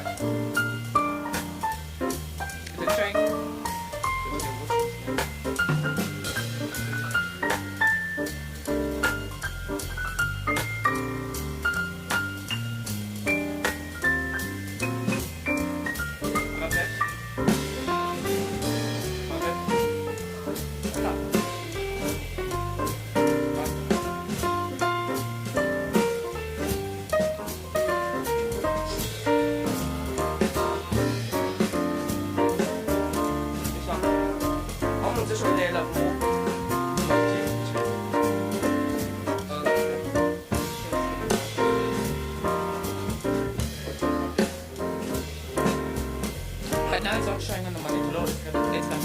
Is it showing? But now it's not showing on the monitor. It's not.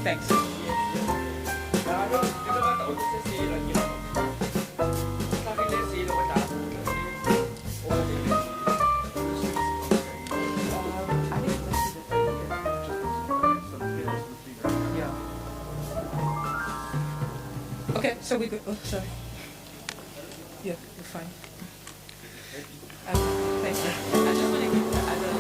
Thanks. Okay, so we go. Oh, sorry. Yeah, we're fine. Thank you. I just want to give the other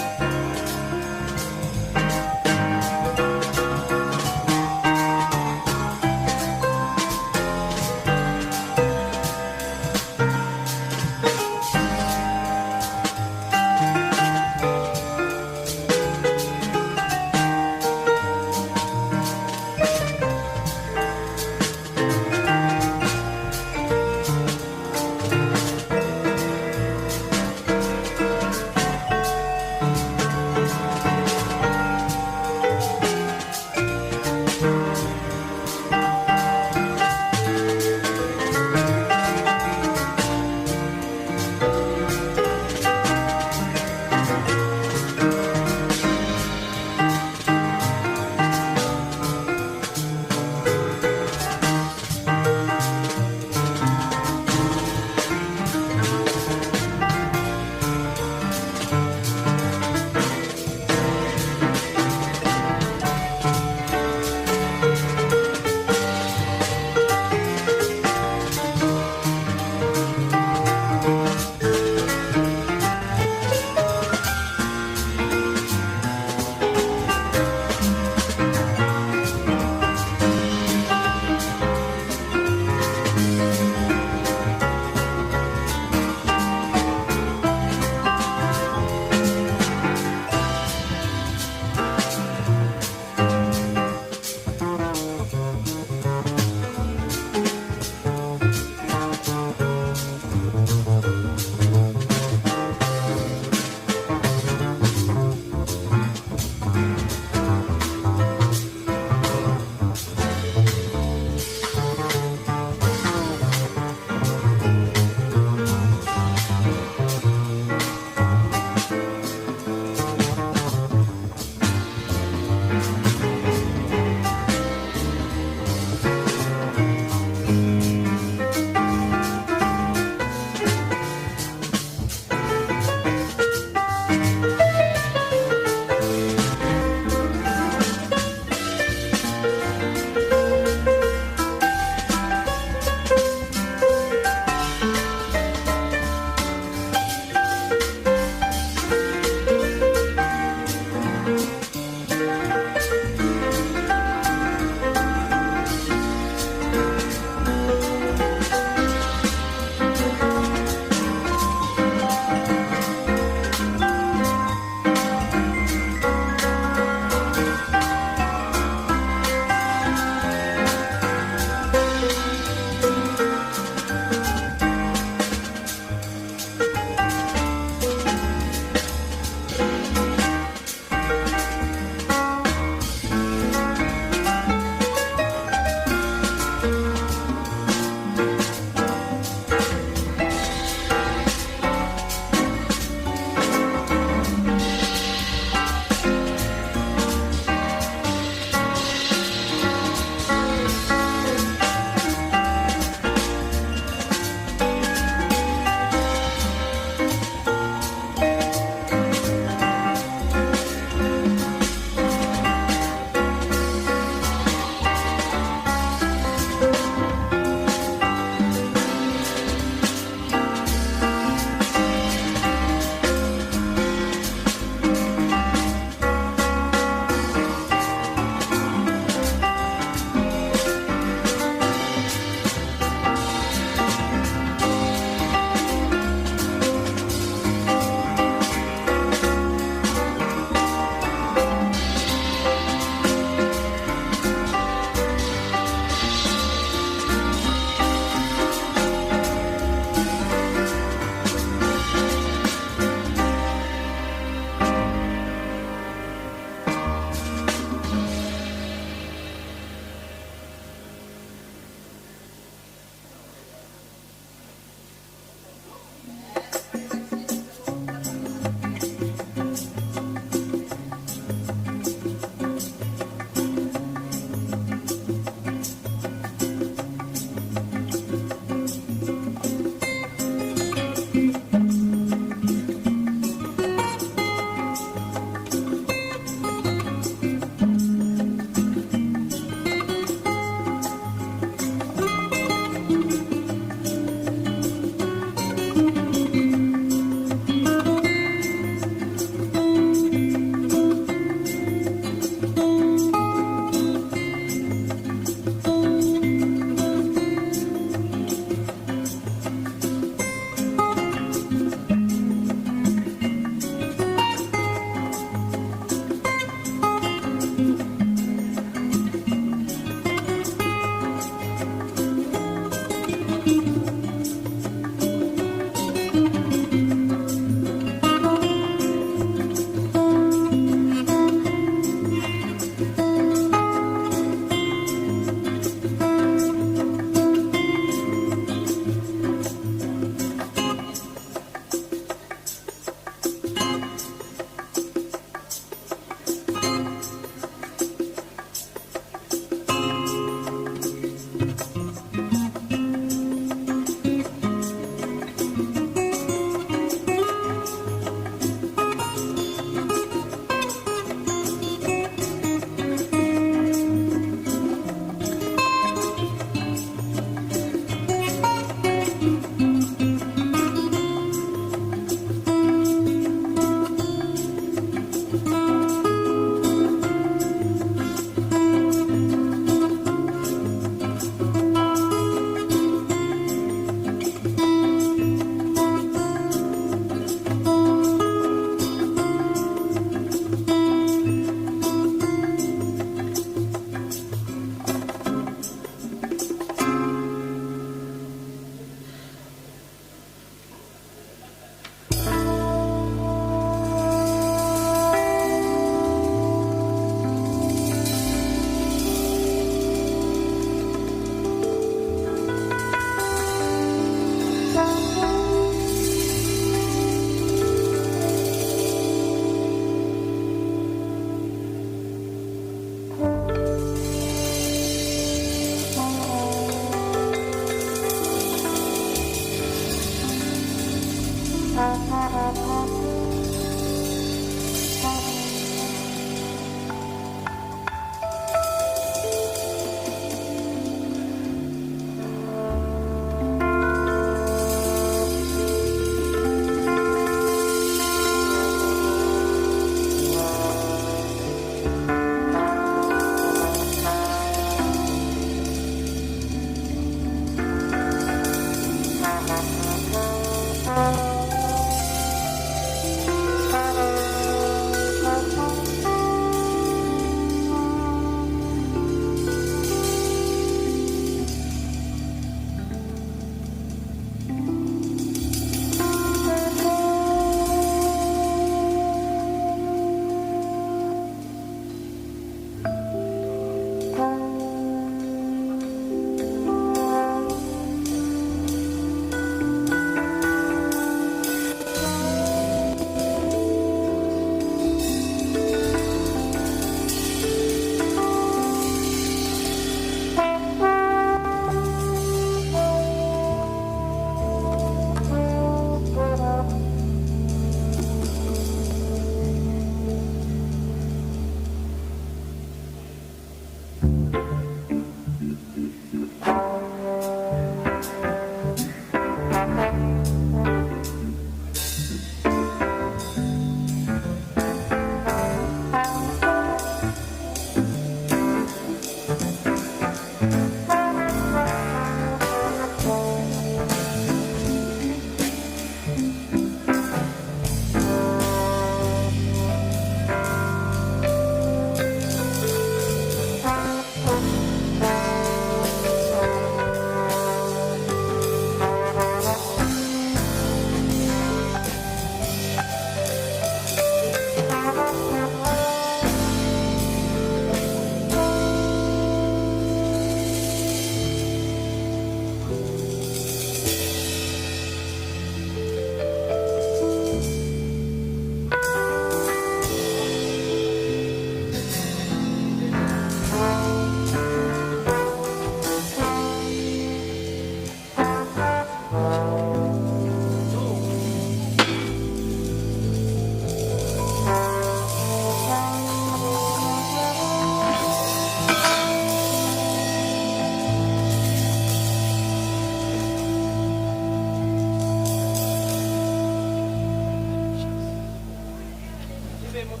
As long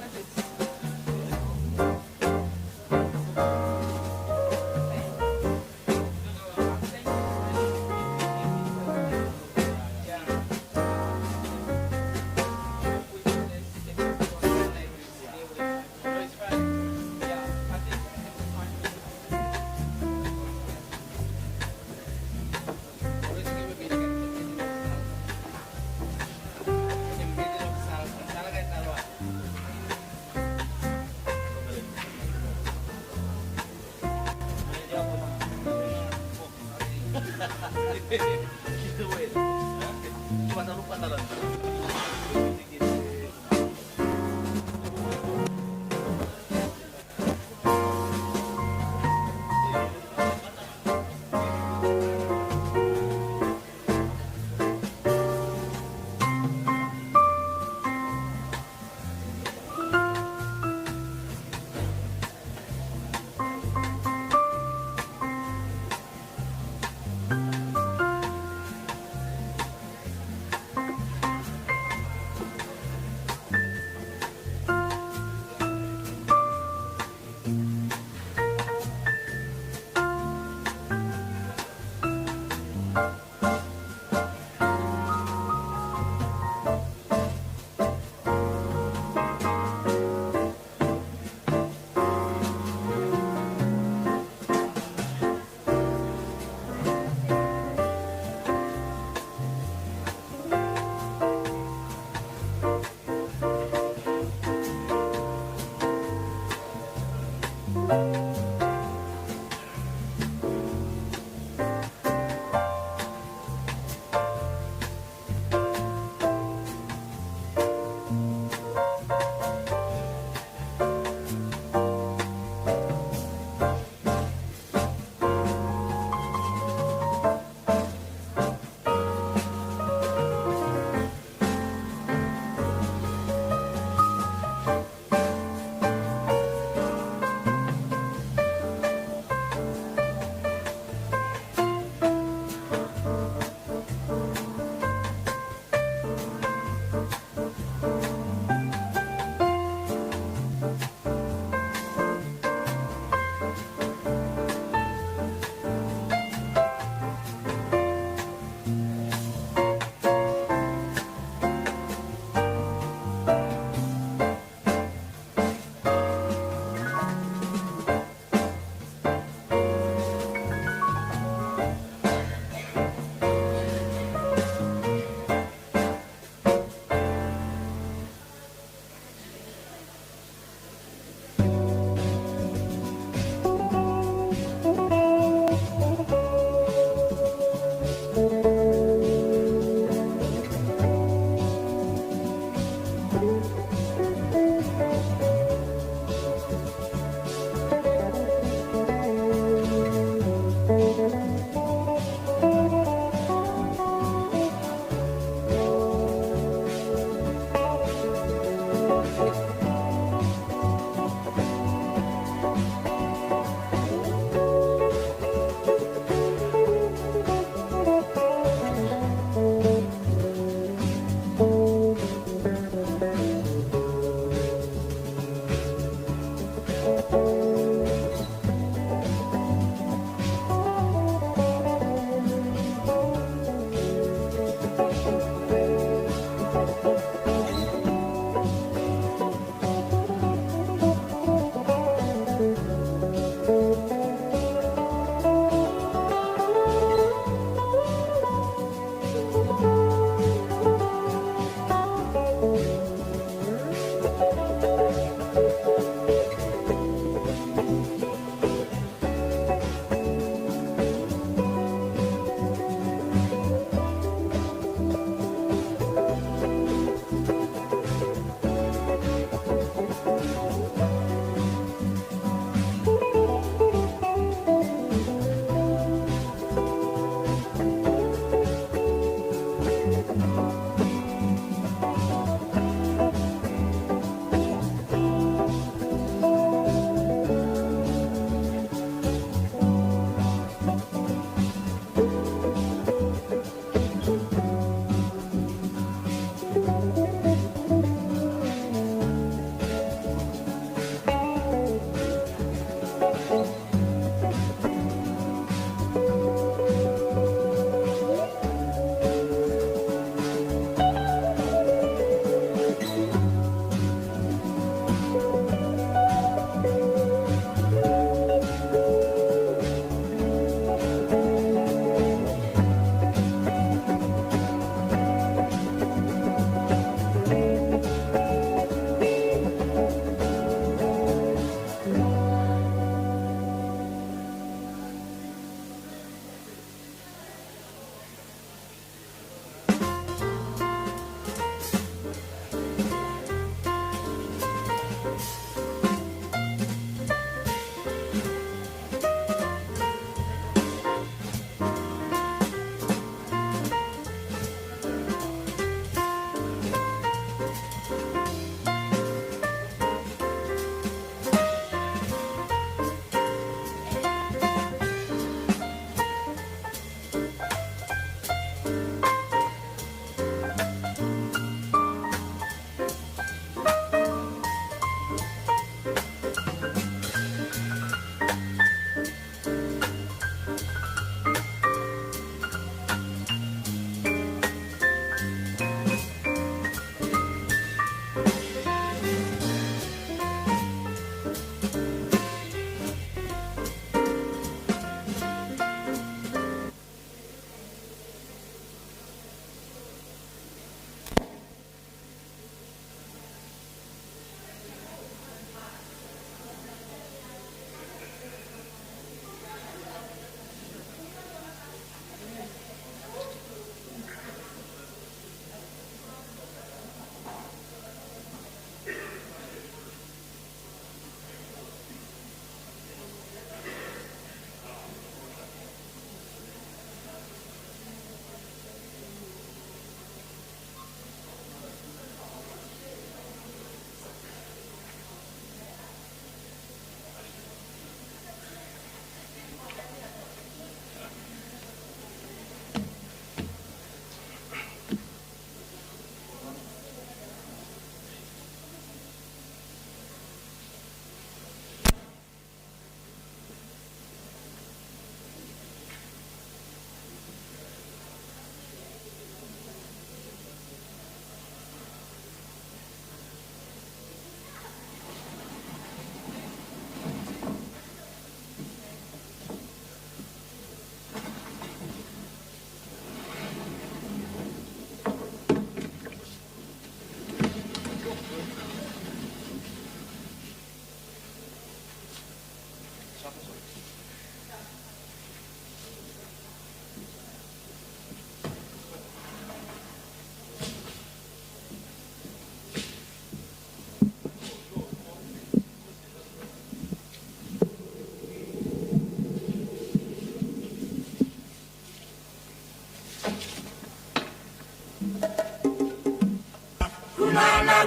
as it's Gitu, weh. Cuma lupa taruh.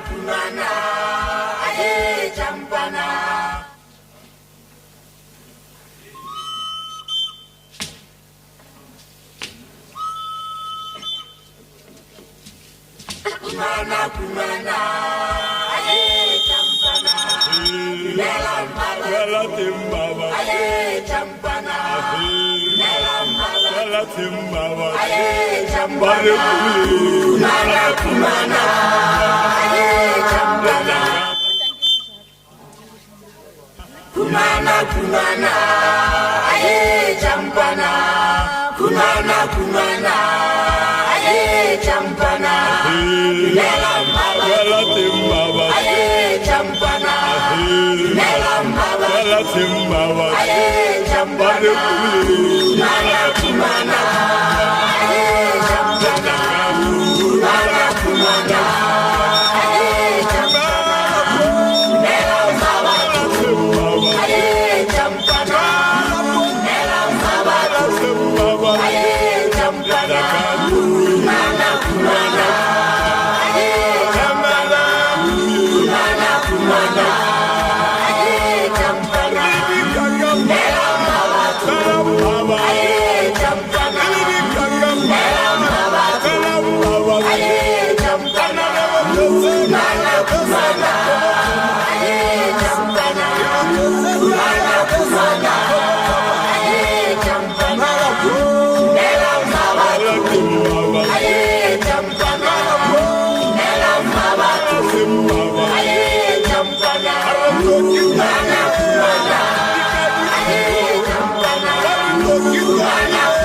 kumana, aye champana. Kumana, kumana, aye champana. Nela mama, aye champana. Nela mama, aye champana. Kumana, kumana, aye champana. Kumana, kumana, aye champana. Kumana, kumana, aye champana. Nela mama, aye champana. Nela mama, aye champana. Kumana, kumana, aye champana. Kumana, kumana, aye champana. Nela mama, aye champana. Nela mama, aye champana. Kumana, kumana, aye champana. Kumana, kumana, aye champana. Nela mama, aye champana. Nela mama, aye champana. Kumana, kumana, aye champana. Kumana, kumana, aye champana. Nela mama, aye champana. Nela mama, aye champana. Kumana, kumana, aye champana. Kumana, kumana, aye champana. Nela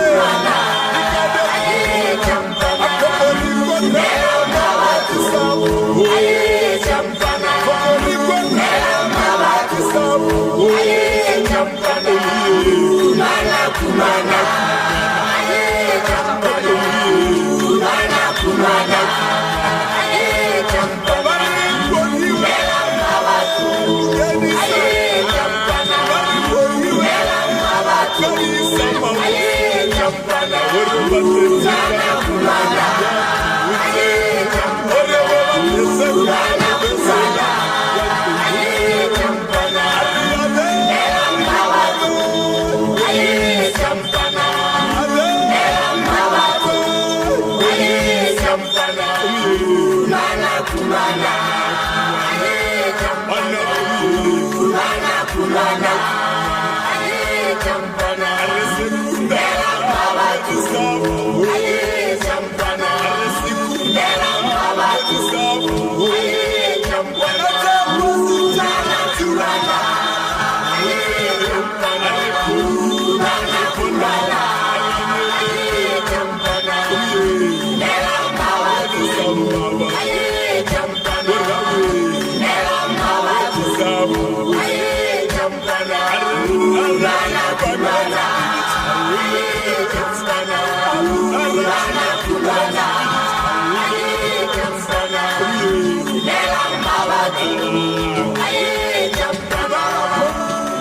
mama, aye champana. Nela mama, aye champana. Kumana, kumana, aye champana. Kumana, kumana, aye champana. Nela mama, aye champana. Nela mama, aye champana. Kumana, kumana, aye champana. Kumana, kumana, aye champana. Nela mama, aye champana. Nela mama, aye champana. Kumana, kumana, aye champana. Kumana, kumana, aye champana. Nela mama, aye champana. Nela mama, aye champana. Kumana, kumana, aye champana. Kumana, kumana, aye champana. Nela mama, aye champana. Nela mama, aye champana. Kumana, kumana, aye champana. Kumana, kumana, aye champana. Nela mama, aye champana.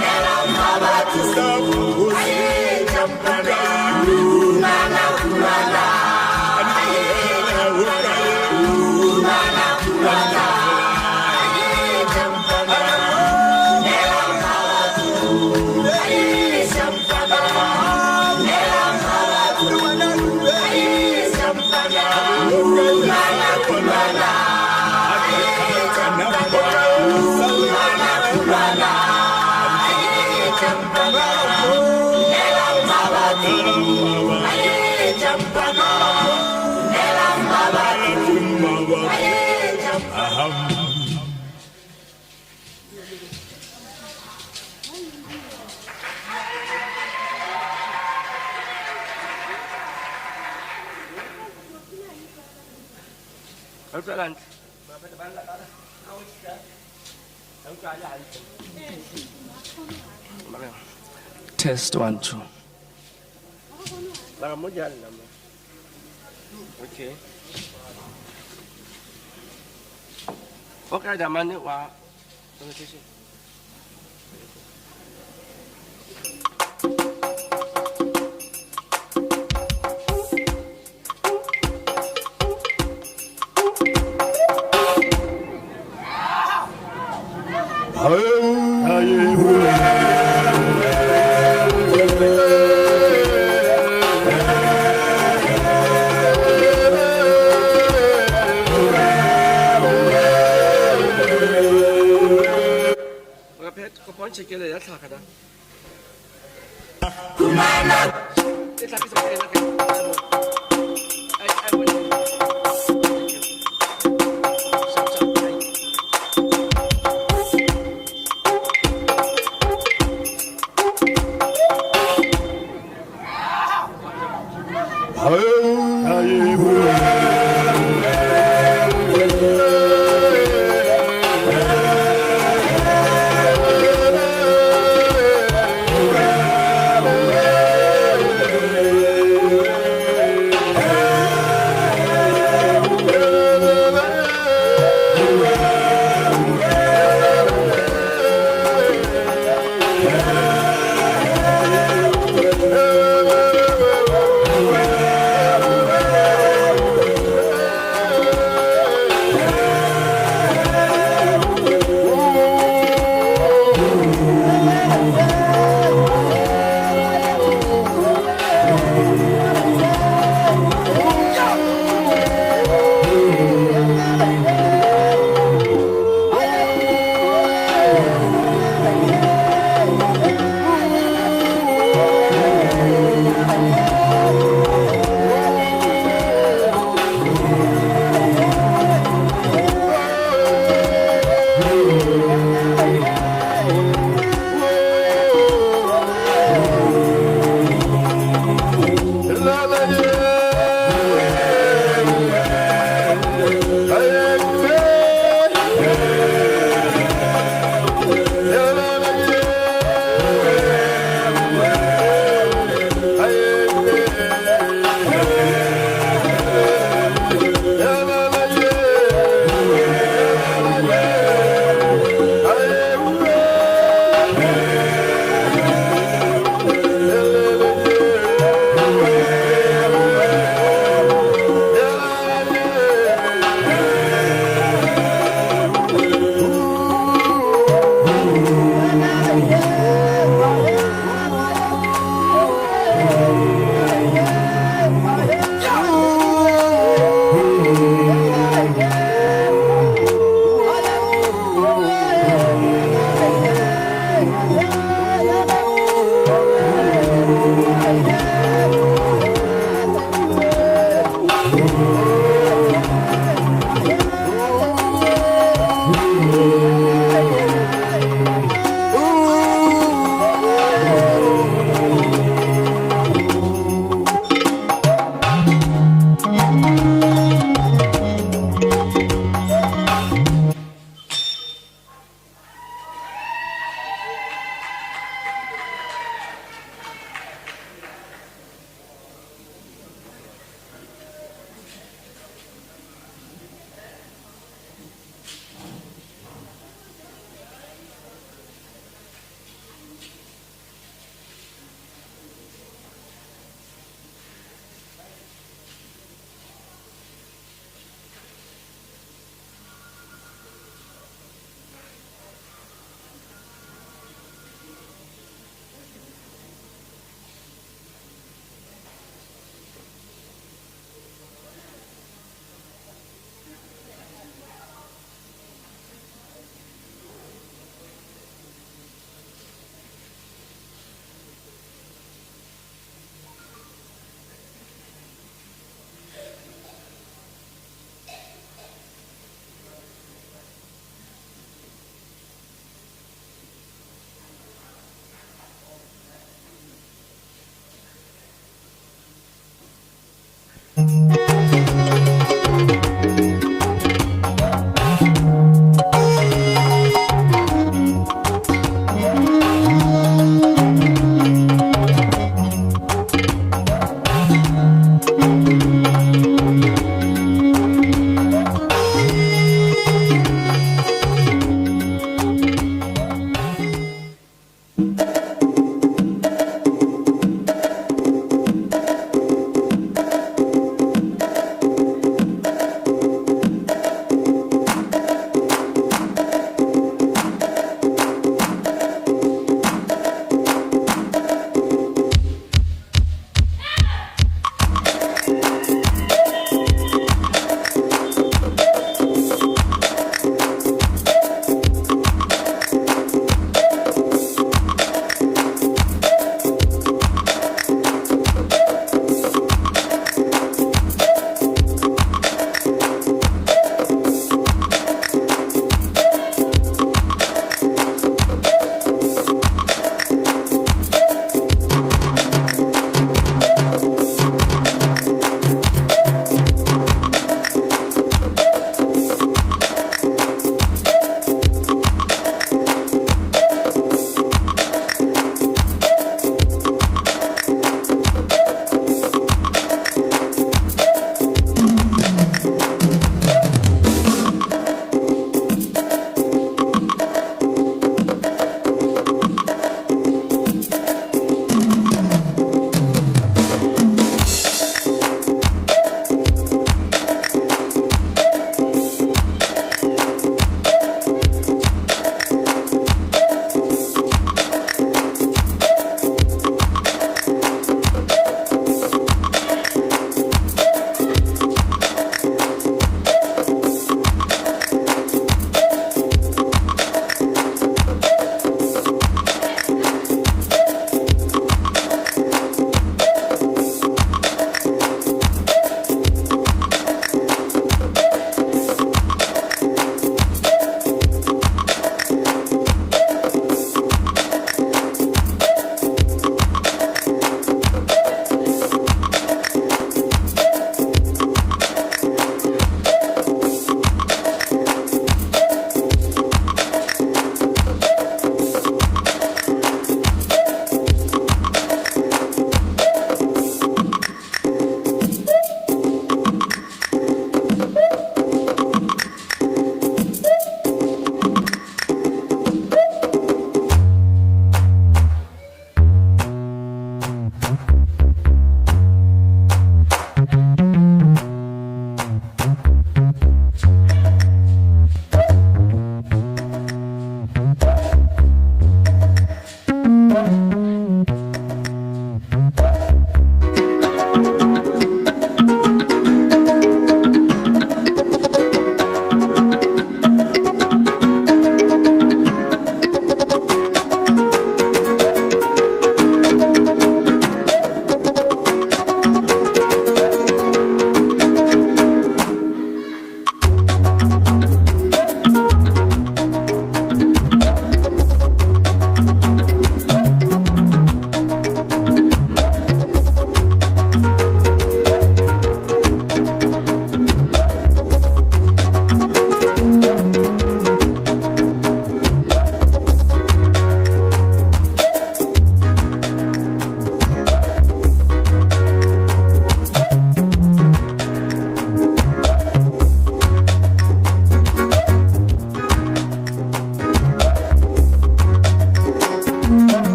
Nela mama, aye champana. Kumana, kumana, aye champana. Kumana, kumana, aye champana. Nela mama, aye champana. Nela mama, aye champana. Kumana, kumana, aye champana. Kumana, kumana, aye champana. Nela mama, aye champana. Nela mama, aye champana. Test 1 2. Mara moja alama. Okay. Okay jamani wa tunatisi. Repet, kopon chekele ya tlhaka da. Kumana, E tlhaka se ke nna ke. I want you. Stop, stop.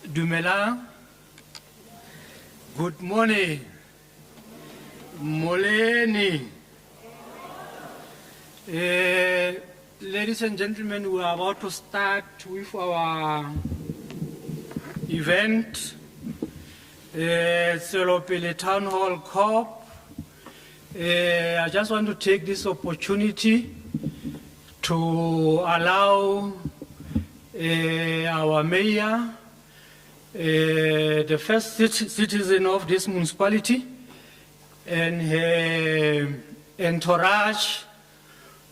Dumelang. Good morning. Moleni. Ladies and gentlemen, we are about to start with our event, Tselopele Town Hall COP. I just want to take this opportunity to allow our mayor, the first citizen of this municipality, and her entourage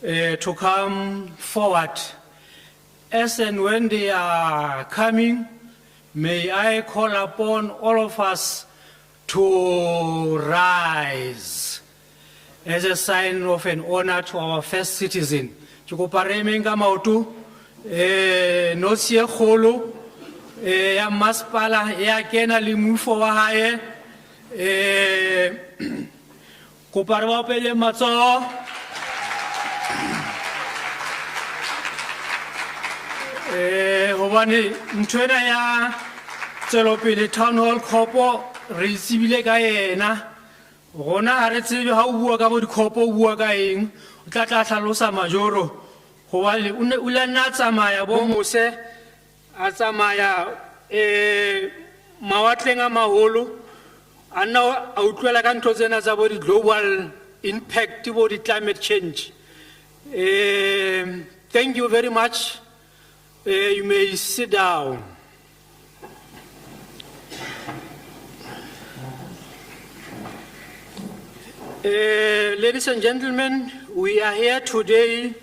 to come forward. As and when they are coming, may I call upon all of us to rise as a sign of an honor to our first citizen. Chukuparemenga mautu, nosie kholo, ya maspala, ya kena limufo wa hae, kuparwa pele matso. Hobane ntwena ya Tselopele Town Hall Kopo re isibile ka yena. Gona ha re tsebe ha o bua ka bo dikhopo o bua ka eng o tla hlalosa majoro hobane o le nna tsamaya bo mose a tsamaya mawatleng a maholo a nna a utlwela ka ntho tsena tsa bo global impact bo climate change. Thank you very much. You may sit down. Ladies and gentlemen, we are here today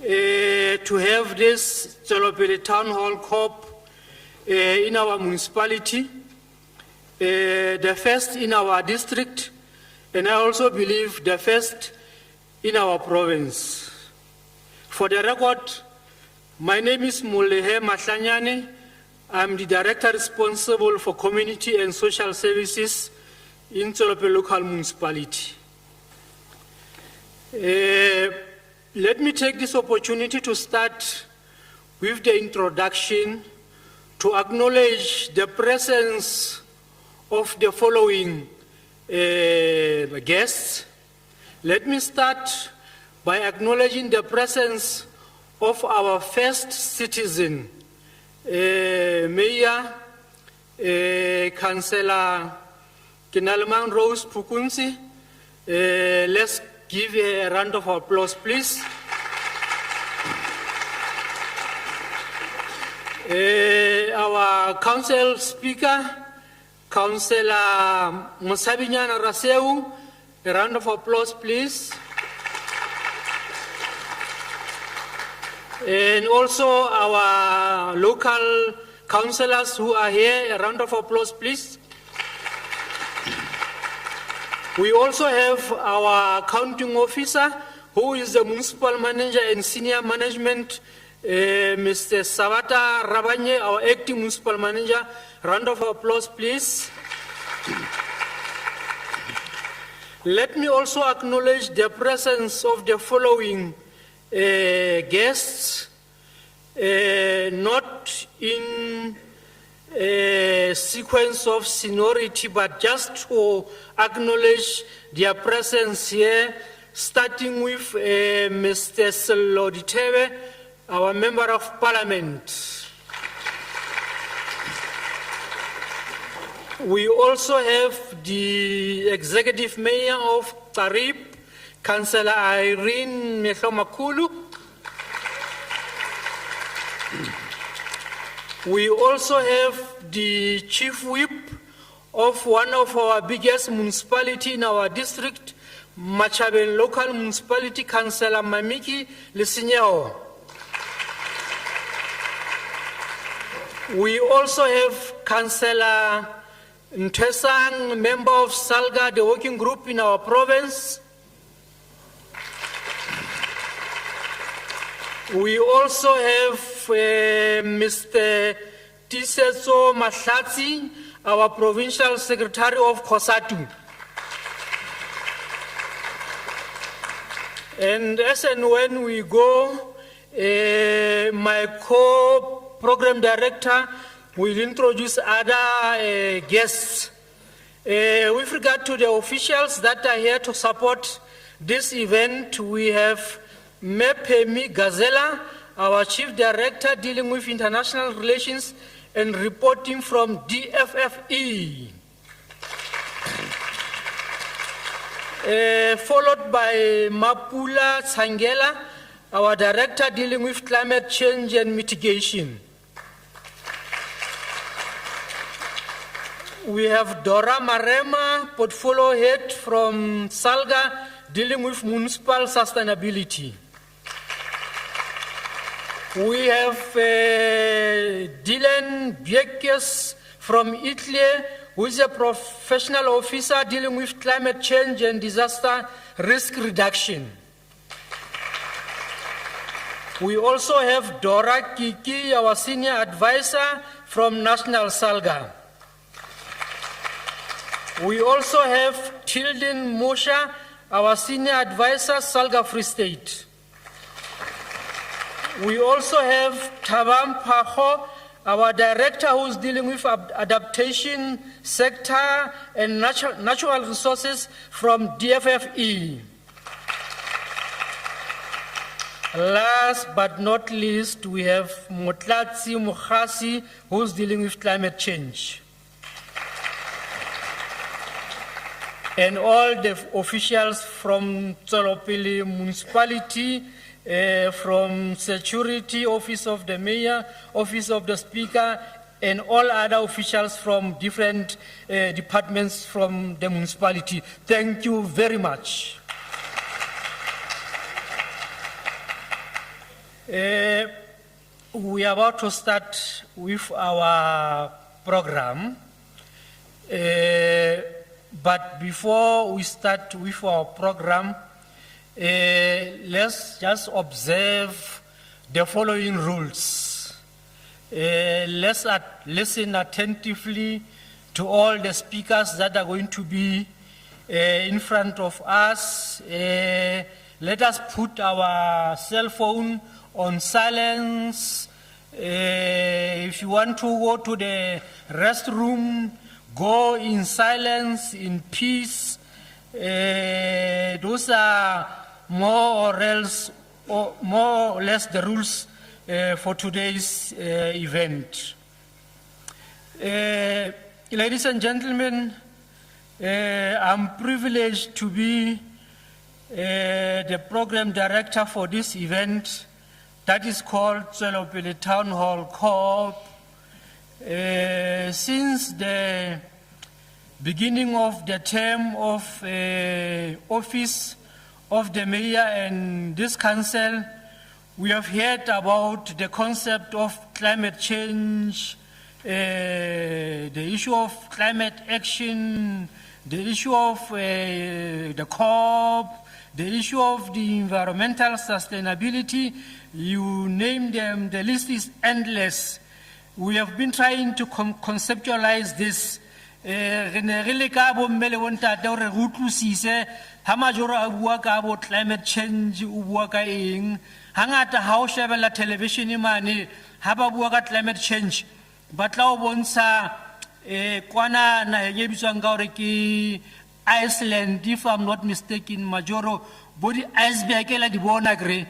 to have this Tselopele Town Hall COP in our municipality, the first in our district, and I also believe the first in our province. For the record, my name is Molehe Mahlanyane. I'm the director responsible for community and social services in Tselopele local municipality. Let me take this opportunity to start with the introduction to acknowledge the presence of the following guests. Let me start by acknowledging the presence of our first citizen, Mayor, Councillor Kinalman Rose Pukunsi. Let's give a round of applause, please. Our council speaker, Councillor Musabinyana Raseu, a round of applause, please. And also our local councillors who are here, a round of applause, please. We also have our accounting officer, who is the municipal manager and senior management, Mr. Savata Rabanye, our acting municipal manager. Round of applause, please. Let me also acknowledge the presence of the following guests, not in a sequence of seniority, but just to acknowledge their presence here, starting with Mr. Seloditebe, our Member of Parliament. We also have the Executive Mayor of Tarib, Councillor Irene Mehlomakulu. We also have the Chief Whip of one of our biggest municipalities in our district, Machaben Local Municipality, Councillor Mamiki Lisinyao. We also have Councillor Ntesang, member of Salga, the working group in our province. We also have Mr. Tisetso Mahlatsi, our provincial secretary of COSATU. And as and when we go, my program director will introduce other guests. With regard to the officials that are here to support this event, we have Mepemi Gazela, our Chief Director dealing with international relations and reporting from DFFE. Followed by Mapula Tsangela, our Director dealing with climate change and mitigation. We have Dora Marema, Portfolio Head from Salga, dealing with municipal sustainability. We have Dylan Biekes from Italy, who is a professional officer dealing with climate change and disaster risk reduction. We also have Dora Kiki, our senior advisor from National Salga. We also have Tilden Mosha, our senior advisor, Salga Free State. We also have Tabam Paho, our director who's dealing with adaptation sector and natural resources from DFFE. Last but not least, we have Motlatsi Mukhasi, who's dealing with climate change. And all the officials from Tsolopili municipality, from security, office of the mayor, office of the speaker, and all other officials from different departments from the municipality. Thank you very much. We are about to start with our program. But before we start with our program, let's just observe the following rules. Let's listen attentively to all the speakers that are going to be in front of us. Let us put our cell phone on silence. If you want to go to the restroom, go in silence, in peace. Those are more or less the rules for today's event. Ladies and gentlemen, I'm privileged to be the program director for this event that is called Tsolopili Town Hall Co-op. Since the beginning of the term of office of the mayor and this council, we have heard about the concept of climate change, the issue of climate action, the issue of the COP, the issue of the environmental sustainability. You name them, the list is endless. We have been trying to conceptualize this. Climate change, hangata how shebella television mani haba buaka climate change but lao bonsa kwana na yebiswa ngaure ki Iceland, if I'm not mistaken, majoro body iceberg ela di bona gre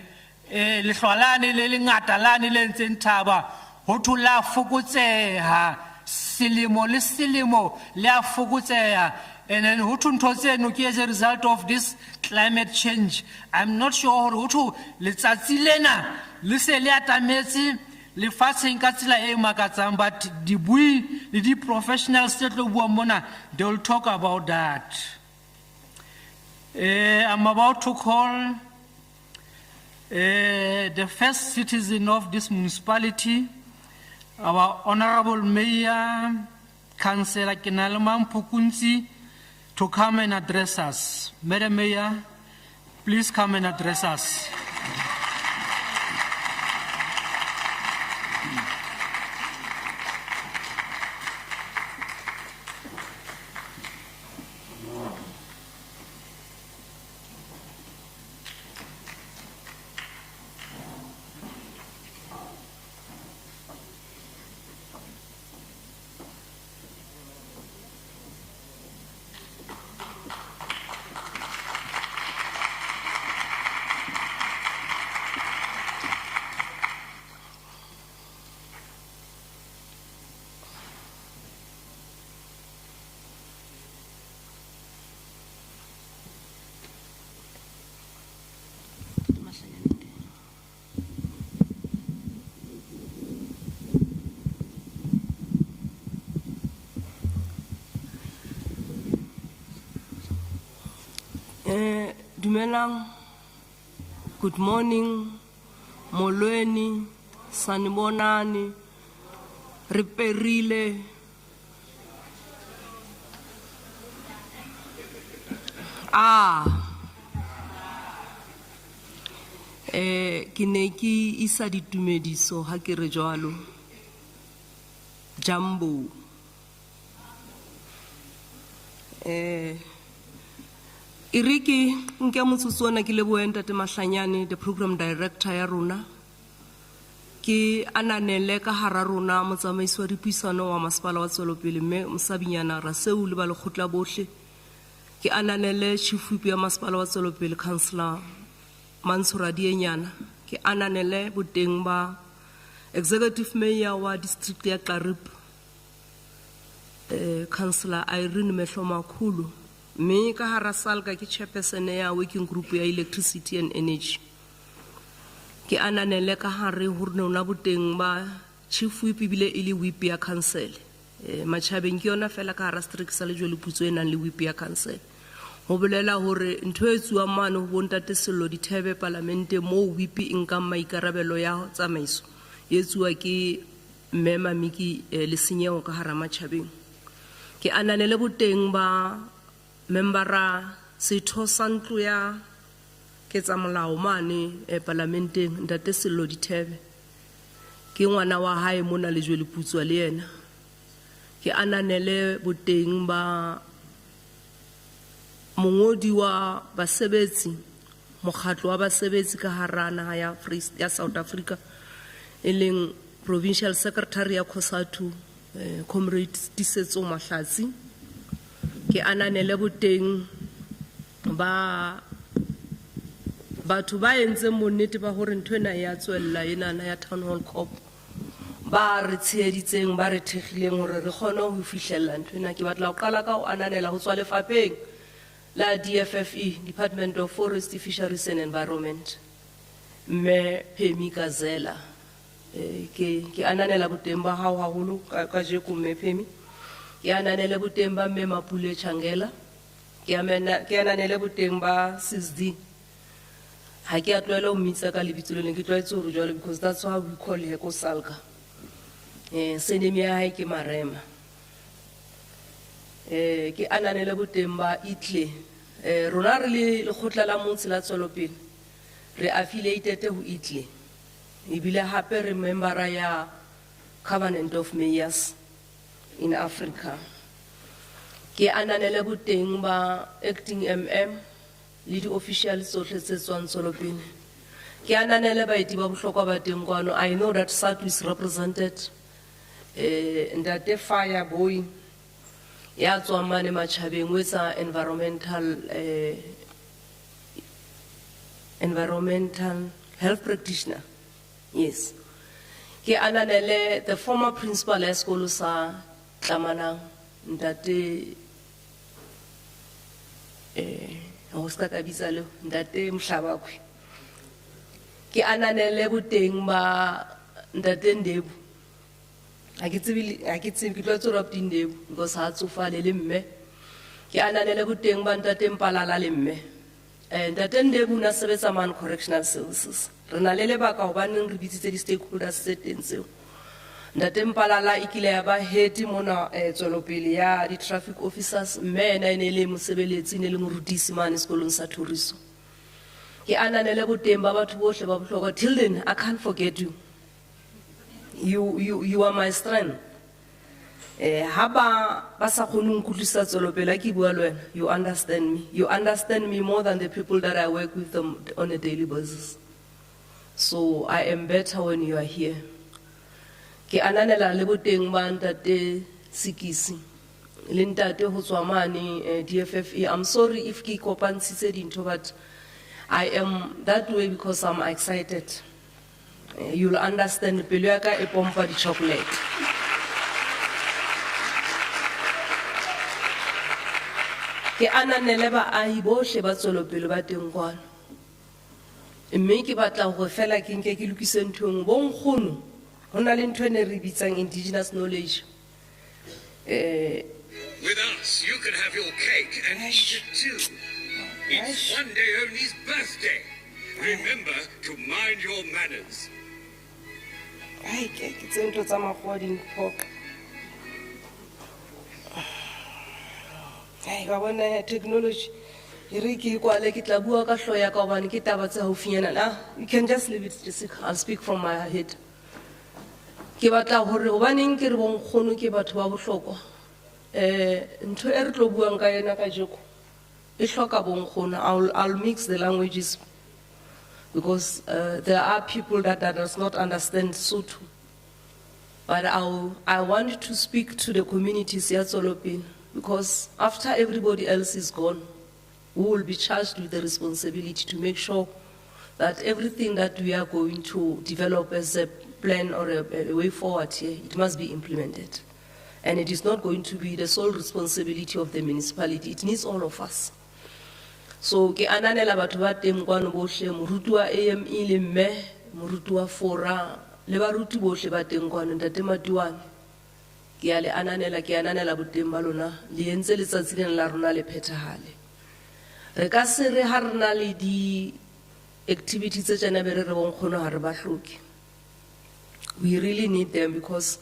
le hlwalane le ngata lane le ntseng thaba ho thula fokotseha silimo le silimo le a fokotseha. And then as a result of this climate change, I'm not sure who letsatsi lena le se le atametse le fatseng ka tsela e makatsang, but the professionals that they will talk about that. I'm about to call the first citizen of this municipality, our Honorable Mayor, Councillor Kinalman Pukunzi, to come and address us. Madam Mayor, please come and address us. Dumelang, good morning, molweni, sanibonani, riperile. Ke ne ke isa ditumediso ha ke re jwalo. Jambo. Iriki nke motsotso ona ke lebohe Ntate Mahlanyane, the program director ya rona. Ke ananele ka hara rona motsamaisi wa dipuisano wa Masepala wa Tswelopele mme Mosabinyana Rasehu le ba lekgotla bohle. Ke ananele Chief Whip ya Masepala wa Tswelopele Councillor Mansura Dienyana. Ke ananele boteng ba Executive Mayor wa District ya Qarib, Councillor Irene Mehlomakulu. Me ka hara salga ke chairperson ya working group ya electricity and energy. Ke ananele ka hare hore nona boteng ba Chief Whip bile ile whip ya council. Machabeng ke yona fela ka hara district sa Lejweleputswa enang le whip ya council. Ho bolela hore ntho e tsuwa mane ho Ntate Sello Dithebe parlamente mo whip e nkang maikarabelo ya tsamaiso. E tsuwa ke Mema Miki le Senyeho ka hara Machabeng. Ke ananele boteng ba membera setho sa ntlo ya ketsamolao mane parlamenteng Ntate Sello Dithebe. Ke ngwana wa hae mona Lejweleputswa le yena. Ke ananele boteng ba mongodi wa basebetsi, mokgatlo wa basebetsi ka hara naha ya South Africa, e leng Provincial Secretary ya COSATU, Comrade Tisetso Mahlatsi. Ke ananele boteng ba batho ba entse monnete ba hore ntho ena ya tswella enana ya Town Hall Corp ba re tsheditseng ba re thegileng hore re kgone ho fihlella ntho ena. Ke batla ho qala ka ho ananela ho tswa lefapheng la DFFE, Department of Forestry, Fisheries and Environment, mme Phemi Kazela. Ke ananela boteng ba hao haholo ka jeko mme Phemi. Ke ananele boteng ba mme Mapule Changela. Ke ananele boteng ba 6D. Ha ke a tlwaela ho mmitsa ka lebitso le ne ke tlwaetse hore jwalo because that's how we call her ko Salga. Senemi ya hae ke Marema. Ke ananele boteng ba Itle. Rona re le lekgotla la Motse la Tswelopele re affiliated ho Itle. Ebile hape re membera ya Covenant of Mayors in Africa. Ke ananele boteng ba acting MM le di officials tsohle tse tswang Tswelopele. Ke ananele baeti ba bohlokwa ba teng kwano. I know that SADU is represented. Ntate Fire Boy ya tswang mane Machabeng with environmental health practitioner. Yes. Ke ananele the former principal ya sekolo sa Tlamanang, Ntate Ntate Mhlabakwe. Ke ananele boteng ba Ntate Ndebu. Ha ke tsebe ke tlwaetse hore Ndebu because ha tsofale le mme. Ke ananele boteng ba Ntate Mpalala le mme. Ntate Ndebu na sebetsa man correctional services. Re na le lebaka hobaneng re bitsitse di stakeholders tse teng tseo. Ntate Mpalala e kile ya ba head mona Tswelopele ya di traffic officers, mme ena ene le mosebeletsi ne le morutisi mane sekolong sa Thoriso. Ke ananele boteng ba batho bohle ba bohlokwa. Tilden, I can't forget you. You are my strength. Haba ba sa kgone ho nkutlwisa Tswelopele ke bua le wena, you understand me. You understand me more than the people that I work with them on a daily basis. So I am better when you are here. Ke ananela le boteng ba Ntate Sikisi le Ntate ho tswa mane DFFE. I'm sorry if ke kopantshitse dintho, but I am that way because I'm excited. You'll understand pelo ya ka e pompa di chocolate. Ke ananele baahi bohle ba Tswelopele ba teng kwano. Mme ke batla hore fela ke nke ke lokise ntho engwe bo nkgono. Hona le ntho ene re bitsang indigenous knowledge. With us, you can have your cake and eat it too. It's one day only's birthday. Remember to mind your manners. Ai, ke tsento tsa magwa di mphoka. Ai, ba bona technology. Iriki kwale ke tla bua ka hloya ka hobane ke taba tse haufinyana na. You can just leave it, Jessica. I'll speak from my head. Ke batla hore hobaneng ke re bonkgono ke batho ba bohlokwa. Ntho e re tlo buang ka yena ka jeko. E hloka bonkgono. I'll mix the languages because there are people that does not understand Sotho. But I want to speak to the communities here Tsolopin because after everybody else is gone, we will be charged with the responsibility to make sure that everything that we are going to develop as a plan or a way forward here, it must be implemented. And it is not going to be the sole responsibility of the municipality. It needs all of us. So, ke ananela batho ba teng kwano bohle, moruti wa AME le mme, moruti wa Fora, le baruti bohle ba teng kwano, Ntate Matiwane. Ke a le ananela, ke ananela boteng ba lona, le entse letsatsi lena la rona le phethahale. Re ka se re ha re na le di activities tse tsena be re re bonkgono ha re ba hloke. We really need them because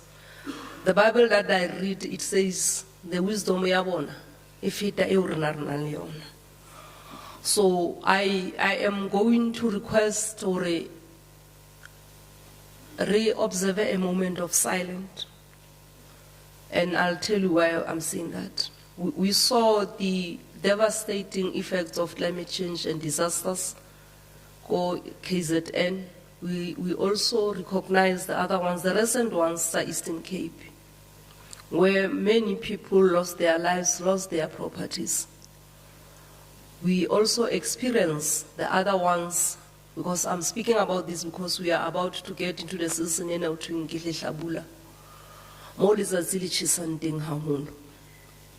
the Bible that I read, it says the wisdom ya bona e feta eo re na le yona. So I am going to request or re-observe a moment of silence. And I'll tell you why I'm saying that. We saw the devastating effects of climate change and disasters go KZN. We also recognize the other ones, the recent ones are Eastern Cape, where many people lost their lives, lost their properties. We also experience the other ones, because I'm speaking about this because we are about to get into the season in Shabula. More is a zilichisanting hahun.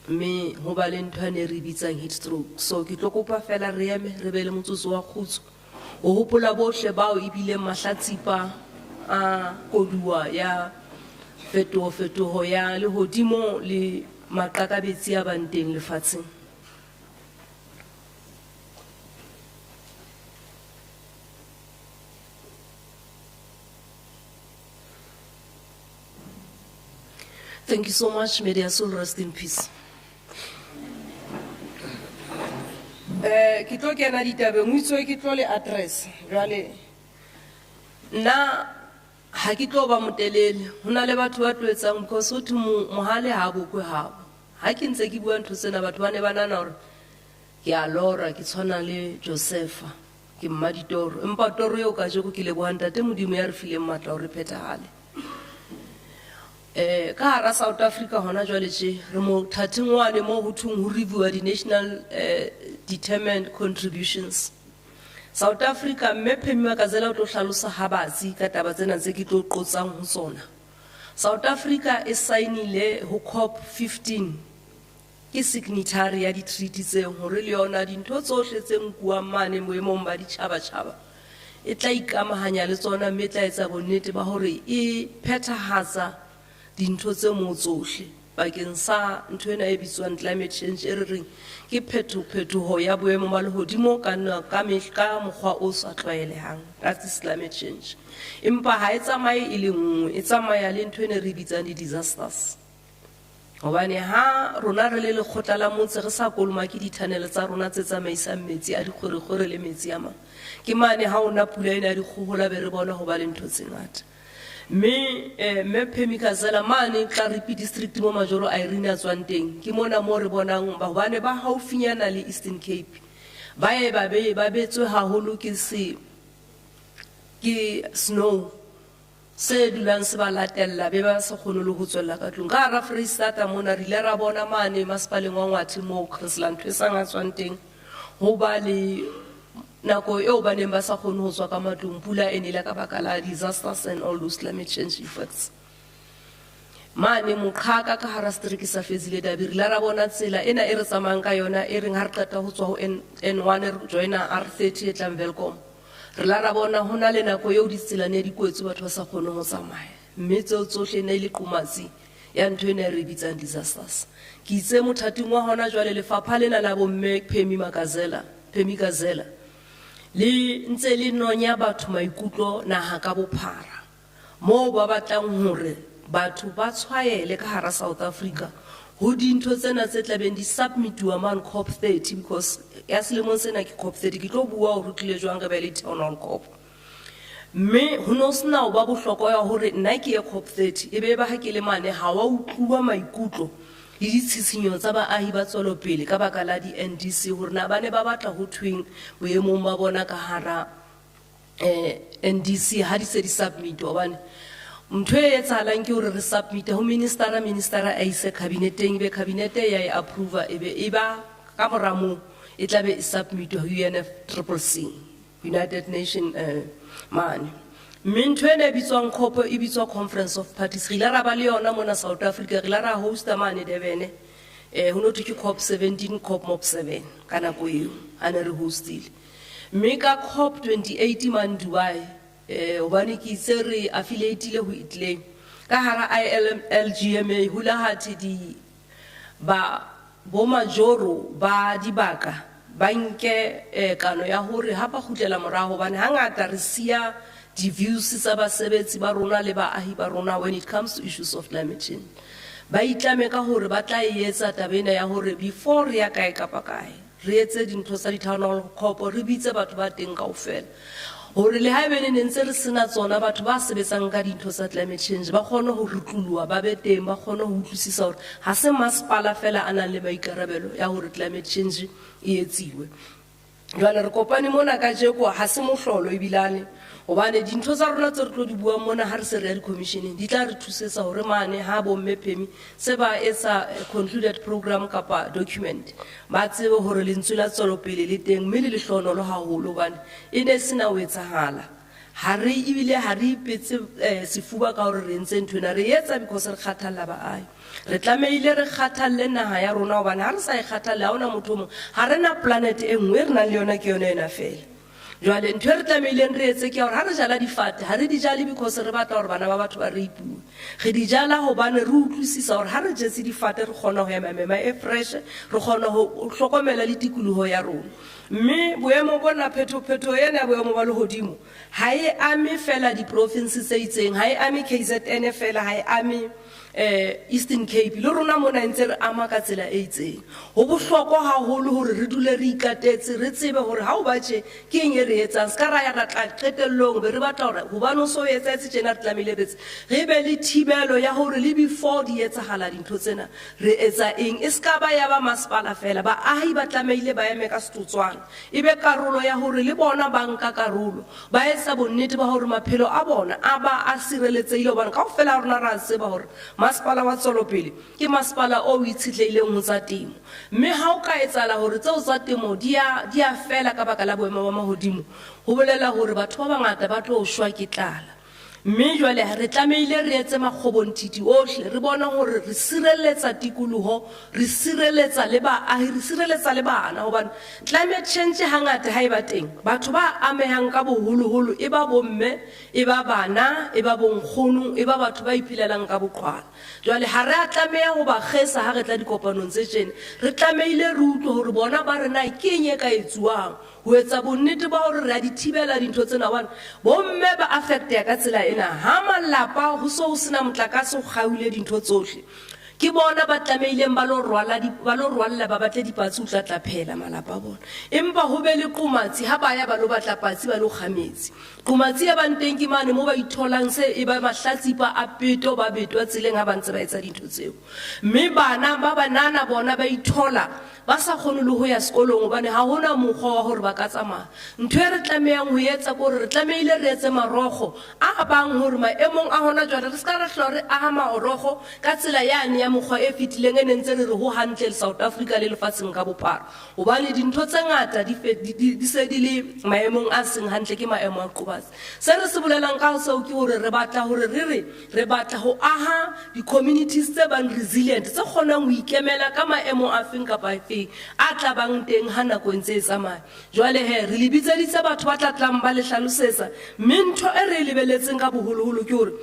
Me hobalentwane ribitsang heat stroke. So kitlokopa fela reeme rebele motsoso wa khutso. O hopola bohle bao ibile mahlatsipa a koduwa ya fetoho ya le hodimo le maqakabetsi a banteng lefatsheng. Thank you so much. May their soul rest in peace. Ke tlo kena ditabe ngwitso ke tlo le address jwale na ha ke tlo ba motelele hona le batho ba tlwetsang because ho thwe mohale ha bokwe habo ha ke ntse ke bua ntho tsena batho ba ne ba nana hore ke a lora ke tshwana le Josepha ke mmaditoro empa toro eo ka jeko ke le bua ntate modimo ya re fileng matla hore phethahale ka hara South Africa hona jwale tje re mo thateng wane mo ho thung ho review di national determined contributions. South Africa mme Phemi Makazela o tlo hlalosa ha batsi ka taba tsena tse ke tlo qotsang ho tsona. South Africa e signile ho COP15 ke signatory ya di treaty tse hore le yona dintho tsohle tse nkuwang mane boemong ba ditjhaba e tla ikamahanya le tsona mme tla etsa bonnete ba hore e phethahatsa dintho tse mo tsohle bakeng sa ntho ena e bitswang climate change e re reng ke phetoho ya boemo ba lehodimo ka mokgwa o sa tlwaelehang. That is climate change. Empa ha e tsamaye e le nngwe e tsamaya le ntho ene re bitsang di disasters. Hobane ha rona re le lekgotla la motse re sa koloma ke dithanele tsa rona tse tsamaisang metsi a dikgore le metsi a mang ke mane ha ona pula ena di kgohola be re bona ho ba le ntho tse ngata. Me Phemi Makazela mane Klaripi district mo Majoro Irene a tswang teng ke mona mo re bonang ba bane ba haufinyana le Eastern Cape ba betswe haholo ke snow se dulang se ba latella be ba se kgone le ho tswella ka tlung ka ra Freestata mona rile ra bona mane masipaleng wa Ngwathi mo Councilor Ntwesang a tswang teng ho ba le nako eo ba neng ba sa kgone ho tswa ka matlong pula e nele ka baka la disasters and all those climate change effects. Mane Moqhaka ka hara street sa Fezile Dabiri la ra bona tsela ena e re tsamayang ka yona e reng ha re qeta ho tswa ho N1 re joina R30 e tlang Welcome re la ra bona hona le nako eo ditsela ne di kwetse batho ba sa kgone ho tsamaya mme tseo tsohle ne le qumatsi ya ntho ena re bitsang disasters. Ke itse mothating wa hona jwale lefapha lena la bomme Phemi Makazela Phemi Gazela le ntse le nonya batho maikutlo naha ka bophara mo ba batlang hore batho ba tshwaele ka hara South Africa ho dintho tsena tse tlabeng di submitiwa man COP30 because ya selemong sena ke COP30 ke tlo bua ho tlile jwang ka bele town hall COP mme ho no sna o ba bohlokwa ya hore nna ke ye COP30 ebe ba ha ke le mane ha wa utluwa maikutlo le ditshitshinyo tsa baahi ba tswelopele ka baka la di NDC hore na bane ba batla ho twing boemong ba bona ka hara NDC ha di se di submit hobane ntho e etsahalang ke hore re submit ho minister a ise cabineteng be cabinet ya e approve e ba ka mora mo e tla be e submit ho UNFCCC United Nation man Mintho ene bitswang COP e bitswa Conference of Parties re la ra ba le yona mona South Africa re la ra hosta mane Durban ho no thwe COP 17 COP MOP 7 kana go eo ana re hostile mme ka COP 28 man Dubai obane ki se re affiliate le ho itleng ka hara ILGMA hula hati di ba bo majoro ba dibaka ba nke kano ya hore ha ba khutlela morago bane hangata re sia di views tsa basebetsi ba rona le baahi ba rona when it comes to issues of climate change ba itlame ka hore ba tla etsa tabena ya hore before ya kae kapa kae re etse dintho tsa di town hall COP re bitse batho ba teng kaofela hore le ha bene ntse re sena tsona batho ba sebetsang ka dintho tsa climate change ba kgone ho rutulwa ba be teng ba kgone ho utlwisisa hore ha se masepala fela ana le maikarabelo ya hore climate change e etsiwe jwale re kopane mona ka jeko ha se mohlolo e bilane obane dintho tsa rona tse re tlo di bua mona ha re se re commissioning di tla re thusetsa hore mane ha bo Phemi se ba etsa concluded program kapa document ba tsebe hore lentswe la tswelopele le teng mme le hlono lo haholo bane e ne sena o etsahala ha re ibile ha re ipetse sefuba ka hore re ntse nthwena re etsa because re kgathalla baahi re tlameile re kgathalle naha ya rona hobane ha re sa e kgathalle ha ona motho mong ha re na planet e nngwe re na le yona ke yona ena fela jwale ntho re tlameileng re etse ke hore ha re jala difate ha re di jale because re batla hore bana ba batho ba re ipue re di jala hobane re utlwisisa hore ha re jetse difate re kgona ho ema mema e fresh re kgona ho hlokomela le tikoloho ya rona mme boemo bona phetho ena boemo ba lehodimo ha e ame fela di provinces tse itseng ha e ame KZN fela ha e ame Eastern Cape le rona mona ntse re ama ka tsela e itseng ho bohlokwa haholo hore re dule re ikatetse re tsebe hore ha o batse ke eng re etsang ska ra ya ra qetellong be re batla hore hobane so etsa tse tsena re tlamile re be le thibelo ya hore le before di etsahala dintho tsena re etsa eng e ska ba ya ba masepala fela baahi ba tlameile ba eme ka setsotswana ebe karolo ya hore le bona ba nka karolo ba etsa bonnete ba hore maphelo a bona a ba a sireletsehile hobane kaofela rona ra tseba hore masepala wa tswelopele ke masepala o itshitlehileng ho tsa temo mme ha o ka etsala hore tseo tsa temo di a fela ka baka la boemo ba mahodimo ho bolela hore batho ba bangata ba tlo shwa ke tlala mme jwale re tlameile re etse makgobontiti ohle re bona hore re sireletsa tikoloho re sireletsa le baahi re sireletsa le bana hobane climate change hangata ha e ba teng batho ba amehang ka boholoholo e ba bomme e ba bana e ba bonkgono e ba batho ba iphilelang ka boqhwala jwale ha re a tlameha ho ba kgesa ha re tla dikopanong tse tjena re tlameile re utlwe hore bona ba rena ke eng e ka etsuwang ho etsa bonnete ba hore re a di thibela dintho tsena hobane bomme ba affect ya ka tsela ena ha malapa ho so ho sena motlakase o kgaule dintho tsohle ke bona ba tlameileng ba lo rwalla ba batle dipatsi o tla phela malapa bona empa ho be le qomatsi ha ba ya ba lo batla patsi ba lo kgametsi qomatsi ya banteng ke mane mo ba itholang se e ba mahlatsipa a peto ba betwa tseleng ha ba ntse ba etsa dintho tseo mme bana ba banana bona ba ithola ba sa kgone le ho ya sekolong hobane ha hona mokgwa wa hore ba ka tsamaya ntho e re tlamehang ho etsa ke hore re tlameile re etse marokgo a bang hore maemong a hona jwale re ska re hlo re aha marokgo ka tsela yane ya mokgwa e fitileng e nentse re re ho hantle le South Africa le lefatsheng ka bophara hobane dintho tse ngata di se di le maemong a seng hantle ke maemo a qobatsi se re se bolelang ka seo ke hore re batla hore re batla ho aha di-communities tse bang resilient tse kgonang ho ikemela ka maemo a feng kapa a tla bang teng ha nako ntse e tsamaya jwale he re lebitseditse batho ba tla tlang ba le hlalosetsa mme ntho e re lebeletseng ka boholoholo ke hore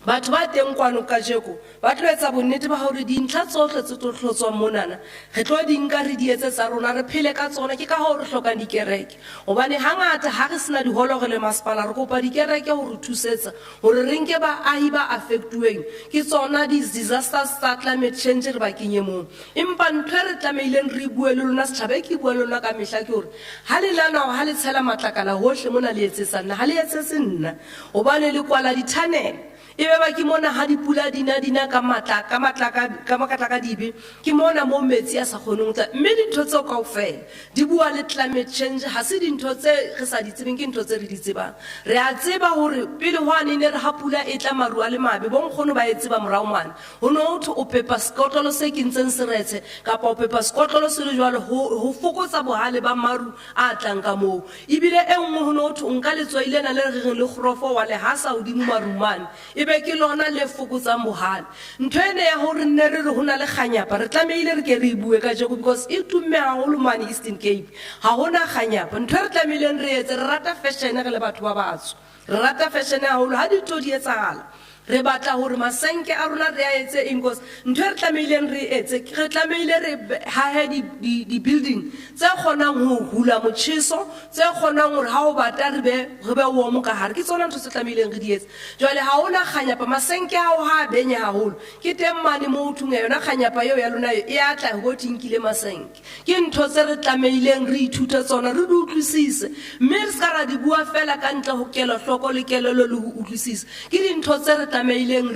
batho ba teng kwano ka jeko ba tlo etsa bonnete ba hore dintlha tsohle tse tlo hlotswa monana re tlo di nka re di etse tsa rona re phele ka tsona ke ka hore hlokang dikereke hobane hangata ha re sena diholo re le masepala re kopa dikereke ho re thusetsa hore re nke baahi ba affectuweng ke tsona disasters tsa climate change re ba kenye moo empa ntho e re tlameileng re bue le lona setjhaba ke bue le lona ka mehla ke hore ha le lana ha le tshela matlakala hohle mona le etsetsang nna ha le etsetse nna hobane le kwala dithanele ebe ba ke mona ha dipula dina ka matlaka dibe ke mona mo metsi a sa kgoneng tla mme dintho tseo kaofela di bua le climate change ha se dintho tse re sa di tsebeng ke ntho tse re di tsebang re a tseba hore pele hwane ne re ha pula e tla maru a le mabe bo nkgono ba e tseba morao mane ho no ho pepa skotlolo se ke ntseng seretse kapa o pepa skotlolo se le jwalo ho fokotsa bohale ba maru a tlang ka moo ebile e nngwe ho no ho nka letswaile na le re reng le khrofo wa le hasa hodimo marumane be ke lona le fokotsang bohale ntho ene ya hore nne re hona le kganyapa re tlameile re ke re bue ka jeko because e tumme haholo mane Eastern Cape ha hona kganyapa ntho re tlameile re etse re rata fashion re le batho ba batsho re rata fashion haholo ha di tlo di etsahala re batla hore masenke a rona re a etse eng because ntho re tlameileng re etse re tlameile re hahe di building tse kgonang ho hula motjheso tse kgonang hore ha o bata re be warm ka hare ke tsona ntho tse tlameileng re di etse jwale ha ona kganyapa masenke a o ha benye haholo ke teng mane mo thunga yona kganyapa eo ya lona e a tla go tinkile masenke ke ntho tse re tlameileng re ithuta tsona re di utlwisise mme re ska ra di bua fela ka ntle ho kelo hloko le kelelo le ho utlwisisa ke dintho tse re tlameileng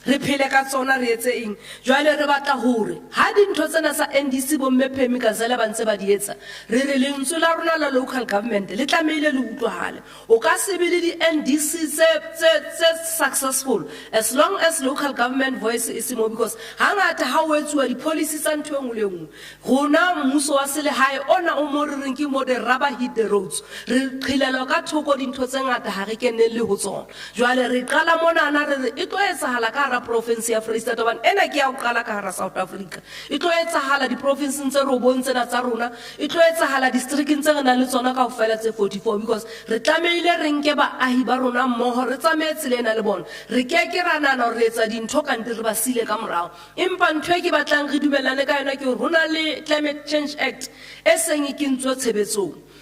re phele ka tsona re etse eng jwale re batla hore ha dintho tsena sa NDC bo mme Phemi Gazela ba ntse ba di etsa re re lentswe la rona la local government le tlameile le utlwahale o ka se be le di NDC tse successful as long as local government voice is mo because hangata ha o etsuwa di policy tsa ntho engwe le engwe rona mmuso wa selehae ona o mo re reng ke mo de rubber hit the roads re qhilelo ka thoko dintho tse ngata ha re kenelle ho tsona jwale re qala mona na re e tlo etsahala ka hara province ya Free State hobane ena ke ya ho qala ka hara South Africa e tlo etsahala di province tse robong tsena tsa rona e tlo etsahala district tse re nang le tsona kaofela tse 44 because re tlameile re nke baahi ba rona mmoho re tsamaye tselena le bona re ke ra nana re etsa dintho ka ntle re ba sile ka morao empa ntho e ke batlang re dumelane ka yona ke hore hona le Climate Change Act e seng e kentswe tshebetsong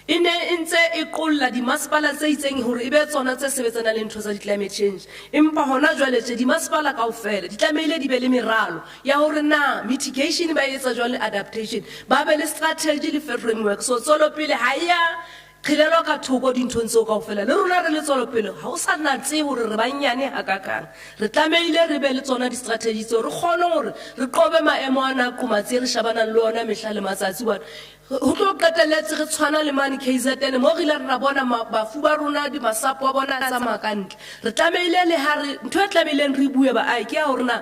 ine ntse e qolla di masepala tse itseng hore ebe tsona tse sebetsana le ntho tsa di climate change empa hona jwale tse di masepala kaofela di tlameile di be le meralo ya hore na mitigation ba etsa jwale adaptation ba be le strategy le framework so tsolo pele ha ya khilelo ka thoko dinthong tseo kaofela le rona re le tsolo pele ha o sa nna tse hore re banyane hakakang re tlameile re be le tsona di strategy tseo re kgone hore re qobe maemo ana qumatse re shabana le ona mehla le matsatsi wa ho tlo qetelletse re tshwana le mane KZN mo re ile re bona bafu ba rona di masapo a bona tsa makantle re tlameile le ha re ntho e tlameileng re bue ba ai ke ya hore na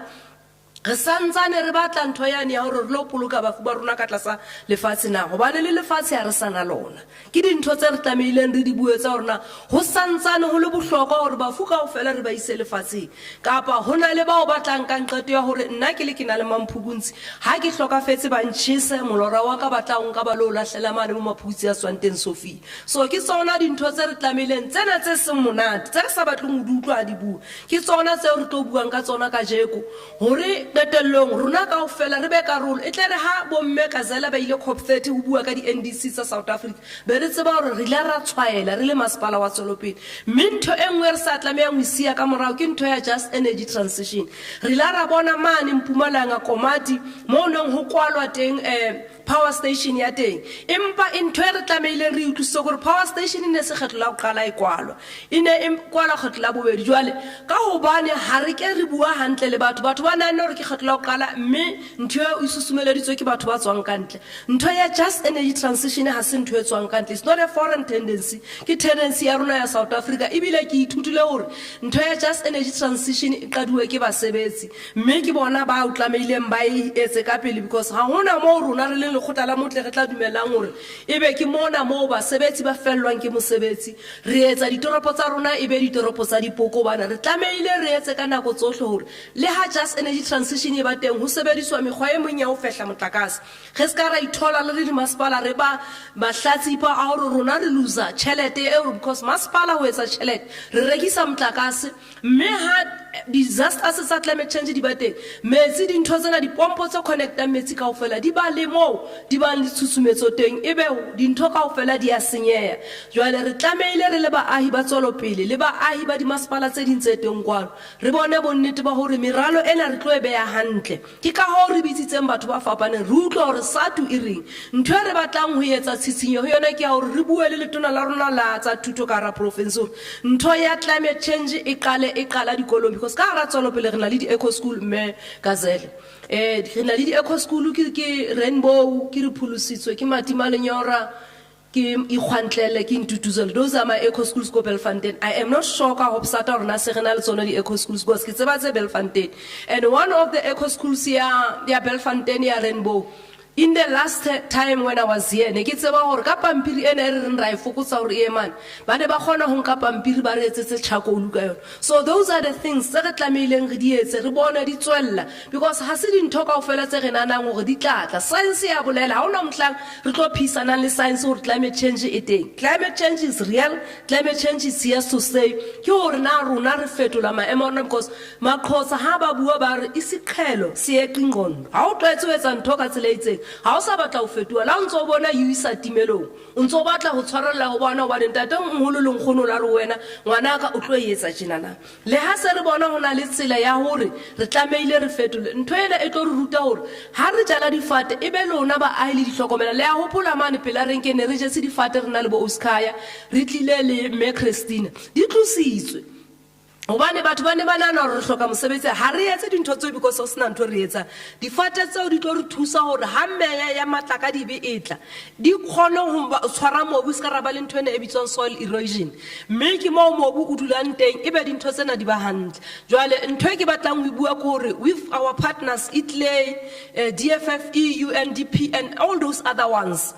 re santsane re batla ntho yane ya hore re lo poloka bafu ba rona ka tlasa lefatshe na hobane le lefatshe ha re sana lona ke dintho tse re tlameileng re di bue tsa rona ho santsane ho le bohlokwa hore bafu kaofela re ba ise lefatsheng kapa hona le bao batlang ka nqeto ya hore nna ke le ke na le mamphukuntsi ha ke hlokafetse ba ntshise molora wa ka batlang ka ba lo lahlela mane mo maphutsi a Swanteng Sophie so ke tsona dintho tse re tlameileng tsena tse seng monate tse re sa batleng ho di utlwa di bua ke tsona tse re tlo buang ka tsona ka jeko hore qetellong rona kaofela re be karolo e tle re ha bo mme Gazela ba ile COP30 ho bua ka di NDC tsa South Africa be re tseba hore re la ra tshwaela re le masepala wa Tsolopele mme ntho engwe re sa tlameha ho isia ka morao ke ntho ya just energy transition re la ra bona mane Mpumalanga Komati mo neng ho kwalwa teng power station ya teng empa ntho re tlameile re utlwisise gore power station ne se kgetlo la go qala e kwalwa ine e kwala kgetlo la bobedi jwale ka hobane ha re ke re bua hantle le batho ba nane hore ke kgetlo la go qala mme ntho e susumeleditswe ke batho ba tswang kantle ntho ya just energy transition ha se ntho e tswang kantle it's not a foreign tendency ke tendency ya rona ya South Africa ibile ke ithutile hore ntho ya just energy transition e qaduwe ke basebetsi mme ke bona ba utlameileng ba e etse ka pele because ha hona mo rona re le lekgotla la motle re tla dumelang hore ebe ke mona mo basebetsi ba fellwang ke mosebetsi re etsa ditoropo tsa rona ebe ditoropo tsa dipoko bana re tlameile re etse ka nako tsohle hore le ha just energy transition e ba teng ho sebediswa mekgwa e mong ya ho fehla motlakase ge se ka ra ithola le di masepala re ba mahlatsipa a hore rona re loser tšhelete e because masepala ho etsa tšhelete re rekisa motlakase mme ha disasters tsa climate change di ba teng metsi dintho tsena dipompo tse connectang metsi kaofela di ba le moo di bang le tshusumetso teng ebe dintho kaofela di a senyeha jwale re tlameile re le baahi ba tswelopele le baahi ba dimasepala tse ding tse teng kwano re bone bonnete ba hore meralo ena re tlo e beha hantle ke ka hoo re bitsitseng batho ba fapaneng re utlwa hore SADU e reng ntho e re batlang ho etsa tshitshinyo ho yona ke ya hore re bue le letona la rona la tsa thuto ka hara province hore ntho ya climate change e qala dikolong because ka hara tswelopele re na le di-eco school mme Gazelle re na le di-eco school ke Rainbow ke re pholositswe ke Matima Lenyora ke ikgwantlele ke Ntutuzelo those are my eco schools ko Belfontein. I am not sure ka hopsata rona se rena le tsona di eco schools because ke tseba tse Belfontein and one of the eco schools ya Belfontein ya Rainbow in the last time when I was here ne ke tseba hore ka pampiri ene re reng ra e fokotsa hore e man ba ne ba khona ho nka pampiri ba re etsetse tshakolu ka yona so those are the things tse re tlameileng re di etse re bona di tswella because ha se dintho kaofela tse re nanang hore di tlatla science ya bolela ha ona motlang re tlo phisana le science hore climate change e teng climate change is real climate change is here to stay ke hore na rona re fetola maemo ona because maqhosa ha ba bua ba re isiqhelo se eqingqondo ha o tlwaetse ho etsa ntho ka tsela itseng ha o sa batla ho fetola la ntse o bona you isa timelong o ntse o batla ho tshwarella ho bona hobane ntate moholo le nkgono la re wena ngwana ka o tlo etsa tjenana le ha se re bona hona le tsela ya hore re tlameile re fetole ntho ena e tlo re ruta hore ha re jala difate e be lona ba a ile dihlokomela le ya hopola mane pela renke ne re jetse difate rena le bo Oskaya re tlile le me Christina di tlositswe Obane batho ba ne ba nana hore re hloka mosebetsi ha re etse dintho tseo because o sena ntho re etsa difate tseo di tlo re thusa hore ha meya ya matlaka di be etla di khone ho tshwara mobu se ka raba le ntho ene e bitswang soil erosion mme ke mo mobu o dulang teng ebe dintho tsena di ba hantle jwale ntho e ke batlang ho bua ke hore with our partners Italy DFFE UNDP and all those other ones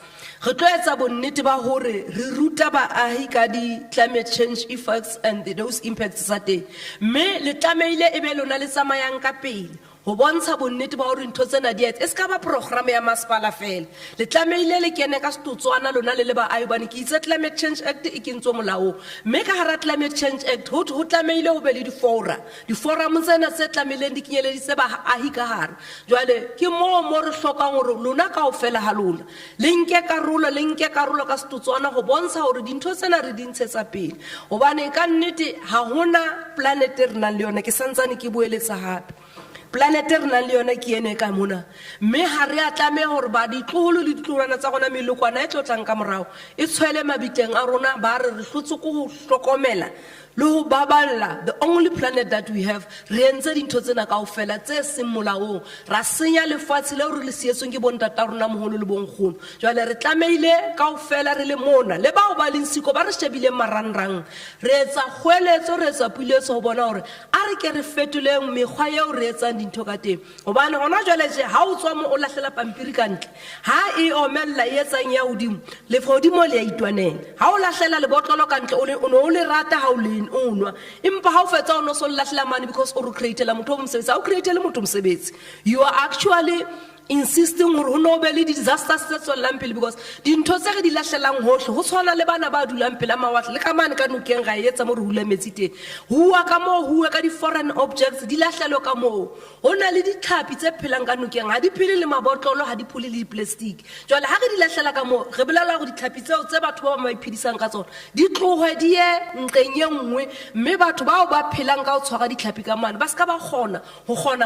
re tlo etsa bonnete ba hore re ruta baahi ka di climate change effects and those impacts tsa teng mme le tlameile e be lona le tsamayang ka pele ho bontsha bonnete ba hore ntho tsena di etse eska ba program ya masepala fela le tlameile le kene ka stotswana lona le baahi bane ke itse climate change act e kentso molao mme ka hara climate change act ho tlameile ho be le di-forum tsena tse tlameileng di kenyeleditse baahi ka hara jwale ke mo re hlokang hore lona kaofela ha lona le nke karolo ka stotswana go bontsha hore dintho tsena re di ntshetsa pele hobane ka nnete ha hona planet e re nang le yona ke santsane ke boeletsa hape planet re nang le yona ke ene ka mona mme ha re a tlameha hore ba ditloholo le ditloholwana tsa gona melokwana e tlotlang ka morao e tshwele mabitleng a rona ba re hlotse go hlokomela le ho baballa the only planet that we have re entse dintho tsena kaofela tse seng molaong ra senya lefatshe leo re le sietsweng ke bontata rona moholo le bonkgono jwale re tlameile kaofela re le mona le bao ba leng siko ba re shebile marangrang re etsa kgweletso re etsa puletso ho bona hore a re ke re fetoleng mekgwa eo re etsang dintho ka teng hobane hona jwale je ha o tswa mo o lahlela pampiri kantle ha e omella e etsang ya hodimo le fodimo le ya itwanela ha o lahlela le botlolo kantle o le rata ha o le unwa impa ha o fetsa o no so lahlela mane because o re create la motho o mosebetsi ha o create le motho mosebetsi you are actually insisting hore ho no be le disasters tse tswellang pele because dintho tse re di lahlelang hohle ho tshwana le bana ba dulang pela mawatle le ka mane ka nokeng ga etsa mo re hula metsi teng huwa ka mo huwa ka di foreign objects di lahlelo ka mo hona le ditlhapi tse phelang ka nokeng ha di phele le mabotlolo ha di phule le plastic jwale ha re di lahlela ka mo re bolela go ditlhapi tseo tse batho ba iphidisang ka tsona di tlohwe di ye nqeng ye nngwe mme batho bao ba phelang ka o tshwara ditlhapi ka mane ba ska ba gona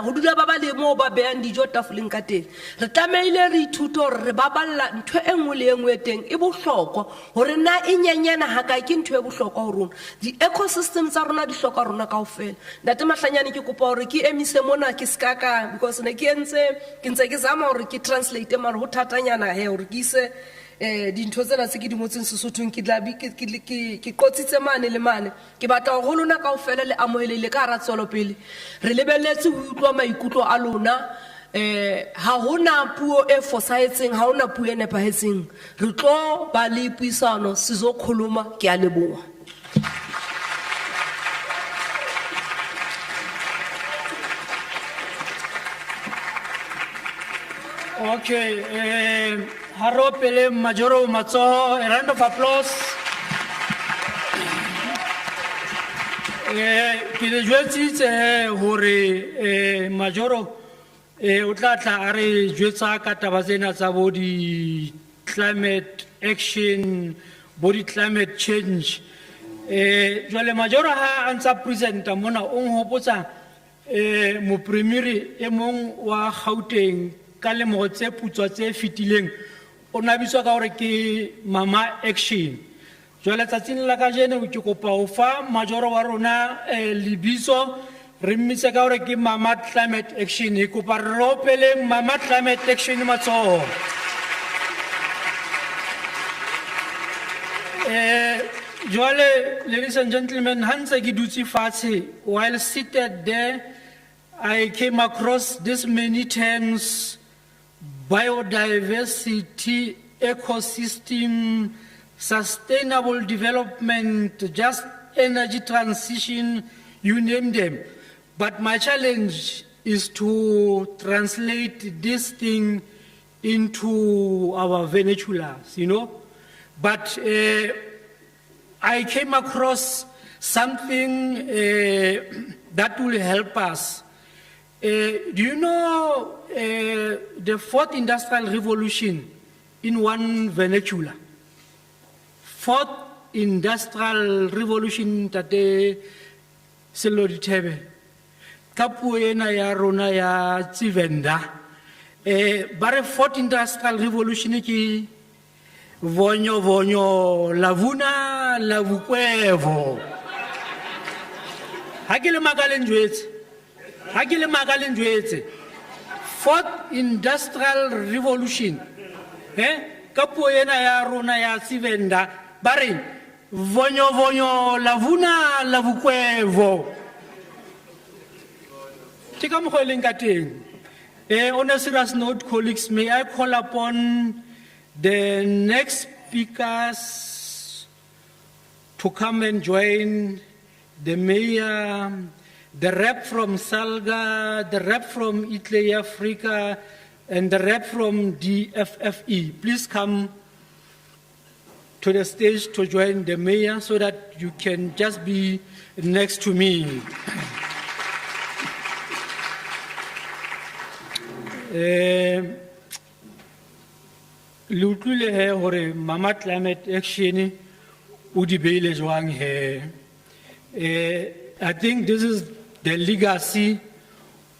ho dula ba ba le mo ba beang dijo tafoleng ka teng re tlameile re ithuto hore re baballa ntho e nngwe le e nngwe teng e bohlokwa hore na e nyenyana ha ka ke ntho e bohlokwa ho rona di ecosystems tsa rona di hloka rona kaofela ntate Mahlanyane ke kopa hore ke emise mona ke skaka because ne ke ntse ke zama hore ke translate mara ho thatanyana he hore ke ise dintho tsena tse ke di motseng Sesothong ke tlabi ke qotsitse mane le mane ke batla ho lona kaofela le amohelele ka hara tswelopele re lebelletse ho utlwa maikutlo a lona ha hona puo e fosahetseng ha hona puo e nepahetseng re tlo ba le puisano sizokhuluma ke a leboha Okay, haropele majoro matsoho, a round of applause. ke le jwetsitse hore Majoro o tla tla a re jwetsa ka taba tsena tsa bo di climate action, bo di climate change. Jwale Majoro ha a ntsa presenta mona o nhopotsa mo primary e mong wa Gauteng ka le mo tse putswa tse fitileng o na bitswa ka hore ke Mama Action. Jwale tsatsing la ka jene ke kopa ho fa Majoro wa rona lebitso re mmitse ka hore ke Mama Climate Action. E kopa re ropeleng Mama Climate Action matsoho. Jwale, ladies and gentlemen, Hans Giduzi Fatsi, while seated there, I came across this many terms: biodiversity, ecosystem, sustainable development, just energy transition, you name them. But my challenge is to translate this thing into our vernaculars, you know. But I came across something that will help us. Do you know the fourth industrial revolution in one vernacular? Fourth industrial revolution tate Sello Dithebe. Ka puo ena ya rona ya Tsivenda. Bare fourth industrial revolution ke vonyo vonyo lavuna lavukwevo. Hakile magalen jwetse. Fourth industrial revolution. Ka puo ena ya rona ya Tsivenda bare vonyo vonyo lavuna lavukwevo. Tika mo go leng ka teng. On a serious note, colleagues, may I call upon the next speakers to come and join the mayor, the rep from Salga, the rep from Italy, Africa, and the rep from DFFE. Please come to the stage to join the mayor so that you can just be next to me. L'utlwile he hore Mama Climate Action o di beile jwang he. I think this is the legacy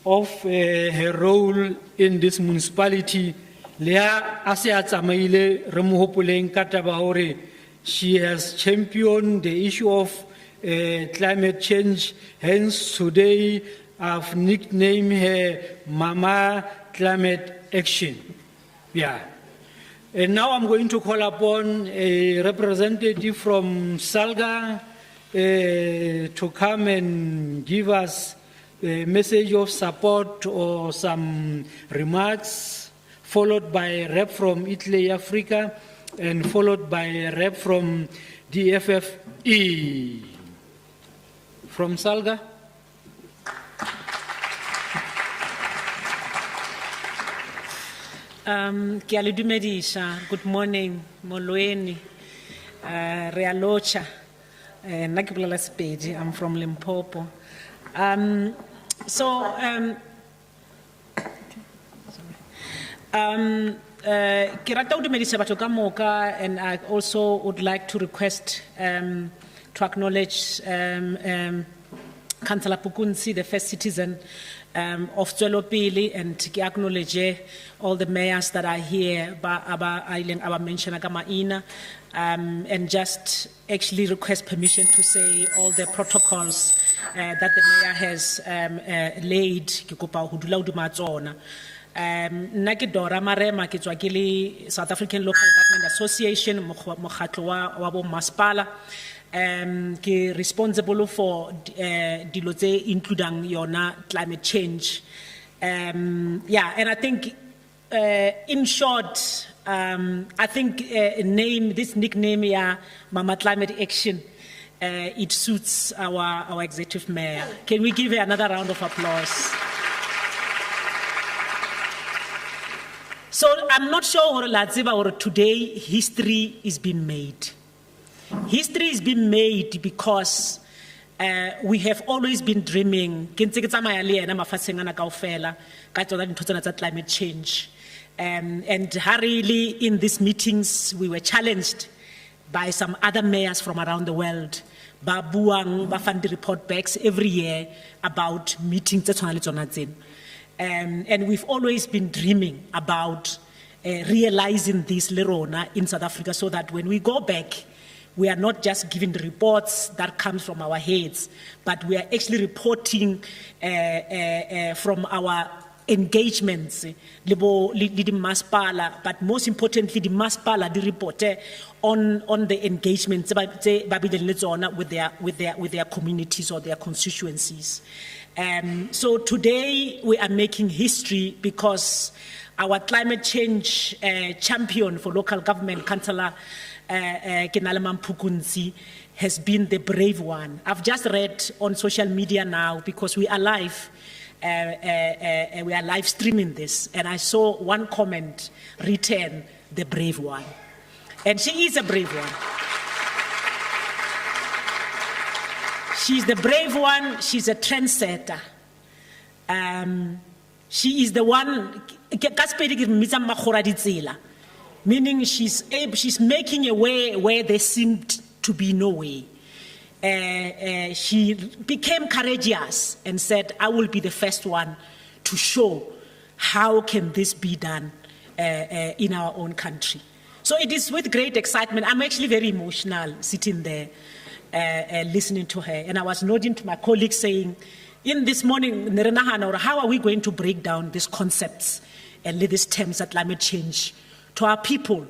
of her role in this municipality. Lea ase a tsamaile re mo hopoleng ka taba hore she has championed the issue of climate change. Hence today I've nicknamed her Mama Climate Action. Yeah. And now I'm going to call upon a representative from Salga to come and give us a message of support or some remarks, followed by a rep from Italy, Africa, and followed by a rep from DFFE. From Salga. Kia le dumedisa. Good morning, Molweni, Realocha, Nakibula Spedi. I'm from Limpopo. Kirata udumedisa batho ka moka, and I also would like to request to acknowledge Councillor Pukunzi, the first citizen of Tswelopele, and to acknowledge all the mayors that are here, and just actually request permission to say all the protocols that the mayor has laid. Nakidora Marema Kitwakili, South African Local Government Association, Mokhatlo wa bo Maspala. Responsible for dilote including yona climate change. Yeah, and I think in short, I think this nickname yeah, Mama Climate Action, it suits our executive mayor. Can we give her another round of applause? So I'm not sure Ladziba or today history is being made. History is being made because we have always been dreaming, ke ntse ke tsamaya le yena mafatsheng ana kaofela ka tsona dintho tsena tsa climate change. And hurriedly in these meetings, we were challenged by some other mayors from around the world. Ba buang, ba fan di report backs every year about meetings tse tshwana le tsona tseno. And we've always been dreaming about realizing this le rona in South Africa, so that when we go back, we are not just giving the reports that comes from our heads, but we are actually reporting from our engagements, le di masepala, but most importantly, the masepala di report on the engagements with their communities or their constituencies. So today we are making history because our climate change champion for local government, Councillor Kenale Mampukunzi, has been the brave one. I've just read on social media now, because we are live, we are live streaming this, and I saw one comment written, the brave one. And she is a brave one. She's the brave one, she's a trendsetter. She is the one, meaning she's making a way where there seemed to be no way. She became courageous and said, I will be the first one to show how can this be done in our own country. So it is with great excitement. I'm actually very emotional sitting there listening to her. And I was nodding to my colleagues saying, in this morning, how are we going to break down these concepts and these terms of climate change to our people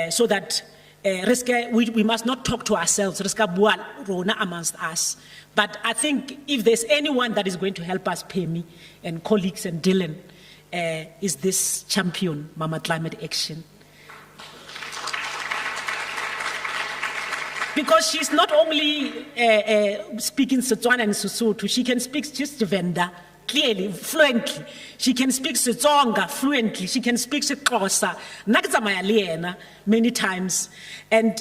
so that we must not talk to ourselves, amongst us. But I think if there's anyone that is going to help us, Pemi and colleagues and Dylan, is this champion, Mama Climate Action. Because she's not only speaking Setswana and Sesotho, she can speak just Venda clearly, fluently. She can speak Setsonga fluently. She can speak Xhosa, many times. And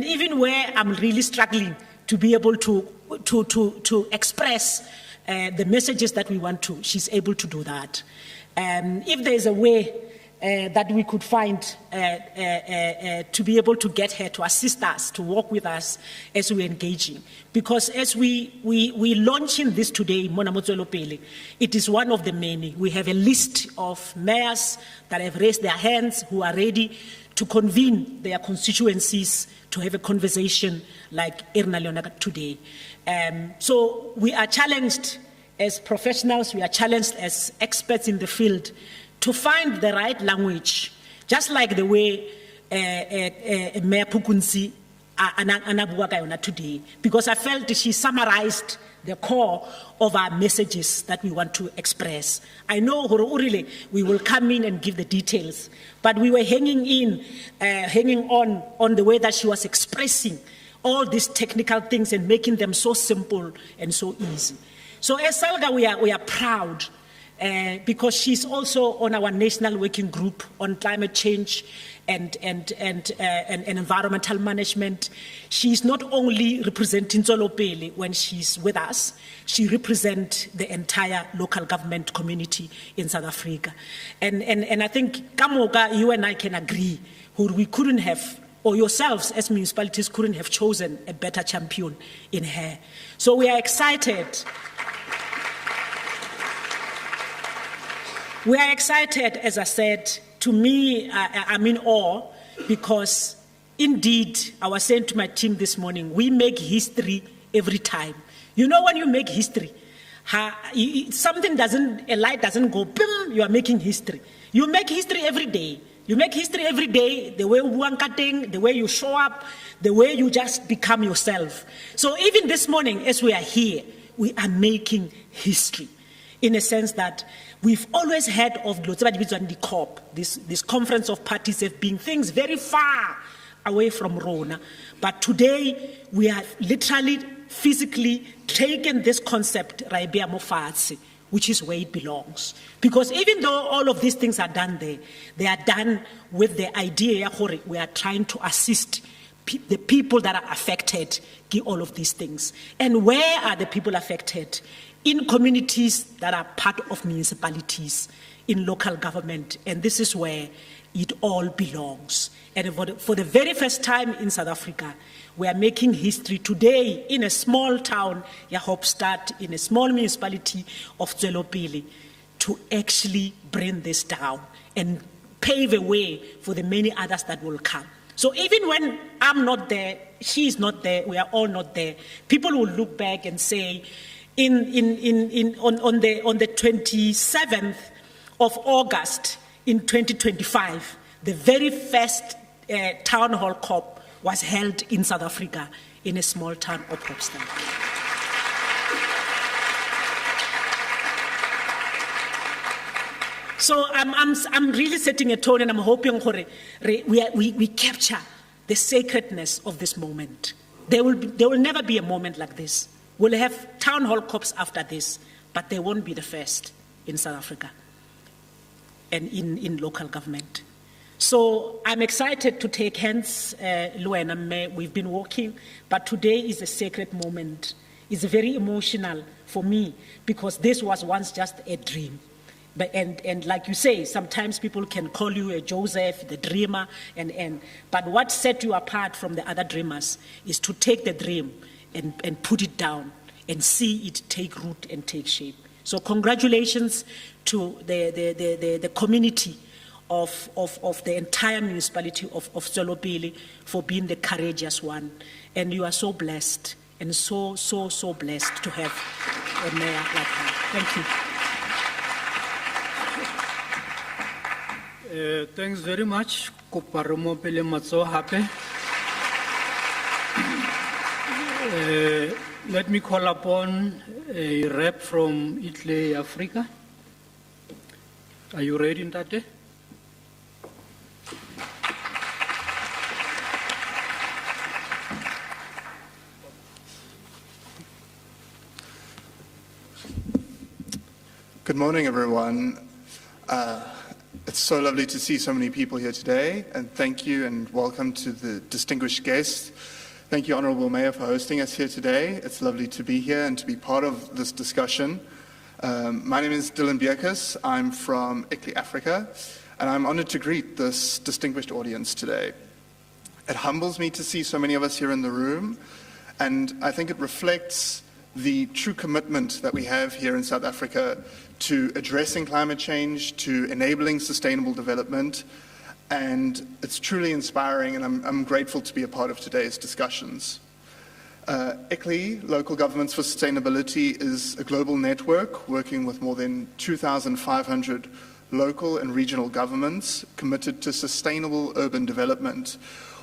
even where I'm really struggling to be able to express the messages that we want to, she's able to do that. If there's a way that we could find to be able to get her to assist us, to work with us as we're engaging. Because as we launching this today, Mona Motswelo Pele, it is one of the many. We have a list of mayors that have raised their hands, who are ready to convene their constituencies to have a conversation like Irna Leona today. So we are challenged as professionals, we are challenged as experts in the field to find the right language, just like the way Mayor Pukunzi anabuwa today, because I felt she summarized the core of our messages that we want to express. I know we will come in and give the details, but we were hanging on the way that she was expressing all these technical things and making them so simple and so easy. So as SALGA, we are proud because she's also on our national working group on climate change and environmental management. She's not only representing Zolopele when she's with us, she represents the entire local government community in South Africa. And I think, Kamoga, you and I can agree, we couldn't have, or yourselves as municipalities couldn't have chosen a better champion in her. So we are excited. We are excited, as I said. To me, I'm in awe, because indeed, I was saying to my team this morning, we make history every time. You know, when you make history, a light doesn't go, boom, you are making history. You make history every day. You make history every day, the way you the way you show up, the way you just become yourself. So even this morning, as we are here, we are making history, in a sense that we've always heard of the COP, this conference of parties, have been things very far away from Rona. But today, we have literally, physically taken this concept, Raibia Mofatsi, which is where it belongs. Because even though all of these things are done there, they are done with the idea we are trying to assist the people that are affected by all of these things. And where are the people affected? In communities that are part of municipalities, in local government, and this is where it all belongs. And for the very first time in South Africa, we are making history today in a small town, Hofstad, in a small municipality of Tswelopele, to actually bring this down and pave a way for the many others that will come. So even when I'm not there, she is not there, we are all not there, people will look back and say, on the 27th of August in 2025, the very first town hall COP was held in South Africa in a small town of Hofstad. So I'm really setting a tone, and I'm hoping we capture the sacredness of this moment. There will never be a moment like this. We'll have town hall COPs after this, but they won't be the first in South Africa and in local government. So I'm excited to take hands, Luena Mme. We've been walking, but today is a sacred moment. It's very emotional for me because this was once just a dream. And like you say, sometimes people can call you a Joseph, the dreamer, but what set you apart from the other dreamers is to take the dream and put it down and see it take root and take shape. So congratulations to the community of the entire municipality of Tswelopele for being the courageous one. And you are so blessed and so blessed to have a mayor like her. Thank you. Thanks very much. Koparomo pele matso hape. Let me call upon a rep from Italy, Africa. Are you ready, Ntate? Good morning, everyone. It's so lovely to see so many people here today, and thank you and welcome to the distinguished guests. Thank you, Honourable Mayor, for hosting us here today. It's lovely to be here and to be part of this discussion. My name is Dylan Bierkes. I'm from ICLEI Africa, and I'm honoured to greet this distinguished audience today. It humbles me to see so many of us here in the room, and I think it reflects the true commitment that we have here in South Africa to addressing climate change, to enabling sustainable development, and it's truly inspiring, and I'm grateful to be a part of today's discussions. ICLEI, Local Governments for Sustainability, is a global network working with more than 2,500 local and regional governments committed to sustainable urban development.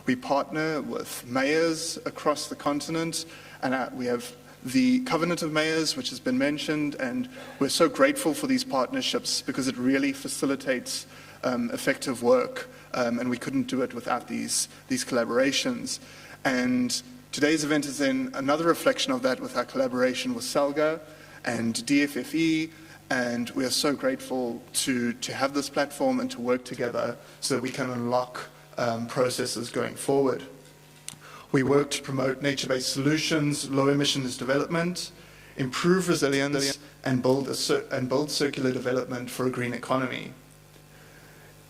We partner with mayors across the continent, and we have the Covenant of Mayors, which has been mentioned, and we're so grateful for these partnerships because it really facilitates effective work, and we couldn't do it without these collaborations. And today's event is then another reflection of that with our collaboration with SALGA and DFFE, and we are so grateful to have this platform and to work together so that we can unlock processes going forward. We work to promote nature-based solutions, low emissions development, improve resilience, and build circular development for a green economy.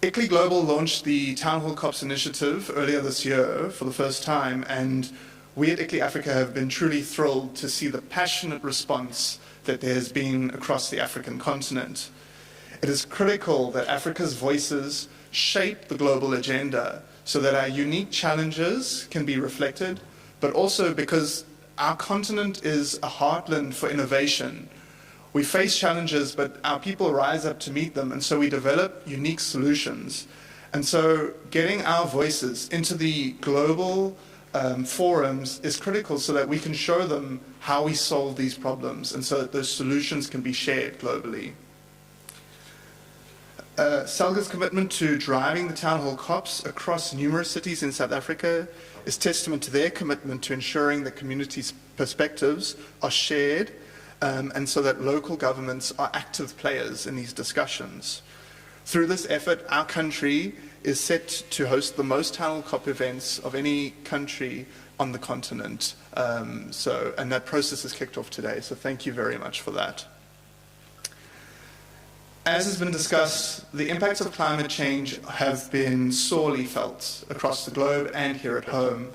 ICLEI Global launched the Town Hall COPs initiative earlier this year for the first time, and we at ICLEI Africa have been truly thrilled to see the passionate response that there has been across the African continent. It is critical that Africa's voices shape the global agenda so that our unique challenges can be reflected, but also because our continent is a heartland for innovation. We face challenges, but our people rise up to meet them, and so we develop unique solutions. And so getting our voices into the global forums is critical so that we can show them how we solve these problems and so that those solutions can be shared globally. SALGA's commitment to driving the Town Hall COPs across numerous cities in South Africa is testament to their commitment to ensuring that communities' perspectives are shared and so that local governments are active players in these discussions. Through this effort, our country is set to host the most town hall COP events of any country on the continent. And that process is kicked off today, so thank you very much for that. As has been discussed, the impacts of climate change have been sorely felt across the globe and here at home.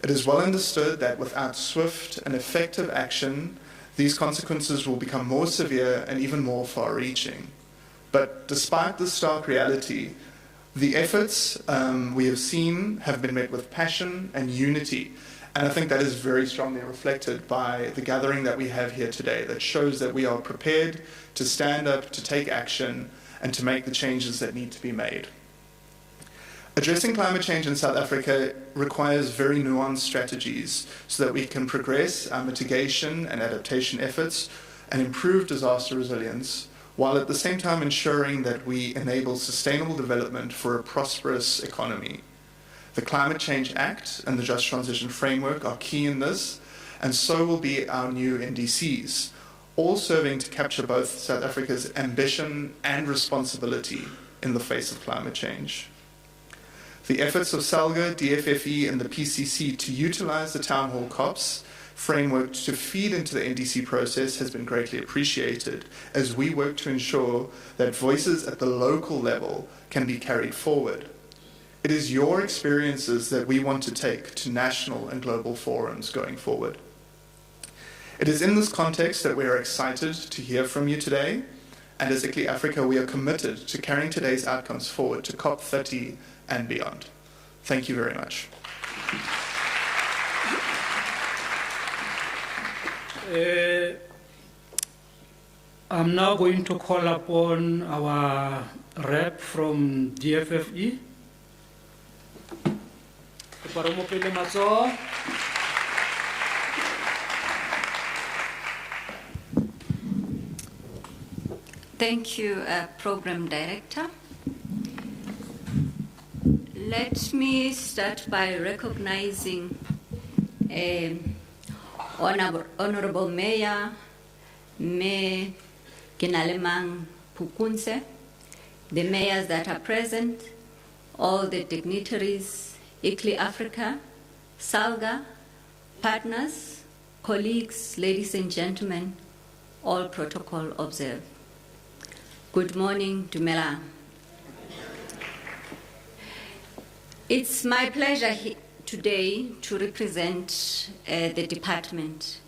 It is well understood that without swift and effective action, these consequences will become more severe and even more far-reaching. But despite this stark reality, the efforts we have seen have been met with passion and unity. And I think that is very strongly reflected by the gathering that we have here today, that shows that we are prepared to stand up, to take action, and to make the changes that need to be made. Addressing climate change in South Africa requires very nuanced strategies so that we can progress our mitigation and adaptation efforts and improve disaster resilience, while at the same time ensuring that we enable sustainable development for a prosperous economy. The Climate Change Act and the Just Transition Framework are key in this, and so will be our new NDCs, all serving to capture both South Africa's ambition and responsibility in the face of climate change. The efforts of SALGA, DFFE, and the PCC to utilize the Town Hall COPs framework to feed into the NDC process has been greatly appreciated as we work to ensure that voices at the local level can be carried forward. It is your experiences that we want to take to national and global forums going forward. It is in this context that we are excited to hear from you today, and as ICLEI Africa, we are committed to carrying today's outcomes forward to COP30 and beyond. Thank you very much. I'm now going to call upon our rep from DFFE. Thank you, Program Director. Let me start by recognizing Honorable Mayor Me Kinalemang Pukunse, the mayors that are present, all the dignitaries, ICLEI Africa, SALGA, partners, colleagues, ladies and gentlemen, all protocol observed. Good morning, Dumela. It's my pleasure today to represent the department.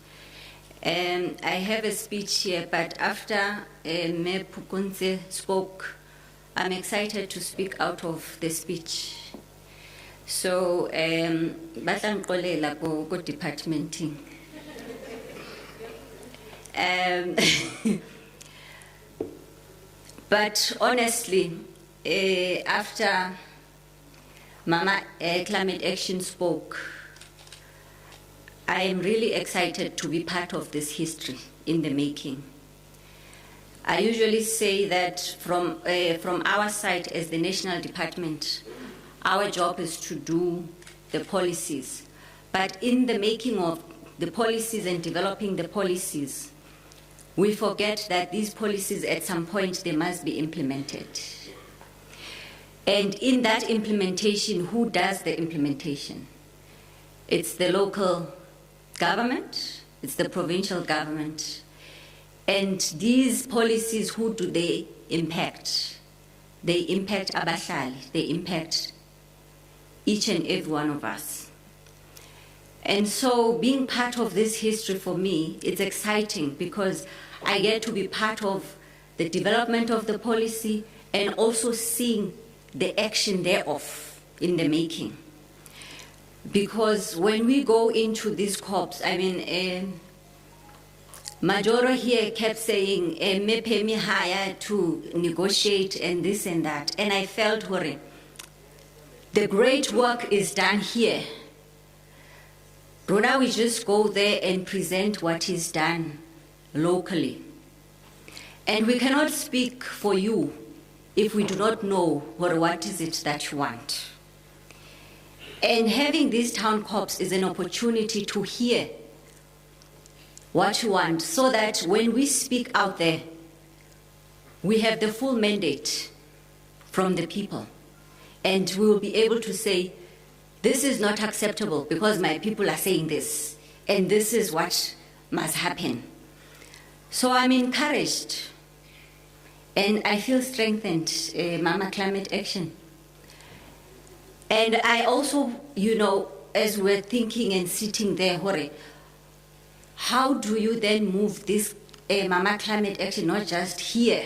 I have a speech here, but after Mayor Pukunse spoke, I'm excited to speak out of the speech. So, batangqolela ko departmenting. But honestly, after Mama Climate Action spoke, I am really excited to be part of this history in the making. I usually say that from our side as the national department, our job is to do the policies. But in the making of the policies and developing the policies, we forget that these policies at some point they must be implemented. And in that implementation, who does the implementation? It's the local government, it's the provincial government. And these policies, who do they impact? They impact abahlali, they impact each and every one of us. And so being part of this history for me, it's exciting because I get to be part of the development of the policy and also seeing the action thereof in the making. Because when we go into these COPs, I mean, Majoro here kept saying, me pay me higher to negotiate and this and that. And I felt worried. The great work is done here. Rona, we just go there and present what is done locally. And we cannot speak for you if we do not know what is it that you want. And having these town COPs is an opportunity to hear what you want, so that when we speak out there, we have the full mandate from the people. And we will be able to say, this is not acceptable because my people are saying this, and this is what must happen. So I'm encouraged, and I feel strengthened, Mama Climate Action. And I also, as we're thinking and sitting there, how do you then move this Mama Climate Action, not just here,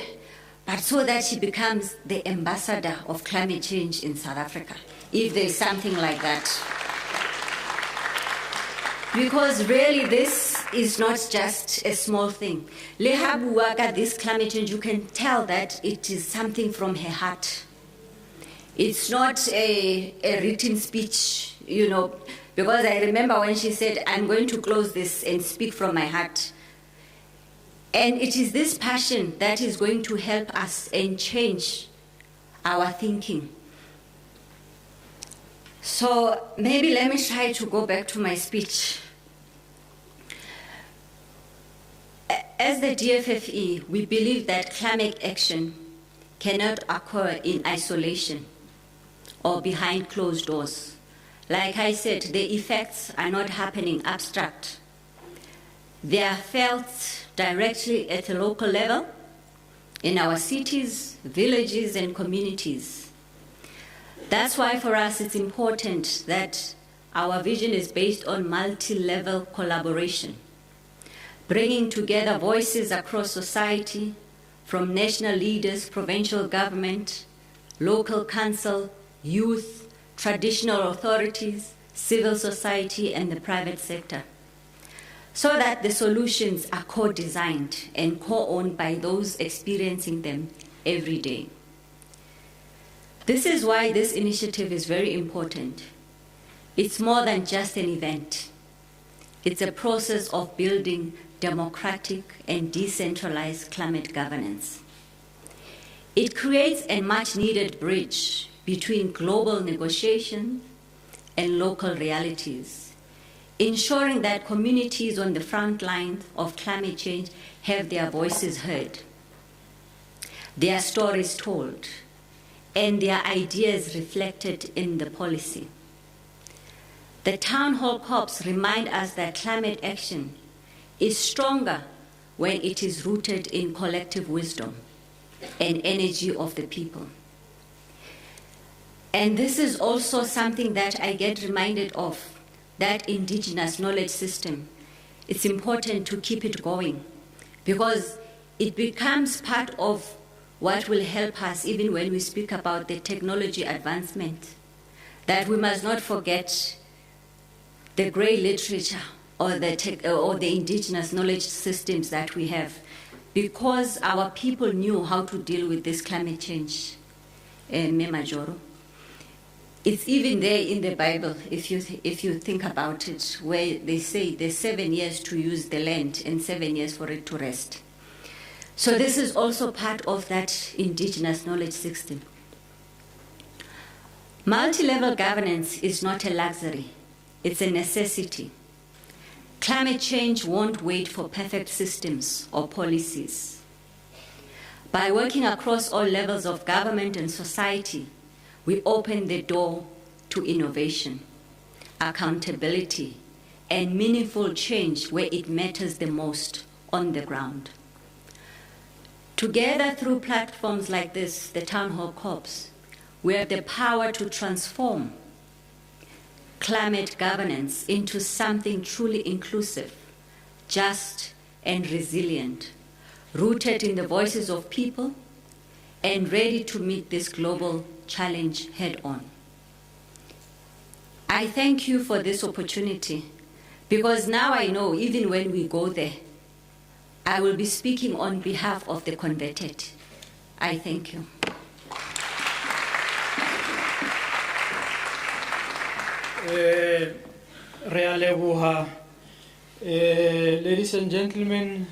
but so that she becomes the ambassador of climate change in South Africa, if there's something like that. Because really this is not just a small thing. Lehabu Waka, this climate change, you can tell that it is something from her heart. It's not a written speech, because I remember when she said, I'm going to close this and speak from my heart. And it is this passion that is going to help us and change our thinking. So maybe let me try to go back to my speech. As the DFFE, we believe that climate action cannot occur in isolation or behind closed doors. Like I said, the effects are not happening abstract. They are felt directly at a local level in our cities, villages, and communities. That's why for us it's important that our vision is based on multi-level collaboration, bringing together voices across society, from national leaders, provincial government, local council, youth, traditional authorities, civil society, and the private sector, so that the solutions are co-designed and co-owned by those experiencing them every day. This is why this initiative is very important. It's more than just an event. It's a process of building democratic and decentralized climate governance. It creates a much-needed bridge between global negotiations and local realities, ensuring that communities on the front lines of climate change have their voices heard, their stories told, and their ideas reflected in the policy. The town hall COPs remind us that climate action is stronger when it is rooted in collective wisdom and energy of the people. And this is also something that I get reminded of, that indigenous knowledge system. It's important to keep it going because it becomes part of what will help us even when we speak about the technology advancement, that we must not forget the grey literature or the indigenous knowledge systems that we have, because our people knew how to deal with this climate change. Memajoro. It's even there in the Bible, if you think about it, where they say there's 7 years to use the land and 7 years for it to rest. So this is also part of that indigenous knowledge system. Multi-level governance is not a luxury, it's a necessity. Climate change won't wait for perfect systems or policies. By working across all levels of government and society, we open the door to innovation, accountability, and meaningful change where it matters the most on the ground. Together through platforms like this, the Town Hall COPs, we have the power to transform climate governance into something truly inclusive, just, and resilient, rooted in the voices of people and ready to meet this global challenge head on. I thank you for this opportunity because now I know even when we go there, I will be speaking on behalf of the converted. I thank you. Ladies and gentlemen,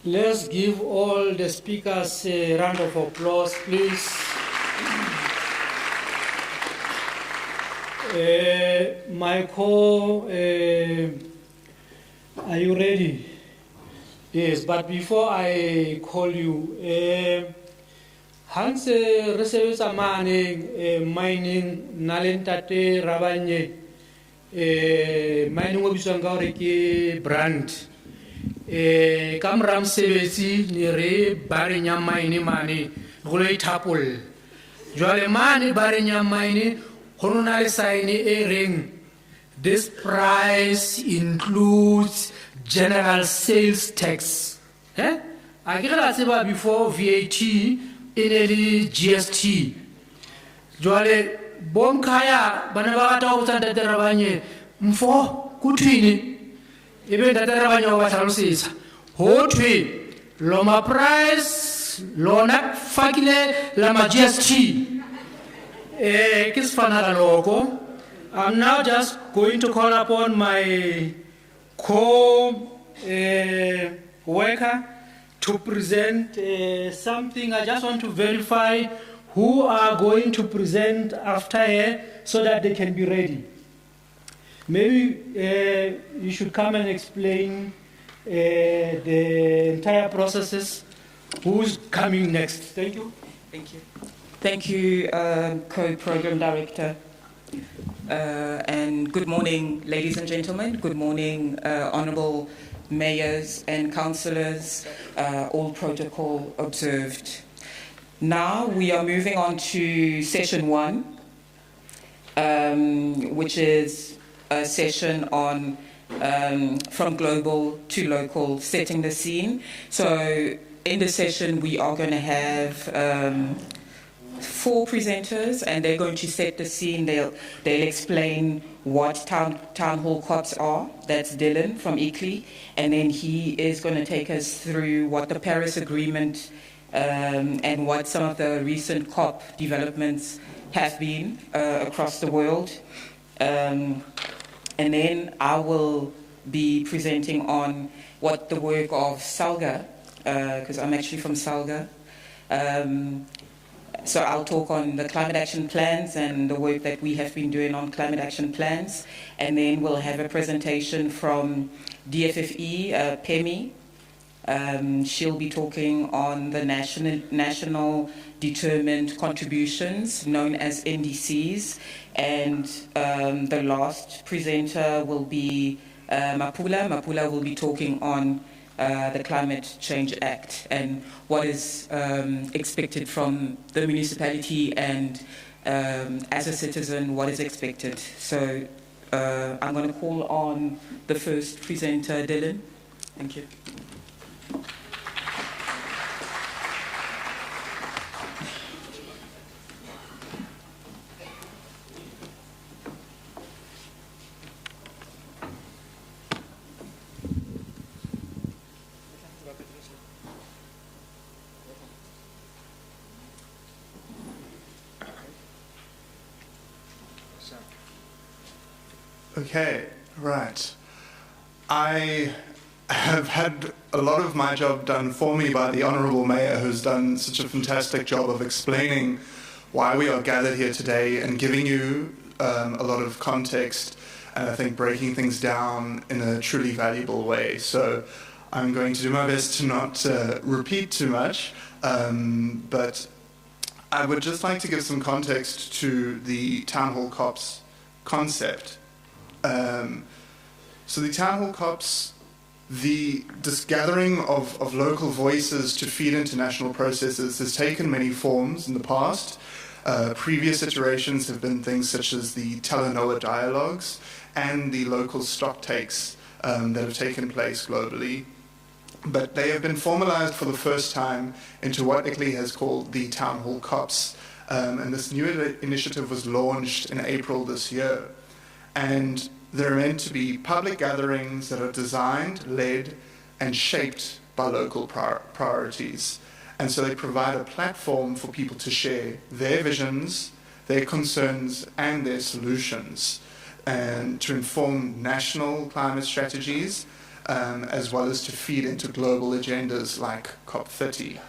let's give all the speakers a round of applause, please. Michael, are you ready? Yes, but before I call you, Hanse resebetsa mane mining nalentate rabanye mining o bitswang ka hore ke brand ka mora mosebetsi ne re bareng ya mine mane go lo ithapol jwale mane bareng ya mine go nona le sign e reng this price includes general sales tax a ke la tseba before VAT in the GST. Jwale bonkaya bana ba rata go tsanta terabanye mfo kuthini ebe terabanye ba tlhalosisa ho thwe loma price lona fakile la ma GST ke sfana ka loko. I'm now just going to call upon my co-worker to present something. I just want to verify who are going to present after her so that they can be ready. Maybe you should come and explain the entire processes. Who's coming next? Thank you. Thank you. Thank you, Co-Program Director. And good morning, ladies and gentlemen. Good morning, Honourable Mayors and Councillors, all protocol observed. Now we are moving on to session 1, which is a session on from global to local, setting the scene. So in this session we are going to have 4 presenters, and they're going to set the scene. They'll explain what town hall COPs are. That's Dylan from ICLEI, and then he is going to take us through what the Paris Agreement and what some of the recent COP developments have been across the world. And then I will be presenting on what the work of SALGA, because I'm actually from SALGA. So I'll talk on the climate action plans and the work that we have been doing on climate action plans. And then we'll have a presentation from DFFE, Pemi. She'll be talking on the national determined contributions, known as NDCs. And the last presenter will be Mapula. Mapula will be talking on the Climate Change Act and what is expected from the municipality and as a citizen, what is expected. So I'm going to call on the first presenter, Dylan. Thank you. Okay, right. I have had a lot of my job done for me by the Honourable Mayor, who's done such a fantastic job of explaining why we are gathered here today and giving you a lot of context, and I think breaking things down in a truly valuable way. So I'm going to do my best to not repeat too much, but I would just like to give some context to the Town Hall COPs concept. So the Town Hall COPs, this gathering of local voices to feed into national processes has taken many forms in the past. Previous iterations have been things such as the Talanoa dialogues and the local stock takes that have taken place globally. But they have been formalized for the first time into what ICLEI has called the Town Hall COPs. And this new initiative was launched in April this year. And they're meant to be public gatherings that are designed, led, and shaped by local priorities. And so they provide a platform for people to share their visions, their concerns, and their solutions, and to inform national climate strategies, as well as to feed into global agendas like COP30.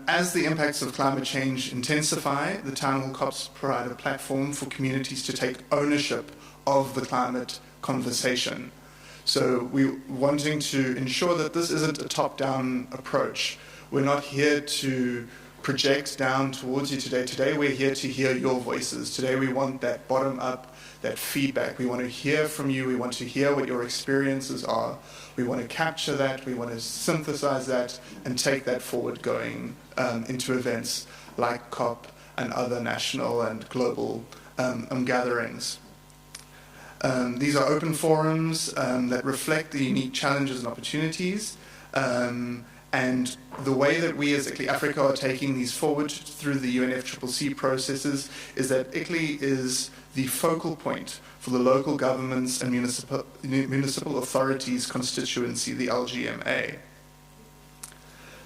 As the impacts of climate change intensify, the Town Hall COPs provide a platform for communities to take ownership of the climate conversation. So we're wanting to ensure that this isn't a top-down approach. We're not here to project down towards you today. Today we're here to hear your voices. Today we want that bottom-up, that feedback. We want to hear from you. We want to hear what your experiences are. We want to capture that. We want to synthesize that and take that forward going into events like COP and other national and global gatherings. These are open forums that reflect the unique challenges and opportunities, and the way that we as ICLEI Africa are taking these forward through the UNFCCC processes is that ICLEI is the focal point for the local governments and municipal authorities constituency, the LGMA.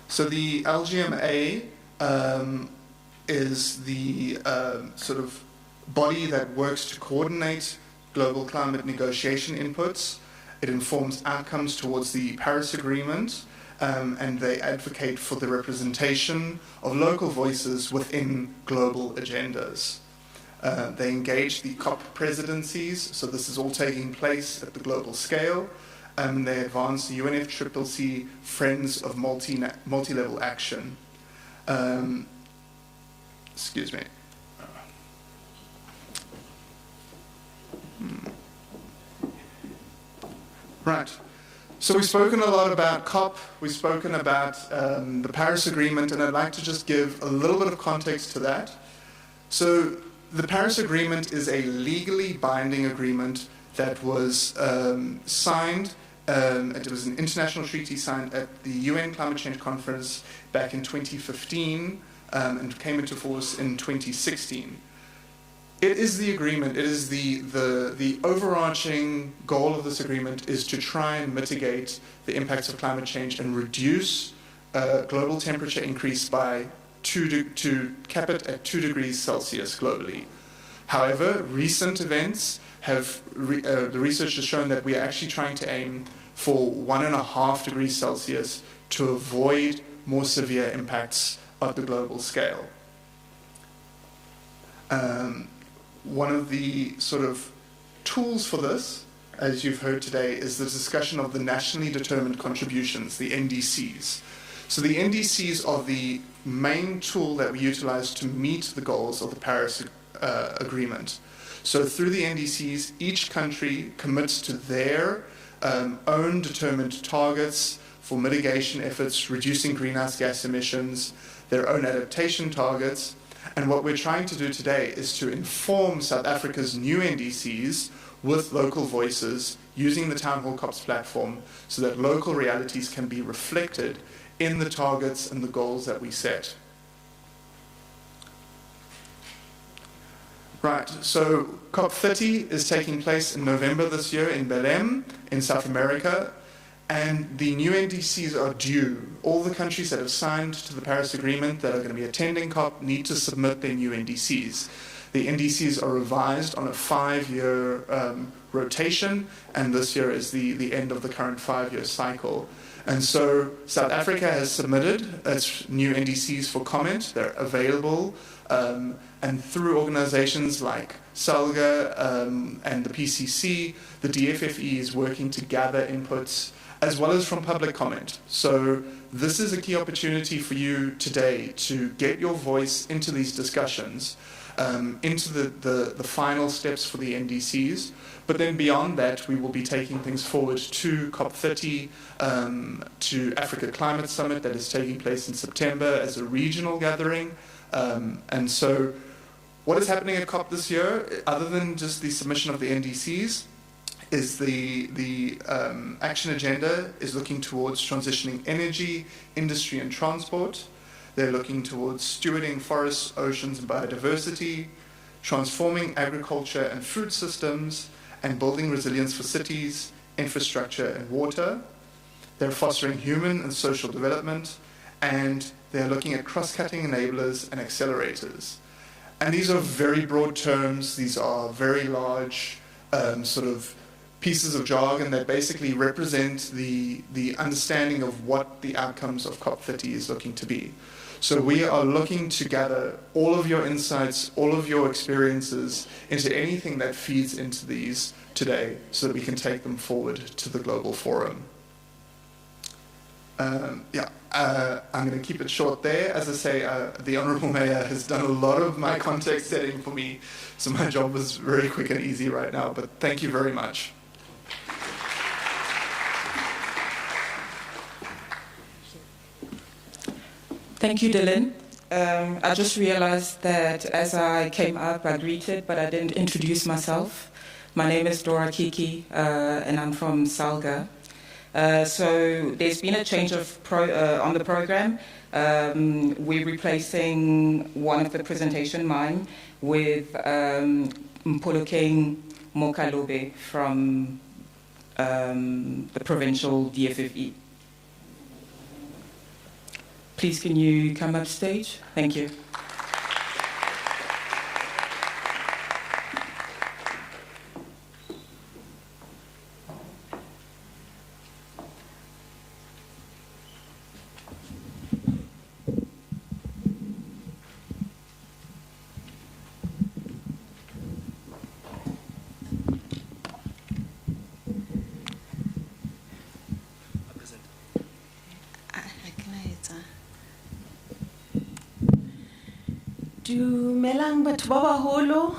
So the LGMA is the sort of body that works to coordinate global climate negotiation inputs. It informs outcomes towards the Paris Agreement, and they advocate for the representation of local voices within global agendas. They engage the COP presidencies, so this is all taking place at the global scale. They advance the UNFCCC Friends of Multi-Level Action. Excuse me. Right. So we've spoken a lot about COP, we've spoken about the Paris Agreement, and I'd like to just give a little bit of context to that. So the Paris Agreement is a legally binding agreement that was signed. It was an international treaty signed at the UN Climate Change Conference back in 2015 and came into force in 2016. It is the agreement, it is the overarching goal of this agreement is to try and mitigate the impacts of climate change and reduce global temperature increase by to cap it at 2 degrees Celsius globally. However, recent events have, the research has shown that we are actually trying to aim for 1.5 degrees Celsius to avoid more severe impacts at the global scale. One of the sort of tools for this, as you've heard today, is the discussion of the nationally determined contributions, the NDCs. So the NDCs are the main tool that we utilize to meet the goals of the Paris Agreement. So through the NDCs, each country commits to their own determined targets for mitigation efforts, reducing greenhouse gas emissions, their own adaptation targets. And what we're trying to do today is to inform South Africa's new NDCs with local voices using the Town Hall COPS platform so that local realities can be reflected in the targets and the goals that we set. Right, so COP30 is taking place in November this year in Belém, in South America, and the new NDCs are due. All the countries that have signed to the Paris Agreement that are going to be attending COP need to submit their new NDCs. The NDCs are revised on a 5-year rotation, and this year is the end of the current 5-year cycle. And so South Africa has submitted its new NDCs for comment. They're available, and through organizations like SALGA and the PCC, the DFFE is working to gather inputs as well as from public comment. So this is a key opportunity for you today to get your voice into these discussions, into the final steps for the NDCs. But then beyond that, we will be taking things forward to COP30, to Africa Climate Summit that is taking place in September as a regional gathering. And so what is happening at COP this year, other than just the submission of the NDCs, is the action agenda is looking towards transitioning energy, industry and transport. They're looking towards stewarding forests, oceans and biodiversity, transforming agriculture and food systems, and building resilience for cities, infrastructure and water. They're fostering human and social development, and they're looking at cross-cutting enablers and accelerators. And these are very broad terms. These are very large sort of pieces of jargon that basically represent the understanding of what the outcomes of COP30 is looking to be. So we are looking to gather all of your insights, all of your experiences into anything that feeds into these today so that we can take them forward to the global forum. I'm going to keep it short there. As I say, the Honourable Mayor has done a lot of my context setting for me, so my job was very quick and easy right now, but thank you very much. Thank you, Dylan. I just realized that as I came up, I greeted, but I didn't introduce myself. My name is Dora Kiki, and I'm from Salga. So there's been a change of on the program. We're replacing one of the presentation, mine, with Mpolokeng Mokalobe from the provincial DFFE. Please, can you come up stage? Thank you. Dumelang batho ba baholo,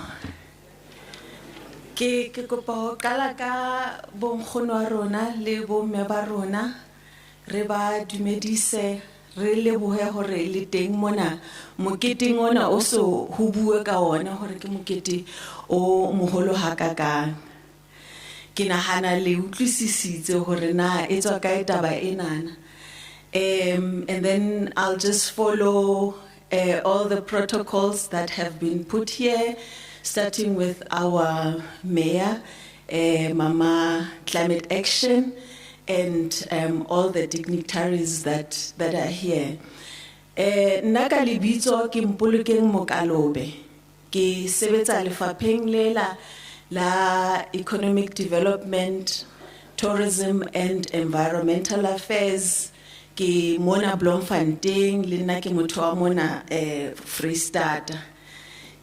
ke kopa ho qala ka bonkgono wa rona le bomme ba rona re ba dumedise re lebohe hore le teng mona moketeng ona o so ho bue ka ona hore ke mokete o moholo hakakang. Ke nahana le utlwisisitse hore na e tswa kae taba enana. And then I'll just follow all the protocols that have been put here, starting with our mayor, Mama Climate Action, and all the dignitaries that are here. Naka libitso ke Mpolokeng Mokalobe, ke sebetsa lefapheng lela la Economic Development, Tourism and Environmental Affairs. Ke mona Bloemfontein le nna ke motho wa mona Freestata.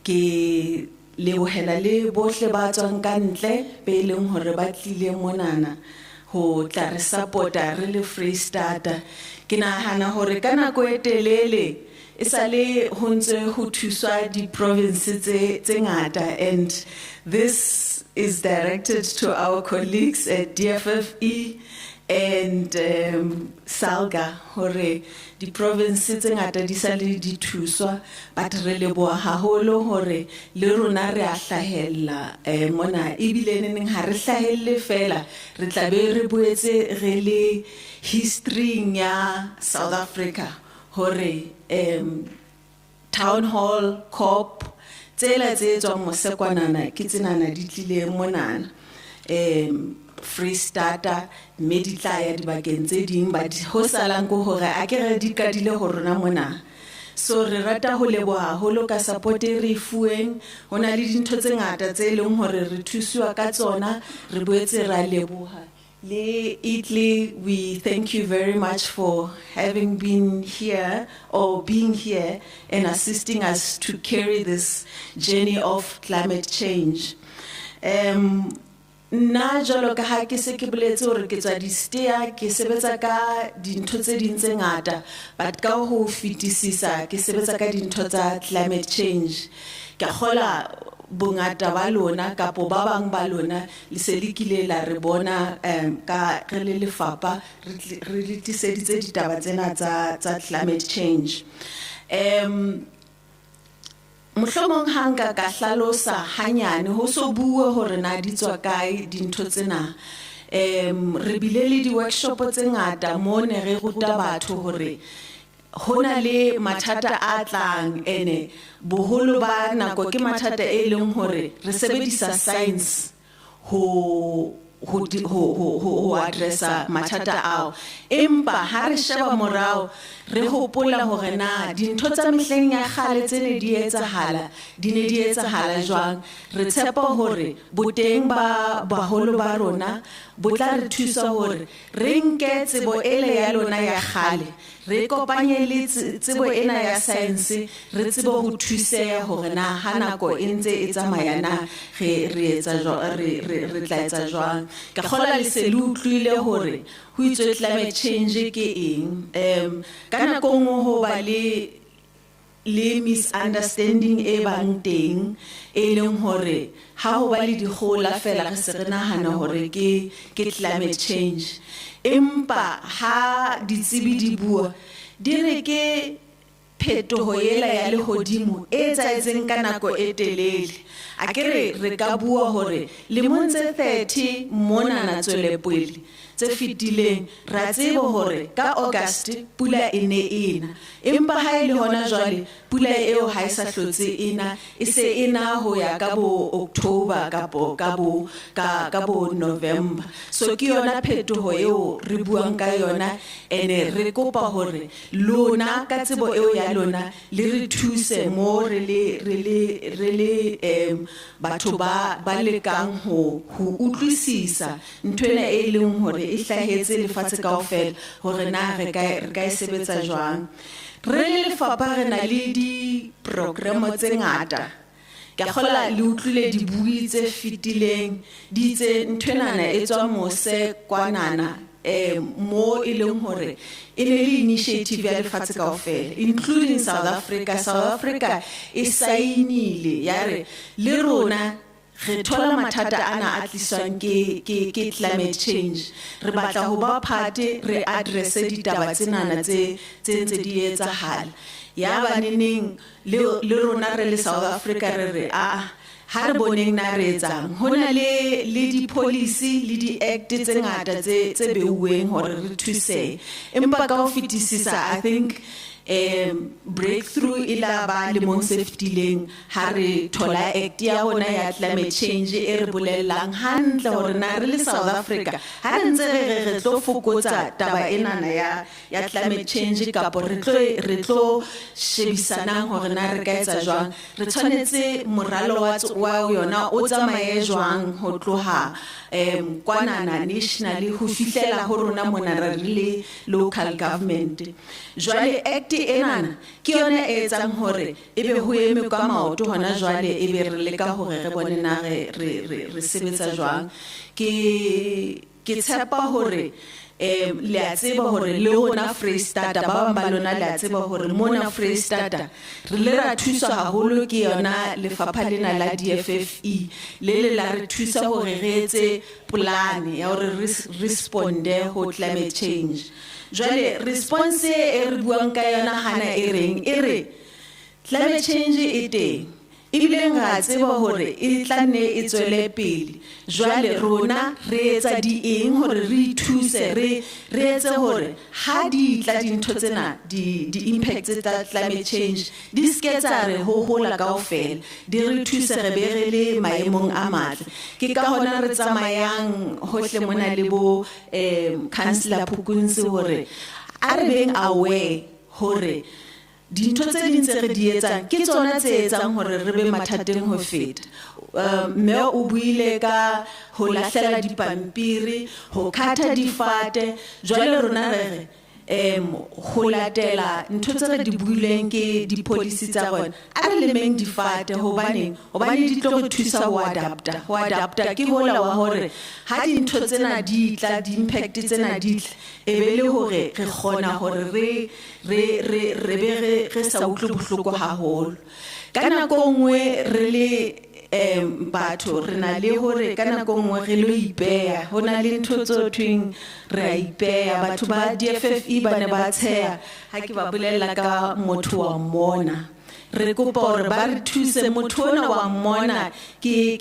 Ke lebohela le bohle ba tswang ka ntle be leng hore ba tlile monana ho tla re supporta re le Freestata. Ke nahana hore ka nako e telele e sale ho ntse ho thuswa di provinces tse ngata, and this is directed to our colleagues at DFFE and Salga hore di provinces tse ngata di sale di thuswa, but re leboha haholo hore le rona re a hlahella mona ebile neng ha re hlahelle fela re tla be re boetse re le history ya South Africa hore town hall COP tsela tse tswang mosekwanana ke tsenana di tlile monana Freestata mme di tla ya dibakeng tse ding ba ho salang ko hore a ke re di kadile ho rona mona. So re rata ho leboha haholo ka support e re fueng, hona le dintho tse ngata tse leng hore re thusiwa ka tsona re boetse ra leboha. Le Italy, we thank you very much for having been here or being here and assisting us to carry this journey of climate change. Na jalo ka ha ke se ke boletse hore ke tswa di steer ke sebetsa ka dintho tse ding tse ngata, but ka ho fitisisa ke sebetsa ka dintho tsa climate change. Ke khola bongata ba lona kapo ba bang ba lona le se le kile la re bona ka re le lefapa re le tiseditse ditaba tsena tsa climate change. Mohlomong hanga ka hlalosa hanyane ho so bua hore na di tswa kae dintho tsena. Re bile le di workshop tse ngata mo ne re ruta batho hore hona le mathata a tlang ene boholo ba nako ke mathata e leng hore re sebedisa science ho ho addressa mathata ao empa ha re sheba morao re hopola hore na dintho tsa mehleng ya kgale tsene di etsahala jwang re tshepa hore boteng ba baholo ba rona bo tla re thusa hore re nke tsebo ele ya lona ya kgale re kopanye le tsebo ena ya science re tsebe ho thuseha hore na ha nako e ntse e tsamaya na re tla etsa jwang ka kgola le se le utlwile hore ho itswe climate change ke eng ka nako nngwe ho ba le misunderstanding e bang teng e leng hore ha ho ba le dikgola fela re se re nahana hore ke climate change empa ha ditsebi di bua di re ke phetoho ela ya lehodimo e tsaetseng ka nako e telele akere re ka bua hore lemong tse 30 mona na tswele pele tse fitileng ra tseba hore ka August pula e ne ena empa ha ile hona jwale pula eo ha isa hlotse ena e se ena ho ya ka bo October ka bo November so ke yona phetoho eo re buang ka yona ene re kopa hore lona ka tsebo eo ya lona le re thuse mo re le batho ba lekang ho utlwisisa nthwena e leng hore e hlahetse lefatshe kaofela hore na re ka e sebetsa jwang re le lefapha re na le di programo tse ngata ka kgola le utlwile dibui tse fitileng di tse nthwenana e tswa mose kwanana mo e leng hore e ne le initiative ya lefatshe kaofela including South Africa e sainile ya re le rona re thola mathata ana a tliswang ke climate change re batla ho ba phate re address ditaba tsenana tse di etsahala ya baneneng le rona re le South Africa re ha re boneng na re etsang hona le di policy le di act tse ngata tse beuweng hore re thuse empa ka ho fetisisa I think breakthrough ila ba le mong se fitileng ha re thola act ya hona ya climate change e re bolelang hantle hore na re le South Africa ha re ntse re tlo fokotsa taba enana ya climate change ka po re tlo shebisana hore na re ka etsa jwang re tshwanetse moralo wa yona o tsamaye jwang ho tloha kwanana nationally ho fihlela ho rona mona re le local government jwale act enana ke yona e etsang hore ebe ho eme ka maoto hona jwale ebe re leka hore re bone na re sebetsa jwang ke tshepa hore le a tseba hore le hona Freestata ba bang ba lona le a tseba hore mona Freestata re le ra thusa haholo ke yona lefapha lena la DFFE le la re thusa hore re etse plan ya hore responde ho climate change jwale response e re buang ka yona hana e re climate change e teng ebile nga tseba hore e tlanne e tswele pele jwale rona re etsa di eng hore re thuse re etse hore ha di tla dintho tsena di impact tsa climate change di sketsa re ho hola kaofela di re thuse re be re le maemong a matle ke ka hona re tsamayang hohle mona le bo councillor Phukunzi hore a re beng aware hore dintho tse ding tse re di etsang ke tsona tse etsang hore re be mathateng ho feta mme o buile ka ho lahlela dipampiri ho khatha difate jwale rona re ho latela ntho tse re di buileng ke di policy tsa rona a re lemeng difate hobane di tlo re thusa ho adapta ke hola wa hore ha dintho tsena di tla di impact tsena di ebe le hore re kgona hore re sa utlwe bohloko haholo ka nako nngwe re le batho re na le hore ka nako nngwe re lo ipeya hona le ntho tso thweng re a ipeya batho ba DFFE ba ne ba tsheya ha ke ba bolella ka motho wa mmona re kopa hore ba re thuse motho ona wa mmona ke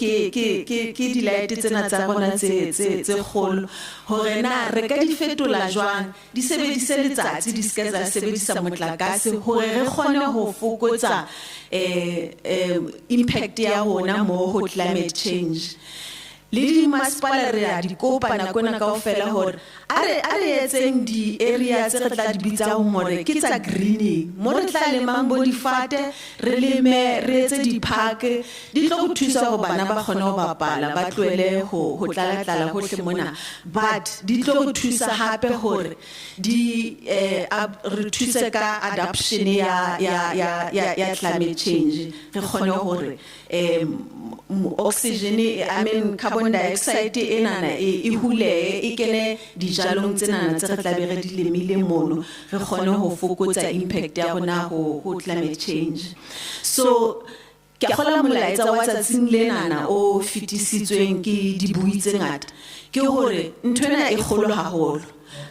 di-light tsena tsa bona tse kgolo hore na re ka di fetola jwang di sebedise letsatsi di ska tsa sebedisa motlakase hore re kgone ho fokotsa impact ya rona mo ho climate change le di masepala re a di kopa nako ena kaofela hore a re etseng di area tse re tla di bitsang hore ke tsa greening mo re tla lemang bo difate re leme re etse di-park di tlo go thusa go bana ba kgone go bapala ba tloele go tlala hohle mona but di tlo go thusa hape hore di re thuse ka adaptation ya climate change re kgone hore oxygen I mean carbon dioxide enana e hule e kene dijalong tsena tse re tla be re di lemile mono re kgone ho fokotsa impact ya rona ho climate change so ke gola molaetsa wa tsatsing lenana o fitisitsweng ke dibui tse ngata ke hore nthwena e kgolo haholo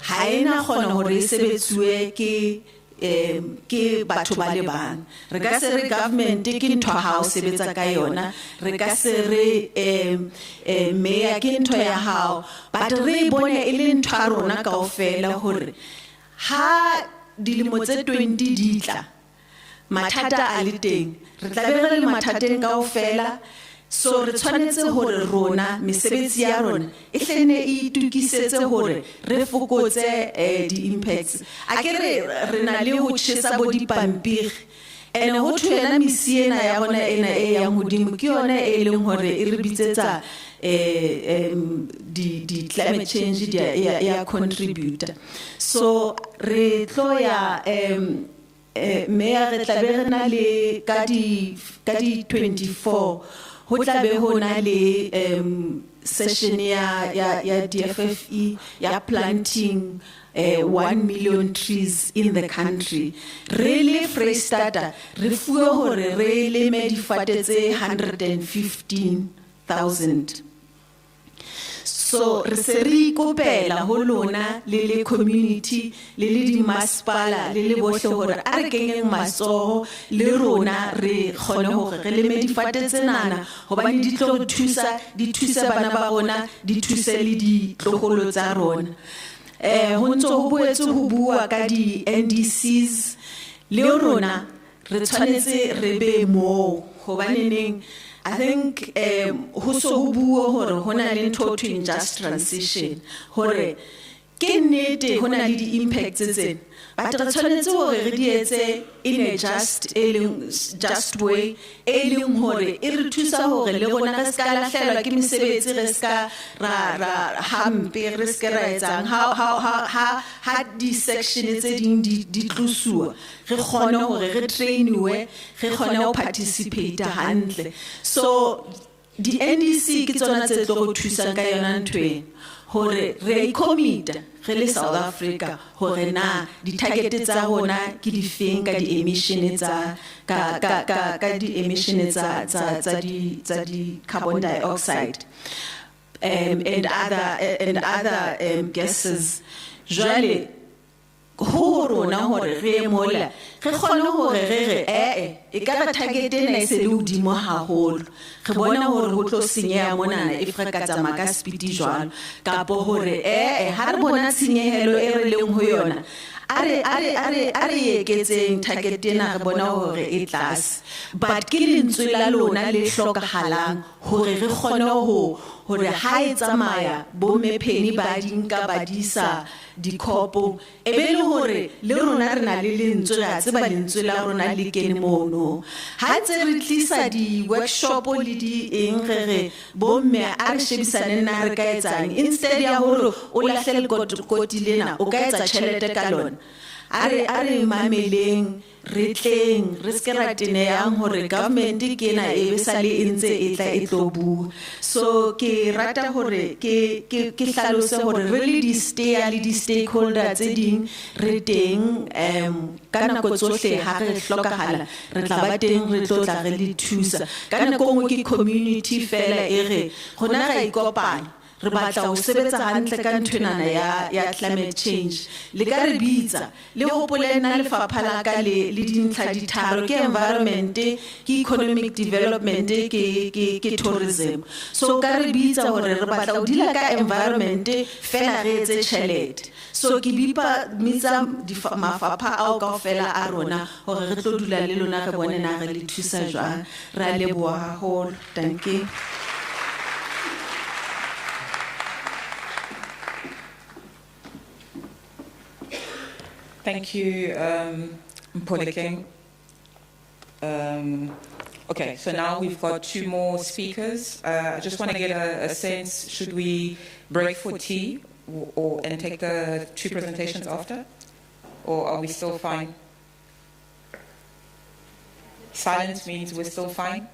ha ena kgona hore e sebetsuwe ke batho ba le bang re ka se re government ke ntho ha o sebetsa ka yona re ka se re meya ke ntho ya hao but re bone e le ntho ya rona kaofela hore ha dilemo tse 20 di tla mathata a le teng re tla be re le mathateng kaofela so re tshwanetse hore rona mesebetsi ya rona e hlene e tukisetse hore re fokotse di impacts a ke re na le ho tshesa bo dipampiri ene ho thwena misiena ya bona ena e yang hodimo ke yona e leng hore e re bitsetsa di climate change ya contributor so re tlo ya me re tla be re na le ka di 24 ho tla be ho na le session ya DFFE ya planting 1 million trees in the country really Freestata re fuwe hore re leme difate tse 115,000 so re se re ikopela ho lona le community le di masepala le bohle hore a re kenyeng matsoho le rona re kgone hore re leme difate tsenana hobane di tlo thusa bana ba rona di thuse le ditlogolo tsa rona ho ntso ho boetse ho bua ka di NDCs le rona re tshwanetse re be mo hobane neng I think ho so ho bua hore hona le ntho to just transition hore ke nnete hona le di impacts tsena but re tshwanetse hore re di etse in a just way eleng hore e re thusa hore le rona re ska lahlehelwa ke mesebetsi re ska ra hampe re ska ra etsang ha di section tse ding di tlusuwa re kgone hore re trainwe re kgone ho participate hantle so di NDC ke tsona tse tlo go thusa ka yona ntwe hore re commit re le South Africa hore na di target tsa rona ke di feng ka di emission tsa ka di emission tsa di carbon dioxide and other gases jwale ho rona hore re mola re kgone hore re e ka re target ena e se le hodimo haholo re bona hore ho tlo senyeha mona e freka tsa maka speed jwalo kapo hore ha re bona tshenyehelo e re leng ho yona are eketseng target ena re bona hore e tlase but ke lentswe la lona le hlokahalang hore re kgone hore ha e tsamaya bo mepheni ba dinka ba disa dikopo e be le hore le rona re na le lentswe ra tseba lentswe la rona le kene mono ha tse re tlisa di workshop le di eng re bo mme a re shebisane na re ka etsang instead ya hore o lahlele koti lena o ka etsa tšhelete ka lona are mameleng re tleng re se ra teneyang hore government ke na e be sale ntse e tla e tlo bua so ke rata hore ke hlalose hore really di stay le di stakeholders tse ding re teng ka nako tsohle ha re hlokahala re tla ba teng re tlo tla re le thusa ka nako ngwe ke community fela e re gona ga ikopanya re batla ho sebetsa hantle ka nthwenana ya climate change le ka re bitsa le ho polena le faphala ka le dintlha di tharo ke environment ke economic development ke tourism so ka re bitsa hore re batla ho dila ka environment fela re etse tšhelete so ke bipa mitsa mafapha ao kaofela a rona hore re tlo dula le lona re bone na re le thusa jwang ra leboha haholo thank you Thank you, Mpole King. Okay, so now we've got 2 more speakers. I just want to get a sense, should we break for tea and take the 2 presentations after? Or are we still fine? Silence means we're still fine?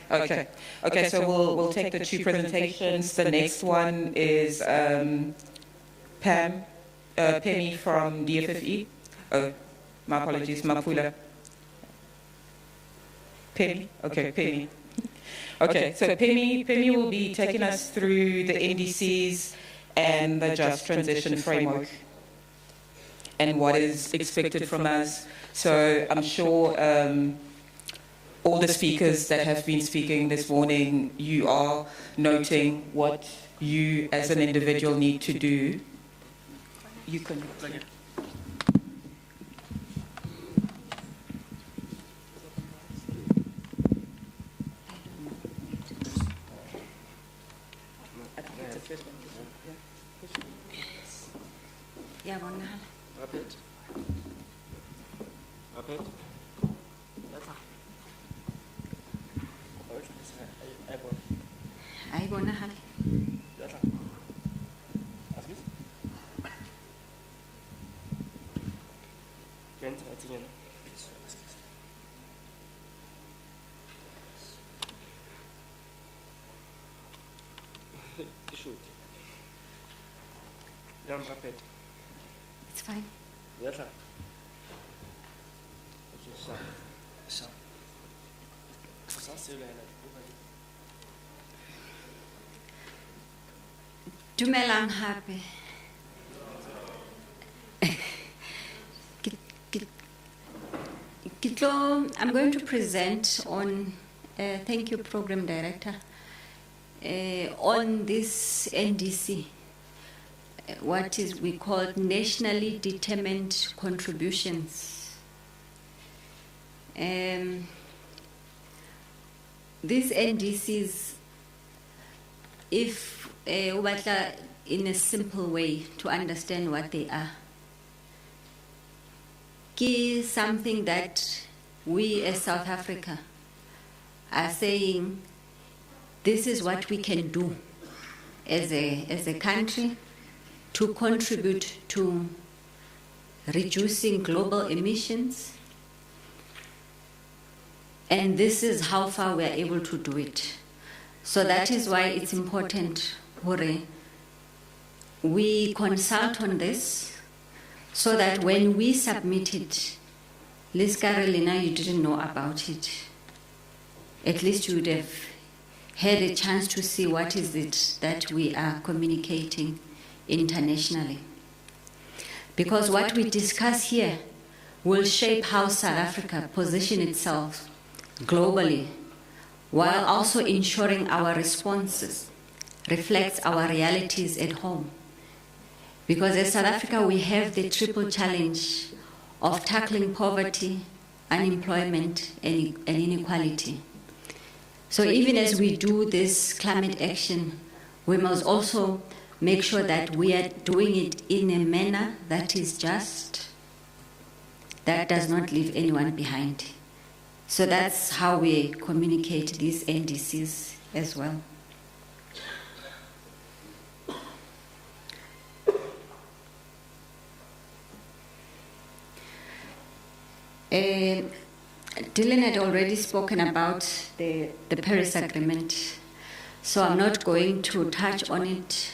Okay. Okay, so we'll take the 2 presentations. The next one is Pemi from DFFE. Oh, my apologies, Mapula. Pemi? Okay, Pemi. Okay, so Pemi will be taking us through the NDCs and the Just Transition Framework and what is expected from us. So I'm sure all the speakers that have been speaking this morning, you are noting what you as an individual need to do. You can. Yeah, one. Rapid. Rapid. Ay, bonahal. It's fine. Dumelang hape. I'm going to present on, thank you, Program Director, on this NDC, what is we call nationally determined contributions. These NDCs, if in a simple way to understand what they are, is something that we as South Africa are saying this is what we can do as a country to contribute to reducing global emissions, and this is how far we are able to do it. So that is why it's important, Hore, we consult on this, so that when we submit it, Liz Carolina, you didn't know about it. At least you would have had a chance to see what is it that we are communicating internationally. Because what we discuss here will shape how South Africa positions itself globally, while also ensuring our responses reflects our realities at home. Because as South Africa, we have the triple challenge of tackling poverty, unemployment, and inequality. So even as we do this climate action, we must also make sure that we are doing it in a manner that is just, that does not leave anyone behind. So that's how we communicate these NDCs as well. Dylan had already spoken about the Paris Agreement, so I'm not going to touch on it.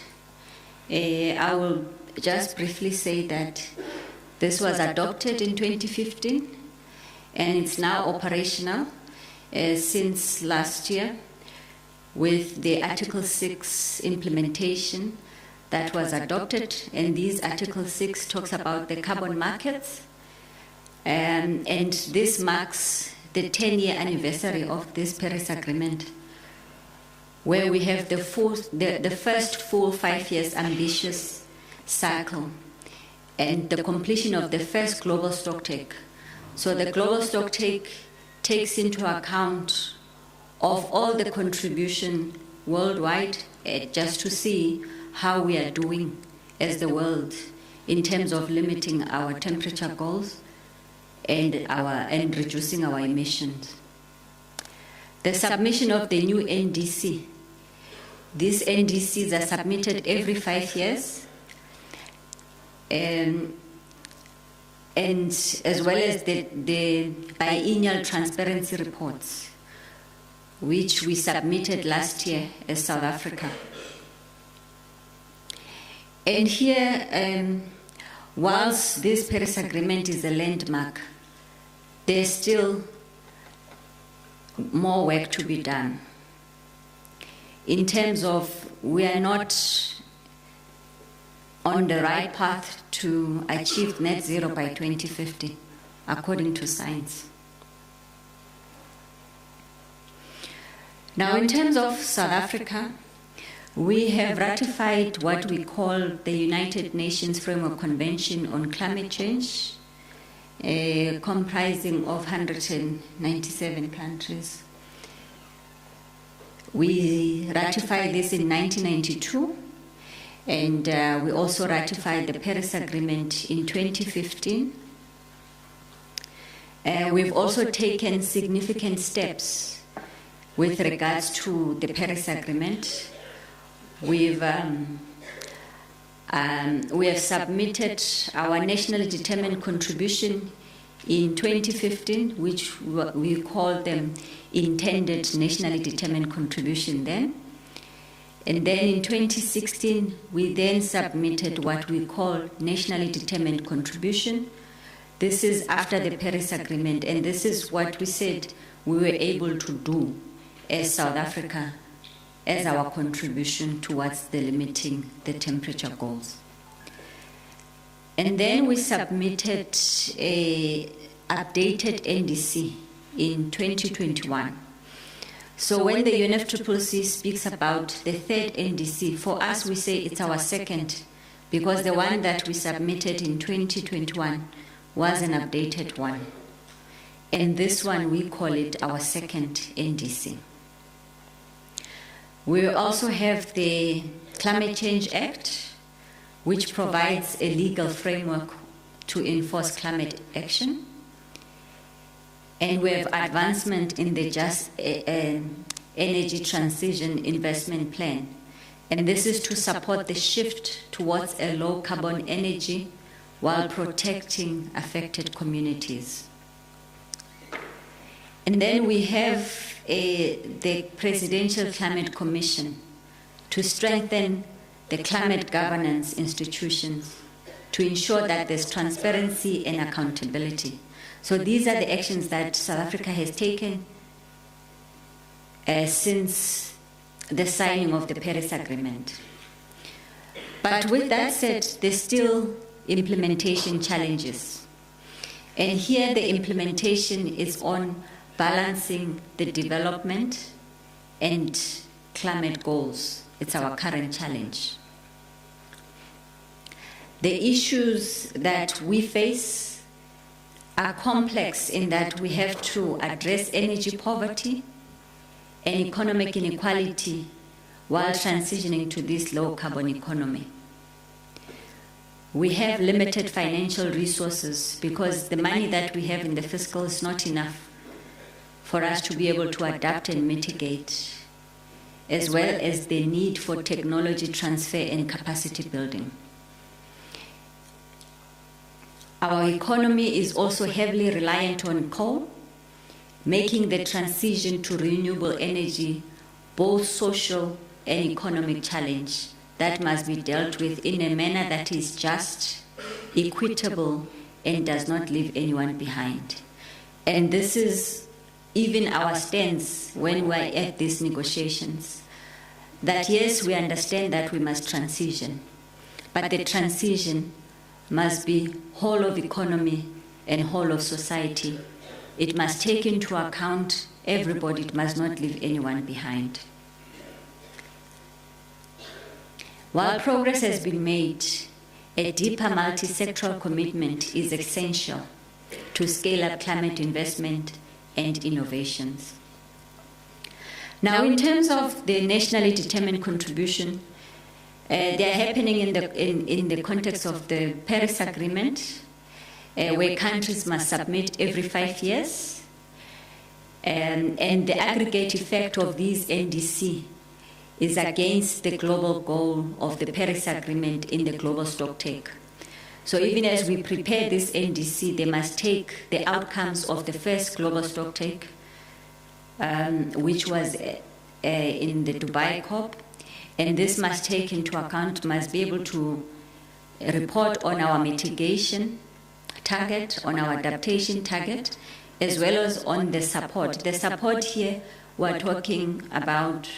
I will just briefly say that this was adopted in 2015, and it's now operational since last year with the Article 6 implementation that was adopted, and these Article 6 talks about the carbon markets. And this marks the 10-year anniversary of this Paris Agreement, where we have the first full 5 years ambitious cycle and the completion of the first global stocktake. So the global stocktake takes into account of all the contribution worldwide, just to see how we are doing as the world in terms of limiting our temperature goals and reducing our emissions. The submission of the new NDC. These NDCs are submitted every 5 years, and as well as the biennial transparency reports, which we submitted last year as South Africa. And here, whilst this Paris Agreement is a landmark, there's still more work to be done. In terms of, we are not on the right path to achieve net zero by 2050, according to science. Now, in terms of South Africa, we have ratified what we call the United Nations Framework Convention on Climate Change, comprising of 197 countries. We ratified this in 1992, and we also ratified the Paris Agreement in 2015. We've also taken significant steps with regards to the Paris Agreement. We have submitted our nationally determined contribution in 2015, which we call them intended nationally determined contribution then. And then in 2016, we then submitted what we call nationally determined contribution. This is after the Paris Agreement, and this is what we said we were able to do as South Africa as our contribution towards the limiting the temperature goals. And then we submitted a updated NDC in 2021. So when the UNFCCC speaks about the third NDC, for us we say it's our second, because the one that we submitted in 2021 was an updated one. And this one, we call it our second NDC. We also have the Climate Change Act, which provides a legal framework to enforce climate action. And we have advancement in the Just Energy Transition Investment Plan. And this is to support the shift towards a low carbon energy while protecting affected communities. And then we have the Presidential Climate Commission to strengthen the climate governance institutions to ensure that there's transparency and accountability. So these are the actions that South Africa has taken since the signing of the Paris Agreement. But with that said, there's still implementation challenges. And here the implementation is on balancing the development and climate goals. It's our current challenge. The issues that we face are complex in that we have to address energy poverty and economic inequality while transitioning to this low carbon economy. We have limited financial resources because the money that we have in the fiscal is not enough for us to be able to adapt and mitigate, as well as the need for technology transfer and capacity building. Our economy is also heavily reliant on coal, making the transition to renewable energy both social and economic challenge that must be dealt with in a manner that is just, equitable, and does not leave anyone behind. And this is even our stance when we're at these negotiations, that yes, we understand that we must transition, but the transition must be whole of economy and whole of society. It must take into account everybody, it must not leave anyone behind. While progress has been made, a deeper multi-sectoral commitment is essential to scale up climate investment and innovations. Now, in terms of the nationally determined contribution, They are happening in the context of the Paris Agreement, where countries must submit every 5 years. And the aggregate effect of these NDC is against the global goal of the Paris Agreement in the global stocktake. So even as we prepare this NDC, they must take the outcomes of the first global stocktake, which was in the Dubai COP, and this must take into account, must be able to report on our mitigation target, on our adaptation target, as well as on the support. The support here, we're talking about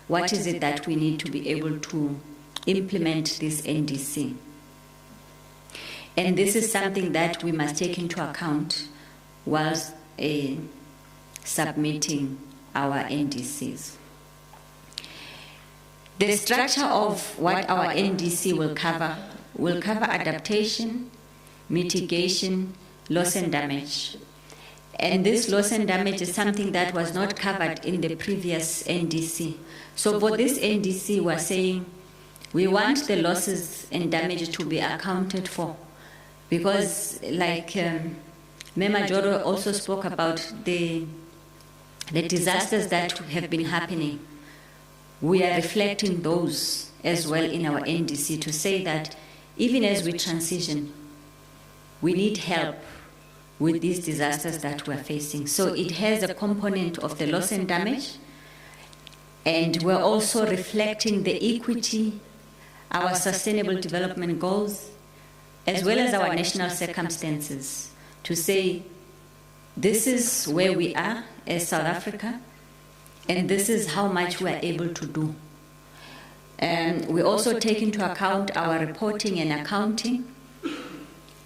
what is it that we need to be able to implement this NDC. And this is something that we must take into account whilst submitting our NDCs. The structure of what our NDC will cover adaptation, mitigation, loss and damage. And this loss and damage is something that was not covered in the previous NDC. So for this NDC, we're saying we want the losses and damage to be accounted for, because like Mema Joro also spoke about the disasters that have been happening. We are reflecting those as well in our NDC to say that even as we transition, we need help with these disasters that we're facing. So it has a component of the loss and damage, and we're also reflecting the equity, our sustainable development goals, as well as our national circumstances, to say this is where we are as South Africa, and this is how much we are able to do. And we also take into account our reporting and accounting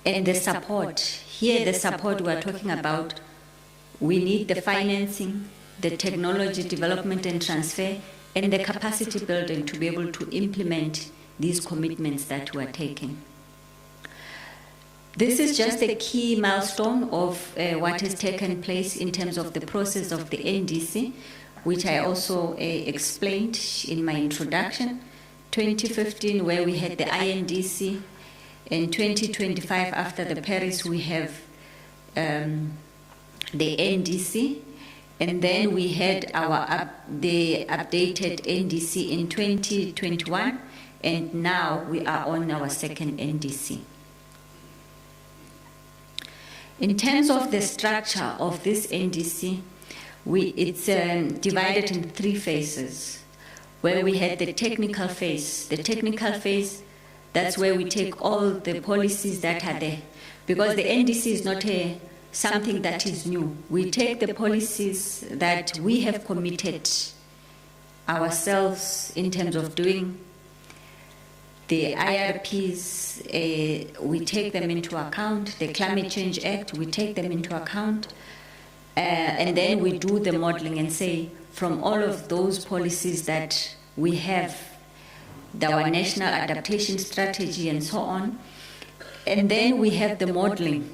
and the support. Here, the support we're talking about, we need the financing, the technology development and transfer, and the capacity building to be able to implement these commitments that we're taking. This is just a key milestone of what has taken place in terms of the process of the NDC, which I also explained in my introduction. 2015, where we had the INDC. In 2025, after the Paris, we have the NDC. And then we had the updated NDC in 2021. And now we are on our second NDC. In terms of the structure of this NDC, it's divided in 3 phases, where we had the technical phase. The technical phase, that's where we take all the policies that are there, because the NDC is not something that is new. We take the policies that we have committed ourselves in terms of doing. The IRPs, we take them into account. The Climate Change Act, we take them into account. And then we do the modeling and say, from all of those policies that we have, our national adaptation strategy and so on, and then we have the modeling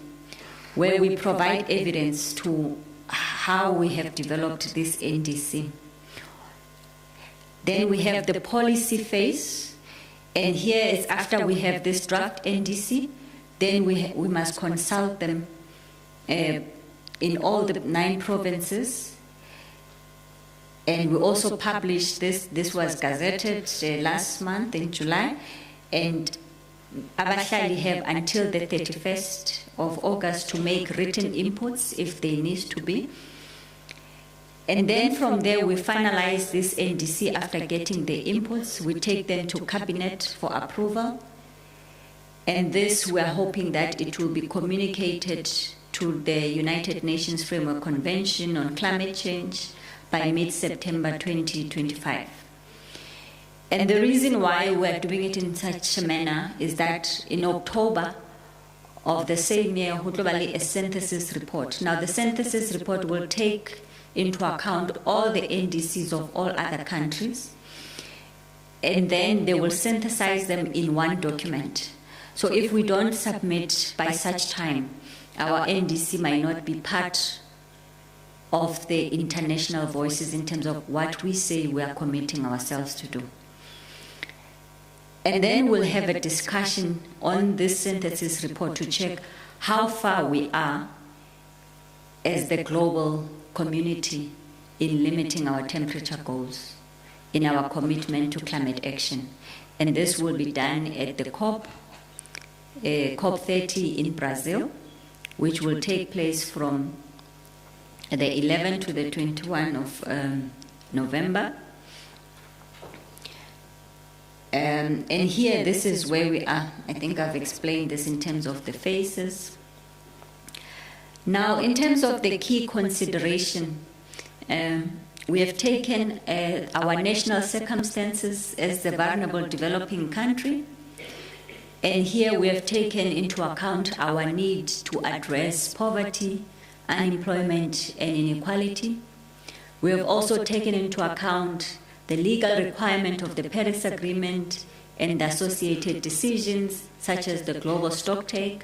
where we provide evidence to how we have developed this NDC. Then we have the policy phase, and here is after we have this draft NDC, then we must consult them in all the 9 provinces. And we also published this was gazetted last month in July, and Abahlali have until the 31st of August to make written inputs if they need to be. And then from there we finalize this NDC after getting the inputs. We take them to Cabinet for approval. And this we are hoping that it will be communicated to the United Nations Framework Convention on Climate Change by mid-September 2025. And the reason why we're doing it in such a manner is that in October of the same year, Hutlobali a synthesis report. Now the synthesis report will take into account all the NDCs of all other countries, and then they will synthesize them in one document. So if we don't submit by such time, our NDC might not be part of the international voices in terms of what we say we are committing ourselves to do. And then we'll have a discussion on this synthesis report to check how far we are as the global community in limiting our temperature goals, in our commitment to climate action. And this will be done at the COP30 in Brazil, which will take place from the 11th to the 21 of November. And here, this is where we are. I think I've explained this in terms of the phases. Now, in terms of the key consideration, we have taken our national circumstances as the vulnerable developing country. And here we have taken into account our need to address poverty, unemployment, and inequality. We have also taken into account the legal requirement of the Paris Agreement and associated decisions, such as the global stocktake.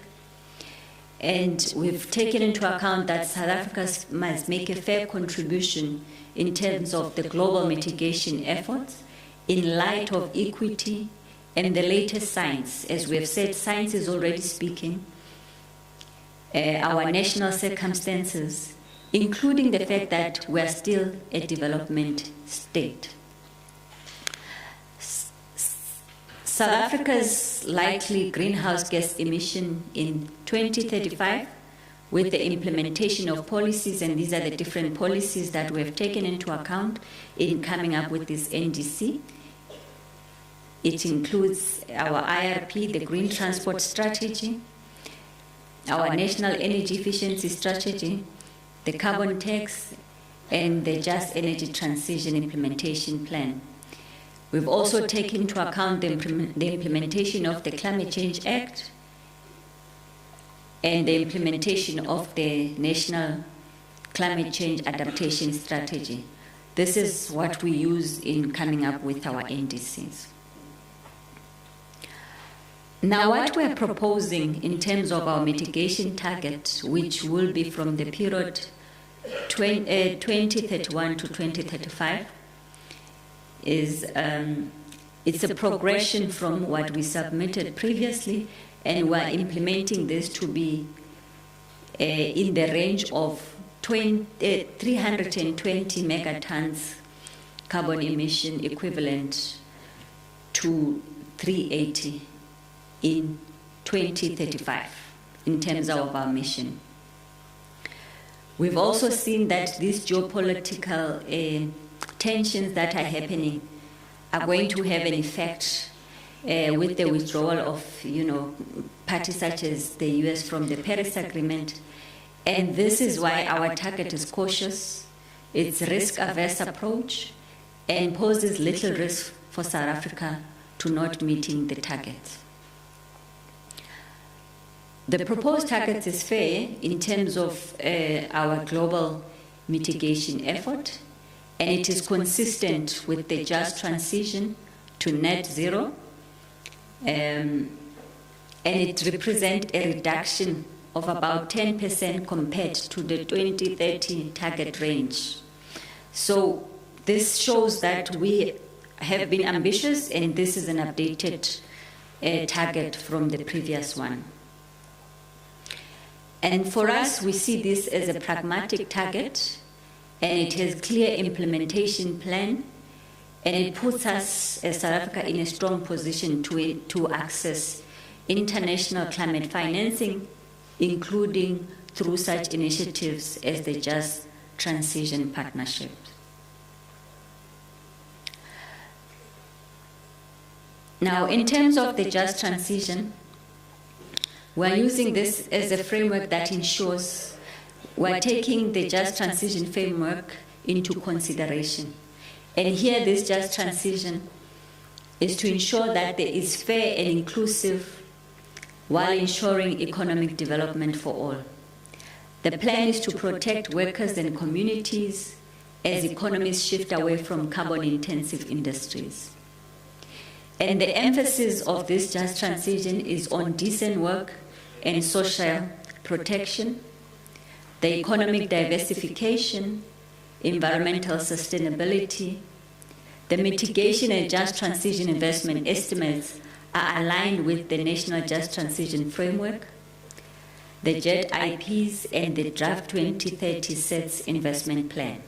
And we've taken into account that South Africa must make a fair contribution in terms of the global mitigation efforts in light of equity and the latest science. As we have said, science is already speaking. Our national circumstances, including the fact that we are still a development state. South Africa's likely greenhouse gas emission in 2035, with the implementation of policies, and these are the different policies that we have taken into account in coming up with this NDC. It includes our IRP, the Green Transport Strategy, our National Energy Efficiency Strategy, the Carbon Tax, and the Just Energy Transition Implementation Plan. We've also taken into account the implementation of the Climate Change Act and the implementation of the National Climate Change Adaptation Strategy. This is what we use in coming up with our NDCs. Now, what we're proposing in terms of our mitigation target, which will be from the period 2031 to 2035, is it's a progression from what we submitted previously, and we're implementing this to be in the range of 320 megatons carbon emission equivalent to 380 in 2035 in terms of our mission. We've also seen that these geopolitical tensions that are happening are going to have an effect with the withdrawal of, parties such as the US from the Paris Agreement. And this is why our target is cautious. It's a risk-averse approach and poses little risk for South Africa to not meeting the targets. The proposed target is fair in terms of our global mitigation effort, and it is consistent with the just transition to net zero, and it represents a reduction of about 10% compared to the 2030 target range. So this shows that we have been ambitious, and this is an updated target from the previous one. And for us, we see this as a pragmatic target, and it has clear implementation plan, and it puts us as South Africa in a strong position to access international climate financing, including through such initiatives as the Just Transition Partnership. Now, in terms of the Just Transition, we're using this as a framework that ensures we're taking the Just Transition framework into consideration. And here, this Just Transition is to ensure that there is fair and inclusive while ensuring economic development for all. The plan is to protect workers and communities as economies shift away from carbon-intensive industries. And the emphasis of this Just Transition is on decent work and social protection, the economic diversification, environmental sustainability. The mitigation and Just Transition investment estimates are aligned with the National Just Transition Framework, the JET IPs, and the Draft 2030 SETS investment plan.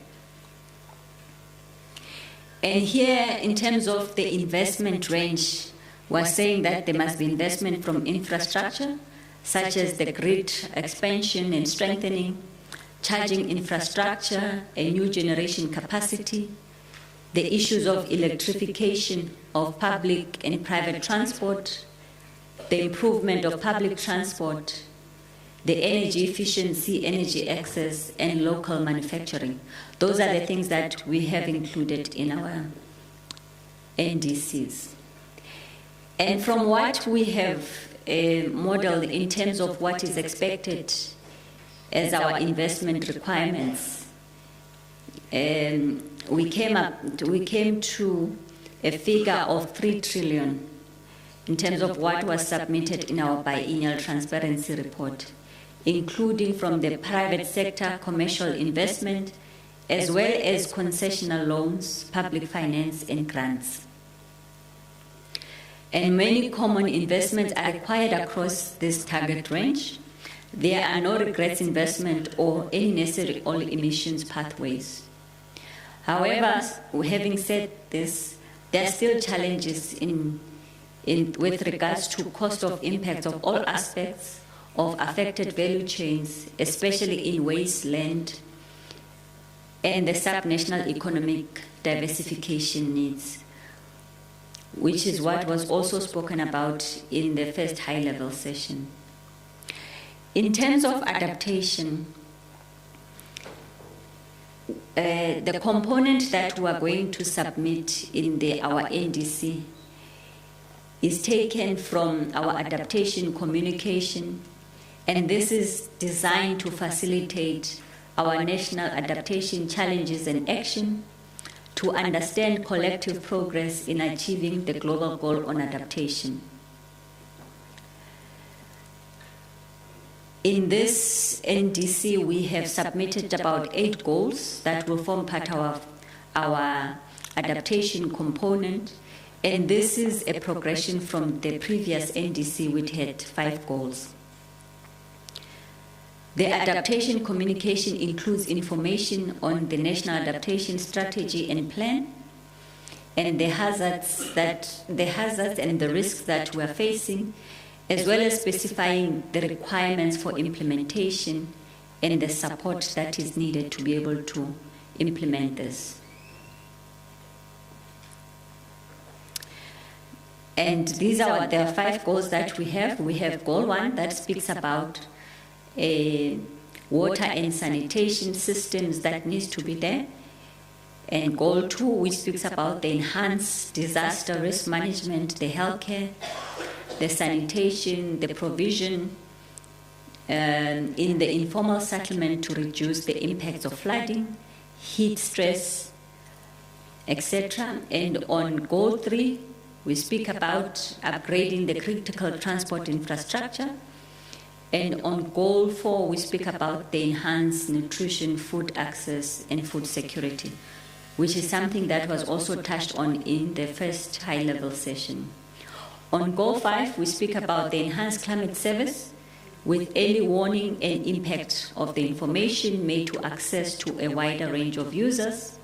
And here, in terms of the investment range, we're saying that there must be investment from infrastructure, such as the grid expansion and strengthening, charging infrastructure, a new generation capacity, the issues of electrification of public and private transport, the improvement of public transport, the energy efficiency, energy access, and local manufacturing. Those are the things that we have included in our NDCs. And from what we have modeled in terms of what is expected as our investment requirements, we came to a figure of 3 trillion in terms of what was submitted in our biennial transparency report, including from the private sector, commercial investment, as well as concessional loans, public finance, and grants. And many common investments are required across this target range. There are no regrets investment or any necessary all emissions pathways. However, having said this, there are still challenges with regards to cost of impacts of all aspects of affected value chains, especially in wasteland and the subnational economic diversification needs, which is what was also spoken about in the first high-level session. In terms of adaptation, the component that we are going to submit in our NDC is taken from our adaptation communication, and this is designed to facilitate our national adaptation challenges and action, to understand collective progress in achieving the global goal on adaptation. In this NDC, we have submitted about 8 goals that will form part of our adaptation component, and this is a progression from the previous NDC, which had 5 goals. The adaptation communication includes information on the national adaptation strategy and plan, and the hazards and the risks that we are facing, as well as specifying the requirements for implementation and the support that is needed to be able to implement this. And these are the 5 goals that we have. We have goal 1 that speaks about water and sanitation systems that needs to be there. And goal 2, which speaks about the enhanced disaster risk management, the healthcare, the sanitation, the provision in the informal settlement to reduce the impacts of flooding, heat stress, etc. And on goal 3, we speak about upgrading the critical transport infrastructure. And on goal 4, we speak about the enhanced nutrition, food access, and food security, which is something that was also touched on in the first high-level session. On goal 5, we speak about the enhanced climate service with early warning and impact of the information made to access to a wider range of users.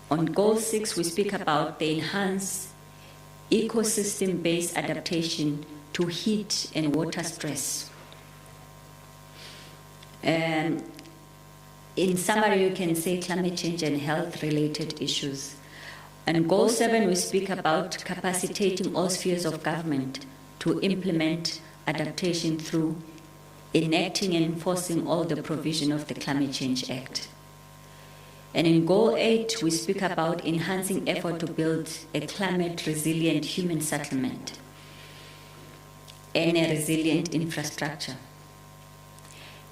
On goal 6, we speak about the enhanced ecosystem-based adaptation to heat and water stress. In summary, you can say climate change and health-related issues. And goal 7, we speak about capacitating all spheres of government to implement adaptation through enacting and enforcing all the provision of the Climate Change Act. And in goal 8, we speak about enhancing effort to build a climate-resilient human settlement and a resilient infrastructure.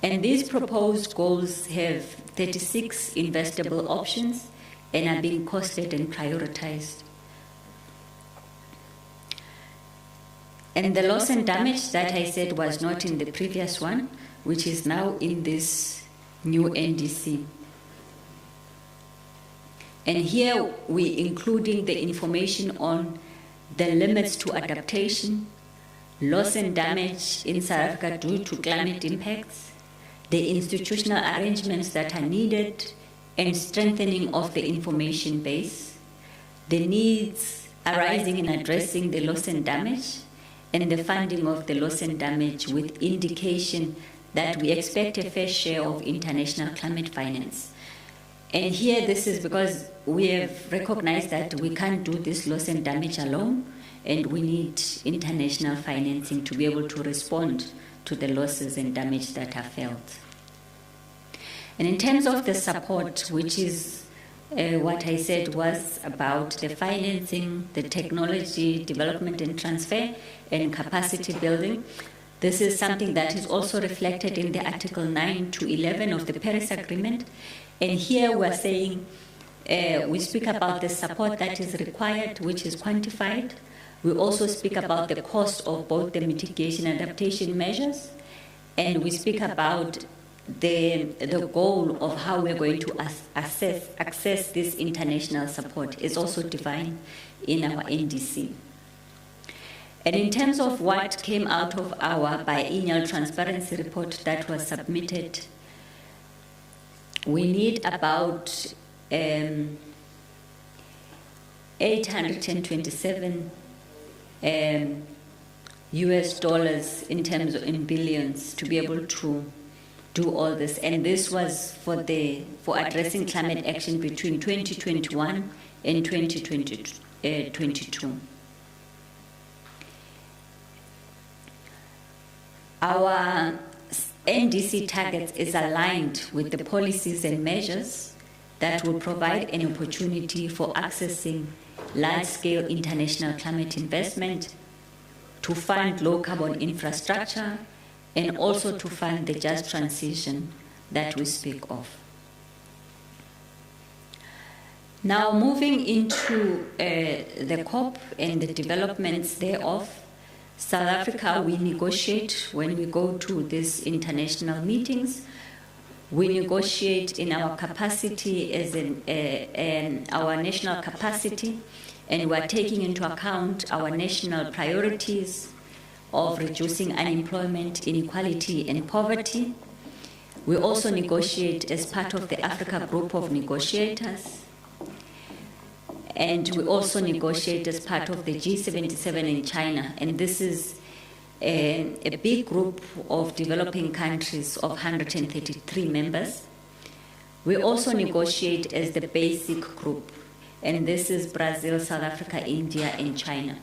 And these proposed goals have 36 investable options and are being costed and prioritized. And the loss and damage that I said was not in the previous one, which is now in this new NDC. And here we're including the information on the limits to adaptation, loss and damage in South Africa due to climate impacts, the institutional arrangements that are needed, and strengthening of the information base, the needs arising in addressing the loss and damage, and the funding of the loss and damage with indication that we expect a fair share of international climate finance. And here this is because we have recognized that we can't do this loss and damage alone, and we need international financing to be able to respond to the losses and damage that are felt. And in terms of the support, which is what I said was about the financing, the technology development and transfer, and capacity building, this is something that is also reflected in the Article 9 to 11 of the Paris Agreement. And here we're saying, we speak about the support that is required, which is quantified. We also speak about the cost of both the mitigation and adaptation measures. And we speak about the goal of how we're going to access this international support is also defined in our NDC. And in terms of what came out of our biennial transparency report that was submitted, we need about 827 US dollars in terms of in billions to be able to do all this, and this was for addressing climate action between 2021 and 2022. Our NDC targets is aligned with the policies and measures that will provide an opportunity for accessing large-scale international climate investment, to fund low-carbon infrastructure, and also to fund the just transition that we speak of. Now, moving into the COP and the developments thereof, South Africa, we negotiate when we go to these international meetings. We negotiate in our capacity as our national capacity, and we are taking into account our national priorities of reducing unemployment, inequality, and poverty. We also negotiate as part of the Africa Group of Negotiators, and we also negotiate as part of the G77 in China, and this is a big group of developing countries of 133 members. We also negotiate as the basic group, and this is Brazil, South Africa, India, and China.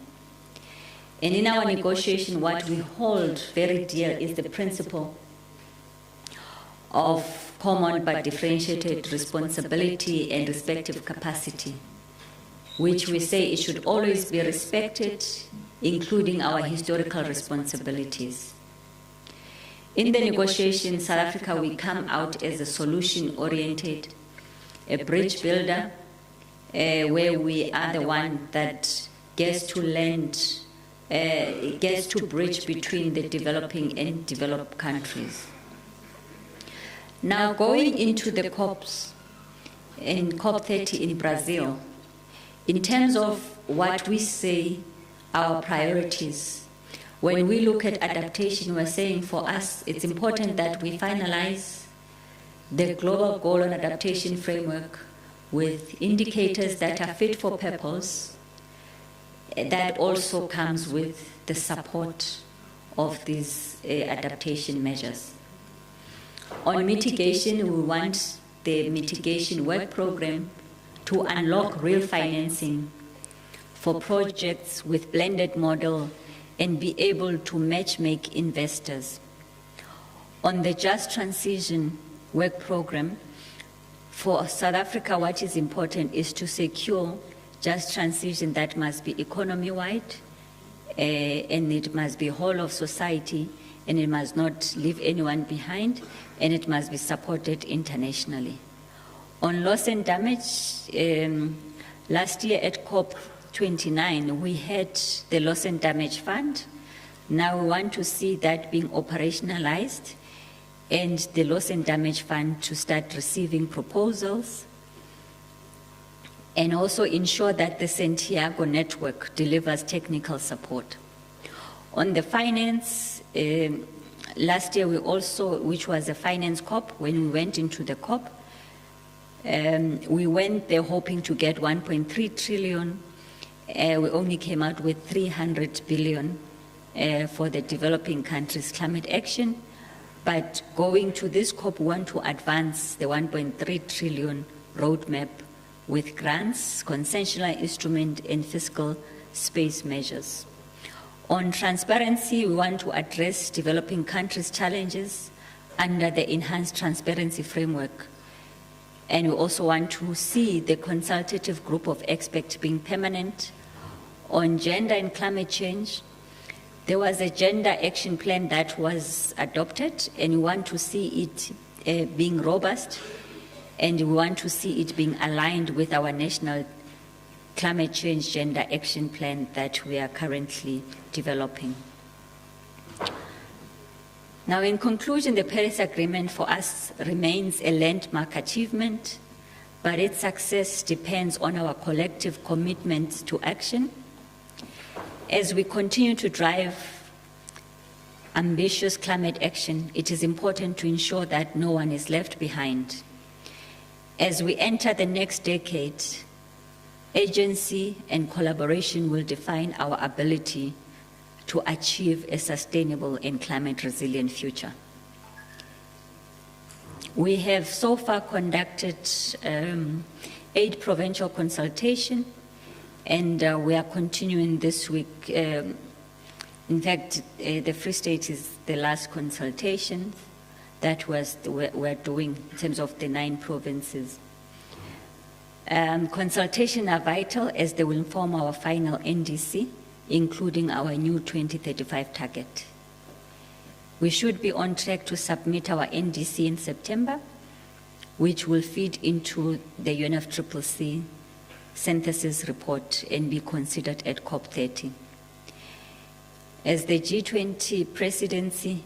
And in our negotiation, what we hold very dear is the principle of common but differentiated responsibility and respective capacity, which we say it should always be respected, including our historical responsibilities. In the negotiation, South Africa, we come out as a solution-oriented, a bridge builder, where we are the one that gets to lend, gets to bridge between the developing and developed countries. Now, going into the COPs, in COP30 in Brazil, in terms of what we say our priorities, when we look at adaptation, we're saying for us it's important that we finalize the global goal on adaptation framework with indicators that are fit for purpose. That also comes with the support of these adaptation measures. On mitigation, we want the mitigation work program to unlock real financing for projects with blended model and be able to matchmake investors. On the just transition work program, for South Africa, what is important is to secure just transition that must be economy-wide, and it must be whole of society, and it must not leave anyone behind, and it must be supported internationally. On loss and damage, last year at COP29, we had the Loss and Damage Fund. Now we want to see that being operationalized and the Loss and Damage Fund to start receiving proposals and also ensure that the Santiago network delivers technical support. On the finance, last year we also, which was a finance COP, when we went into the COP, we went there hoping to get 1.3 trillion. We only came out with 300 billion for the developing countries' climate action. But going to this COP, we want to advance the 1.3 trillion roadmap with grants, consensual instrument, and fiscal space measures. On transparency, we want to address developing countries' challenges under the enhanced transparency framework. And we also want to see the consultative group of experts being permanent. On gender and climate change, there was a gender action plan that was adopted, and we want to see it being robust, and we want to see it being aligned with our national climate change gender action plan that we are currently developing. Now, in conclusion, the Paris Agreement for us remains a landmark achievement, but its success depends on our collective commitment to action. As we continue to drive ambitious climate action, it is important to ensure that no one is left behind. As we enter the next decade, agency and collaboration will define our ability to achieve a sustainable and climate resilient future. We have so far conducted 8 provincial consultations, and we are continuing this week. In fact, the Free State is the last consultation that we're doing in terms of the 9 provinces. Consultations are vital as they will inform our final NDC, including our new 2035 target. We should be on track to submit our NDC in September, which will feed into the UNFCCC synthesis report and be considered at COP30. As the G20 presidency,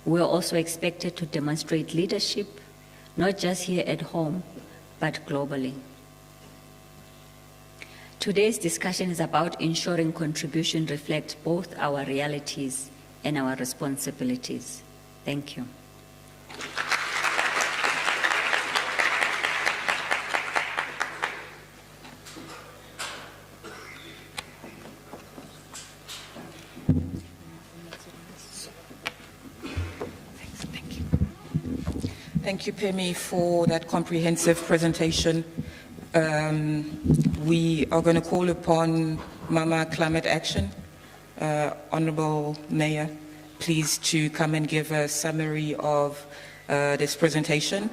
we are also expected to demonstrate leadership, not just here at home, but globally. Today's discussion is about ensuring contribution reflects both our realities and our responsibilities. Thank you. Thank you, Pemi, for that comprehensive presentation. We are going to call upon Mama Climate Action, Honorable Mayor, please to come and give a summary of this presentation.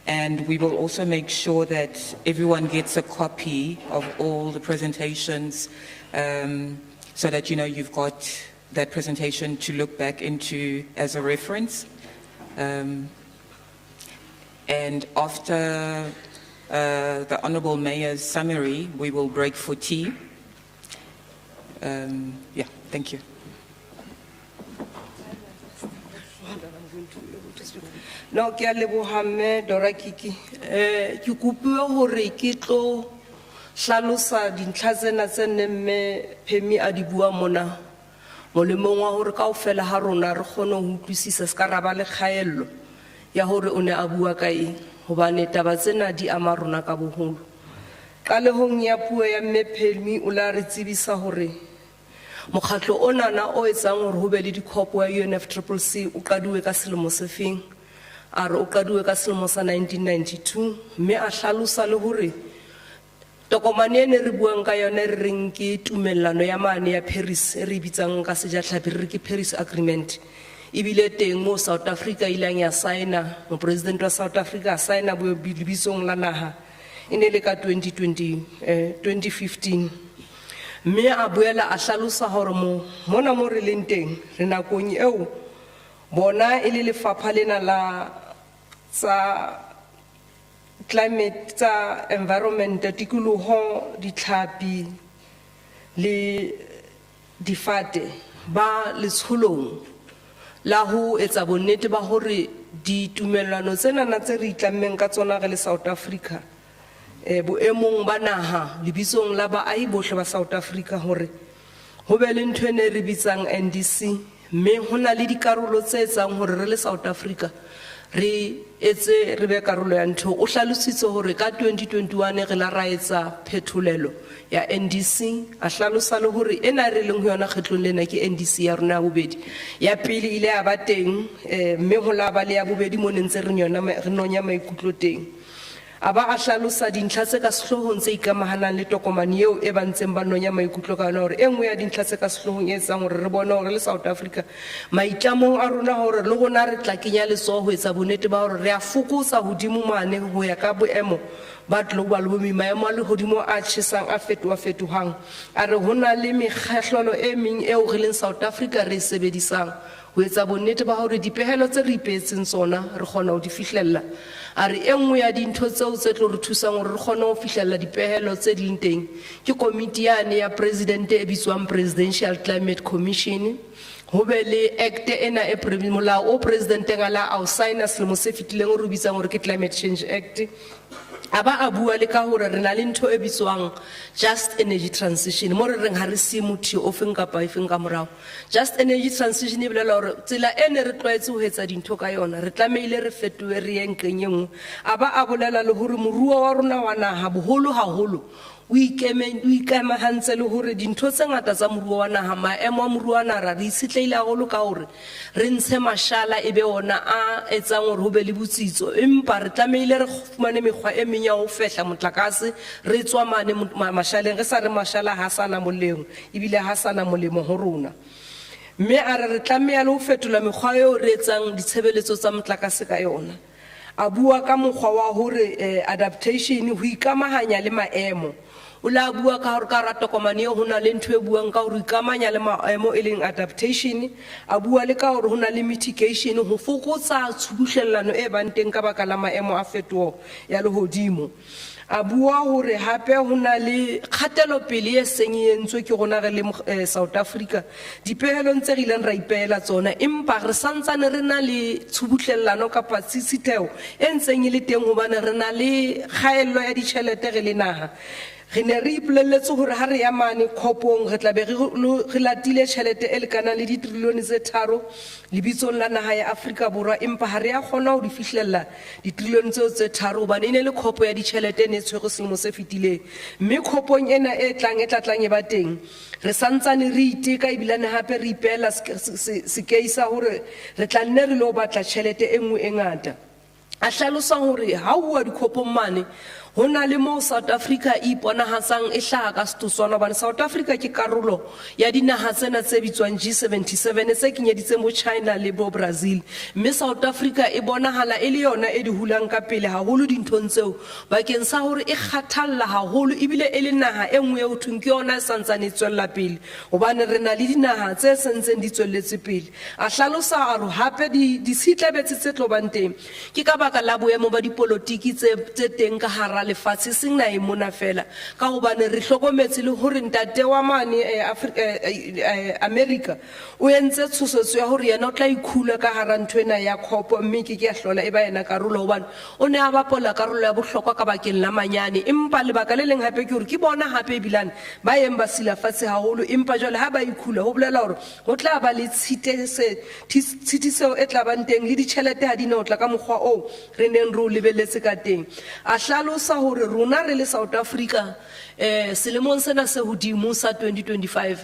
And we will also make sure that everyone gets a copy of all the presentations so that you know you've got that presentation to look back into as a reference. And after the Honorable Mayor's summary, we will break for tea. Yeah, thank you. No, ke a leboha mme Dora Kiki. Ke kopiwa hore ke tlo hlalosa dintlha tsena tse nne mme Phemi a di bua mona. Molemong wa hore kaofela ha rona re kgone ho utlwisisa se ka ra ba le kgaello ya hore o ne a bua ka eng, hobane taba tsena di ama rona ka boholo. Qalehong ya puo ya mme Phemi o la re tsebisa hore mokgatlo onana o etsang hore ho be le di-COP wa UNFCCC o qaduwe ka selemo se feng. A re o qaduwe ka selemo sa 1992, mme a hlalosa le hore tokomane ene re buang ka yona re reng ke tumellano ya mane ya Paris e re bitsang ka sejatlhapi re ke Paris Agreement. Ibile teng mo South Africa ilang ya signa, mo president wa South Africa signa bo lebitsong la naha ene le ka 2015. Mme a boela a hlalosa hore mona mo re leng teng re nakong eo bona e le lefapha lena la tsa climate, tsa environment, tikoloho, ditlhapi le difate ba letsholong la ho etsa bonnete ba hore ditumellano tsena na tse re itlammeng ka tsona re le South Africa boemong ba naha lebitsong la baahi bohle ba South Africa hore ho be le ntho ene re bitsang NDC mme hona le dikarolo tse etsang hore re le South Africa re etse re be karolo ya ntho o hlalositse hore ka 2021 re la ra etsa phetolelo ya NDC a hlalosa le hore ena re leng ho yona kgetlong lena ke NDC ya rona ya bobedi ya pele ile ya ba teng mme ho la ba le ya bobedi mo ntse re nonya maikutlo teng aba a hlalosa dintlha tse ka sehlohong tse ikamahanang le tokomane eo e bantseng ba nonya maikutlo ka yona hore engwe ya dintlha tse ka sehlohong e etsang hore re bone hore le South Africa maitlamo a rona hore le gona re tla kenya letsoho ho etsa bonnete ba hore re a fokotsa hodimo mane ho ya ka boemo ba global warming maemo a lehodimo a tjhesang a fetohang a re hona le mekgahlelo e meng eo re leng South Africa re sebedisang ho etsa bonnete ba hore dipehelo tse re ipehetseng tsona re kgona ho di fihlella a re engwe ya dintho tseo tse tlo re thusang hore re kgone ho fihlella dipehelo tse di leng teng ke komiti yane ya president e bitswang Presidential Climate Commission ho be le act ena e molao o president ngala au signa selemo se fetileng o re bitsang hore ke Climate Change Act aba a bua le ka hore re na le ntho e bitswang just energy transition mo re reng ha re se motho o feng kapa efeng ka morao just energy transition e bolela hore tsela ene re tlwaetse ho etsa dintho ka yona re tlameile re fetoe re yenkeng engwe aba a bolela le hore moruo wa rona wa naha boholo haholo o ikamahantse le hore dintho tse ngata tsa moruo wa naha maemo a moruo wa naha re itshetleile haholo ka hore re ntshe mashala e be ona a etsang hore ho be le botsitso empa re tlameile re fumane mekgwa e meng ya ho fehla motlakase re tswa mane mashaleng re sa re mashala ha sana molemo ebile ha sana molemo ho rona mme a re tlameha le ho fetola mekgwa eo re etsang ditshebeletso tsa motlakase ka yona a bua ka mokgwa wa hore adaptation ho ikamahanya le maemo o la bua ka hore ka ratokomane ho na le ntwe buang ka hore ikamanya le maemo e leng adaptation a bua le ka hore ho na le mitigation ho fokotsa tshubuhlellano e banteng ka baka la maemo a fetoho ya lehodimo a bua hore hape ho na le kgatelo pele e senyentswe ke rona re le South Africa dipehelo ntse re ileng ra ipehela tsona empa re santsane re na le tshubuhlellano kapa tsitsitheo e ntseng le teng hobane re na le kgaello ya ditjhelete re le naha re ne re ipolelletse hore ha re ya mane khopong re tla be re latile tjhelete e lekana le ditrilione tse 3 lebitsong la naha ya Afrika Borwa empa ha re ya kgona ho di fihlella ditrilione tseo tse 3 hobane ene le khopo ya ditjhelete ne tshwere selemo se fetileng mme khopong ena e tlatlang e ba teng re santsane re iteka ibilane hape re ipela sekeisa hore re tla nne re lo batla tjhelete e nngwe e ngata a hlalosa hore ha bua dikhopong mane hona le mo South Africa iponahatsang e hlaha ka setoswana bana South Africa ke karolo ya dinaha tsena tse bitswang G77 tse kenyeditseng bo China le bo Brazil mme South Africa e bonahala e le yona e di hulang ka pele haholo dinthong tseo bakeng sa hore e kgathalla haholo ebile e le naha e nngwe ho thung ke yona e santsane tswella pele hobane re na le dinaha tse sentseng di tswelletse pele a hlalosa hore hape di sitlebetse tse tlobang teng ke ka baka la boemo ba dipolotiki tse teng ka hara lefatshe seng na e mona fela ka hobane re hlokometse le hore ntate wa mane America o entse tshosetso ya hore yena o tla ikhula ka hara nthwena ya khopo mme ke ya hlola e ba yena karolo hobane o ne a bapola karolo ya bohlokwa ka bakeng la manyane empa lebaka le leng hape ke hore ke bona hape bilane ba yeng ba sila fatshe haholo empa jwale ha ba ikhula ho bolela hore ho tla ba le tshitiso e tla banteng le ditjhelete ha di no tla ka mokgwa o re neng re o lebelletse ka teng a hlalosa hore rona re le South Africa selemong sena se hodimo sa 2025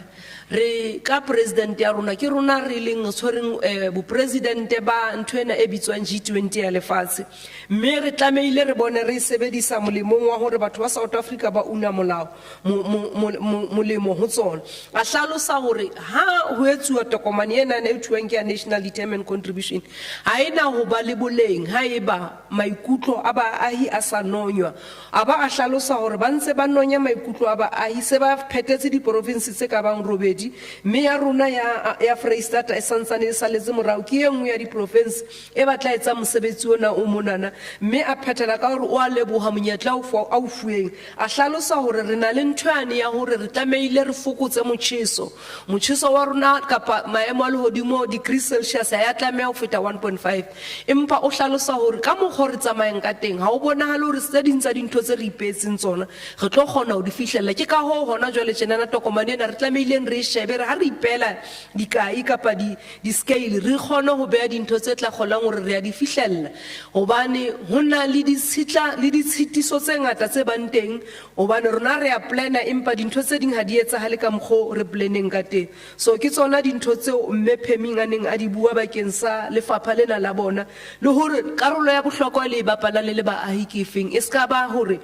re ka president ya rona ke rona re leng tshwereng bo president ba nthwena e bitswang G20 ya lefatshe mme re tlameile re bone re sebedisa molemong wa hore batho ba South Africa ba una molao molemo ho tsona a hlalosa hore ha ho etsuwa tokomane ena e thuwang ke National Determined Contribution ha ena ho ba le boleng ha eba maikutlo a baahi a sa nonywa aba a hlalosa hore ba ntse ba nonya maikutlo a baahi se ba phethetse diprovince tse ka bang robedi mme ya rona ya Freistata e santsane e saletse morao ke engwe ya diprovince e batla etsa mosebetsi ona o monana mme a phethela ka hore o a leboha monyetla o fueng a hlalosa hore re na le nthwane ya hore re tlameile re fokotse motjheso wa rona kapa maemo a lehodimo degrees Celsius ya tlameha ho feta 1.5 empa o hlalosa hore hore ka mokgwa o re tsamayang ka teng ha o bonahale hore tse ding tsa dintho tse re ipeetseng tsona re tlo kgona ho di fihlella ke ka hoo hona jwale tjenana tokomane ena re tlameileng re shebe re ha re ipela dikai kapa di scale re kgone ho beha dintho tse tla kgolang hore re a di fihlella hobane hona le ditshitiso tse ngata tse bang teng hobane rona re a plana empa dintho tse ding ha di etsahale ka mokgwa re planeng ka teng so ke tsona dintho tseo mme Pheming a neng a di bua bakeng sa lefapha lena la bona le hore karolo ya bohlokwa le bapala le baahi ke efeng e ska ba hore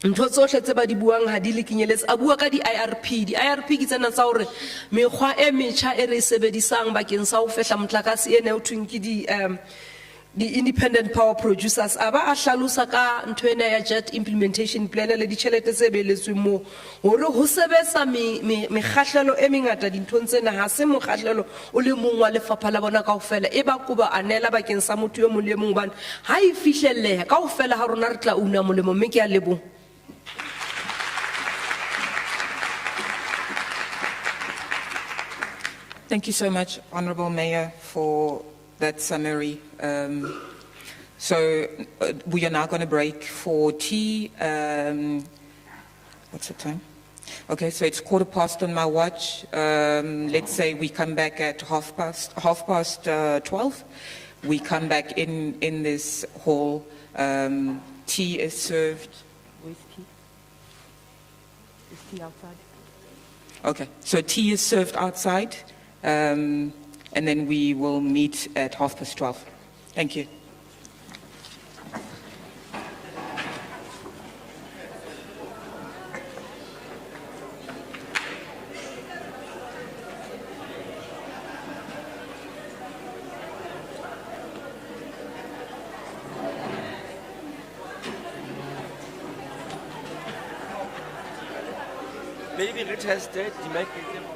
ntho tsohle tse ba di buang ha di le kenyeletse a bua ka di-IRP ke tsena tsa hore mekgwa e metjha e re e sebedisang bakeng sa ho fehla motlakase ena ho thweng ke the-independent power producers aba a hlalosa ka ntho ena ya jet implementation plan le ditjhelete tse beletsweng moo hore ho sebetsa mekgahlelo e mengata dinthong tsena ha se mokgahlelo o le mong wa lefapha la bona kaofela e ba kuba anela bakeng sa motho yo mong le mong bana ha e fihlelleha kaofela ha rona re tla una molemo mme ke a leboha. Thank you so much, Honourable Mayor, for that summary. We are now going to break for tea. What's the time? Okay, so it's 12:15 on my watch. Let's say we come back at half past 12. We come back in this hall. Tea is served. Where's tea? Is tea outside? Okay, so tea is served outside. And then we will meet at 12:30. Thank you. Maybe retested, you might be able.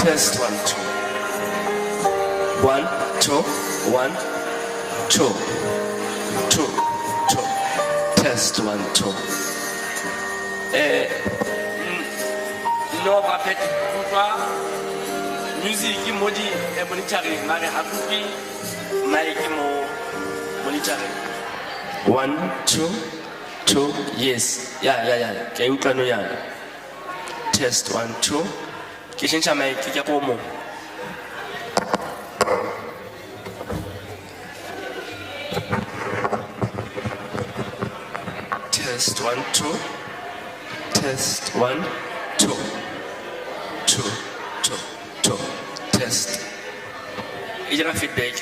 Test 1 2 1 2 1 2 2 2 Test 1 2 no va fait quoi musique modi e monitoring mare hakuki mic mo monitoring 1 2 2 yes yeah ke utlwa no yana Test 1 2 ke shentsha mic ke go mo Test 1, 2. Test 1, 2. 2, 2, 2. Test. Ijara feedback.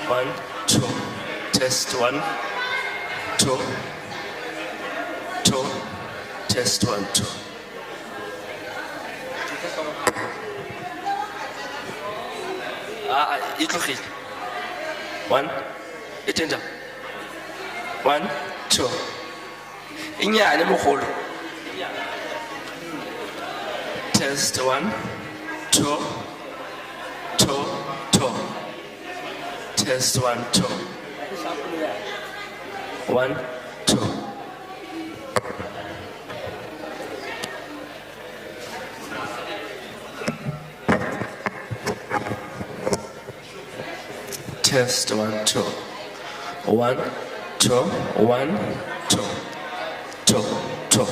1, 2. Test 1, 2. 2. Test 1, 2. Itlogile. 1. Itenda. 1, 2. Inyane mogolo. Test 1, 2. 2, 2. Test 1, 2. 1, 2. Test 1, 2. 1, 2, 1, 2. 2, 2.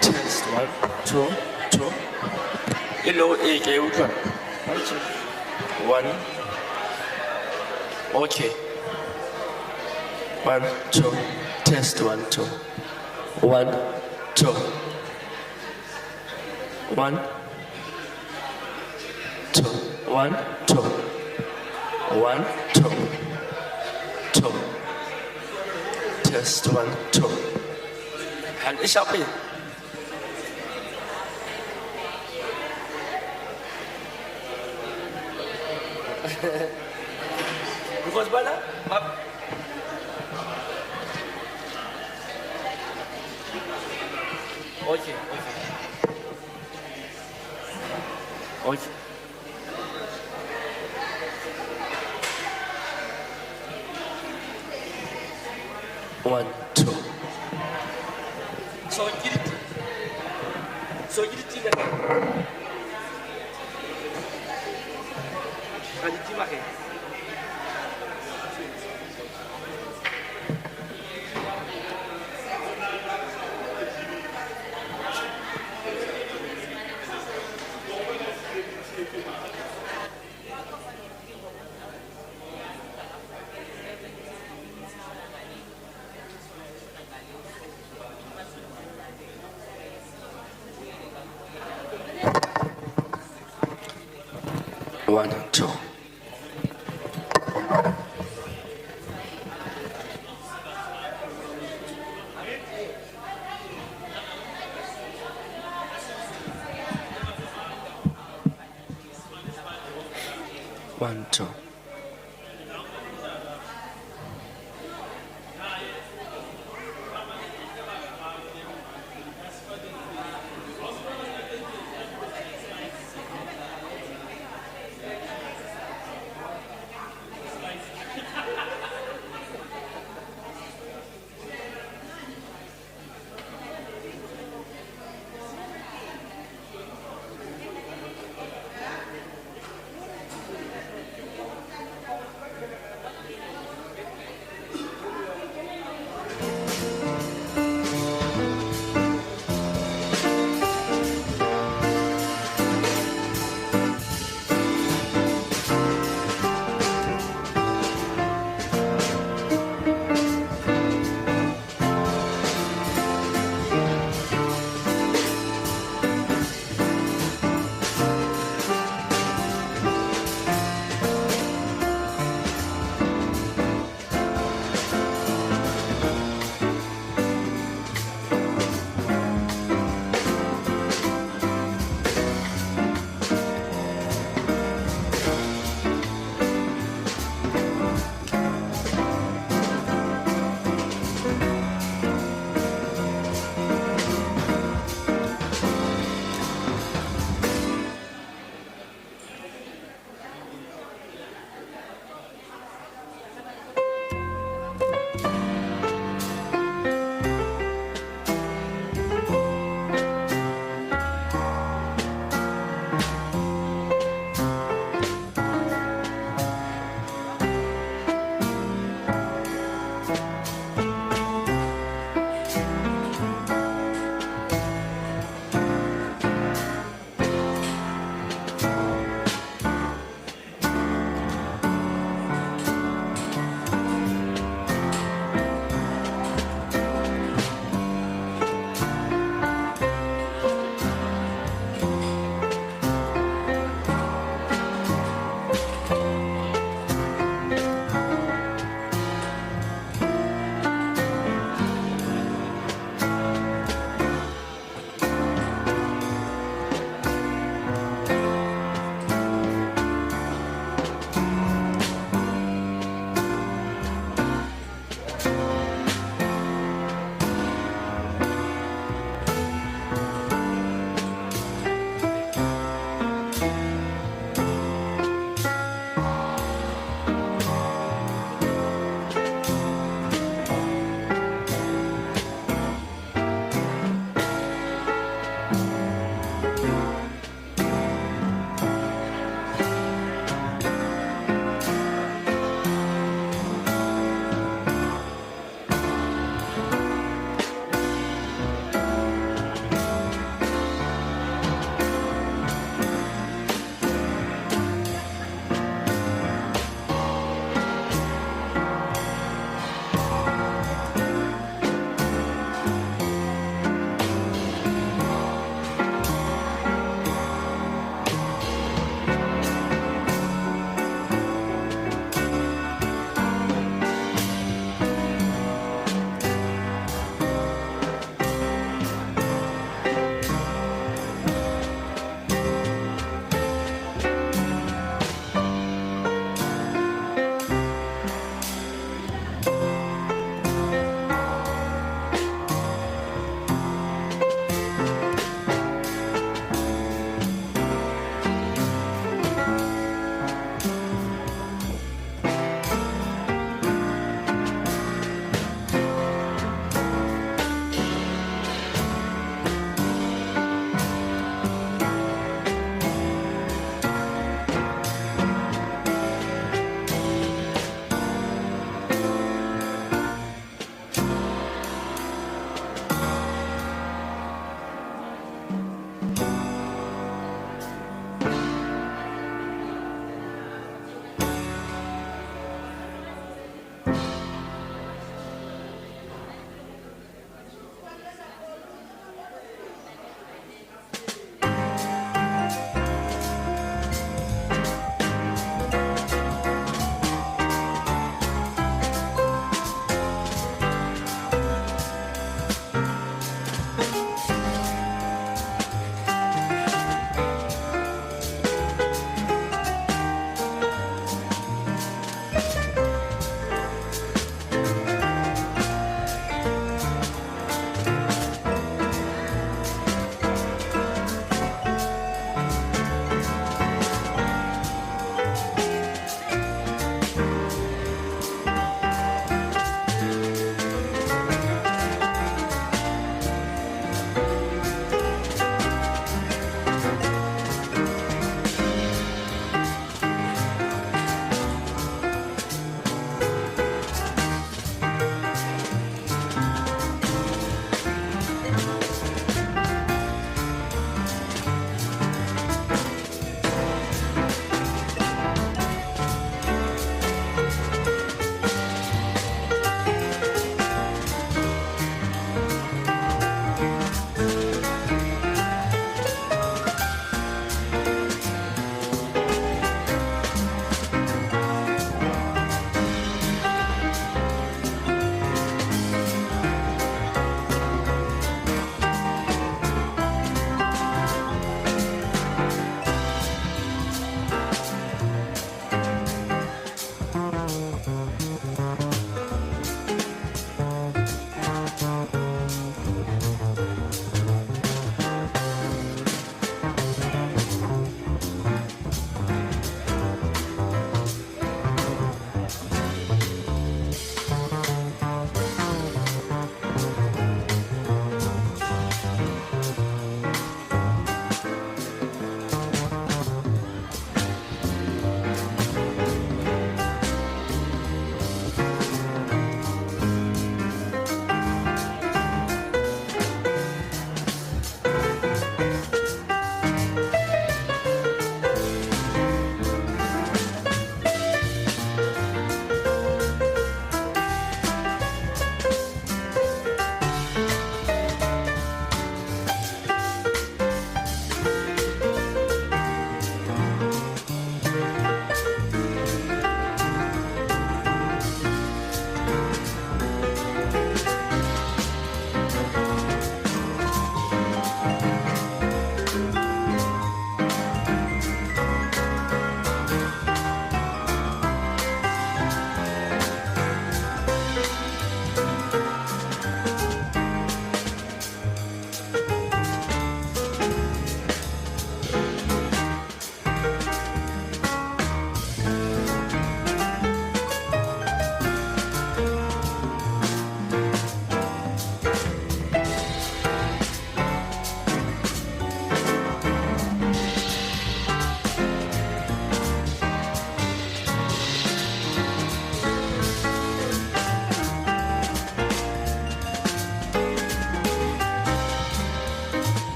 Test 1, 2, 2. Hello, okay, 1. Okay. 1, 2. Test 1, 2. 1, 2. 1, 2. 1, 2. 1, 2. 2. Test 1, 2. Hand is up here. Because bana up. Okay, okay. Okay. One, two. So get it. So get it in the head. And it in my head. One, two. One, two.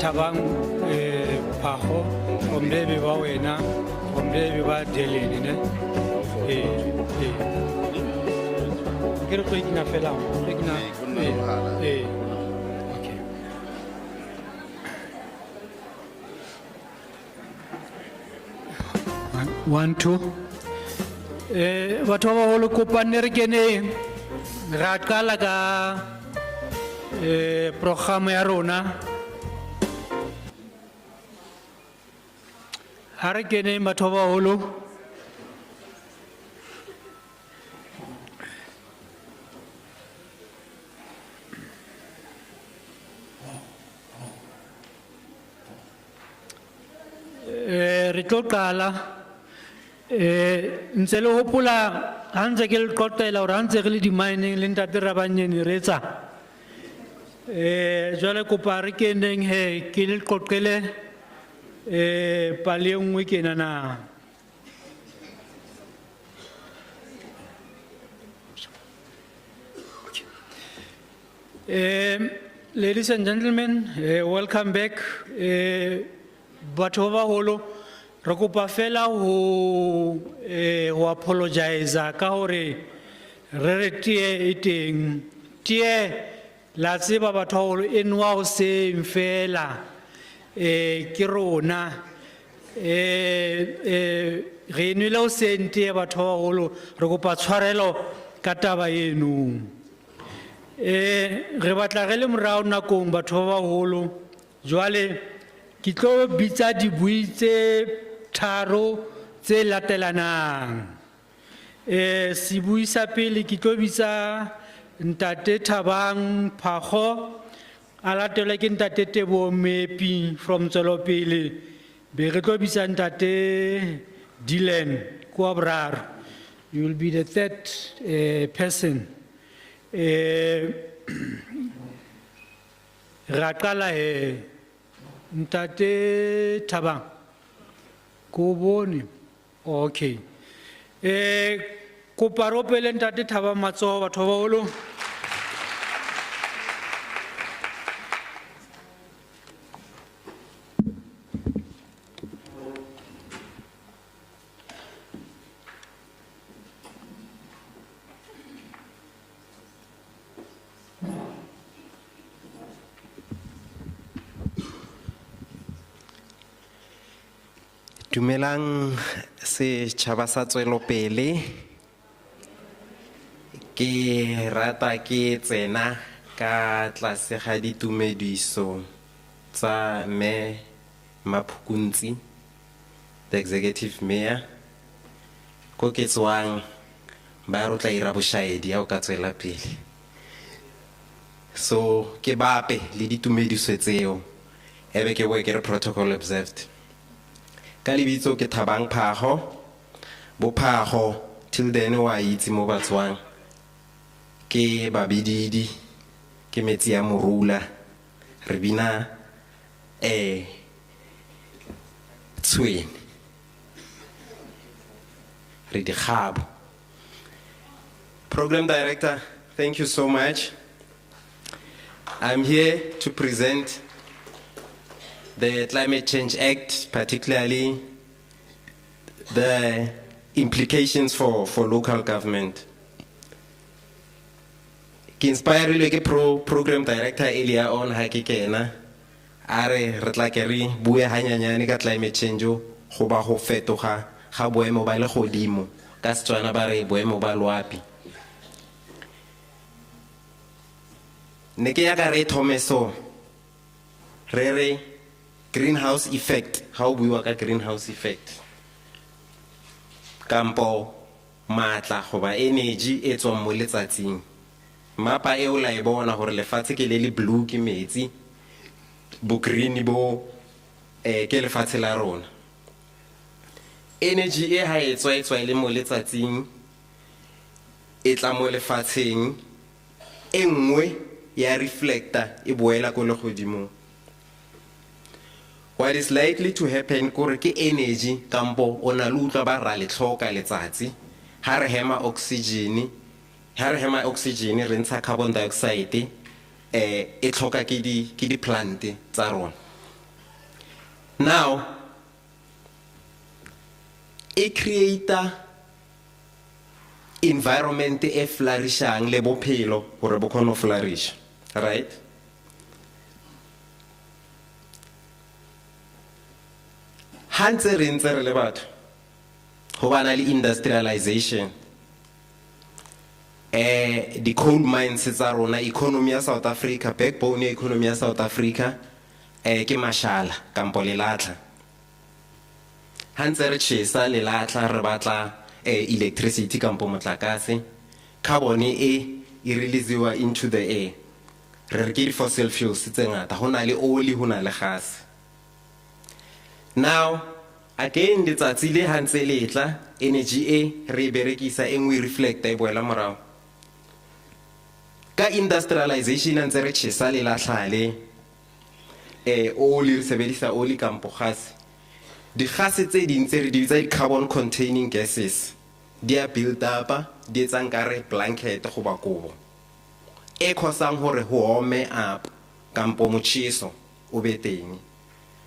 Thabang Phago from there be ba wena from there be ba Deleni ne ke re go ikina fela ikina okay one two batho ba holo kopane re kene ra qala ka program ya rona Hare kene batho ba holo re tlo qala ntse le hopola ha ntse ke le qoqela hore ha ntse re le di-mining le ntate Rabanyeni re etsa jwale kopa re keneng he ke le qoqele pale nngwe ke nana ladies and gentlemen welcome back batho ba holo re kopa fela ho apologize ka hore re re tie iteng tie la tseba batho holo enwa o se mfela ke rona re nwele o sente batho ba holo re kopa tshwarelo ka taba eno re batla re le morao nakong batho ba holo jwale ke tlo bitsa dibui tse tharo tse latelanang sebui sa pele ke tlo bitsa ntate Thabang Phago a latelwa ke ntate Teboho Mepi from Tswelopele be re tlo bitsa ntate Dylan kwa boraro. You will be the third person ra qala ntate Thabang ko bone okay ko paropele ntate Thabang matsoho batho ba holo Dumelang setjhaba sa Tswelopele ke rata ke tsena ka tlase ga ditumediso tsa me Maphukuntsi the executive mayor ko ke tswang ba ro tla ira bošaedi ya o ka tswela pele so ke bape le ditumediso tseo ebe ke boe ke re protocol observed ka lebitso ke Thabang Phago bo Phago till then wa itse mo batswang ke babididi ke metsi ya morula re bina tsweni re di khabo program director thank you so much I'm here to present the Climate Change Act, particularly the implications for local government. Ke inspire le ke program director earlier on ha ke kena are re tla ke re bue hanyanyane ka climate change go ba go fetoga ga boemo ba le godimo ka Setswana ba re boemo ba loapi ne ke ya ka re thomeso re greenhouse effect how we work at greenhouse effect kampo matla goba energy e tswa mo letsatsing mapa e o la e bona gore lefatshe ke le blue ke metsi bo green bo ke lefatshe la rona energy e ha e tswa le mo letsatsing e tla mo lefatsheng e nngwe ya reflector e boela go le godimo. What is likely to happen kore ke energy kampo ona lutla ba ra le tlhoka letsatsi ha re hema oxygen re ntsha carbon dioxide e tlhoka ke di plant tsa rona. Now e creator environment e flourishang le bophelo hore bo kgone flourish, right? Hantse re ntse re le batho ho bana le industrialization, the coal mines tsa rona, economy ya South Africa, backbone ya economy ya South Africa ke mashala kampo lelatla. Hantse re tjhesa lelatla re batla electricity kampo motlakase, carbon e releasiwa into the air. Re ke fossil fuels tse ngata, ho na le oli, ho na le gas. Now again letsatsi le hantse letla, energy e re berekisa engwe reflect e boela morao. Ka industrialization ntse re tjhesa lelatla le oli, re sebedisa oli kampo gas. Di gas tse ding tse re di bitsa carbon containing gases, di a build up, di etsa nkare blanket go ba kobo e khosang hore ho ome up kampo motjheso o be teng.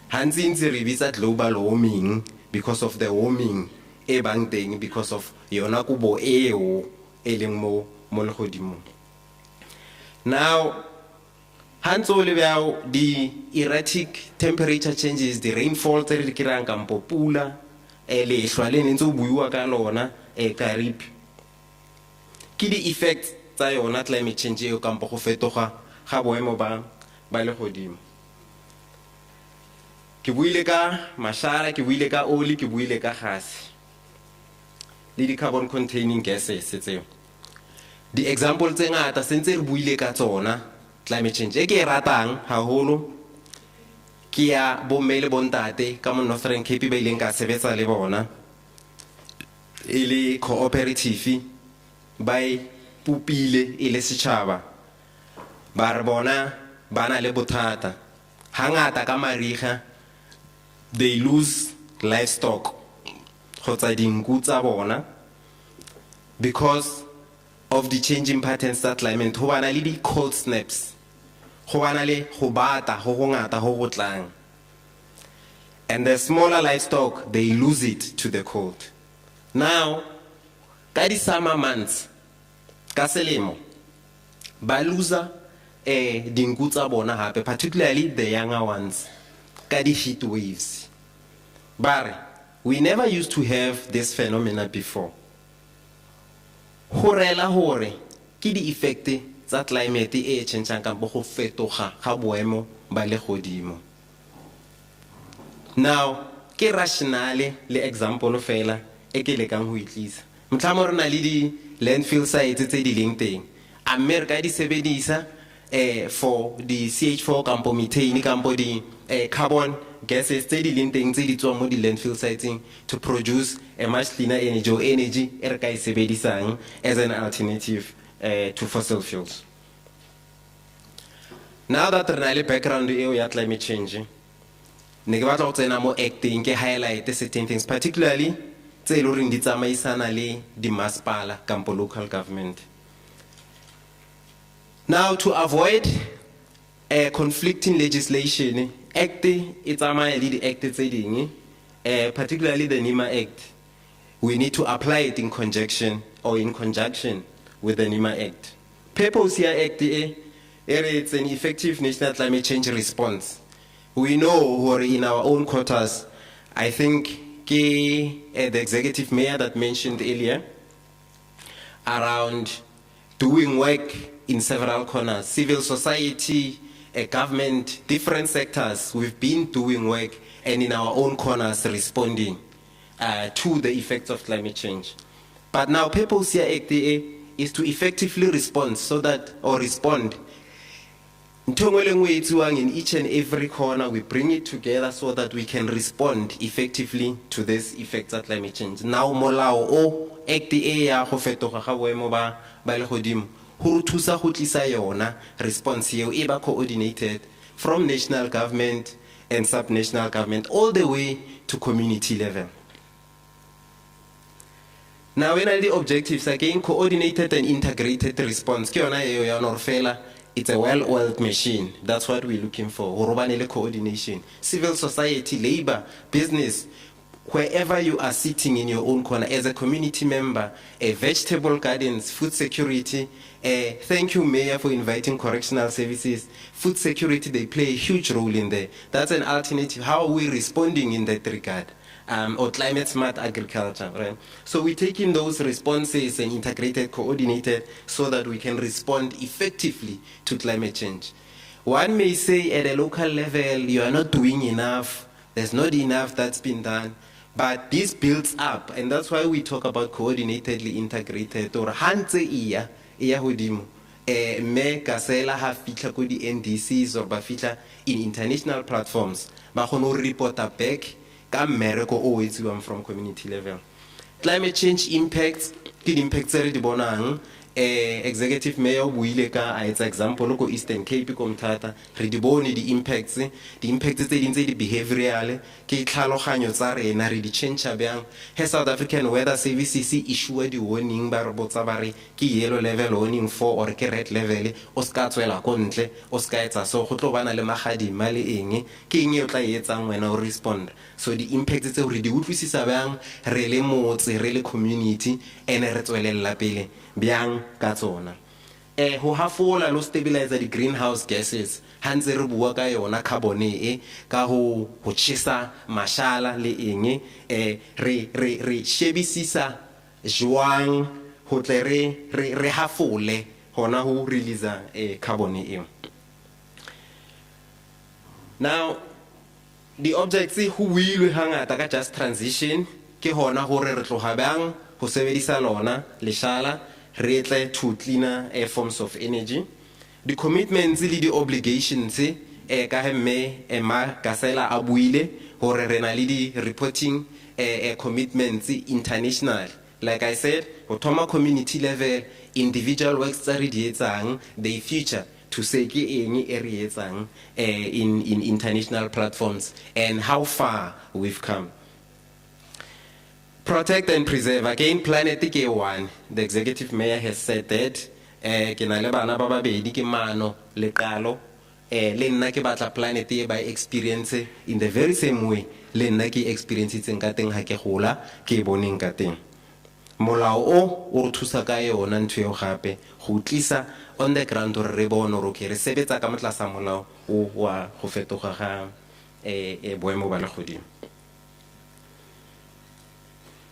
Hantsi ntse re bitsa global warming because of the warming e bang teng because of yona kubo eo e leng mo legodimo. Now hantso le bjao di erratic temperature changes, the rainfall tse re kirang kampo pula le hlwa le ntse o buiwa ka lona ka rip ke di effects tsa yona climate change eo kampo go fetoga ga boemo ba legodimo. Ke buile ka mashala, ke buile ka oli, ke buile ka gas le di carbon containing gases tseo. Di example tse ngata sentse re buile ka tsona climate change e ke ratang haholo ke ya bomme le bontate ka mo Northern Cape ba ileng ka sebetsa le bona e le cooperative ba pupile e le setšhaba ba re bona bana le bothata hangata ka mariga, they lose livestock kgotsa dinku tsa bona because of the changing patterns tsa climate. Ho bana le di cold snaps, ho bana le go bata ho ngata ho botlang, and the smaller livestock they lose it to the cold. Now ka di summer months ka selemo ba loser dinku tsa bona hape, particularly the younger ones ka di heat waves. But we never used to have this phenomena before. Horela hore ke di effect tsa climate e changeang ka bo go fetoga ga boemo ba legodimo. Now ke rationale le example fela e ke lekang ho itlisa. Motlamo re na le di landfill sites tse di leng teng, America di sebedisa for the CH4 kampo methane kampo di carbon gases tse di leng teng tse di tswang mo di landfill sites to produce a much cleaner energy or energy e re ka e sebedisang as an alternative to fossil fuels. Now that re na le background eo ya climate change, ne ke batla go tsena mo acting ke highlight certain things, particularly tse lo reng di tsamaisana le di masipala kampo local government. Now to avoid conflicting legislation, act e tsamaya le di act tse ding, particularly the NEMA Act, we need to apply it in conjunction with the NEMA Act. Purpose here Act it's an effective national climate change response. We know in our own quarters, I think the executive mayor that mentioned earlier, around doing work in several corners, civil society, government, different sectors, we've been doing work and in our own corners responding to the effects of climate change. But now purpose here Act is to effectively respond in each and every corner, we bring it together so that we can respond effectively to this effects of climate change. Now molao o Act ya go fetoga ga boemo ba legodimo ho thusa go tlisa yona response eo e ba coordinated from national government and subnational government all the way to community level. Now when the objectives again coordinated and integrated response ke yona eo ya nor fela it's a well-oiled machine. That's what we're looking for. Horobanele coordination. Civil society, labor, business, wherever you are sitting in your own corner as a community member, vegetable gardens, food security. Thank you, Mayor, for inviting correctional services. Food security, they play a huge role in there. That's an alternative. How are we responding in that regard? Or climate smart agriculture, right? So we're taking those responses and integrated, coordinated, so that we can respond effectively to climate change. One may say at a local level, you are not doing enough. There's not enough that's been done. But this builds up, and that's why we talk about coordinatedly integrated, or hantse iya hodimo. Me kasela ha fitla ko di NDCs or ba fitla in international platforms. Ba kgona ho reporta back ka mmereko o etsiwang from community level. Climate change impacts, ke di impacts re di bonang. Executive Mayor buile ka a etsa example ko Eastern Cape ko mthata re di bone di impacts tse dintse di behavioral ke tlhaloganyo tsa rena re di change bjang he South African Weather Services issue di warning ba re botsa ba re ke yellow level warning 4 or ke red level o ska tswela ko ntle o ska etsa so go tlo bana le magadima le eng ke eng e tla etsang wena o respond. So the impacts tse re di utlwisisa bjang re le motse re le community ene re tswelela pele bjang ka tsona. Ho hafola lo stabilize the greenhouse gases hantse re bua ka yona carbon ka ho tshisa mashala le eng re shebisisa jwang ho tle re hafole hona ho release carbon Now the objects who will hang at a just transition ke hona hore re tloga bjang ho sebedisa lona leshala re tle to cleaner forms of energy. The commitments le di obligations ka hemme ma kasela a buile hore re na le di reporting commitments international. Like I said, ho thoma community level, individual works tsa re di etsang, they future to say ke eng e re etsang in international platforms and how far we've come. Protect and preserve. Again, planet ke one. The executive mayor has said that. Ke na le bana ba babedi ke mano le qalo. Le nna ke batla planet e ba experience in the very same way. Le nna ke experience tseng ka teng ha ke gola ke boneng ka teng. Molao o thusa ka yona ntwe yo gape go tlisa on the ground re re bona ro ke re sebetsa ka motlasa molao o wa go fetoga ga boemo ba le godimo.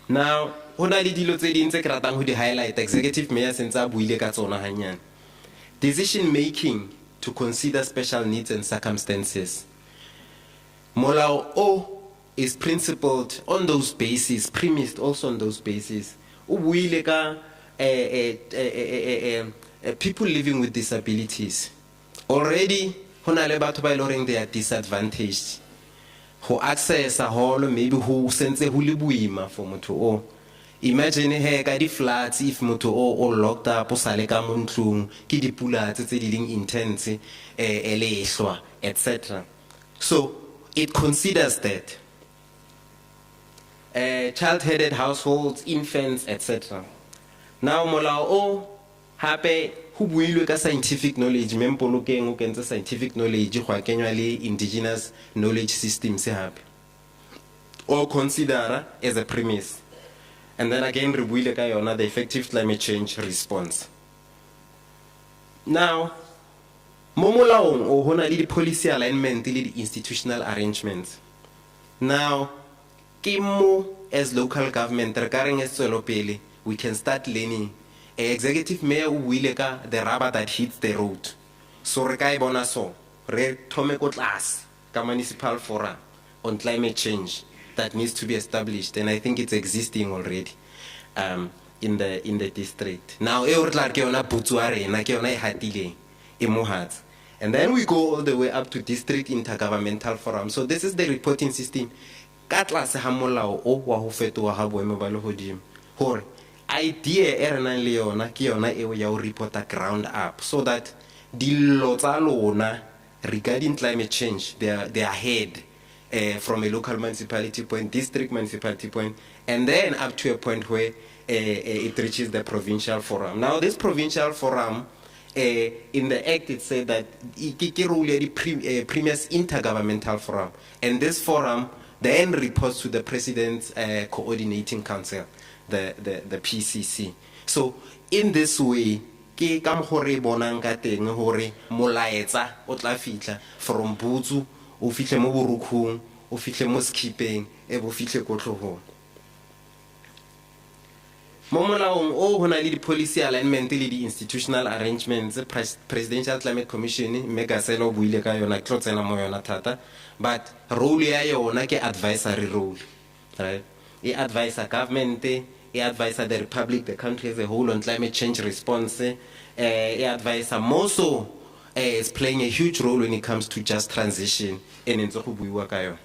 Now, hona le dilo tse ding tse ke ratang ho di highlight executive mayor sentse buile ka tsona hanyane. Decision making to consider special needs and circumstances. Molao o is principled on those bases, premised also on those bases. O buile ka people living with disabilities. Already hona le batho ba iloreng they are disadvantaged. Who access a hall, maybe who sends a huli buima for moto. Imagine he ka di flats if moto o locked up o sale ka montlung ki di pula tse di ding intense elehlwa etc. So it considers that child-headed households, infants, etc. Now molao o hape hu builwe ka scientific knowledge mempolokeng o kentse scientific knowledge go kenywa le indigenous knowledge systems hape or consider as a premise. And then again re buile ka yona the effective climate change response. Now mo molaong o hona le di policy alignment le di institutional arrangements. Now ke mo as local government re ka reng e tswelopele we can start learning. Executive mayor o buile ka the rubber that hits the road. So re ka e bona so re thome ko tlase ka municipal forum on climate change that needs to be established, and I think it's existing already in the district. Now e re tla ke yona butsu a rena ke yona e hatileng e mo hatsa. And then we go all the way up to district intergovernmental forum. So this is the reporting system ka tlase ha molao o wa ho fetoga ha boemo ba le hodimo hore idea e renang le yona ke yona eo ya ho reporta ground up so that dilo tsa lona regarding climate change they are ahead from a local municipality point, district municipality point, and then up to a point where it reaches the provincial forum. Now this provincial forum in the act it said that ke role ya Premier's Intergovernmental Forum, and this forum then reports to the President's Coordinating Council, the PCC. So in this way, ke ka mokgwa bonang ka teng hore molaetsa o tla fitla from Butsu o fihle mo Borukhung o fihle mo Skipeng e bo fihle ko Tlohong. Mo molaong o ho na le di-policy alignment le di-institutional arrangements Presidential Climate Commission Megaselo o buile ka yona ke tlo tsena mo yona thata, but role ya yona ke advisory role, right? E advise government, e advise the republic, the country as a whole on climate change response, e advise more so is playing a huge role when it comes to just transition and ntse go buiwa ka yona.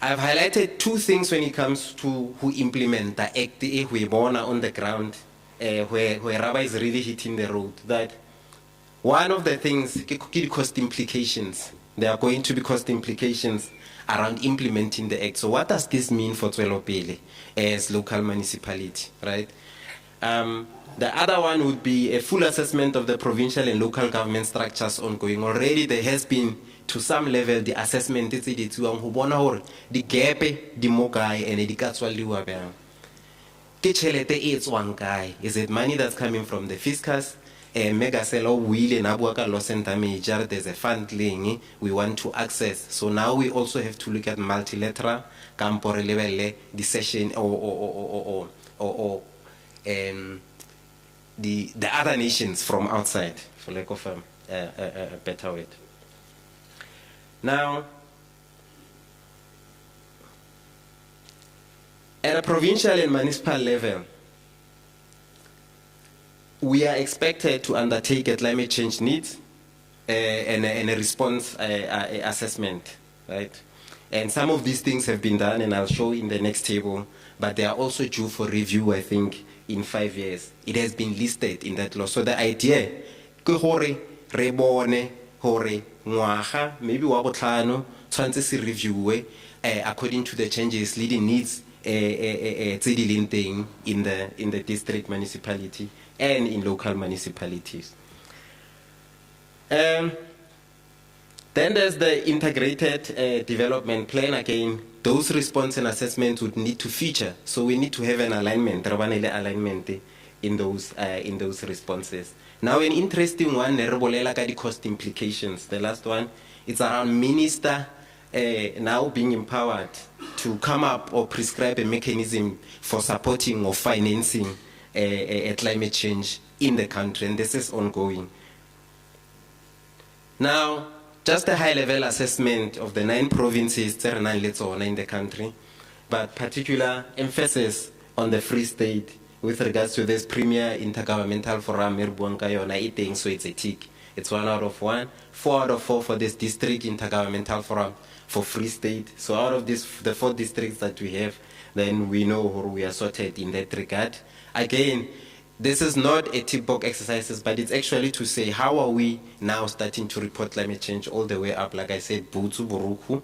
I've highlighted two things when it comes to who implement the act we born on the ground, where rubber is really hitting the road. That one of the things, cost implications. There are going to be cost implications around implementing the act. So what does this mean for Tswelopele as local municipality, right? The other one would be a full assessment of the provincial and local government structures ongoing. Already there has been, to some level, the assessment is the gap di mo kae and di ka tswalliwa bjang. Ke tšhelete e tswang kae? Is it money that's coming from the fiscus? Megaselo wile na bua ka loss and damage. There's a fund laying we want to access. So now we also have to look at multilateral campo level the session or the other nations from outside, for lack of a better word. Now, at a provincial and municipal level, we are expected to undertake a climate change needs and a response assessment, right? And some of these things have been done, and I'll show in the next table, but they are also due for review, I think, in 5 years. It has been listed in that law. So the idea, ke hore re bone hore ngwaga maybe wa botlhano tshwantse se reviewe according to the changes leading needs tse di leng teng in the district municipality and in local municipalities. Then there's the integrated development plan. Again, those response and assessments would need to feature. So we need to have an alignment, alignment in those responses. Now, an interesting one, the cost implications. The last one, it's around minister now being empowered to come up or prescribe a mechanism for supporting or financing climate change in the country, and this is ongoing. Now, just a high-level assessment of the 9 provinces in the country, but particular emphasis on the Free State with regards to this Premier Intergovernmental Forum, so it's a tick. It's 1 out of 1, 4 out of 4 for this District Intergovernmental Forum for Free State. So out of this, the 4 districts that we have, then we know who we are sorted in that regard. Again, this is not a tick box exercise, but it's actually to say how are we now starting to report climate change all the way up, like I said, Butsu, Boruku,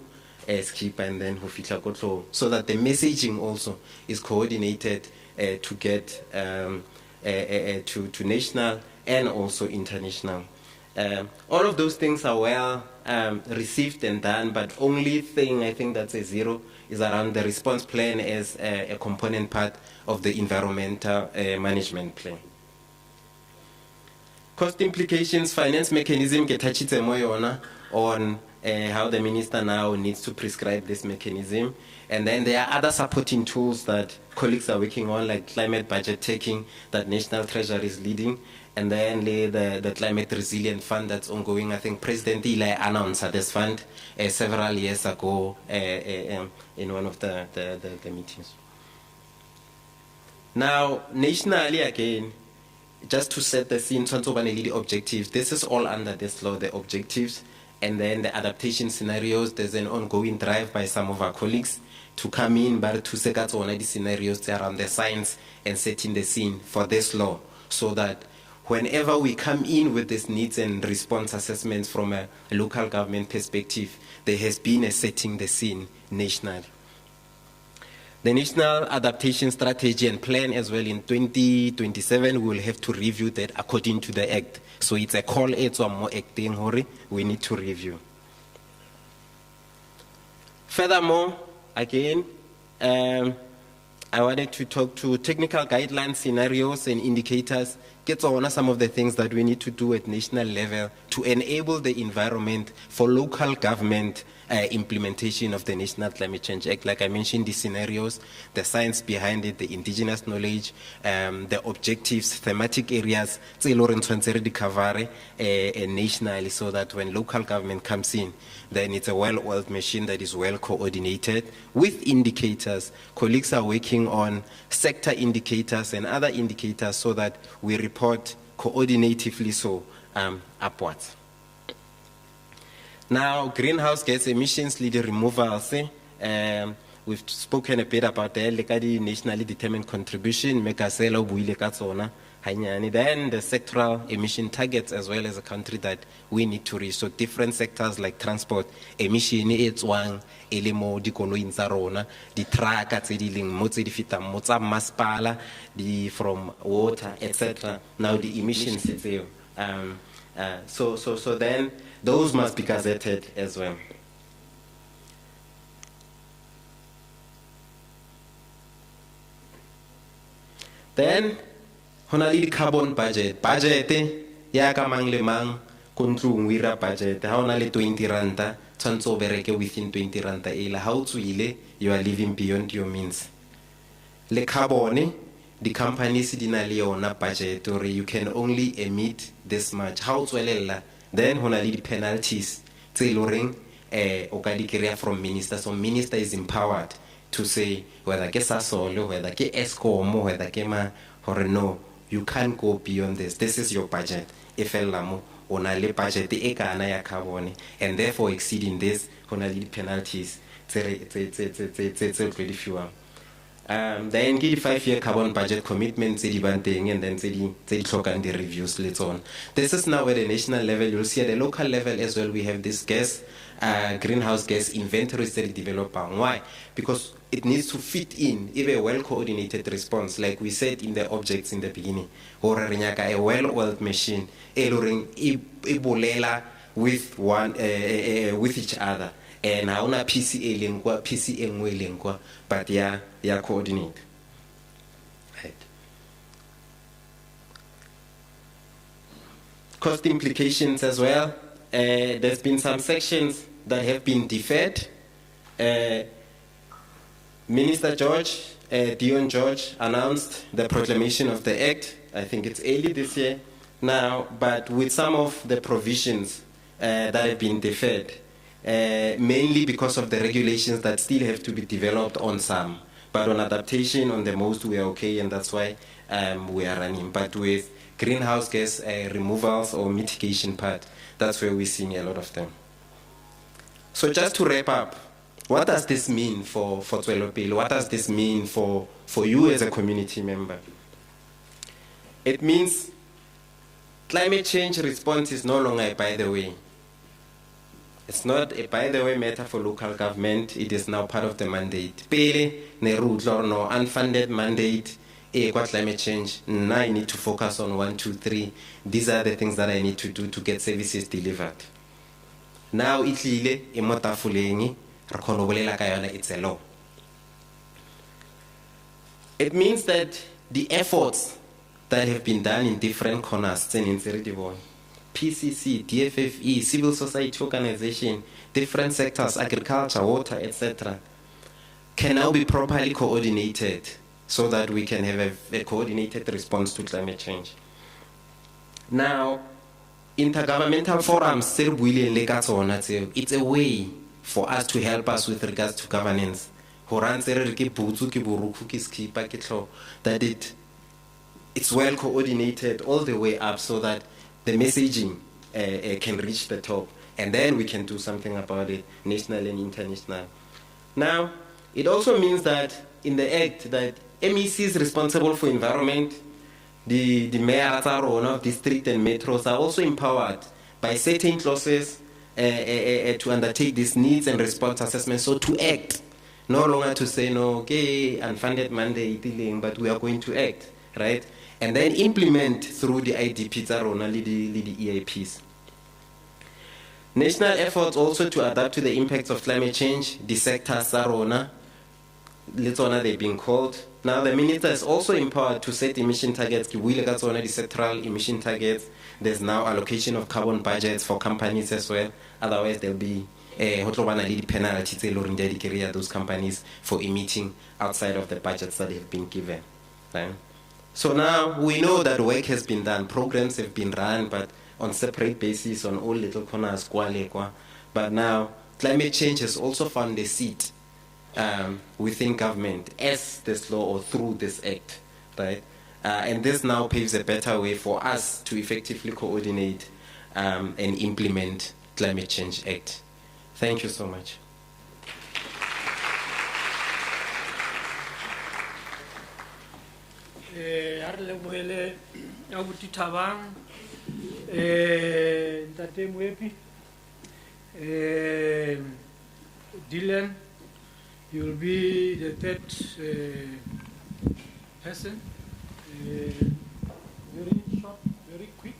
Skip, and then Hofitla Kotlo, so that the messaging also is coordinated to get to national and also international. All of those things are well received and done, but only thing I think that's a zero is around the response plan as a component part of the environmental management plan. Cost implications, finance mechanism, getachite moyona on how the minister now needs to prescribe this mechanism. And then there are other supporting tools that colleagues are working on, like climate budget taking that National Treasury is leading, and then the Climate Resilient Fund that's ongoing. I think President Eli announced this fund several years ago in one of the meetings. Now, nationally again, just to set the scene, the objectives, this is all under this law, the objectives, and then the adaptation scenarios. There's an ongoing drive by some of our colleagues to come in, but to set out the scenarios around the science and setting the scene for this law, so that whenever we come in with these needs and response assessments from a local government perspective, there has been a setting the scene nationally. The National Adaptation Strategy and Plan as well in 2027, we will have to review that according to the Act. So it's a call, it's more acting, we need to review. Furthermore, again, I wanted to talk to technical guidelines, scenarios, and indicators. Get on some of the things that we need to do at national level to enable the environment for local government implementation of the National Climate Change Act. Like I mentioned, the scenarios, the science behind it, the indigenous knowledge, the objectives, thematic areas, nationally, so that when local government comes in, then it's a well-oiled machine that is well coordinated with indicators. Colleagues are working on sector indicators and other indicators so that we report coordinatively so upwards. Now, greenhouse gas emissions, lead removals. We've spoken a bit about the nationally determined contribution. Then the sectoral emission targets as well as a country that we need to reach. So different sectors like transport, emission it's one elemo di koloing tsa rona, di truck tse di leng mo tse di fetang mo tsa masepala, di from water, etc. Now the emissions tseo. So then those must be gazetted as well. Then honali carbon budget. Budget ya ka mang le mang kontlung we ra budget. Ha ona le 20 ranta tshwantse o bereke within 20 ranta ela. Ha o tswile you are living beyond your means. Le carbon the companies di na le yona budget or you can only emit this much. Ha o tswelela then honali the penalties tse loreng o ka di kry from minister. So minister is empowered to say whether ke Sasol, whether ke Eskom, whether ke ma or no, you can't go beyond this. This is your budget. If elamo onale budget e kana ya carbon and therefore exceeding this onale penalties pretty few. Then give 5-year carbon budget commitments and then the reviews later on. This is now at the national level. You'll see at the local level as well we have this gas greenhouse gas inventories that develop. Why? Because it needs to fit in a well-coordinated response, like we said in the objects in the beginning. Or a well-oiled machine, with one with each other. And how na PCA lingua, PCMW lingua, but yeah, coordinate. Right. Cost implications as well. There's been some sections that have been deferred. Minister George, Dion George, announced the proclamation of the Act. I think it's early this year now, but with some of the provisions that have been deferred, mainly because of the regulations that still have to be developed on some. But on adaptation, on the most, we are okay, and that's why we are running. But with greenhouse gas removals or mitigation part, that's where we're seeing a lot of them. So just to wrap up, what does this mean for Tswelopele? What does this mean for you as a community member? It means climate change response is no longer a by the way. It's not a by the way matter for local government. It is now part of the mandate. Pele ne rutlo no unfunded mandate climate change. Now I need to focus on 1, 2, 3. These are the things that I need to do to get services delivered. Now itlile emotafulengi. It's a law. It means that the efforts that have been done in different corners, PCC, DFFE, civil society organization, different sectors, agriculture, water, etc., can now be properly coordinated so that we can have a coordinated response to climate change. Now, intergovernmental forums, it's a way for us to help us with regards to governance. That it's well coordinated all the way up so that the messaging can reach the top. And then we can do something about it, national and international. Now, it also means that in the Act that MEC is responsible for environment, the mayors of district and metros are also empowered by certain clauses to undertake these needs and response assessments, so to act no longer to say no, okay, unfunded mandate, but we are going to act, right? And then implement through the IDPs tsa rona le the EAPs. National efforts also to adapt to the impacts of climate change, the sectors tsa rona, le tsona they've been called. Now the minister is also empowered to set emission targets, the sectoral emission targets. There's now allocation of carbon budgets for companies as well. Otherwise there'll be penalties dedicated those companies for emitting outside of the budgets that have been given. Right? So now we know that work has been done, programs have been run, but on separate basis on all little corners. But now climate change has also found a seat within government as this law or through this act, right? And this now paves a better way for us to effectively coordinate and implement Climate Change Act. Thank you so much. Dylan, you'll be the third person. Very short, very quick.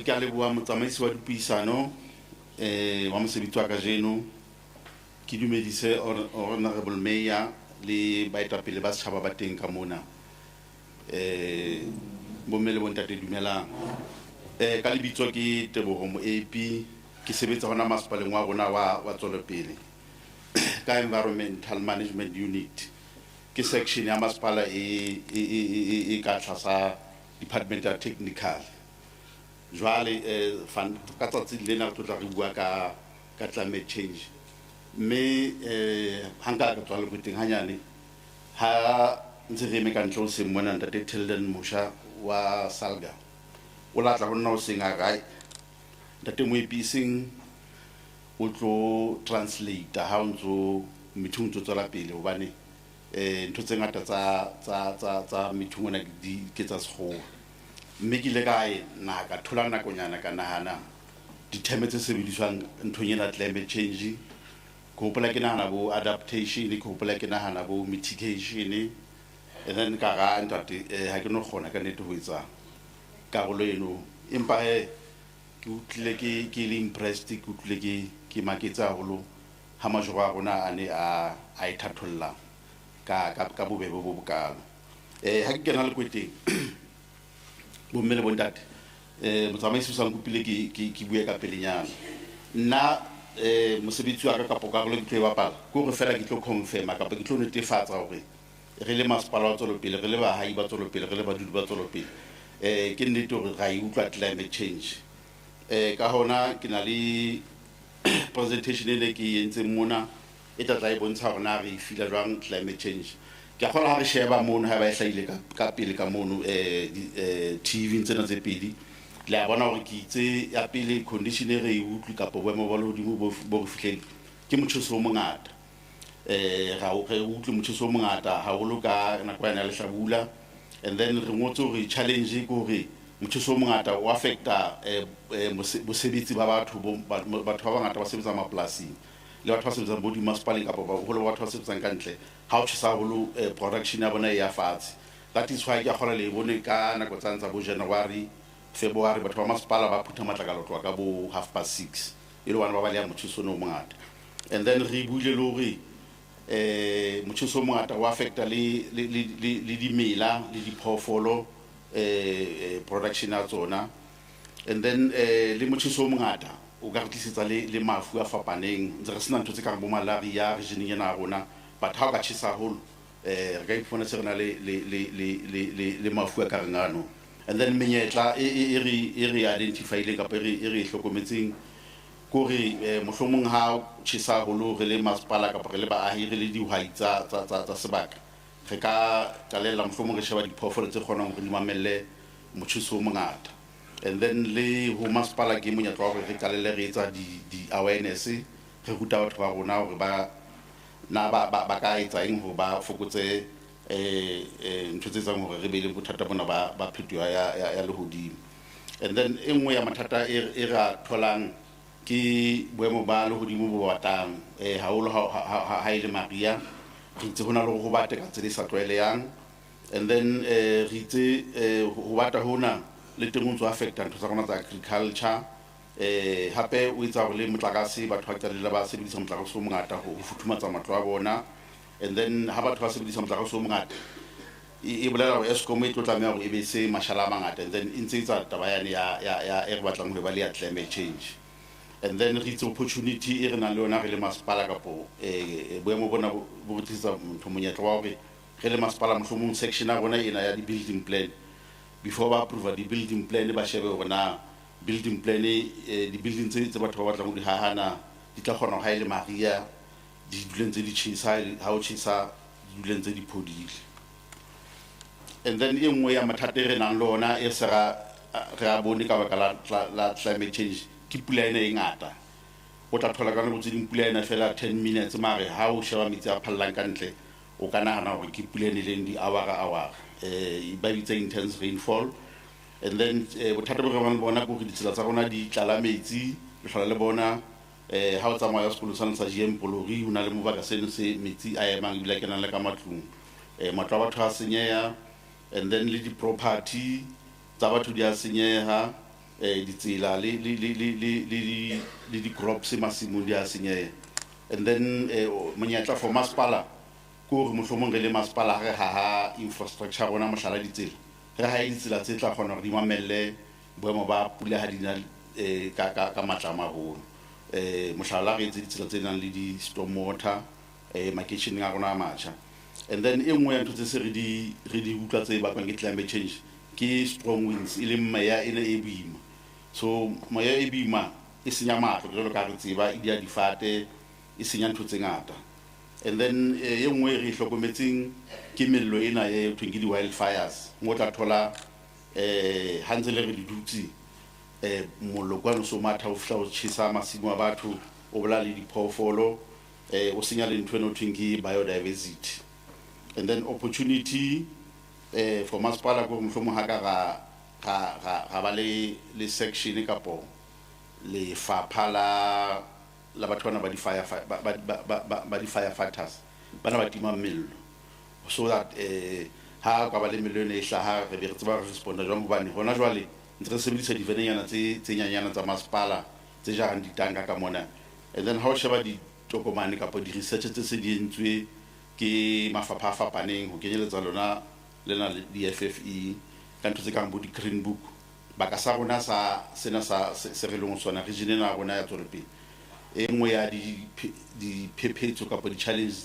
Ke a leboha motsamaisi wa dipuisano wa mosebetsi wa kajeno ke dumedise honorable mayor le baetapele ba setjhaba ba teng ka mona bomme le bontate dumelang ka lebitso ke Tebogo Moepi ke sebetsa hona masepaleng wa rona wa Tswelopele ka environmental management unit ke section ya masepala e ka tlasa department of technical jwale ka tsatsi lena re tla re bua ka climate change mme hanga ka tswa le boteng hanyane ha ntse re me ka ntlo se mona ntate Tilden Musha wa Salga o la tla honna o senga gai ntate Moepising o tlo translate ha ntso mithung tso tsala pele hobane ntho tse ngata tsa mithung ona di ke tsa sekgowa mme ke le kae na ka thola nakonyana ka nahana ditheme tse sebediswang nthong ena climate change ko hopola ke nahana bo adaptation ko hopola ke nahana bo mitigation and then ka ga ntate ha ke no kgona ka nete ho etsa karolo eno empa ke utlile ke le impressed ke utlile ke maketsa holo ha majoro a rona ane a ithatholla ka bobebe bo bokalo ha ke kena le kweteng bomme le bontate motsamaisi o sa nkopile ke bue ka pelenyana nna mosebetsi wa ka kapo karolo ke tlo e bapala ke hore fela ke tlo confirma kapa ke tlo netefatsa hore re le masepala wa Tswelopele re le bahai ba Tswelopele re le badudi ba Tswelopele ke nnete hore ra e utlwa climate change ka hona ke na le presentation e ke entseng mona e tla e bontsha hore na re fila jwang climate change ke a kgona ha re sheba mono ha ba e hlaile ka pele ka mono TV tsena tse pedi le a bona hore ke itse ya pele condition e re e utlwi kapa boemo ba lehodimo bo re fihlele ke motjheso o mongata ga o re utlwe motjheso o mongata haholo ka nako ya lehlabula and then re ngotse hore challenge ke hore motjheso o mongata o affecta bosebetsi ba batho ba bangata ba sebetsa mapolasing le batho ba sebetsang bo dimasepaleng kapa holo batho ba sebetsang ka ntle ha o tshisa holo production ya bona ya fatshe that is why ke a kgona le bone ka nako tsa ntsa bo January February batho ba masepala ba phutha matlakala tloa ka bo 6:30 e le bana ba le ya motjheso no mongata and then re buile le hore motjheso o mongata o affecta le dimela le diphoofolo production ya tsona and then le motjheso o mongata o ka re tlisetsa le mafu a fapaneng ntse re sena ntho tse ka bo malaria region ena ya rona but ha o ka tshisa holo re ka ipona se rena le mafu a ka rengano and then menyetla e re identify le ka re hlokometseng ko re mohlomong ha tshisa holo re le masepala ka re le baahi re le dihwai tsa sebaka re ka talela mohlomong re sheba diphoofolo tse kgonang hore di mamelle motjheso o mongata and then le ho masepala ke monyetla wa hore re qalelle re etsa di awareness re ruta batho ba rona hore ba ka etsa eng ho ba fokotse ntho tse tsang hore re be le bothata bona ba phetoho ya lehodimo. And then e nngwe ya mathata e ra tholang ke boemo ba lehodimo bo batang haholo ha ile maria re itse hona le go bata ka tsela sa tlwaelehang, and then re itse ho bata hona le teng o ntso affecta ntho tsa rona tsa agriculture. Hape o itse hore le motlakase batho ba qala ba sebedisa motlakase o mongata ho futhumatsa matlo a bona, and then ha batho ba sebedisa motlakase o mongata e bolela hore Eskom e tlo tlameha hore e be se mashala a mangata, and then in tsa taba yane ya e re batlang ho ba le ya climate change. And then re itse opportunity e re nang le yona re le masepala kapo boemo bona bo tlisa motho monyetla wa hore re le masepala mohlomong section a rona ena ya di-building plan, before ba approve di-building plan ba shebe hore na building plan di-building tse batho ba batlang ho di hahana di tla kgona ho ha ile maria di duleng tse di tjhesa ha o tjhesa di duleng tse di phodile. And then e nngwe ya mathata re nang le ona e se re a bone ka baka la climate change ke pula ena e ngata. O tla thola ka nako tse ding pula ena fela 10 minutes mare ha o sheba metsi a phallang ka ntle o ka nahana hore ke pula ene leng di hour e ba bitsa intense rainfall. And then bothata bo re bang bona go re ditsela tsa rona di tlala metsi le hlola le bona ha o tsamaya sekolo sa GM Polori ho na le mobaka seno se metsi a emang ebile ke nang le ka matlung matlo a batho a senyeha, and then le di-property tsa batho di a senyeha, ditsela le di-crops masimong di a senyeha. And then monyetla for masepala ko re mohlomong re le masepala re haha infrastructure rona mohlala ditsela re ha ditsela tse tla kgona hore di mamelle boemo ba pula ha di na ka matla a maholo. Mohlala re etse ditsela tse nang le di-storm water makeisheneng a rona a matjha. And then e nngwe ya ntho tse se re di utlwa tse bakwang ke climate change ke strong winds e leng moya ena e boima. So moya e boima e senya matlo jwalo ka re tseba e dia difate e senya ntho tse ngata. And then e nngwe re hlokometseng ke mello ena e thweng ke di-wildfires mo tla thola ha ntse le re di dutse mollo kwa no so matha o fihla o tjhesa masimo a batho o bola le diphoofolo o senya le ntho eno thweng ke biodiversity. And then opportunity for masepala go mohlomong ha ka ga ba le section kapo le fapha la batho bana ba di firefighters bana ba tima mello, so that ha ka ba le mello e hlaha re be re tseba re responda jwang hobane hona jwale ntse re sebedisa divenenyana tse nyanyana tsa masepala tse jarang ditanga ka mona. And then ha o sheba ditokomane kapo di-research tse se di entswe ke mafapha a fapaneng ho kenyeletsa lona lena le di-FFE ka ntho tse kang bo di-green book baka sa rona sa sena sa se re leng sona region ena rona ya Tsholepele. E nngwe ya diphephetso kapo di-challenge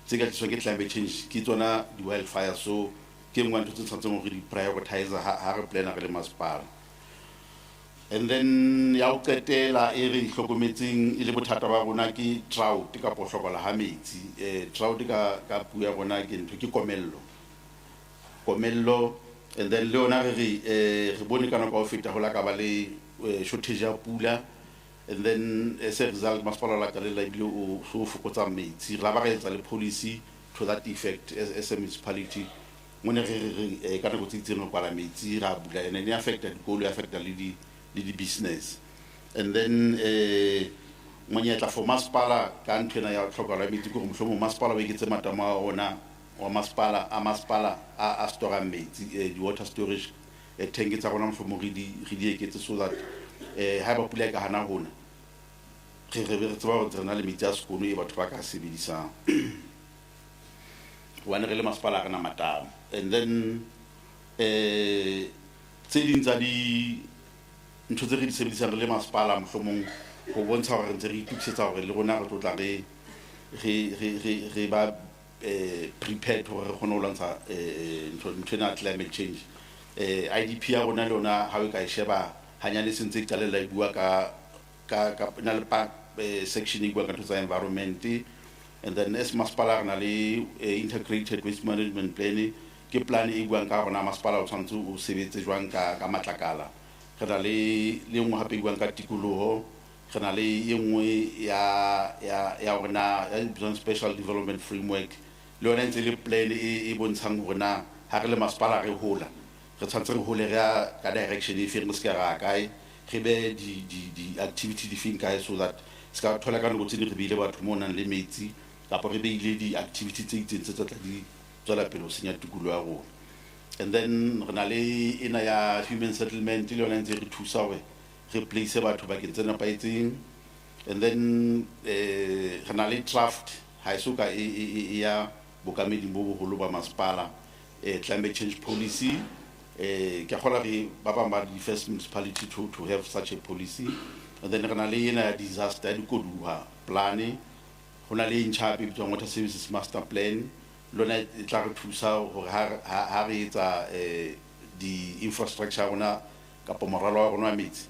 tse ka tliswang ke climate change ke tsona di-wildfire, so ke nngwe ntho tse tshwantseng hore di prioritize ha re plana re le masepala. And then ya o qetela e re hlokometseng e le bothata ba rona ke drought kapo hlokola ha metsi. Drought ka puo ya rona ke ntho ke komello. And then le yona re bone ka nako ho feta ho la ka ba le shortage ya pula, and then as a result masepala la ka le la ile o so fokotsa metsi ra ba re etsa le policy to that effect as a municipality mone re ka nako tse itseng kwala metsi ra bula ene ne affecta dikolo affecta le di-business. And then monyetla for masepala ka nthwena ya tlhokola metsi ko mohlomong masepala ba iketse matamo a ona wa masepala a store metsi di-water storage tank tsa rona mohlomong re di eketse so that ha ba pula ka hana hona re tseba hore re na le metsi a sekono e batho ba ka sebedisang wane re le masepala re na matamo. And then tse ding tsa ntho tse re di sebedisang re le masepala mohlomong go bontsha hore ntse re itukisetsa hore le rona re tlotla re ba prepared hore re kgone ho lwantsha ntho ena climate change. IDP ya rona le yona ha o ka e sheba hanyane sentse e qalela e bua ka na le section e bua ka ntho tsa environment. And then as masepala re na le integrated waste management plan ke plan e buang ka rona masepala o tshwanetse o sebetse jwang ka matlakala re na le nngwe hape e buang ka tikoloho, re na le e nngwe ya hore na ya special development framework le yona ntse le plan e bontshang hore na ha re le masepala re hola re tshwanetse re hole re ya ka direction e feng re se ka ra kae re be di activity di feng kae so that ska thola ka nako tsene re beile batho mo nang le metsi kapa re beile di activity tse itseng tse tla di tswela pele ho senya tikoloho ya rona. And then re na le ena ya human settlement le yona ntse re thusa hore re place batho bakeng tse nepaetseng. And then re na le draft ha eso ka ya bokamedi bo boholo ba masepala climate change policy ke kgola re ba bang ba di first municipality to have such a policy. And then re na le ena ya disaster di koduwa plan ho na le ntjha bitswang water services master plan lona e tla re thusa hore ha re etsa di infrastructure rona kapa moralo wa rona wa metsi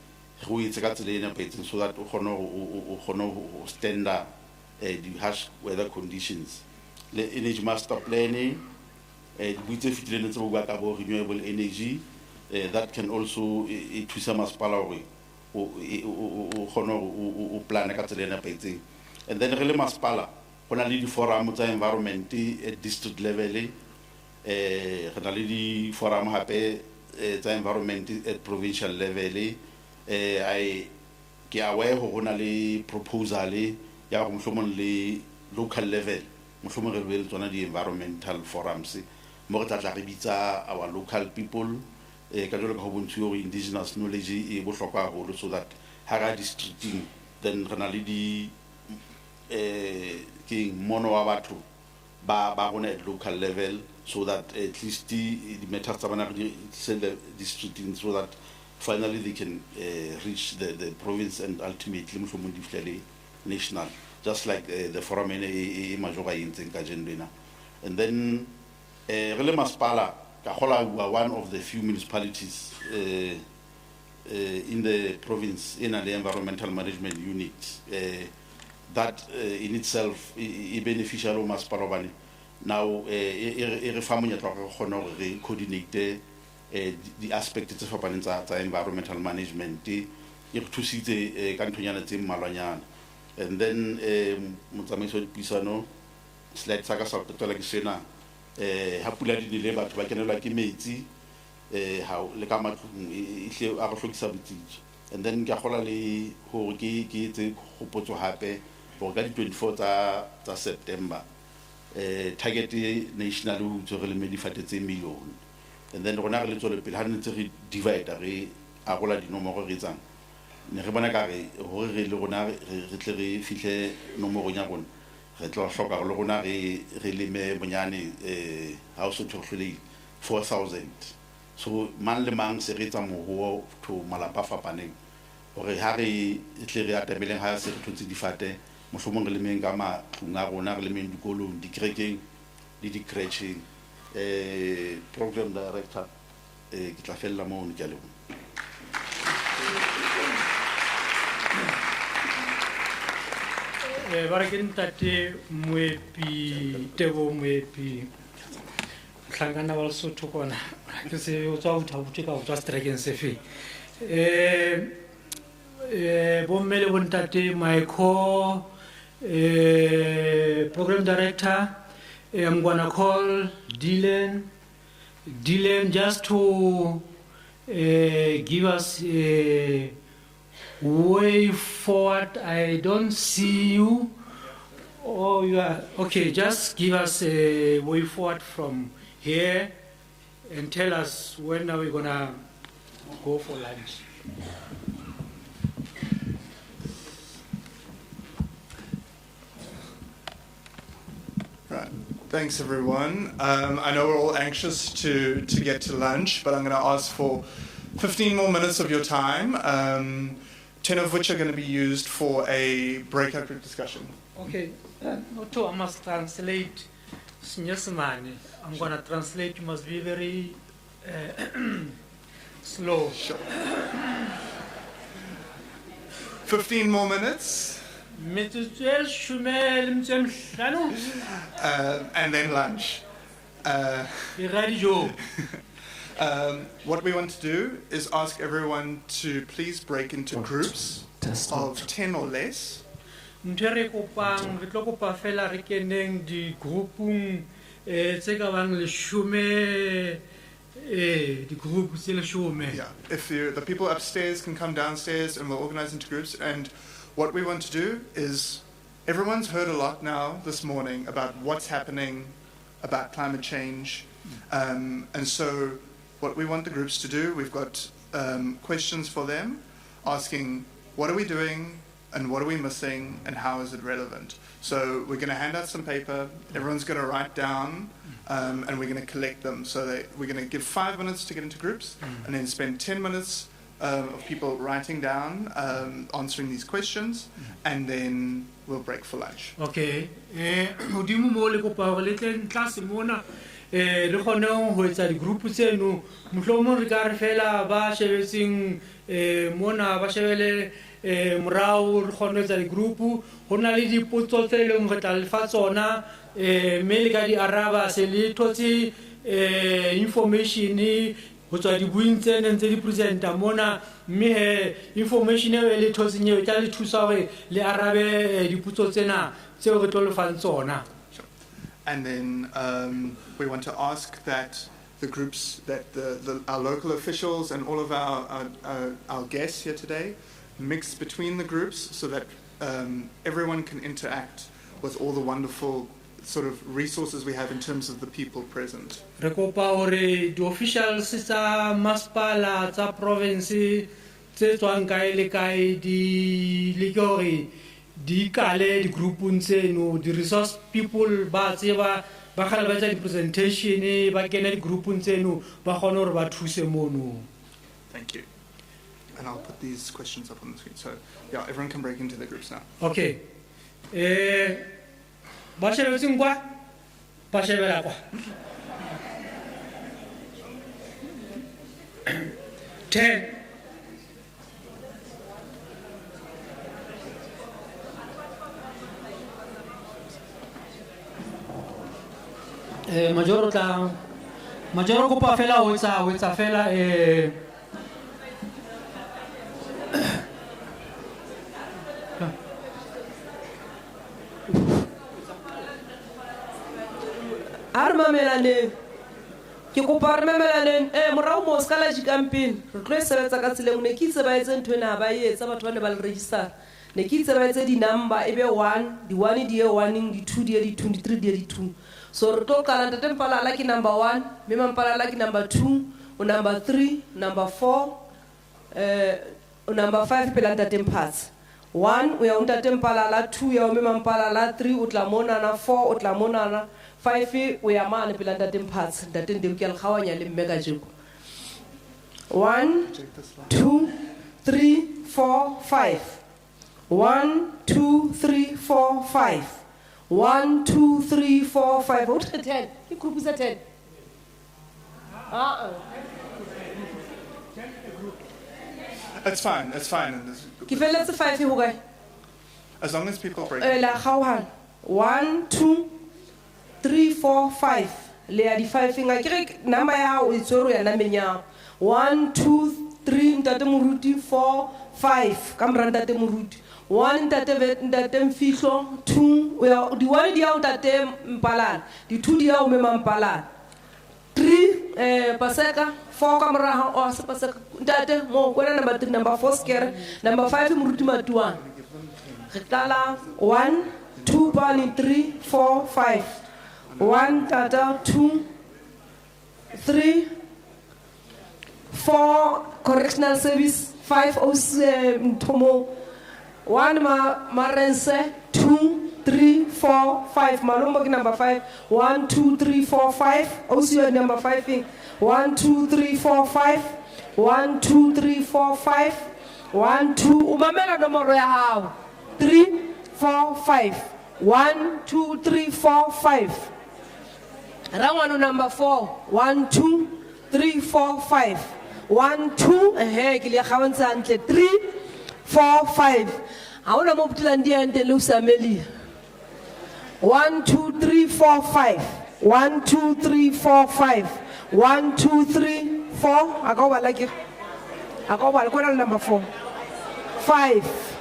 go itse ka tsela ena petseng so that o kgone ho stand the harsh weather conditions. Le energy master planning di buitse fitileng tse bua ka bo renewable energy that can also thusa masepala hore o kgone o plan ka tsela ena petseng. And then re le masepala go na le di forum tsa environment at district level re na le di forum hape tsa environment at provincial level ke aware ho na le proposal ya go mohlomong le local level mohlomong re be tsona di environmental forums mo re tla re bitsa our local people ka jolo ka ho bontshiwa indigenous knowledge e bohlokwa haholo so that ha ga districting then re na le di ke mono wa batho ba rona at local level so that at least the matters tsa bana re send the districting so that finally they can reach the province and ultimately mohlomong di fihlele national just like the forum e majora yentseng ka jendena. And then re le masepala ka gola we are one of the few municipalities in the province in the environmental management unit that in itself is beneficial o masepala bane now e re fa monyetla go kgona hore re coordinate the aspect tse fapaneng tsa environmental management e re thusitse ka nthonyana tse mmalwanyana. And then motsamaiso wa dipuisano slide sa ka sa totola ke sena ha pula di le batho ba kenelwa ke metsi ha le ka matlong e hle a go hlokisa botitsi. And then ke gola le hore ke tse gopotso hape go ka di 24 tsa September target national o tso re le medifatetse million. And then rona re le tsole pele ha ntse re divide re a gola dinomoro re tsang ne re bona ka re hore re le rona re tle re fihle nomoro nya rona re tla hloka le rona re leme bonyane ha o so tshole 4000 so man le mang se re tsa moho to malapa fapaneng hore ha re tle re atamele ha se re thotse difate mohlomong re lemeng ka matlong a rona re lemeng dikolong dikerekeng le dicrèches program director ke tla fella mo ne ke le Barakintate Muepi Tebo Muepi Klangana also took on to say without how to take out just dragon sefi. Bommele Wuntate, my co program director. I'm gonna call Dylan just to give us a way forward. I don't see you. Oh, you are okay. Just give us a way forward from here and tell us when are we gonna go for lunch. Right. Thanks, everyone. I know we're all anxious to get to lunch, but I'm going to ask for 15 more minutes of your time. 10 of which are going to be used for a breakout group discussion. Okay, Otto, I must translate Sinyasimani. I'm going to translate, you must be very slow. Sure. 15 more minutes. And then lunch. What we want to do is ask everyone to please break into groups of 10 or less. ntho re kopang re tlo kopa fela re keneng di groupung tse ka bang leshome di group tse leshome. Yeah, if the people upstairs can come downstairs and we'll organize into groups. And what we want to do is, everyone's heard a lot now this morning about what's happening about climate change. And so what we want the groups to do, we've got questions for them asking, what are we doing and what are we missing and how is it relevant? So we're going to hand out some paper, everyone's going to write down, and we're going to collect them. So we're going to give 5 minutes to get into groups, and then spend 10 minutes of people writing down, answering these questions, and then we'll break for lunch. Okay. Hodimo mo le kopa gore le tleng tlase mona le kgone ho etsa di group tseno mohlomong re ka re fela ba shebetseng mona ba shebele morao re kgone ho etsa di group ho na le dipotso tse leng re tla le fa tsona mme le ka di araba se le thotse information ho tswa di buing tse neng tse di presenta mona mme information e le thotseng e tla le thusa hore le arabe dipotso tsena tseo re tlo le fang tsona. And then we want to ask that the groups, that our local officials and all of our guests here today mix between the groups so that everyone can interact with all the wonderful sort of resources we have in terms of the people present. Re kopa hore di officials tsa masipala tsa province tse tswang kae le kae di le gore di kale di groupung tseno di resource people ba tseba ba khala ba tsa di presentation ba kena di groupung tseno ba gone hore ba thuse mono. Thank you. And I'll put these questions up on the screen. So yeah, everyone can break into the groups now. Okay. Ba shebetseng kwa ba shebela kwa 10. Majoro kopa fela ho etsa fela Arma melane ke kopa re memelaneng morao mo ska la campaign re tlo sebetsa ka tseleng ne ke itse ba etse ntwe na ba etsa batho ba ne ba le register ne ke itse ba etse di number ebe 1 di 1 di 1 di 2 di 2 di 3 di 2 so re tlo kala ntate Mpalala ke number 1 me Mpalala ke number 2 o number 3 number 4 o number 5 pela ntate Mphatsi 1 o ya ntate Mpalala 2 ya me Mpalala 3 o tla mona na 4 o tla mona na 5 o ya mane pela ntate Mphatsi ntate Ndeu ke alkhawanya le mmeka jeko 1 2 3 4 5 1 2 3 4 5 1 2 3 4 5 what 10 ke group sa 10 That's fine. ke feletse 5 ho kae As long as people break. la khawhan 1 2 3 4 5 le ya di 5 nga ke re number ya o itsoro ya na menya 1 2 3 ntate moruti 4 5 ka mra ntate moruti 1 ntate Mfihlo 2 o ya di 1 di ya ntate Mpalala di 2 di ya o me Mpalala 3 Paseka 4 ka mra o se Paseka ntate mo kwena number 3 number 4 skere number 5 moruti Matuan re tala 1 2 bani 3 4 5 1 tata 2 3 4 correctional service 5 Mtomo 1 Marense 2 3 4 5 Malombo number 5 1 2 3 4 5 also number 5 1 2 3 4 5 1 2 3 4 5 1 2 umamela nomoro ya hao 3 4 5 1 2 3 4 5 Rangwano number 4 1 2 3 4 5 1 2 ke le gawantsha ntle 3 4 5 ha ona mo butla ndiente le usameli 1 2 3 4 5 1 2 3 4 5 1 2 3 4, I go like it. I go like number 4. 5.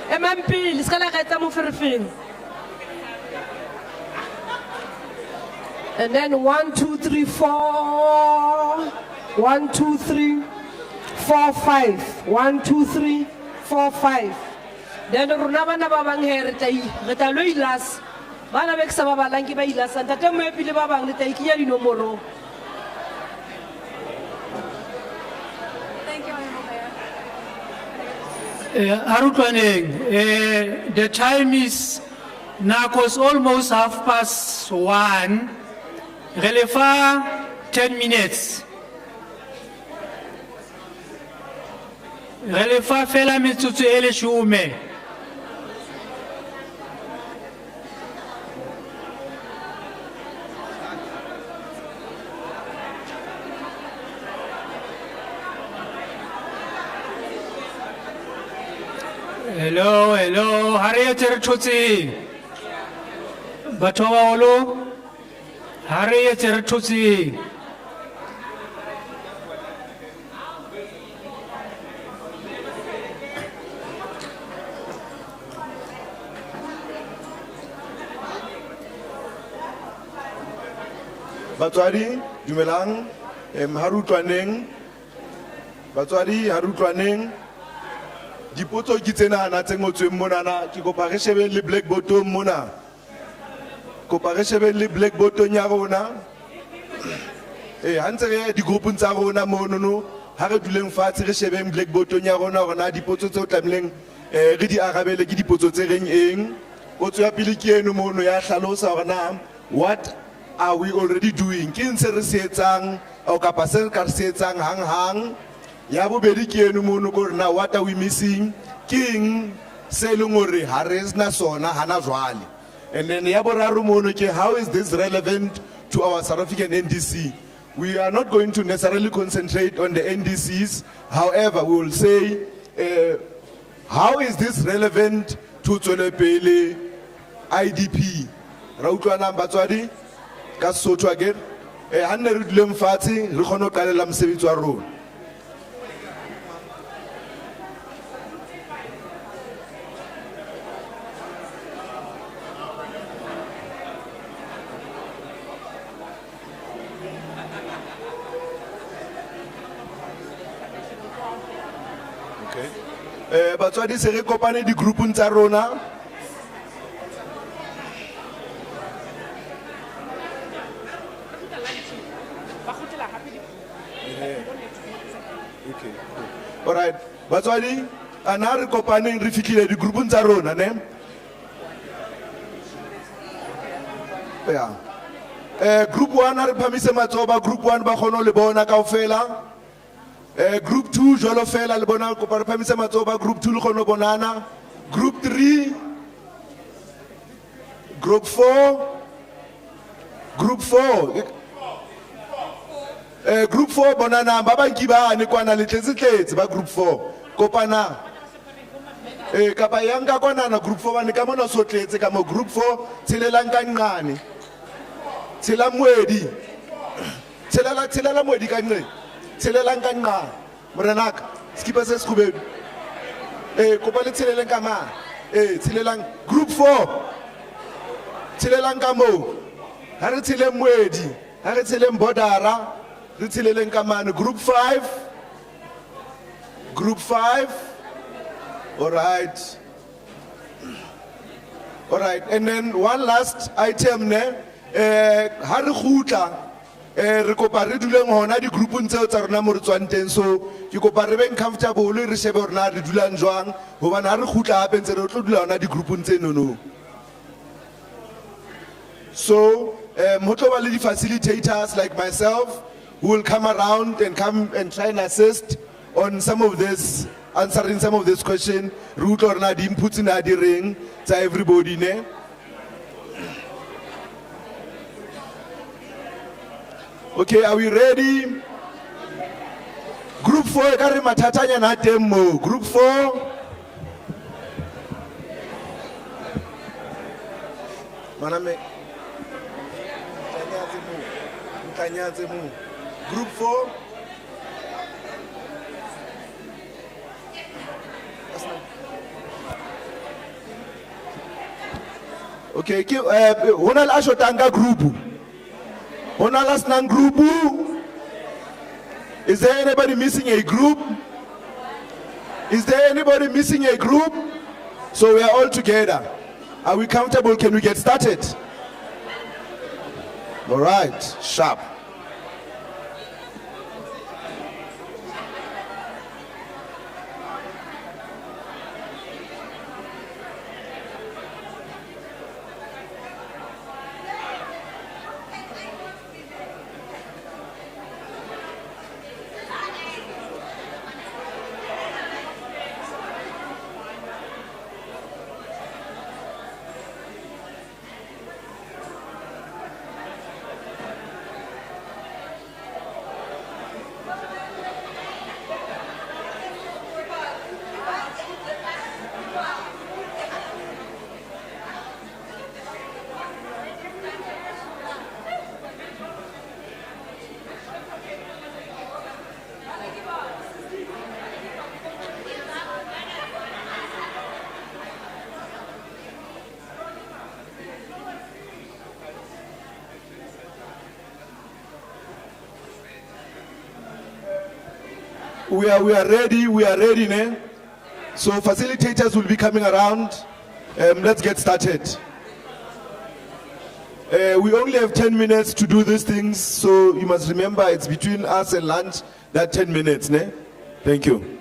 MMP, let's go like that. And then 1, 2, 3, 4. 1, 2, 3, 4, 5. 1, 2, 3, 4, 5. Then Runabana Babang here, Retalu Ilas, Banabek Sababa Lanki Bailas, and Tatame Pilibabang, the Takia no more. Arutwaneng, the time is now almost 1:30. Relefa 10 minutes. Relefa fela metsotso e leshome. Hello, Harriet Tutsi. Batowalo, Harriet Tutsi. Batswadi, dumelang, Harutwaneng, Batswadi, Harutwaneng, dipotso ke tsena na tse ngotsweng monana ke kopa re shebe le black bottom mona kopa re shebe le black bottom ya rona hantse re di groupung tsa rona monono ha re duleng fatshe re shebeng black bottom ya rona rona dipotso tse o tlamileng re di arabele ke dipotso tse reng eng potso ya pele ke eno mono ya hlalosa rona what are we already doing ke ntse re se etsang o kapa se ka se etsang hang ya bobedi ke eno mono ko rena what are we missing king se leng hore ha re sna sona hana jwale and then ya boraro mono ke how is this relevant to our South African NDC. We are not going to necessarily concentrate on the NDCs, however we will say how is this relevant to Tswelepele IDP ra utlwana batswadi ka Sotho again ha nne re dule mfatshe re kgone ho qalela mosebetsi wa rona. Batswadi se re kopane di groupung tsa rona okay alright batswadi ana re kopaneng re fitlhile di groupung tsa rona ne yeah group 1 re phamise matsoba group 1 ba kgona le bona kaofela group 2 jolo fela le bona ko pa phamisa matsoba group 2 le khono bonana group 3 group 4 group 4 bonana ba banki ba ne kwana le tletse ba group 4 kopana kapa yanga kwana na group 4 ba ne ka mona so tletse ka mo group 4 tselelang ka nqane tsela mwedi tsela mwedi ka nqane tselelang ka nqa morenaka skipa se skhubedu kopa le tseleleng ka ma tselelang group 4 tselelang ka mo ha re tseleng mwedi ha re tseleng bordera re tseleleng ka mane group 5 all right and then one last item ne ha re khutla re kopa re duleng hona di groupung tseo tsa rona mo re tswang teng so ke kopa re beng comfortable re shebe rona re dulang jwang hobane ha re khutla hape ntse re tlo dula hona di groupung tse nono so mo tlo ba le di facilitators like myself who will come around and come and try and assist on some of this answering some of this question re utlwa rona di inputs na di reng tsa everybody ne okay, are we ready? Group 4, kare mathatanya na temo. Group 4. Maname. Group 4. Okay, hona le a shotang ka group. Hona la snang group. Is there anybody missing a group? Is there anybody missing a group? So we are all together. Are we comfortable? Can we get started? All right, sharp. We are ready, ne? So facilitators will be coming around. Let's get started. We only have 10 minutes to do these things, so you must remember it's between us and lunch, that 10 minutes, ne? Thank you.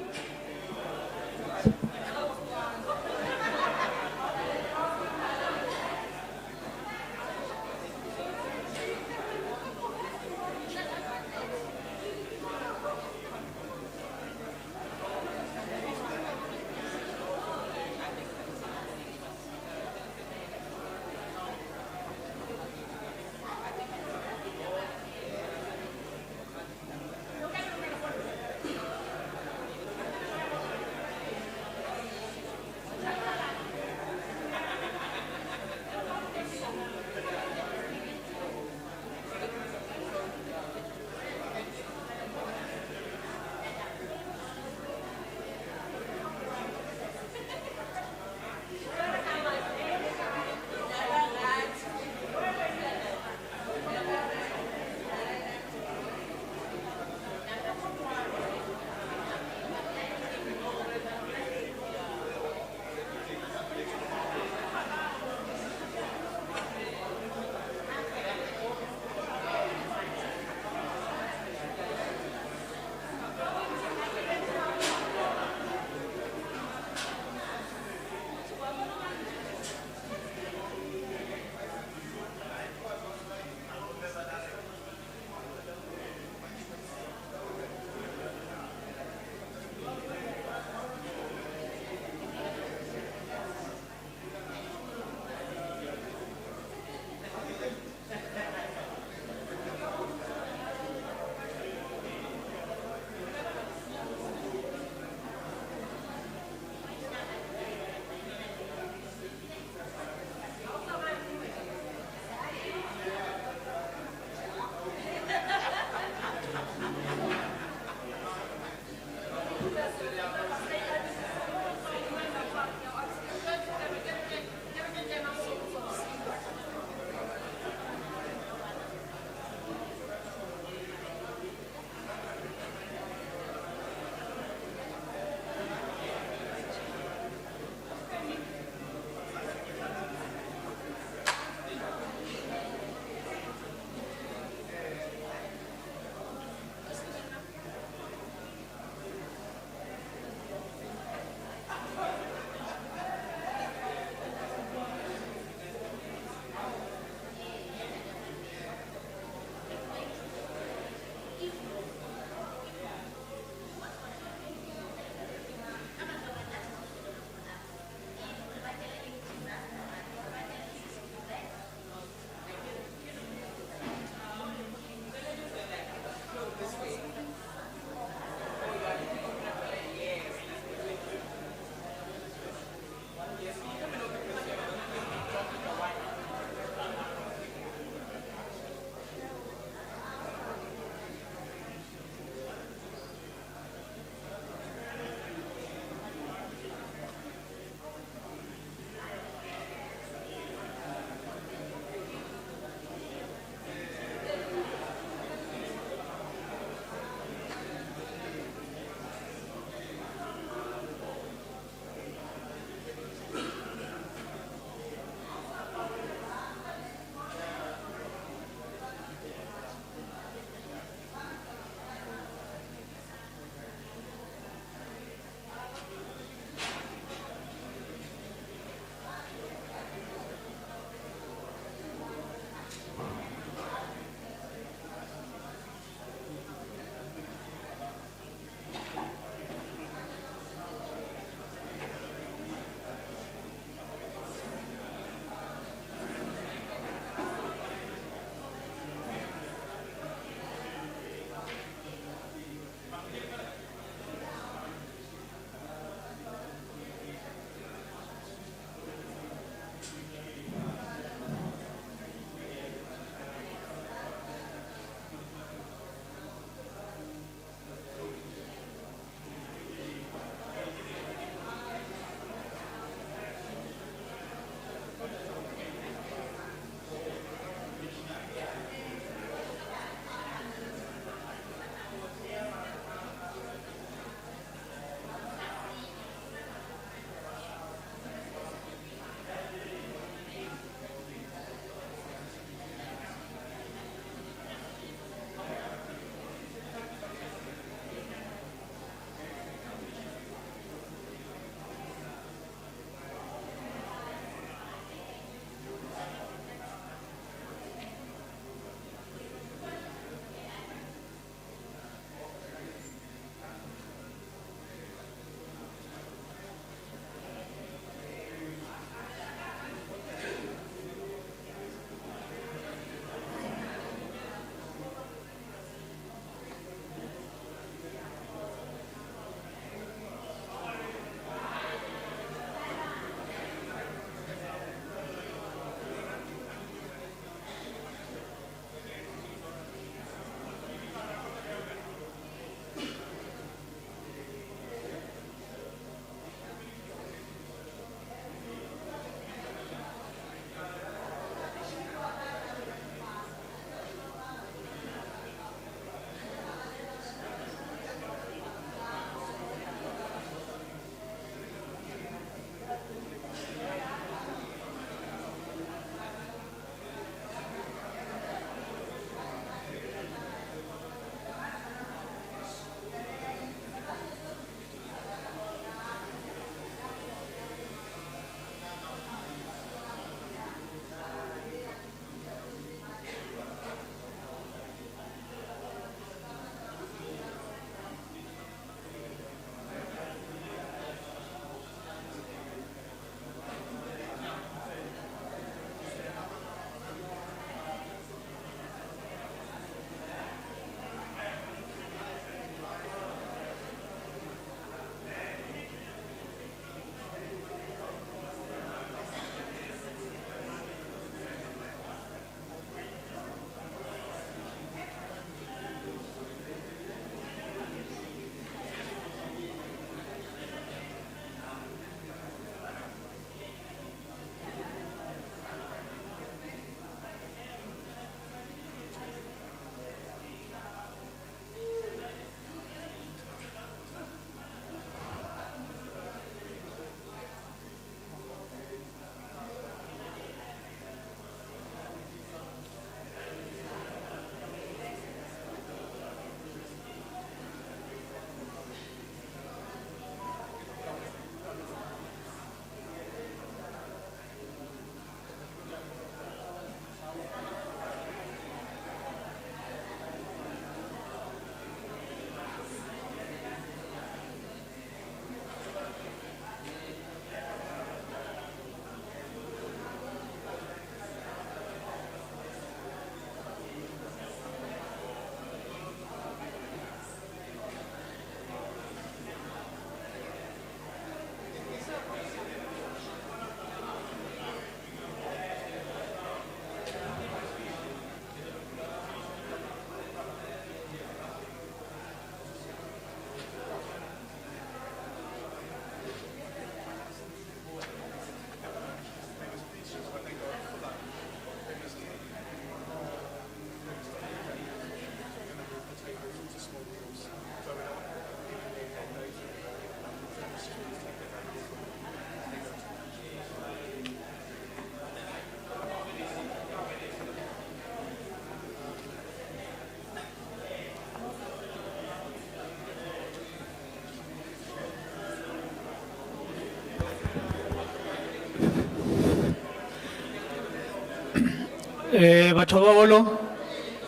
batho ba baholo,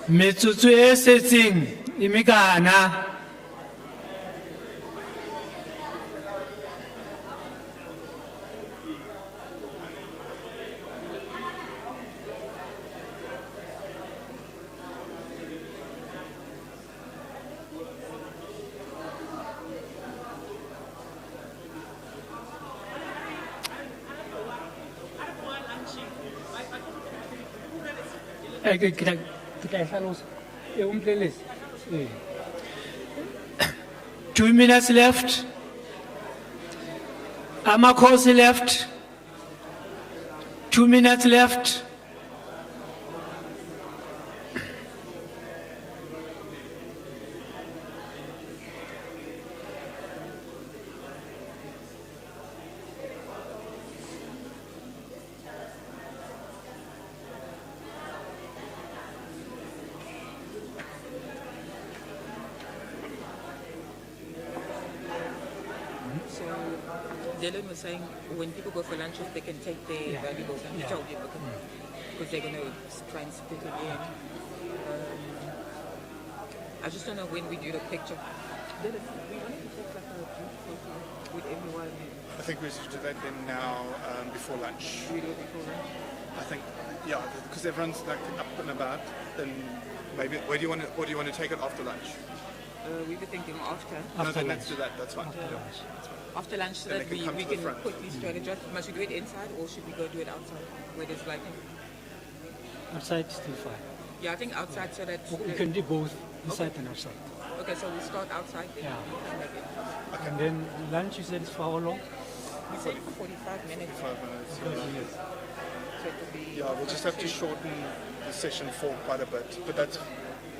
metsotso e setseng e mekana. Kita hlalosa. 2 minutes left. Amakhosi left. 2 minutes left. So, Dylan was saying when people go for lunches, they can take their valuables and tell you because they're going to try and split it in. I just don't know when we do the picture. Dylan, we wanted to take like a group photo with everyone. I think we should do that then now before lunch. Do we do it before lunch? I think, yeah, because everyone's like up and about. Then maybe where do you want to take it after lunch? We were thinking after. No, then let's do that. That's fine. After lunch, so Then that they can come we to the can front. quickly strategize. Must we do it inside or should we go do it outside where there's lighting? Outside still fine. Yeah, I think outside so that. You can do both, inside and outside. Okay, so we start outside then. Yeah. And then lunch, you said, is for how long? We said for 45 minutes. 45 minutes. 45 minutes. So it will be. Yeah, we'll just have to shorten the session for quite a bit, but that's fine.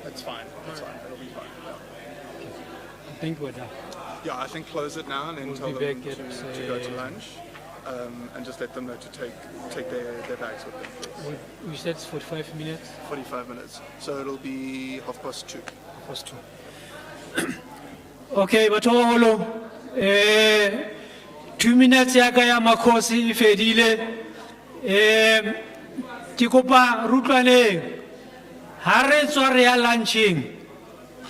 That's fine. It'll be fine. Yeah. I think we're done. Yeah, I think close it now and then We'll tell be them back to go to lunch, and just let them know to take their bags with them. We said it's 45 minutes. 45 minutes. So it'll be 2:30. 2:30. Okay, batho ba baholo, 2 minutes ya ka ya makhosi e fedile. Ke kopa re utlwaneng. Ha re tswa re ya lunching.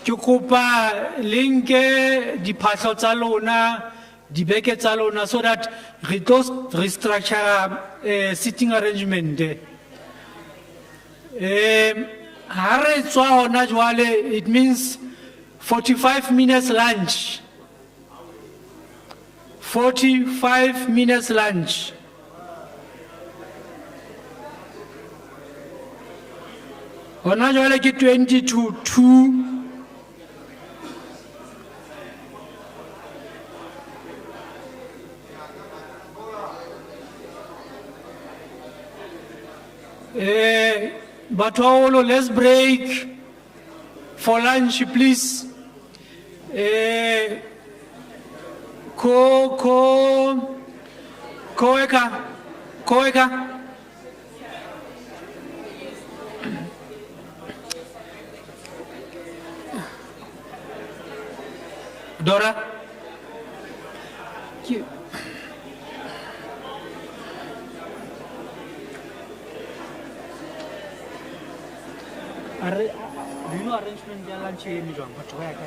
Ke kopa le nke diphahlo tsa lona, dibeke tsa lona, so that re tlo restructure sitting arrangement. Ha re tswa hona jwale, it means 45 minutes lunch. 45 minutes lunch. Hona jwale ke 20 to 2. Batolo, let's break for lunch, please. Koeka. Dora. Do you know arrangement ya lunch e mi jwang batho ba ya ka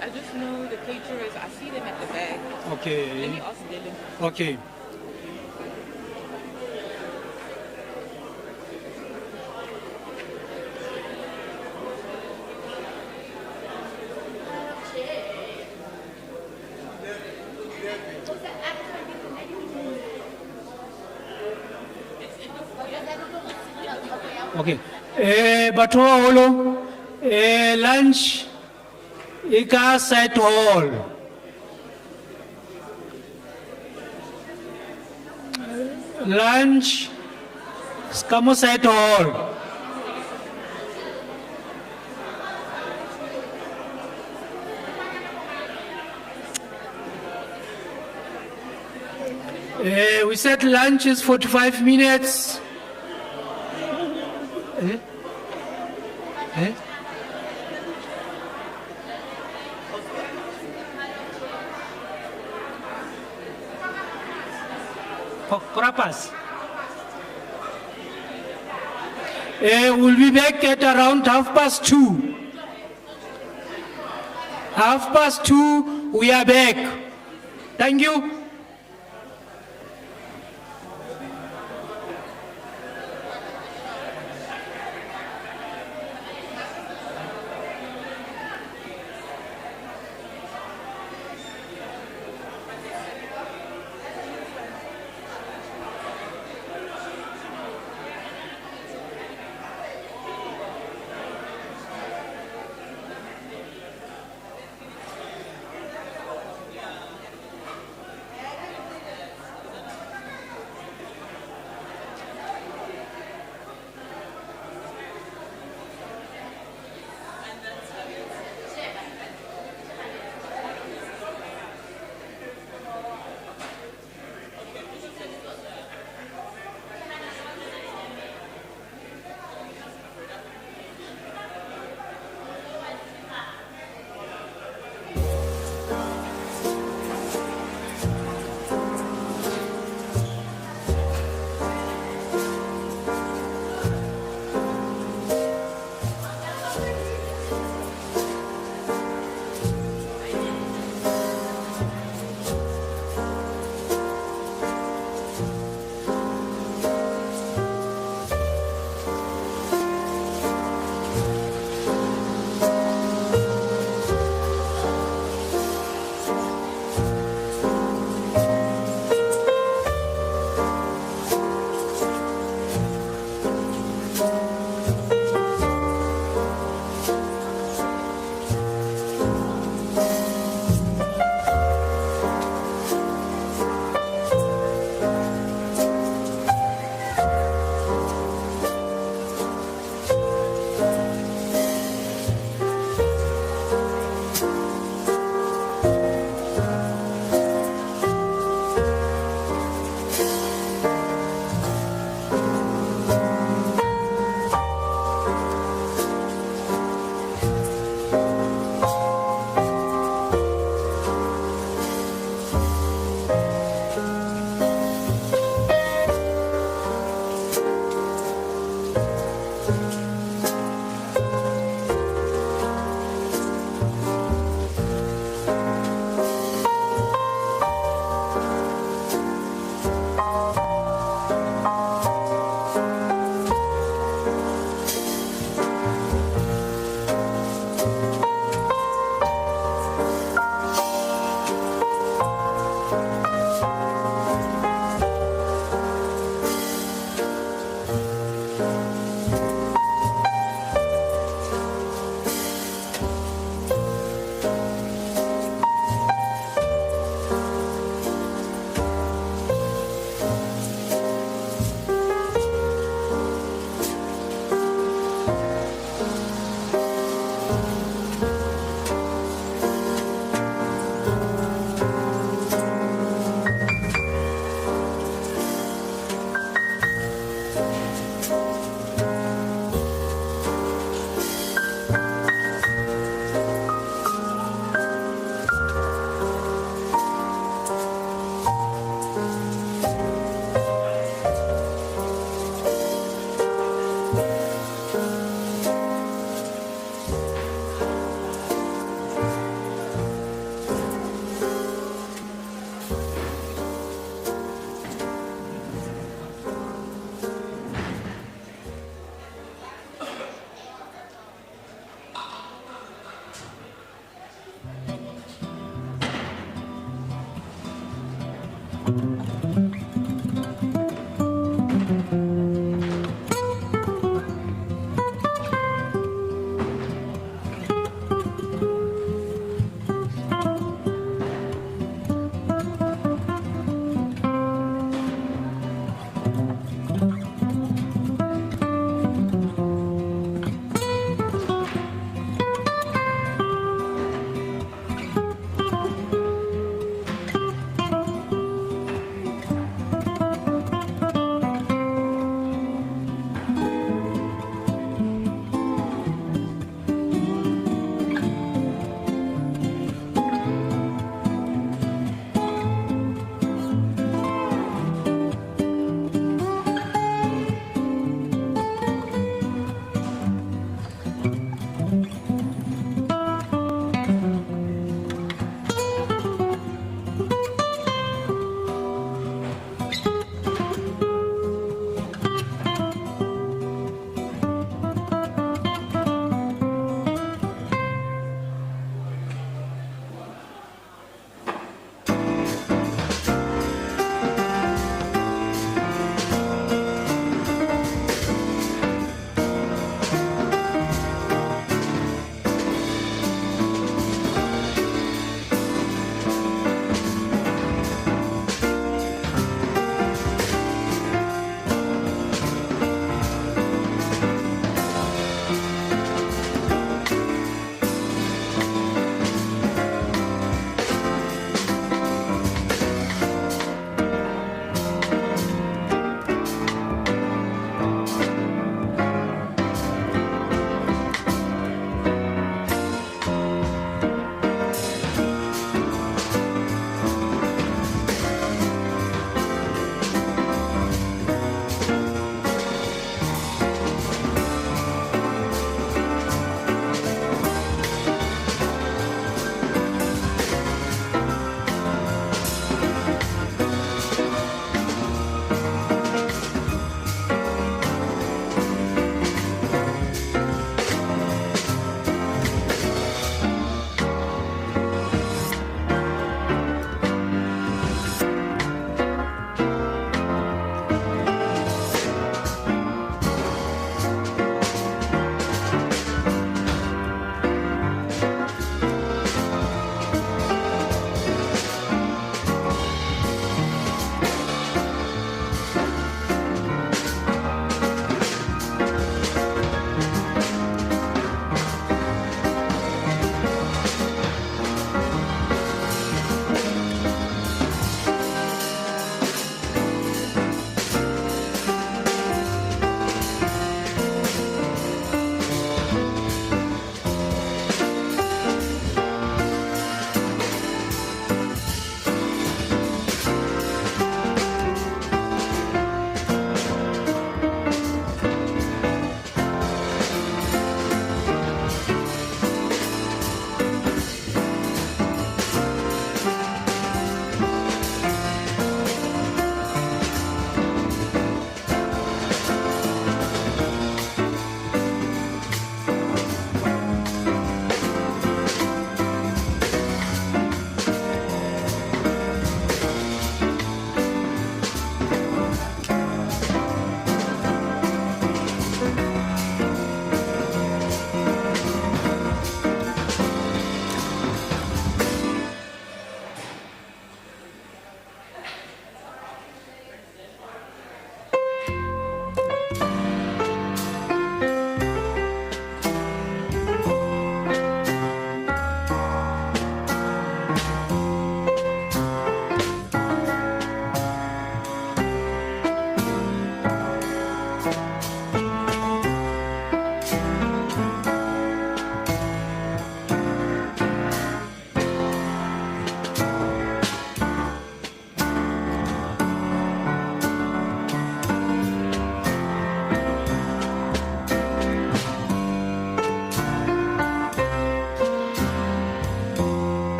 I just know the caterers. I see them at the back. Okay. Let me ask Dylan. Okay. Okay. Batho ba baholo, lunch e ka side hall. Lunch ska mo side hall. We said lunch is 45 minutes. Korapas. We'll be back at around 2:30. 2:30, we are back. Thank you.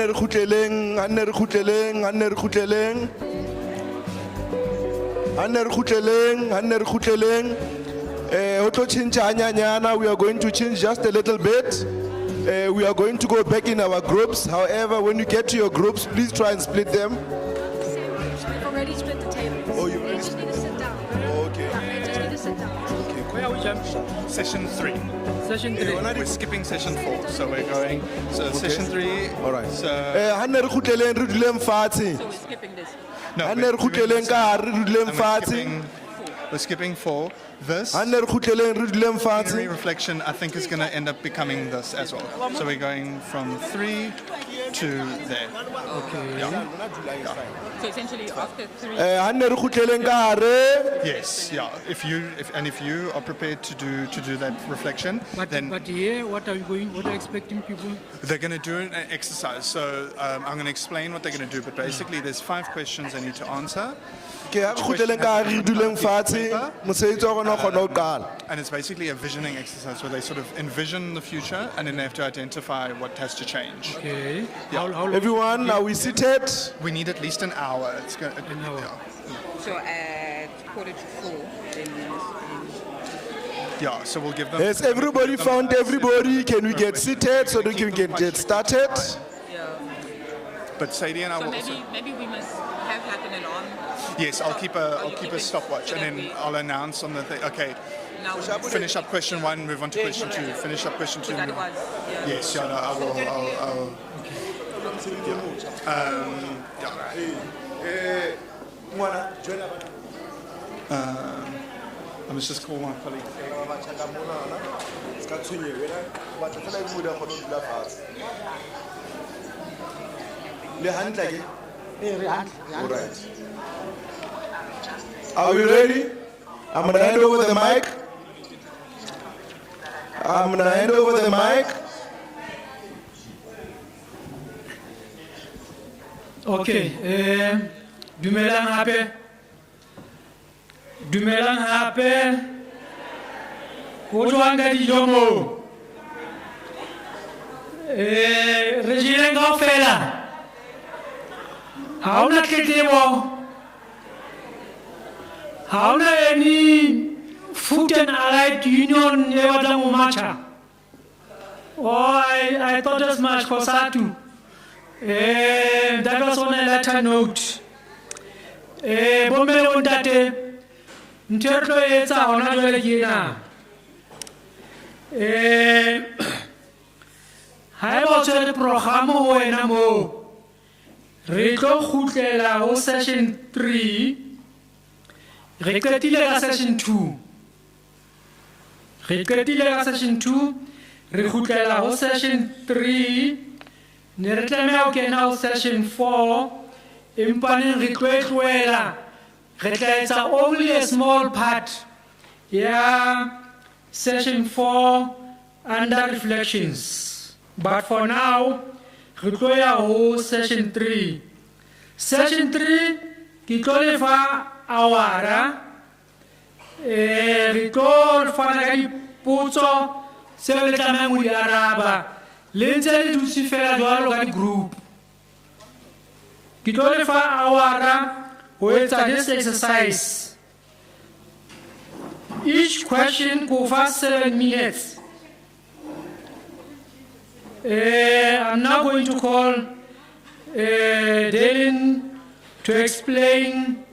hanne re khutleleng, hanne re khutleleng, hanne re khutleleng. Hanne re khutleleng, hanne re khutleleng. Ho tlo change hanyanyana, we are going to change just a little bit. We are going to go back in our groups. However, when you get to your groups, please try and split them. We've already split the tables. Oh, you already just need to sit down. Okay. Yeah, they just need to sit down. Where are we jumping? Session 3. Session 3. We're skipping session 4, so we're going. So session 3. All right. So Hanne re khutleleng re duleng fatshe. So we're skipping this. no, Hanne re khutleleng ka hare re duleng fatshe. we're skipping 4. This Hanne re khutleleng re duleng fatshe. plenary reflection, I think, is going to end up becoming this as well. So we're going from 3 to there. Okay. Yeah. So essentially after 3. Hanne re khutleleng ka hare. Yes. Yeah. If you are prepared to do that reflection, But then here, what are you expecting people? they're going to do an exercise. So I'm going to explain what they're going to do. But basically, there's 5 questions they need to answer. Ke ha re khutleleng ka hare re duleng fatshe. Mosebetsi wa rona o kgona ho qala. And it's basically a visioning exercise where they sort of envision the future and then they have to identify what has to change. Okay. Yeah. Everyone, are we seated? We need at least an hour. It's going An hour. So at 3:45, then yeah, so we'll give them. Has everybody found everybody? Can we get seated so that we can get started? But Sadie and I so will also. maybe we must have like an alarm. Yes, I'll keep a stopwatch and then I'll announce on the thing. Okay. Now Finish up question 1, move on to question 2. Finish up question 2. Because otherwise, yeah. Yes, yeah, no, I will. I'll I must just call my colleague. Alright. Are we ready? I'm going to hand over the mic. Okay. Dumelang hape. Ho jwang ka dijo moo? Re jeleng kaofela. Ha hona tletlebo. Ha hona any food and allied union e batlang ho matcha. Oh, I thought as much for Satu. That was on a letter note. Bomme bontate, ntho re tlo etsa hona jwale ke ena. Haeba o tshwere program ho wena moo, re tlo kgutlela ho session 3. Re qetile ka session 2. Re kgutlela ho session 3. Ne re tlameha ho kena ho session 4. Empaneng re tlo e tlohela. Re tla etsa only a small part. Yeah, session 4 under reflections. But for now, re tlo ya ho session 3. Session 3 ke tlo le fa awara. Re tlo fana ka dipotso tseo le tlamehang ho di araba. Le ntse le dutse fela jwalo ka di-group. Ke tlo le fa awara ho etsa this exercise. Each question go for 7 minutes. I'm now going to call Dylan to explain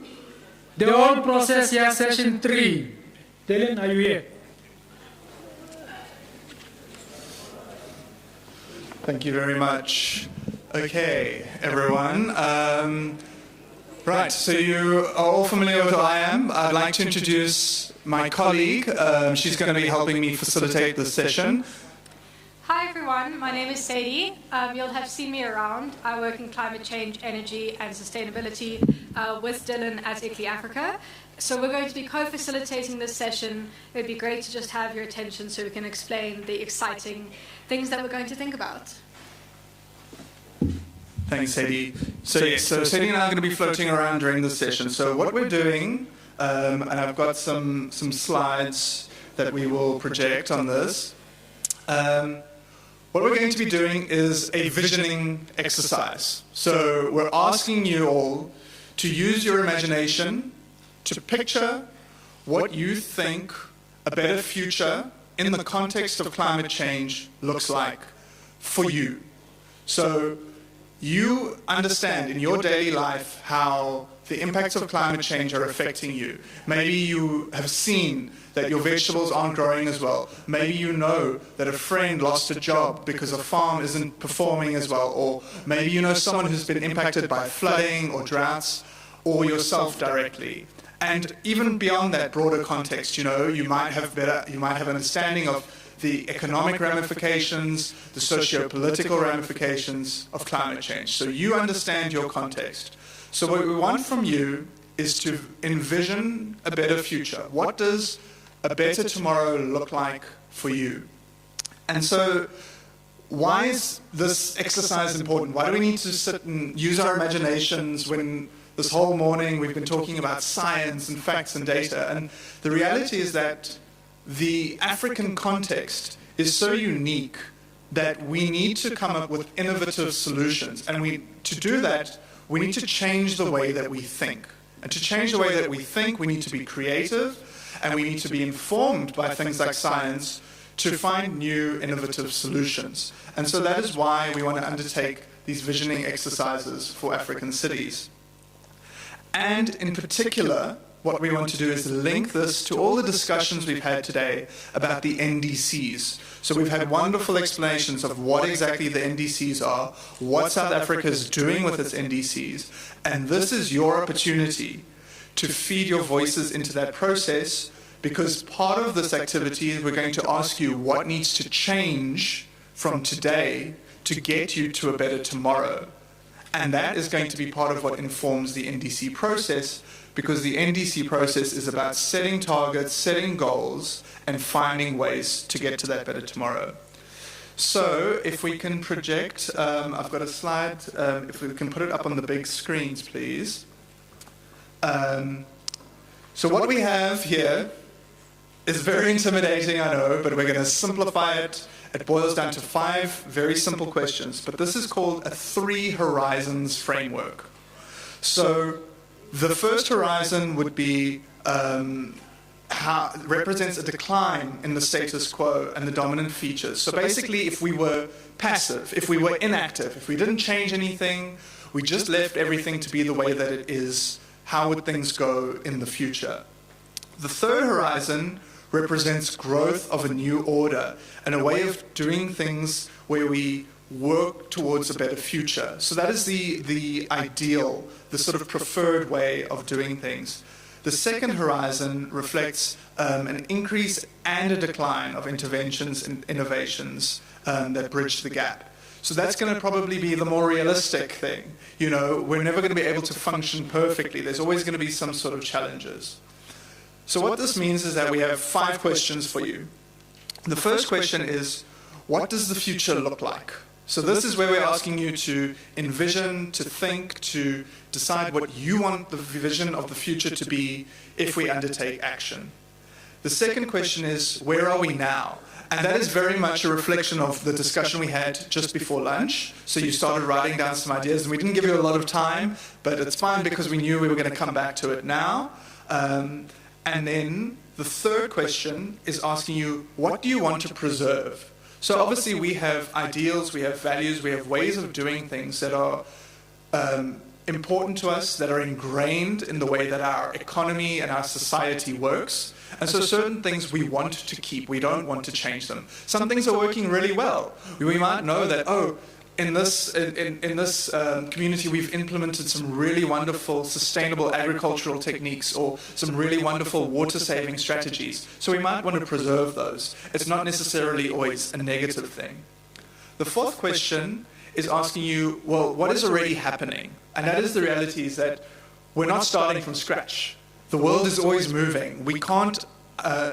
the whole process here, session 3. Dylan, are you here? Thank you very much. Okay, everyone. Right, so you are all familiar with who I am. I'd like to introduce my colleague. She's going to be helping me facilitate this session. Hi everyone, my name is Sadie. You'll have seen me around. I work in climate change, energy and sustainability with Dylan at ICLEI Africa. So we're going to be co-facilitating this session. It would be great to just have your attention so we can explain the exciting things that we're going to think about. Thanks, Sadie. So Sadie and I are going to be floating around during this session. So what we're doing, and I've got some slides that we will project on this. what we're going to be doing is a visioning exercise. So we're asking you all to use your imagination to picture what you think a better future in the context of climate change looks like for you. So you understand in your daily life how the impacts of climate change are affecting you. Maybe you have seen that your vegetables aren't growing as well. Maybe you know that a friend lost a job because a farm isn't performing as well. Or maybe you know someone who's been impacted by flooding or droughts, or yourself directly. And even beyond that broader context, you might have understanding of the economic ramifications, the socio-political ramifications of climate change. So you understand your context. So what we want from you is to envision a better future. What does a better tomorrow look like for you? And so why is this exercise important? Why do we need to sit and use our imaginations when this whole morning we've been talking about science and facts and data? And the reality is that the African context is so unique that we need to come up with innovative solutions. And to do that, we need to change the way that we think. And to change the way that we think, we need to be creative, and we need to be informed by things like science to find new innovative solutions. And so that is why we want to undertake these visioning exercises for African cities. And in particular, what we want to do is link this to all the discussions we've had today about the NDCs. So we've had wonderful explanations of what exactly the NDCs are, what South Africa is doing with its NDCs, and this is your opportunity to feed your voices into that process, because part of this activity is we're going to ask you what needs to change from today to get you to a better tomorrow. And that is going to be part of what informs the NDC process, because the NDC process is about setting targets, setting goals, and finding ways to get to that better tomorrow. So if we can project, I've got a slide, if we can put it up on the big screens, please. So what we have here is very intimidating, I know, but we're going to simplify it. It boils down to 5 very simple questions, but this is called a 3 horizons framework. So the first horizon would be represents a decline in the status quo and the dominant features. So basically, if we were passive, if we were inactive, if we didn't change anything, we just left everything to be the way that it is, how would things go in the future? The third horizon represents growth of a new order and a way of doing things where we work towards a better future. So that is the ideal, the sort of preferred way of doing things. The second horizon reflects an increase and a decline of interventions and innovations that bridge the gap. So that's going to probably be the more realistic thing. We're never going to be able to function perfectly. There's always going to be some sort of challenges. So what this means is that we have 5 questions for you. The first question is, what does the future look like? So this is where we're asking you to envision, to think, to decide what you want the vision of the future to be if we undertake action. The second question is, where are we now? And that is very much a reflection of the discussion we had just before lunch. So you started writing down some ideas, and we didn't give you a lot of time, but it's fine because we knew we were going to come back to it now. And then the third question is asking you, what do you want to preserve? So obviously we have ideals, we have values, we have ways of doing things that are important to us, that are ingrained in the way that our economy and our society works. And so certain things we want to keep, we don't want to change them. Some things are working really well. We might know that, in this community we've implemented some really wonderful sustainable agricultural techniques or some really wonderful water saving strategies. So we might want to preserve those. It's not necessarily always a negative thing. The fourth question is asking you, well, what is already happening? And that is the reality is that we're not starting from scratch. The world is always moving. We can't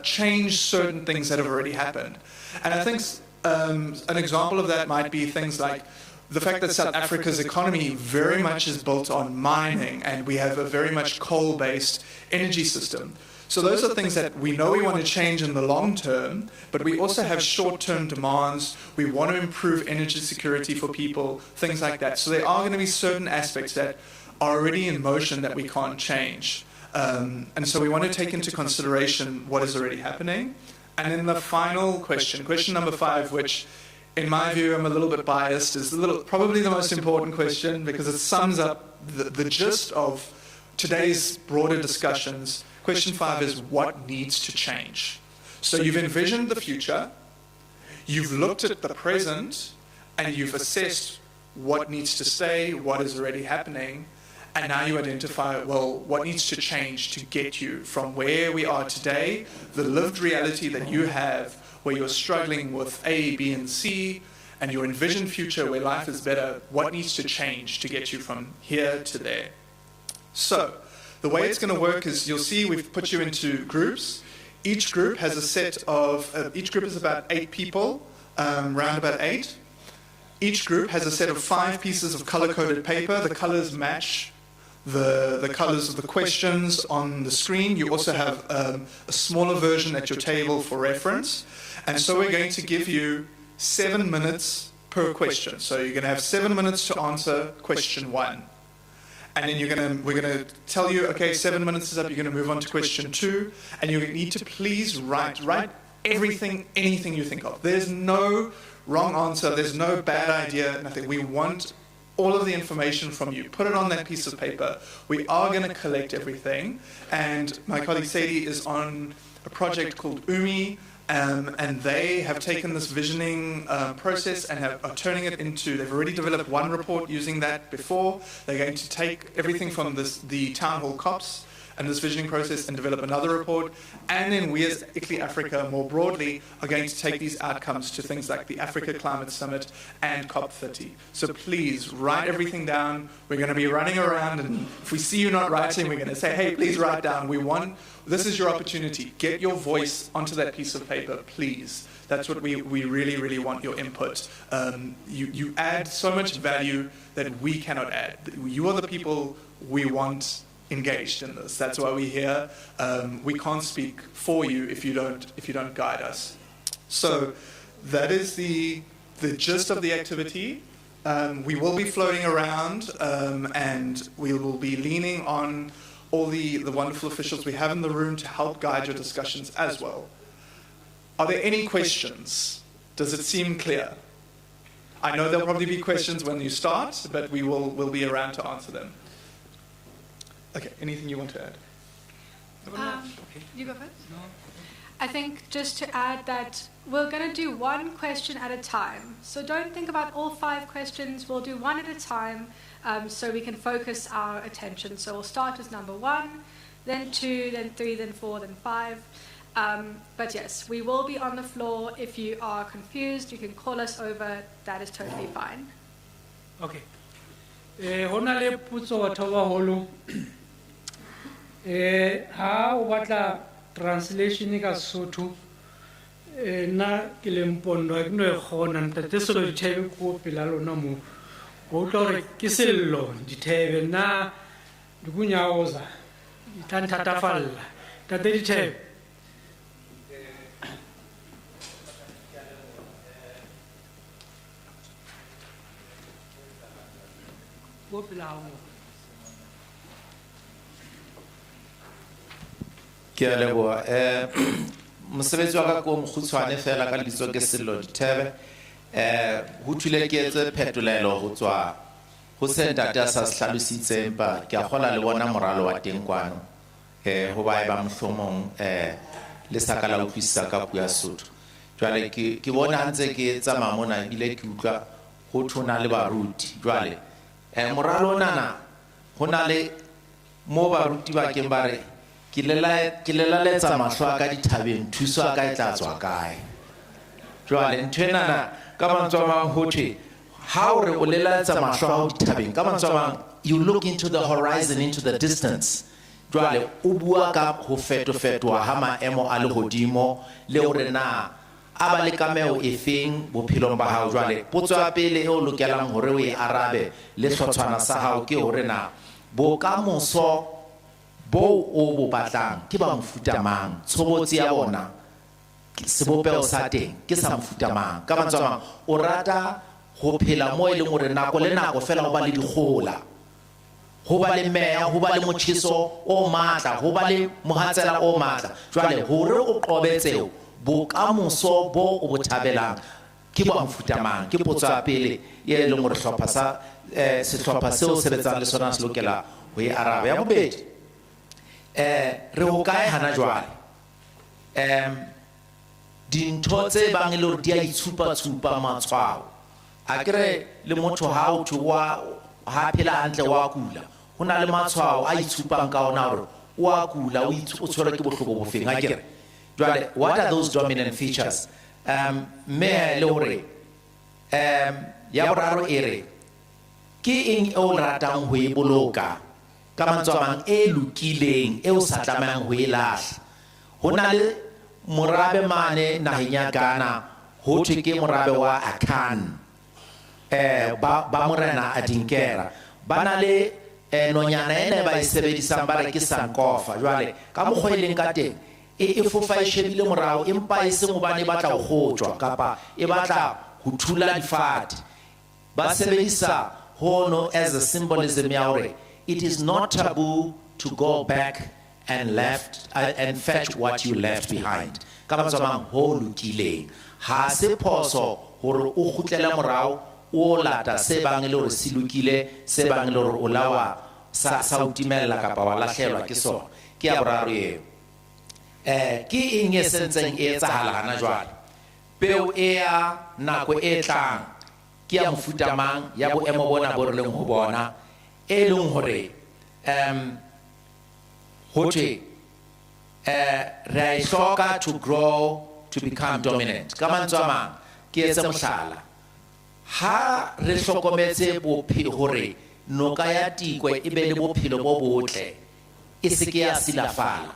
change certain things that have already happened. And I think an example of that might be things like the fact that South Africa's economy very much is built on mining, and we have a very much coal-based energy system. So those are things that we know we want to change in the long term, but we also have short-term demands. We want to improve energy security for people, things like that. So there are going to be certain aspects that are already in motion that we can't change. And so we want to take into consideration what is already happening. And then the final question number 5, which in my view, I'm a little bit biased, is probably the most important question because it sums up the gist of today's broader discussions. Question 5 is what needs to change? So you've envisioned the future, you've looked at the present, and you've assessed what needs to stay, what is already happening, and now you identify, well, what needs to change to get you from where we are today, the lived reality that you have, where you're struggling with A, B, and C, and your envisioned future where life is better, what needs to change to get you from here to there? So, the way it's going to work is you'll see we've put you into groups. Each group has a set of, each group is about 8 people, round about 8. Each group has a set of 5 pieces of color-coded paper. The colors match the colors of the questions on the screen. You also have a smaller version at your table for reference. And so we're going to give you 7 minutes per question. So you're going to have 7 minutes to answer question 1. And then we're going to tell you, okay, 7 minutes is up, you're going to move on to question 2, and you need to please write everything, anything you think of. There's no wrong answer, there's no bad idea, nothing. We want all of the information from you. Put it on that piece of paper. We are going to collect everything, and my colleague Sadie is on a project called UMI, and they have taken this visioning process and are turning it into, they've already developed one report using that before. They're going to take everything from the town hall COPs and this visioning process and develop another report. And then we as ICLEI Africa more broadly are going to take these outcomes to things like the Africa Climate Summit and COP30. So please write everything down. We're going to be running around, and if we see you not writing, we're going to say, hey, please write down. This is your opportunity. Get your voice onto that piece of paper, please. That's what we really, really want your input. You add so much value that we cannot add. You are the people we want engaged in this. That's why we're here. We can't speak for you if you don't guide us. So that is the gist of the activity. We will be floating around, and we will be leaning on all the wonderful officials we have in the room to help guide your discussions as well. Are there any questions? Does it seem clear? I know there'll probably be questions when you start, but we'll be around to answer them. Okay, anything you want to add? You go first? No. I think just to add that we're going to do one question at a time. So don't think about all 5 questions. We'll do one at a time so we can focus our attention. So we'll start with number 1, then 2, then 3, then 4, then 5. But yes, we will be on the floor. If you are confused, you can call us over. That is totally fine. Okay. Honale putso wathoba holo. Ha o batla translation ka Sotho na ke lempondo ke no e gona ntate selo dithebe ko pela lona mo go tlo ke sello dithebe na dikunyaoza itanthatafalla tate dithebe go pela mo ke a leboha mosebetsi wa ka ko mokgutshwane fela ka lebitso ke Sello Dithebe ho thule ke etse phetolelo ho tswa ho senta ta sa hlalositseng ba ke a gola le bona moralo wa teng kwano ho ba ba mohlomong le saka la utlwisisa ka puo ya Sotho jwale ke bona ntse ke tsamaya mona ile ke utlwa ho thona le baruti jwale moralo nana hona le mo baruti ba ke ba re ke lelaletsa mahlo a ka dithabeng thuso a ka e tla tswa kae jwale ntwenana ka mantswe a mang ho thwe ha o re o lelaletsa mahlo a dithabeng ka mantswe a mang you look into the horizon, into the distance jwale o bua ka ho fetofetoha ha maemo a lehodimo le hore na a ba le kameo e feng bophelong ba hao jwale potso ya pele e o lokelang hore o e arabe le hlotshwana sa hao ke hore na bokamoso bo o bo batlang ke ba mofuta mang, tshobotsi ya bona sebopeo sa teng ke sa mofuta mang. Ka mantswe a mang, o rata ho phela mo e leng hore nako le nako fela ho ba le dikgola, ho ba le meya, ho ba le motjheso o matla, ho ba le mohatsela o matla. Jwale hore o qobe tseo, bokamoso bo o bo thabelang ke ba mofuta mang, ke potso ya pele e leng hore sehlopha seo sebetsang le sona se lokela ho e araba. Ya bobedi, re ho kae hana jwale dintho tse bang e le hore di a itshupa-tshupa matshwao. A kere le motho ha o thwa ha phela hantle wa kula, ho na le matshwao a itshupang ka ona hore wa kula, o tshwere ke bohloko bo feng. A kere jwale, what are those dominant features? Me le hore ya boraro e re ke eng e o ratang ho e boloka, ka mantswe a mang e lokileng e o sa tlamehang ho e lahla. Ho na le morabe mane naheng ya Ghana ho thwe ke morabe wa Akan, ba morena Adinkera, ba na le nonyana ene ba e sebedisang ba re ke sankofa. Jwale ka mokgwa e leng ka teng e fofa e shebile morao, empa e seng hobane e batla ho kgotswa kapa e batla ho thula difate. Ba sebedisa hono as a symbolism ya hore it is not taboo to go back and fetch what you left behind. Ka mantswe a mang, ho lokileng, ha se phoso hore o kgutlele morao o lata se bang le hore se lokile, se bang le hore o lawa sa utimella kapa wa lahlelwa ke sona. Ke ya boraro eo. Ke eng e sentseng e etsahala hana jwale? Peo e ya nako e tlang ke ya mofuta mang, ya boemo bona bo re leng ho bona, e leng hore ho thwe re a hloka to grow to become dominant. Ka mantswe a mang, ke etse mohlala, ha re hlokometse bophelo hore noka ya Tikwe e be le bophelo bo botle, e se ke ya silafala,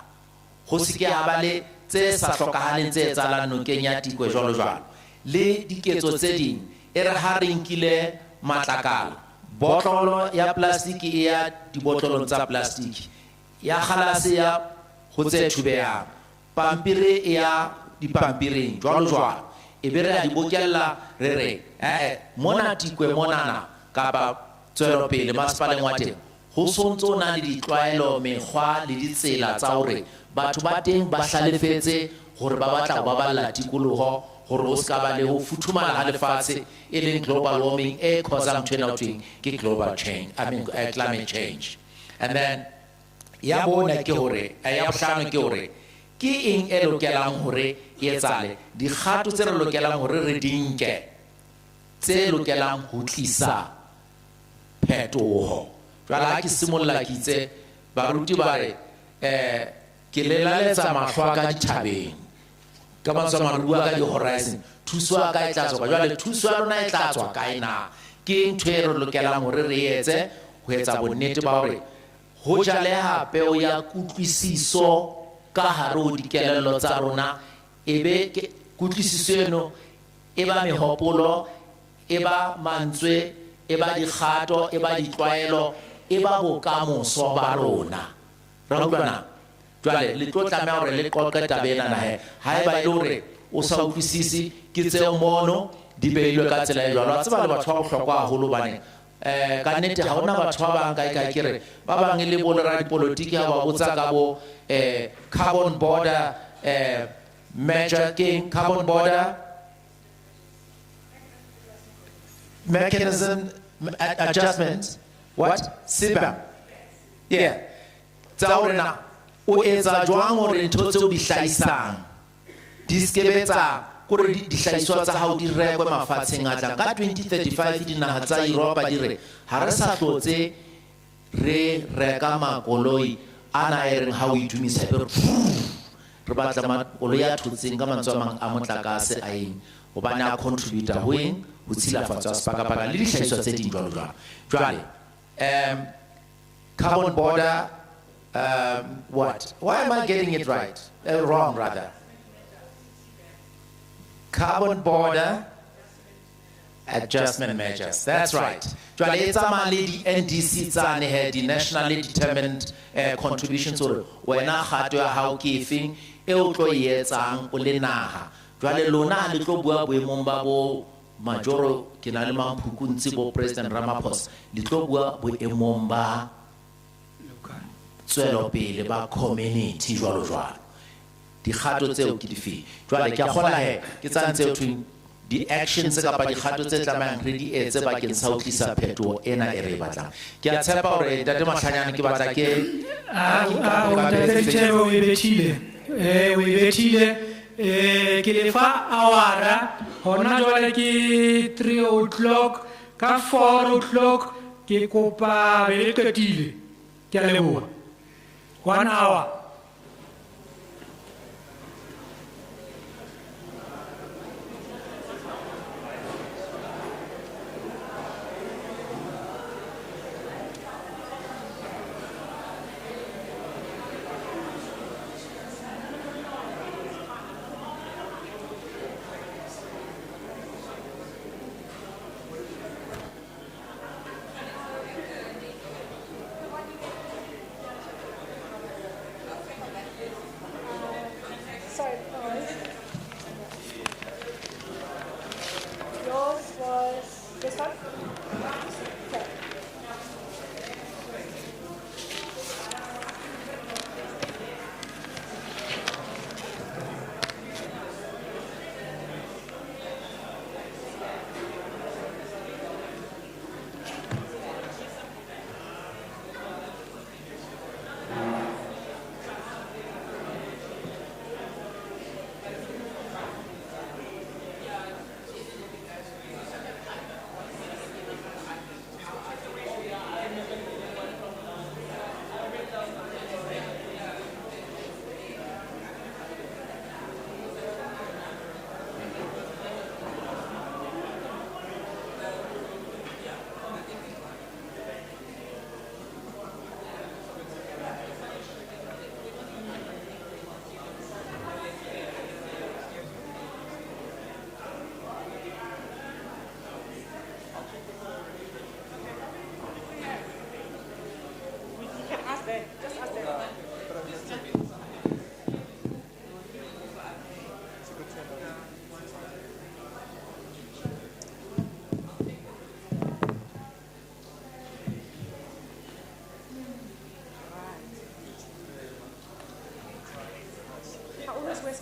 ho se ke ya ba le tse sa hlokahaleng tse etsahalang nokeng ya Tikwe jwalo jwalo, le diketso tse ding. E re ha re nkile matlakala, botlolo ya plastiki e ya dibotlolong tsa plastiki, ya kgalase ya ho tse thubehang, pampiri e ya dipampiring jwalo jwalo, e be re a di bokella re re mona Tikwe monana kapa tswelopele masepaleng wa teng ho sontso na le ditlwaelo, mekgwa le ditsela tsa hore batho ba teng ba hlalefetse hore ba batla ho baballa tikoloho, hore ho ska ba le ho futhumala ha lefatshe e leng global warming e causang ntho ke global change, climate change. And then ya bona ke hore ya bohlano ke hore ke eng e lokelang hore e etsale, dikgato tse re lokelang hore re di nke tse lokelang ho tlisa phetoho. Jwale ha ke simolla ke itse baruti ba re ke lelaletsa mahlo a ka dithabeng, ka mantswe a mang re bua ka di-horizon, thuso ya ka e tla tswa. Jwale thuso ya rona e tla tswa kae na? Ke ntho e re lokelang hore re etse ho etsa bonnete ba hore ho jaleha peo ya kutlwisiso ka hare ho dikelello tsa rona, ebe kutlwisiso eno e ba mehopolo, e ba mantswe, e ba dikgato, e ba ditlwaelo, e ba bokamoso ba rona. Ra utlwana? Jwale le tlo tlameha hore le qoqe taba ena nahe, ha e ba e le hore o sa utlwisisi ke tseo mono di behilwe ka tsela e jwalo. Wa tseba le batho ba bohlokwa haholo hobane ka nnete ha hona batho ba bang kae kere ba bang le bo le radipolotiki ha ba botsa ka bo carbon border measure king, carbon border mechanism adjustments, what? CBAM. Yeah. Tsa hore na o etsa jwang hore ntho tseo di hlahisang di skebetsa kore di hlahiswa tsa hao di rekwe mafatsheng a tlang. Ka 2035 dinaha tsa Europa di re ha re sa hlotse re reka makoloi ana e reng ha o itumisa re batla makoloi a thotseng ka mantswe a mang a motlakase a eng hobane a contributor ho eng ho tshilafatsa sepakapaka le dihlahiswa tse ding jwalo jwalo. Jwale carbon border, what? Why am I getting it right? Wrong rather. Carbon border adjustment measures. That's right. Jwale e tsamaya le di-NDC tsane he, the nationally determined contributions hore wena kgato ya hao ke efeng e o tlo e etsang o le naha. Jwale lona le tlo bua boemong ba bo Majoro ke na le Mamphukuntsi bo President Ramaphosa le tlo bua boemong ba tswelopele ba community jwalo jwalo. Dikgato tseo ke dife. Jwale ke a kgola he ke tsantse ho thweng di actions kapa dikgato tse tlameang re di etse bakeng sa ho tlisa phetoho ena e re batlang. Ke a tshepa hore Ntate Mahlanyane ke batla ke we betile ke le fa awara hona jwale ke 3 o'clock ka 4 o'clock ke kopa be qetile ke a leboha 1 hour.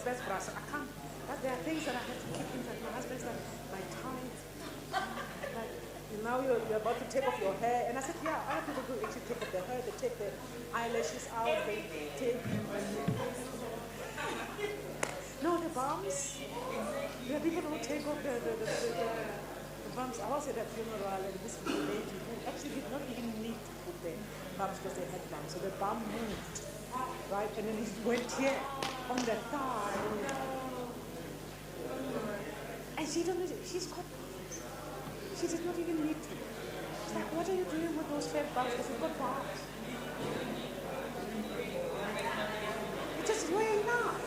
Best for us. I can't. But there are things that I have to keep inside. My husband's like, my tongue. Like, now you're about to take off your hair. And I said, yeah, other people do actually take off their hair. They take their eyelashes out. They take. No, the bums. There are people who take off the bums. I was at a funeral and this lady who actually did not even need to put their bums because they had bums. So the bum moved. Right? And then he went here on the thigh. And she's got bumps. She did not even need to. She's like, what are you doing with those fat bumps? Because you've got bumps. It's just way enough.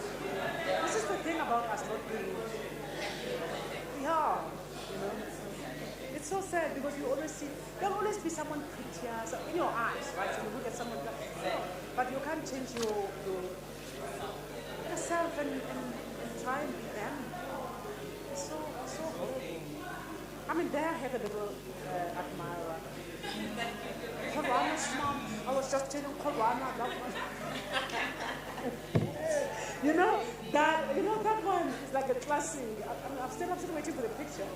This is the thing about us not being. Yeah. You know? It's so sad because you always see, there'll always be someone prettier so in your eyes, right? So you look at someone, but you can't change yourself and try and be them. It's so horrible. I mean, there I have a little admirer. Korwana's mom. I was just telling Korwana that one. You know that one is like a classic. I'm still waiting for the picture.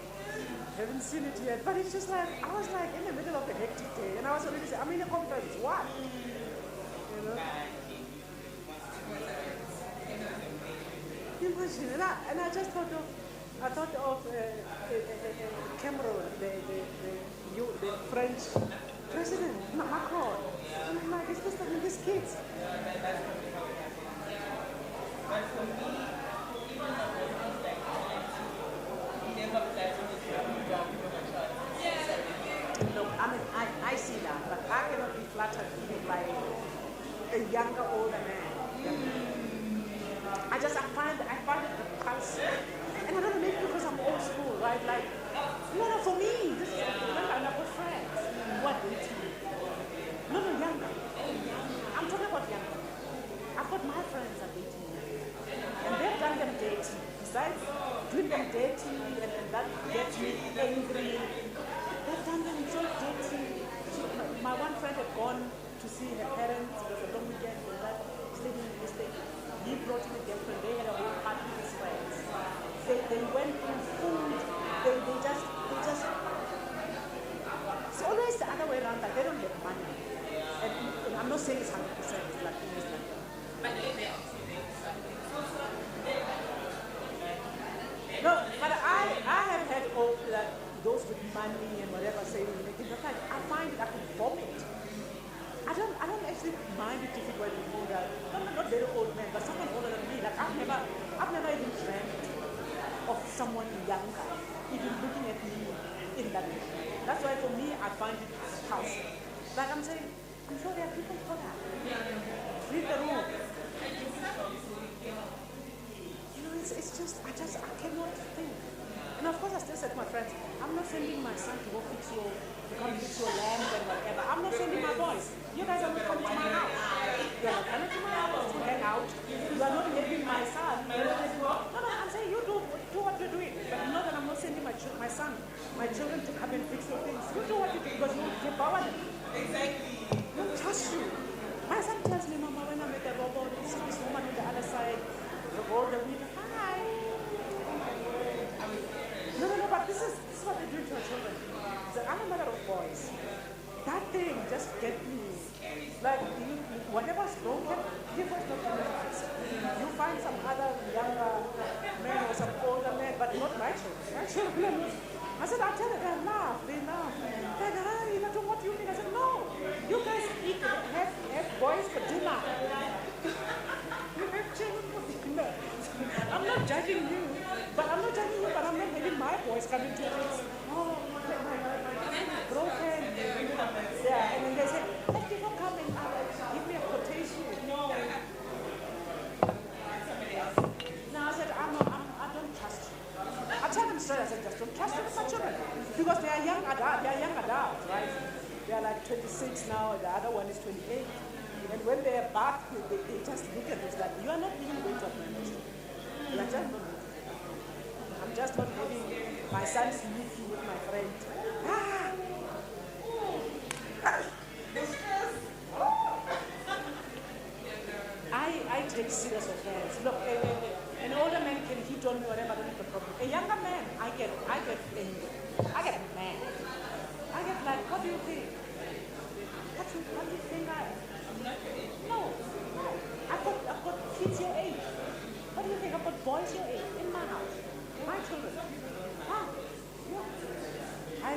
Haven't seen it yet, but it's just like I was like in the middle of a hectic day, and I was already saying, I'm in a conference. What? You know? Imagine, and I just thought of Cameroon, the French president, Macron. And I'm like, is this something these kids? Look, I mean, I see that, but I cannot be flattered even by a younger, older man. I find it repulsive. And I don't know, maybe because I'm old school, right? Like, No, for me, this is, remember, I'm with friends. What, 18? No, younger. I'm talking about younger. I've got my friends at 18 years. And they've done them dirty. Besides doing them dirty and that gets me angry. They've done them so dirty. My one friend had gone to see her parents. It was a long weekend and that staying in the state. He brought in a girlfriend. They had a whole party with his friends. They went through food. They just. It's always the other way around. Like they don't have money. And I'm not saying it's 100%. It's like it's like. No, but I have had all like those with money and whatever saying but like I find it I can vomit. I don't actually mind it if it were older. Not very old man, but someone older than me. Like I've never even dreamt of someone younger, even looking at me in that way. That's why for me I find it repulsive. Like I'm saying, I'm sure there are people for that. Read the room. It's just, I cannot think. And of course I still said to my friends, I'm not sending my son to go to come fix your lamp and whatever. I'm not sending my boys. You guys are not coming to my house. You are not coming to my house to hang out. You are not letting my son. No, I'm saying you do what you're doing. But you know that I'm not sending my children to come and fix your things. You do what you do because you empower them. Exactly. I don't trust you. My son tells me, Mama, when I'm at the robot, you see this woman on the other side, the road, the window. No, but this is what they do to our children. So I'm a mother of boys. That thing just gets me. Like, whatever's broken, give us not to fix it. You find some other younger man or some older man, but not my children. My children. I said, I tell them, they laugh. They're like, hey, what do you mean? I said, no. You guys have boys for dinner. You have children for dinner. I'm not judging you, but I'm not having my boys coming to this. Oh, my broken. Yeah, and then they say, let people come and give me a quotation. No, I said, I don't trust you. I tell them straight, I said, just don't trust them with my children. Because they are young adults, right? They are like 26 now, and the other one is 28. And when they are back, they just look at us like, you are not even going to have my children. You are just not. I'm just not having my son sleeping with my friend. I take serious offense. Look, an older man can hit on me whatever, I don't have a problem. A younger man, I get angry. I get mad. I get like, what do you think? What do you think I am? No. I've got kids your age. What do you think? I've got boys your age in my house. My children. Yeah.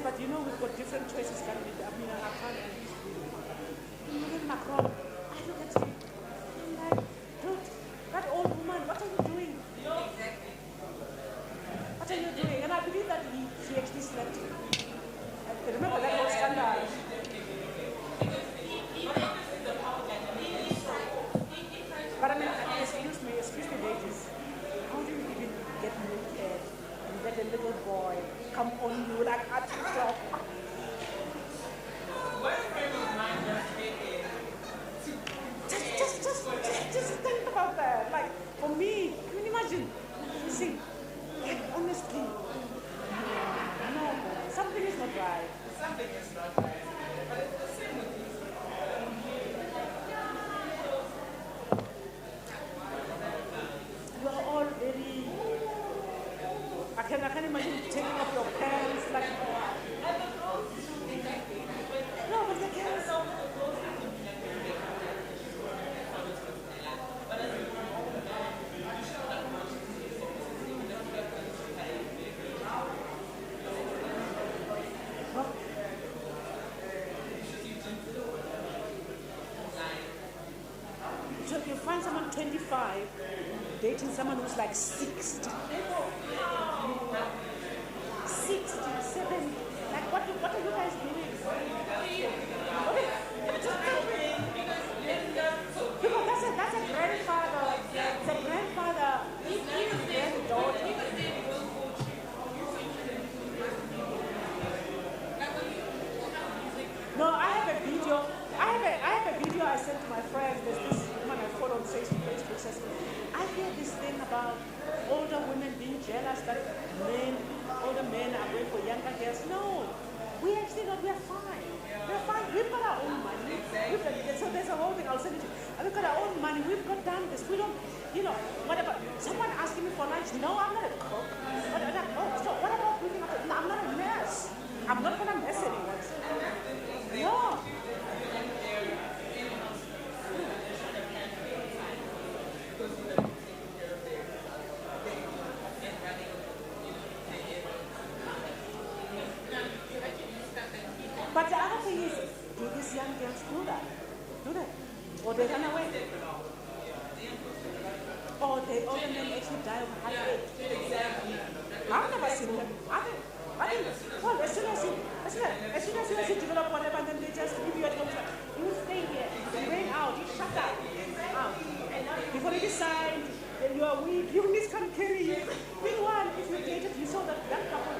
But you know, we've got different choices. I can't even Macron. I look at him. I'm like, dude, that old woman, what are you doing? What are you doing? And I believe that she actually slept. Remember that whole scandal? But I mean, excuse me, ladies. How do you even get naked and let a little boy come on you like a TikTok? Just think about that. Like, for me, can you imagine? See, like, honestly, no, something is not right. Something is not right. But it's the same with this. You are all very. I can imagine taking off your pants like. No, but the kids. So if you find someone 25 dating someone who's like 60, 60, 70, like what are you guys doing? Because that's a grandfather, it's a grandfather, his granddaughter. us that men, older men are going for younger girls. No, we actually not. We're fine. We're fine. We've got our own money. So there's a whole thing. I'll send it to you. We've got our own money. We've got done this. We don't, what about someone asking me for lunch? No, I'm not a cook. So what about cleaning up? No, I'm not a mess. I'm not going to mess anyone. No. But the other thing is, do these young girls do that? Do they? Or they run away? Or the older men actually die of heartache? I've never seen them. Well, as soon as you develop whatever, then they just give you a contract. You stay here. You're going out. You shut up. Out. You've already signed. Then you are weak. Your knees can't carry you. Meanwhile, if you dated, you saw that couple.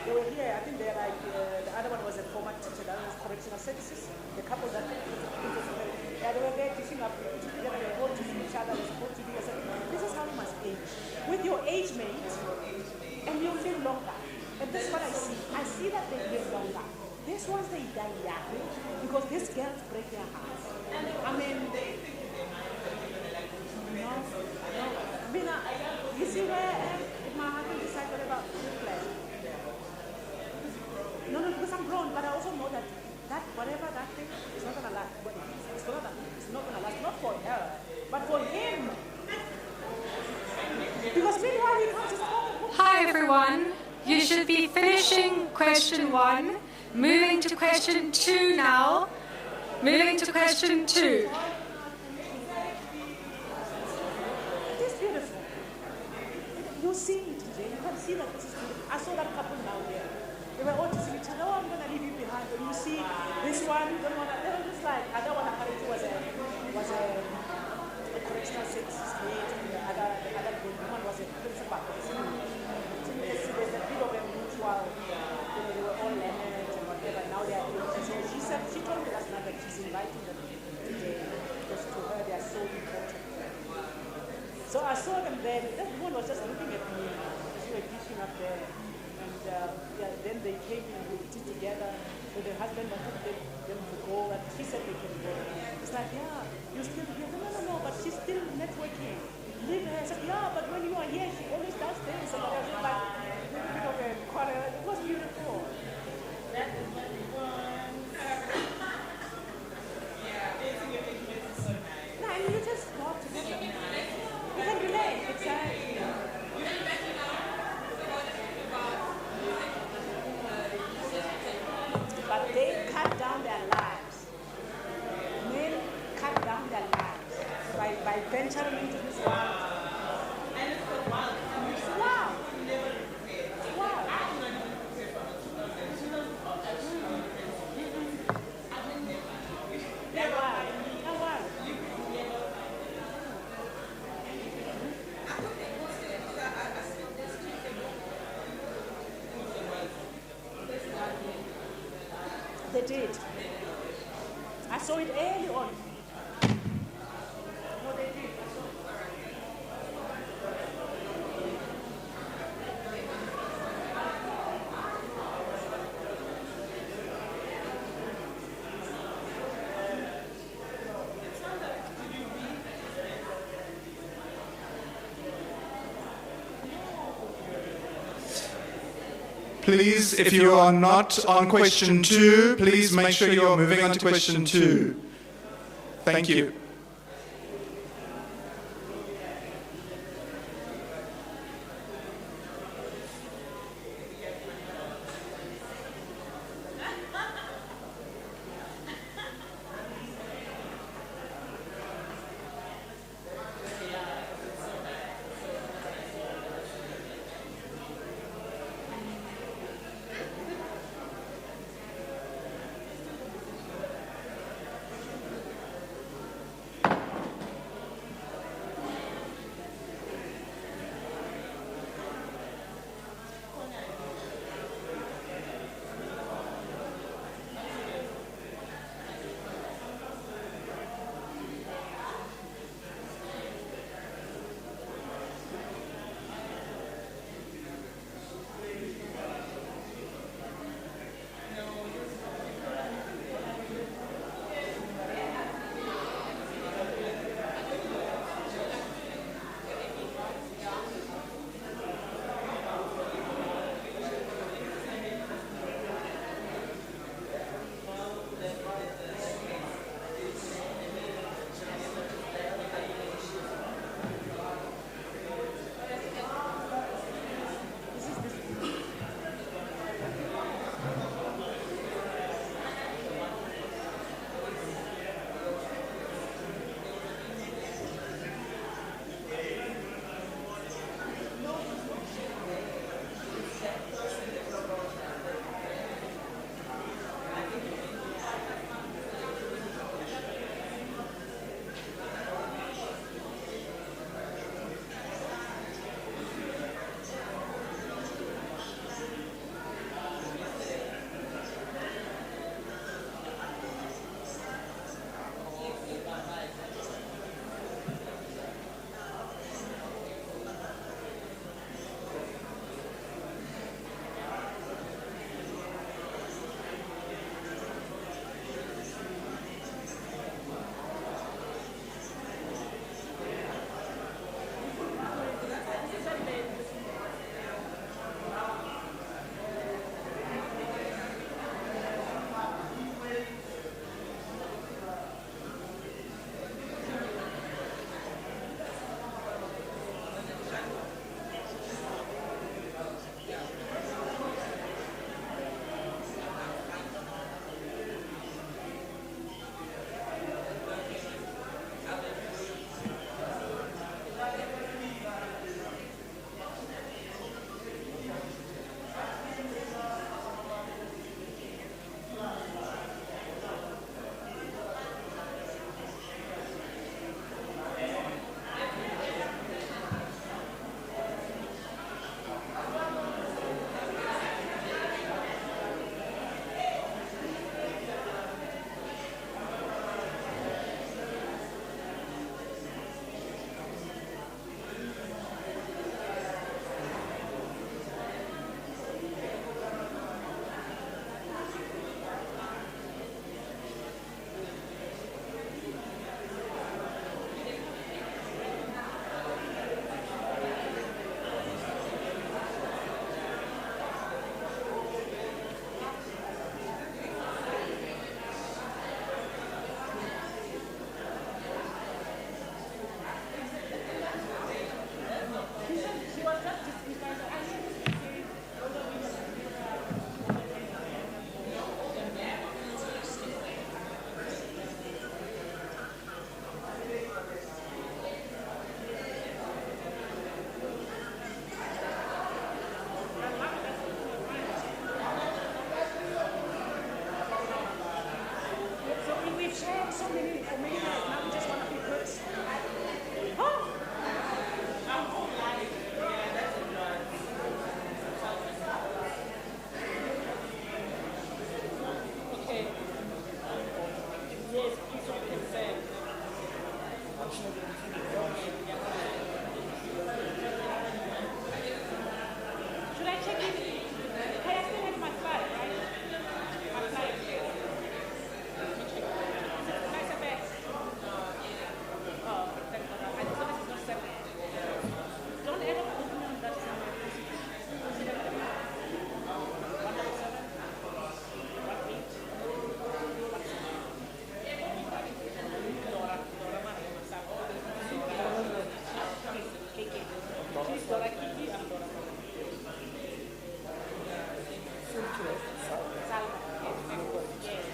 They were here. I think they're like, the other one was a former teacher, the other was correctional services. The couple that they were there teaching up together, they were all teaching each other, they were supposed to do this is how you must age. With your age mate, and you'll live longer. And this is what I see. I see that they live longer. These ones, they die young because these girls break their hearts. I mean, you see where my husband decided about pleasure. No, because I'm grown, but I also know that whatever that thing is not gonna last. It's not gonna last, not for her, but for him. Because meanwhile he comes to home. Hi everyone. You should be finishing question 1, moving to question 2 now. Moving to question 2. It is beautiful. You see it, Jay. You can see that this is beautiful. I saw that couple now there. They were all just each other. Oh, I'm gonna leave you behind. And you see this one, they were just like, I don't want to hurry. It was a correctional services mate, and the other woman was a principal. So you can see there's a bit of a mutual, they were all learned and whatever. Now they are doing. So she told me last night that she's inviting them today because to her they are so important. So I saw them there. That woman was just looking at me. She was teaching up there. Then they came and we eat together. So the husband wanted them to go, and she said they can go. It's like, yeah, you're still here. No, but she's still networking. Leave her. I said, yeah, but when you are here, she always does this. And I was like, a little bit of a quarrel. It was beautiful. No, and you just walk together. You can relate, exactly. But they cut down their lives. Men cut down their lives by venturing into this world. Wow. They did. I saw it early on. No, they did. Please, if you are not on question 2, please make sure you are moving on to question 2. Thank you. Dora Kiki, I'm Dora Salva. Yes.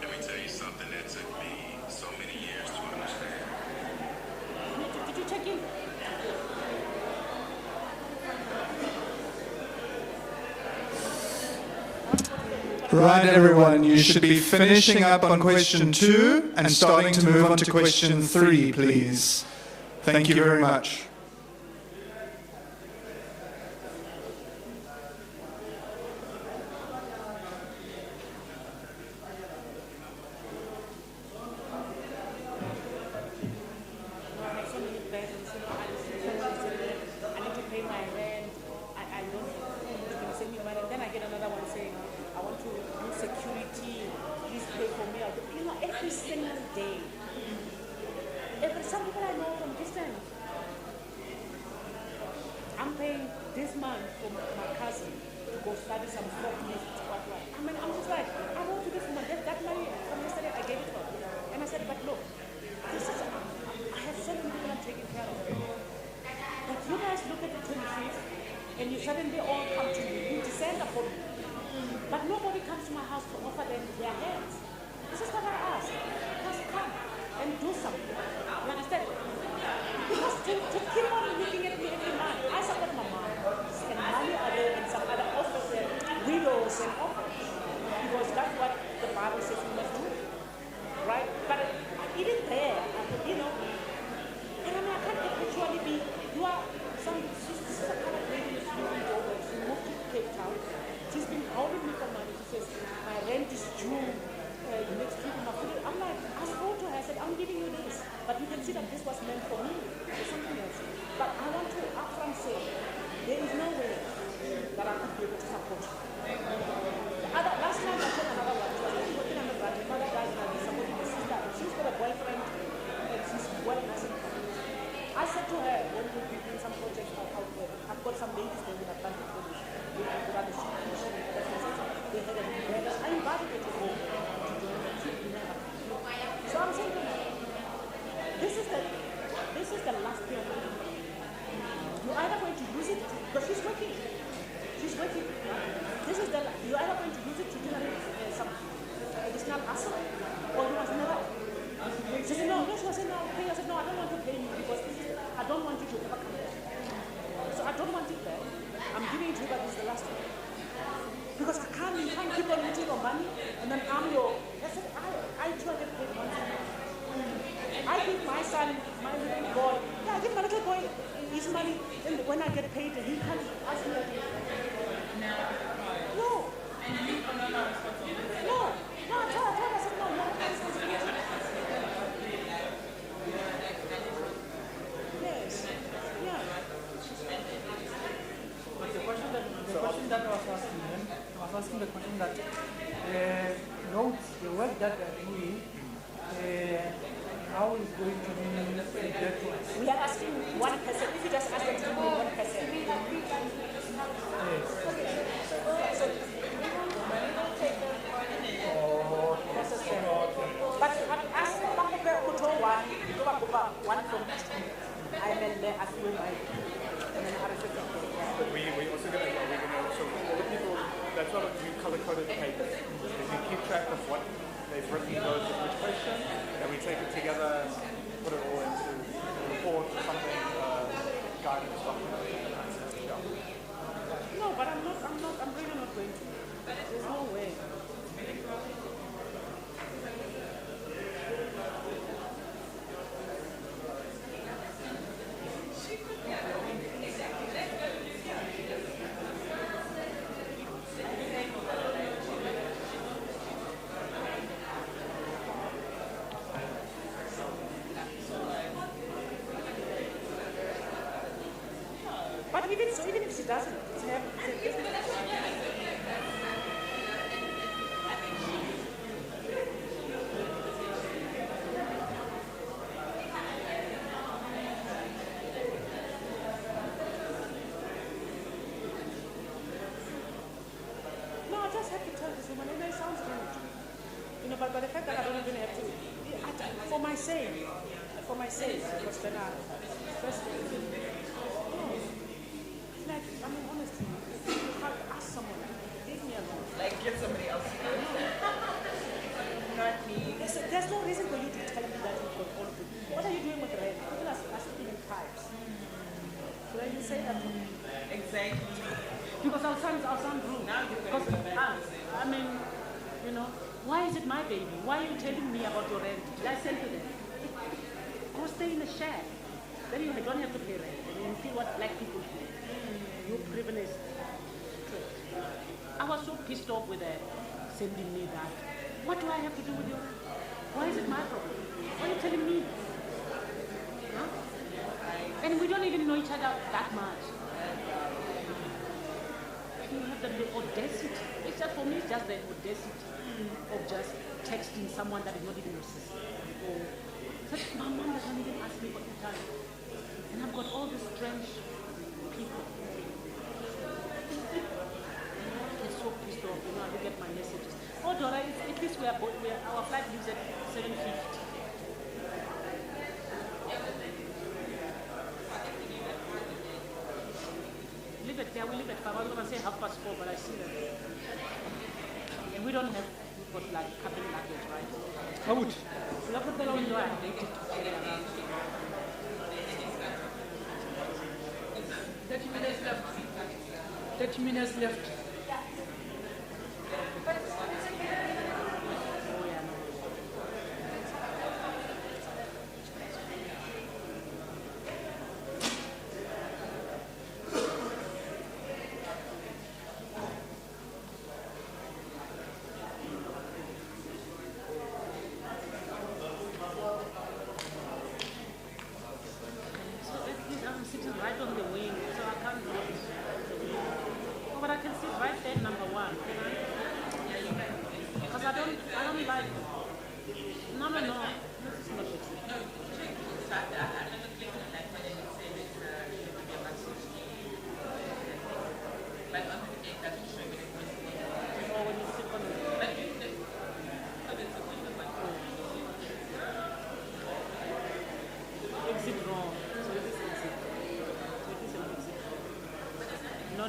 Let me tell you something that took me so many years to understand. Did you check in? Right, everyone, you should be finishing up on question 2 and starting to move on to question 3, please. Thank you very much. I have so many burdens, I need to pay my rent, I don't you can send me money. Then I get another one saying, I want to do security, please pay for me. You know, every single day. Some people I know from distance. I'm paying this month for my cousin to go study some forklift. I mean, I'm just like, I want to do this month. That money from yesterday, I gave it to her. And I said, but look, this is, I have so many people I'm taking care of. But you guys look at the 25th and you suddenly all come to me. You descend upon me. But nobody comes to my house to offer them their hands. This is what I ask. Just come and do something. You understand? Because to keep on looking at me every month, I support my mom. And money are there and some other offers and widows and offers. Because that's what the Bible says we must do. Right? But even there, you know, and I mean, I can't actually be, you are some, this is a kind of lady who's moving over. She moved to Cape Town. She's been holding me for money. She says, my rent is due next week. I'm like, I spoke to her. I said, I'm giving you this. But you can see that this was meant for me or something else. But I want to upfront say, there is no way that I could be able to support you. Last time I told another one, she was working on the budget. Mother dies and I'm supporting my sister. She's got a boyfriend and she's well nursing. I said to her, when we'll be doing some projects out there, I've got some ladies there with Atlantic Village. They have to run the shooting machine. They had a new brand. I invited her to go to join the team. So I'm saying to her, this is the last year of the year. You're either going to use it, because she's working. She's working. You're either going to use it to generate some additional asset, or you must never. She said, no, she was saying, no, okay. I said, no, I don't want to pay you because I don't want you to ever come back. So I don't want it there. I'm giving it to you, but this is the last one. Because you can't keep on using your money, and then I'm your, I said, I try to get paid once a month. I give my son, my little boy, I give my little boy his money, and when I get paid, he can't ask me again. No. I told her, I said, no, responsibility. Yes. Yeah. The question that I was asking him, I was asking the question that notes the work that they are doing, how is going to be there to us? We are asking 1%. If you just ask them to do 1%. Yes. So we will take the process there. But ask them to go one from IML there as you like. And then but we also going to, so all the people, that's why we color-coded the papers. We can keep track of what they've written, goes with which question, and we take it together and put it all into a report or something, guidance document. No, but I'm really not going to. There's no way. But even if she doesn't, it's her business. have to tell this woman, and it sounds rude. You know, but by the fact that I don't even have to, for my sake, because then I, first, no. It's like, I mean, honestly, you can't ask someone, leave me alone. Like, get somebody else to do it. Not me. There's no reason for you to tell me that you've got all of it. What are you doing with rent? People are sleeping in tribes. Should I even say that? Exactly. Because I'll sound rude. Because, I mean, you know, why is it my baby? Why are you telling me about your rent? Did I send to them? Go stay in a shack. Then you don't have to pay rent. And you see what black people do. You privileged. I was so pissed off with her sending me that. What do I have to do with your rent? Why is it my problem? Why are you telling me? Huh? And we don't even know each other that much. You have the audacity. It's just, for me, it's just the audacity of just texting someone that is not even your sister. Or such, my mom doesn't even ask me what to tell her. And I've got all these strange people. It's so pissed off, you know, I look at my messages. Oh, Dora, at least our flight leaves at 7:50. Leave it there, we leave it 5. I was going to say 4:30, but I see that. And we don't have, we've got like cabin luggage, right? I would. We have to tell them, I hate it to carry around. 30 minutes left. 30 minutes left.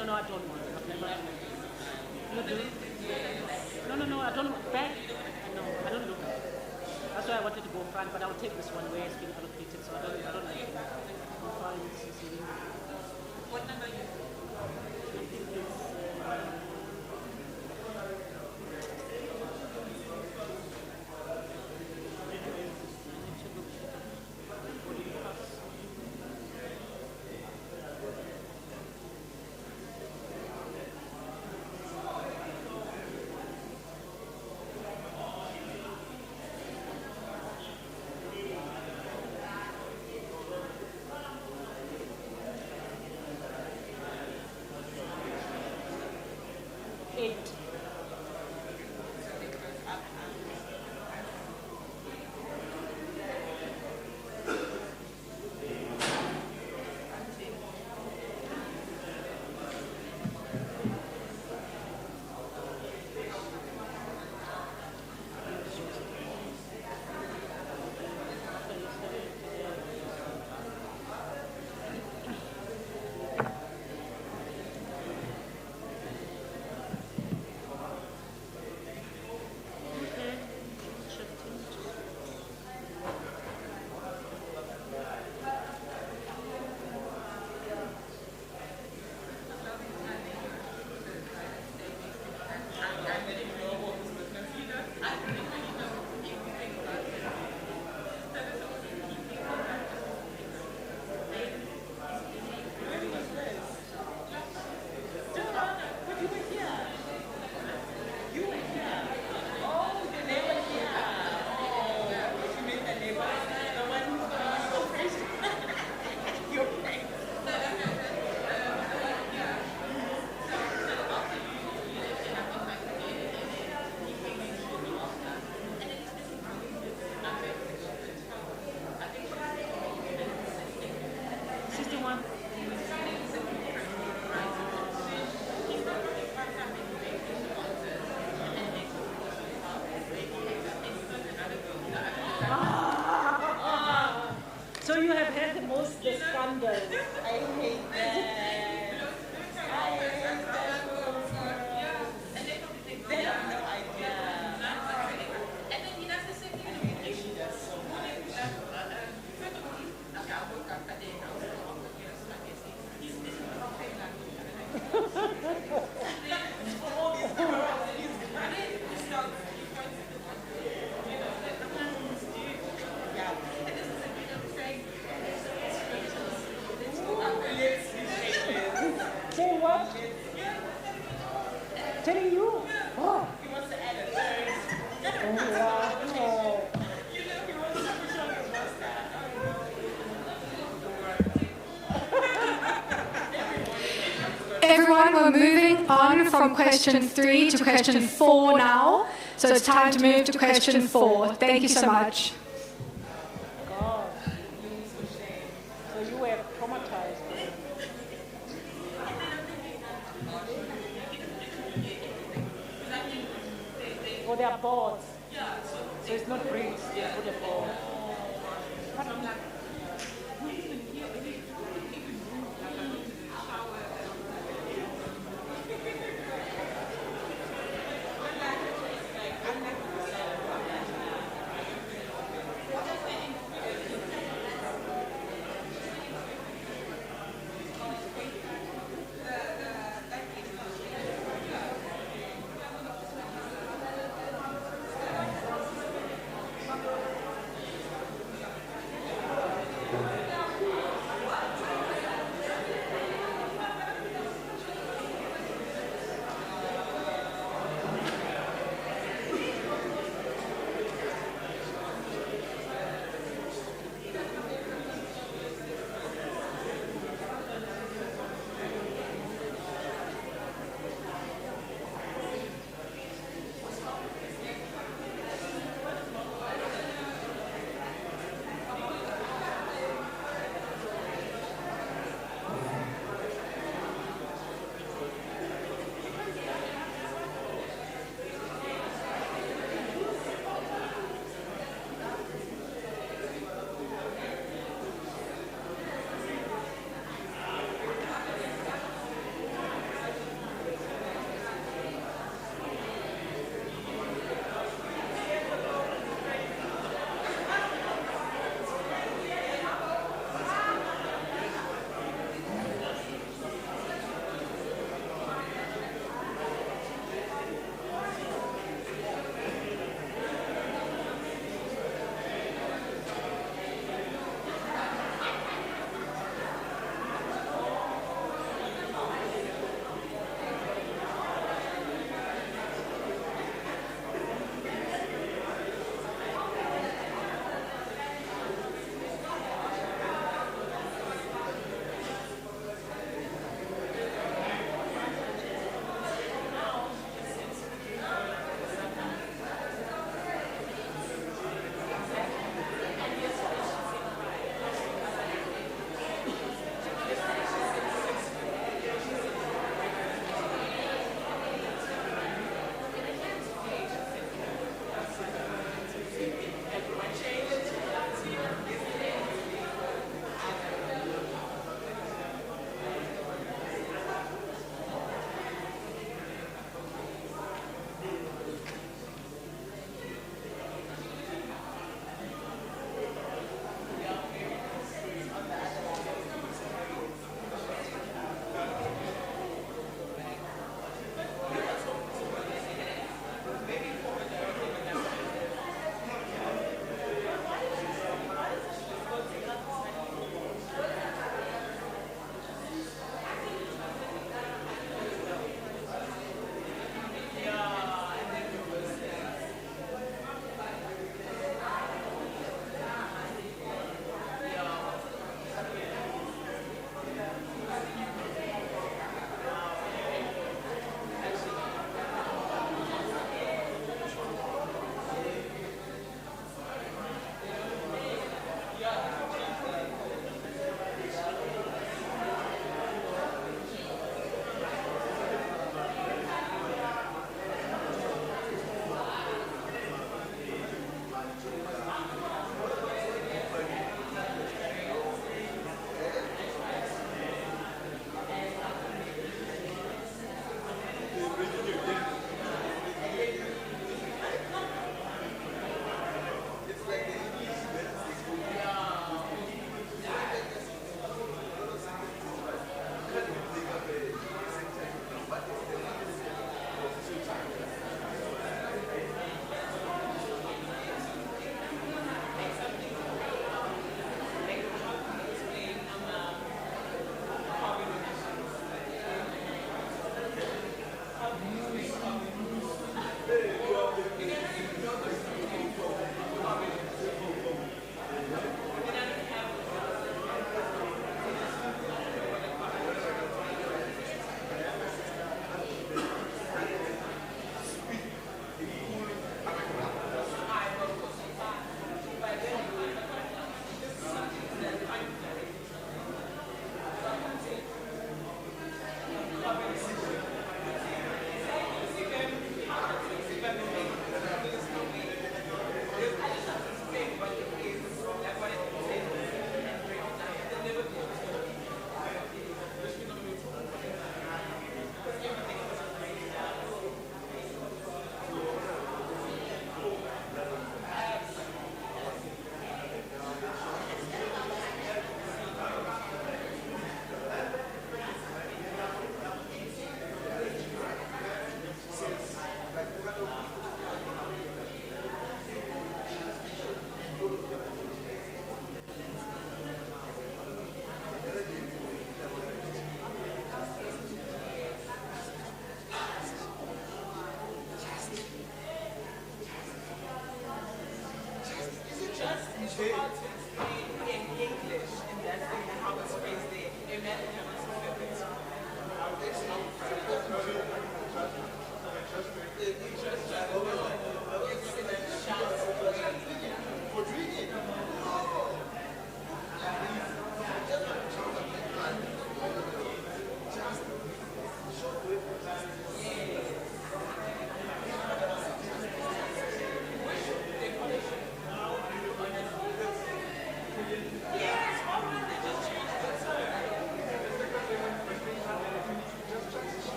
No, I don't want it. I've never. You do? No, I don't beg. No, I don't do that. That's why I wanted to go front, but I'll take this one where it's been allocated, so I don't like it. I'm fine. What number are you? I think it's. What? Telling you? Oh. Everyone, we're moving on from question 3 to question 4 now. So it's time to move to question 4. Thank you so much. God. So you were traumatized. Oh, they are boards. So it's not bricks, they put a board.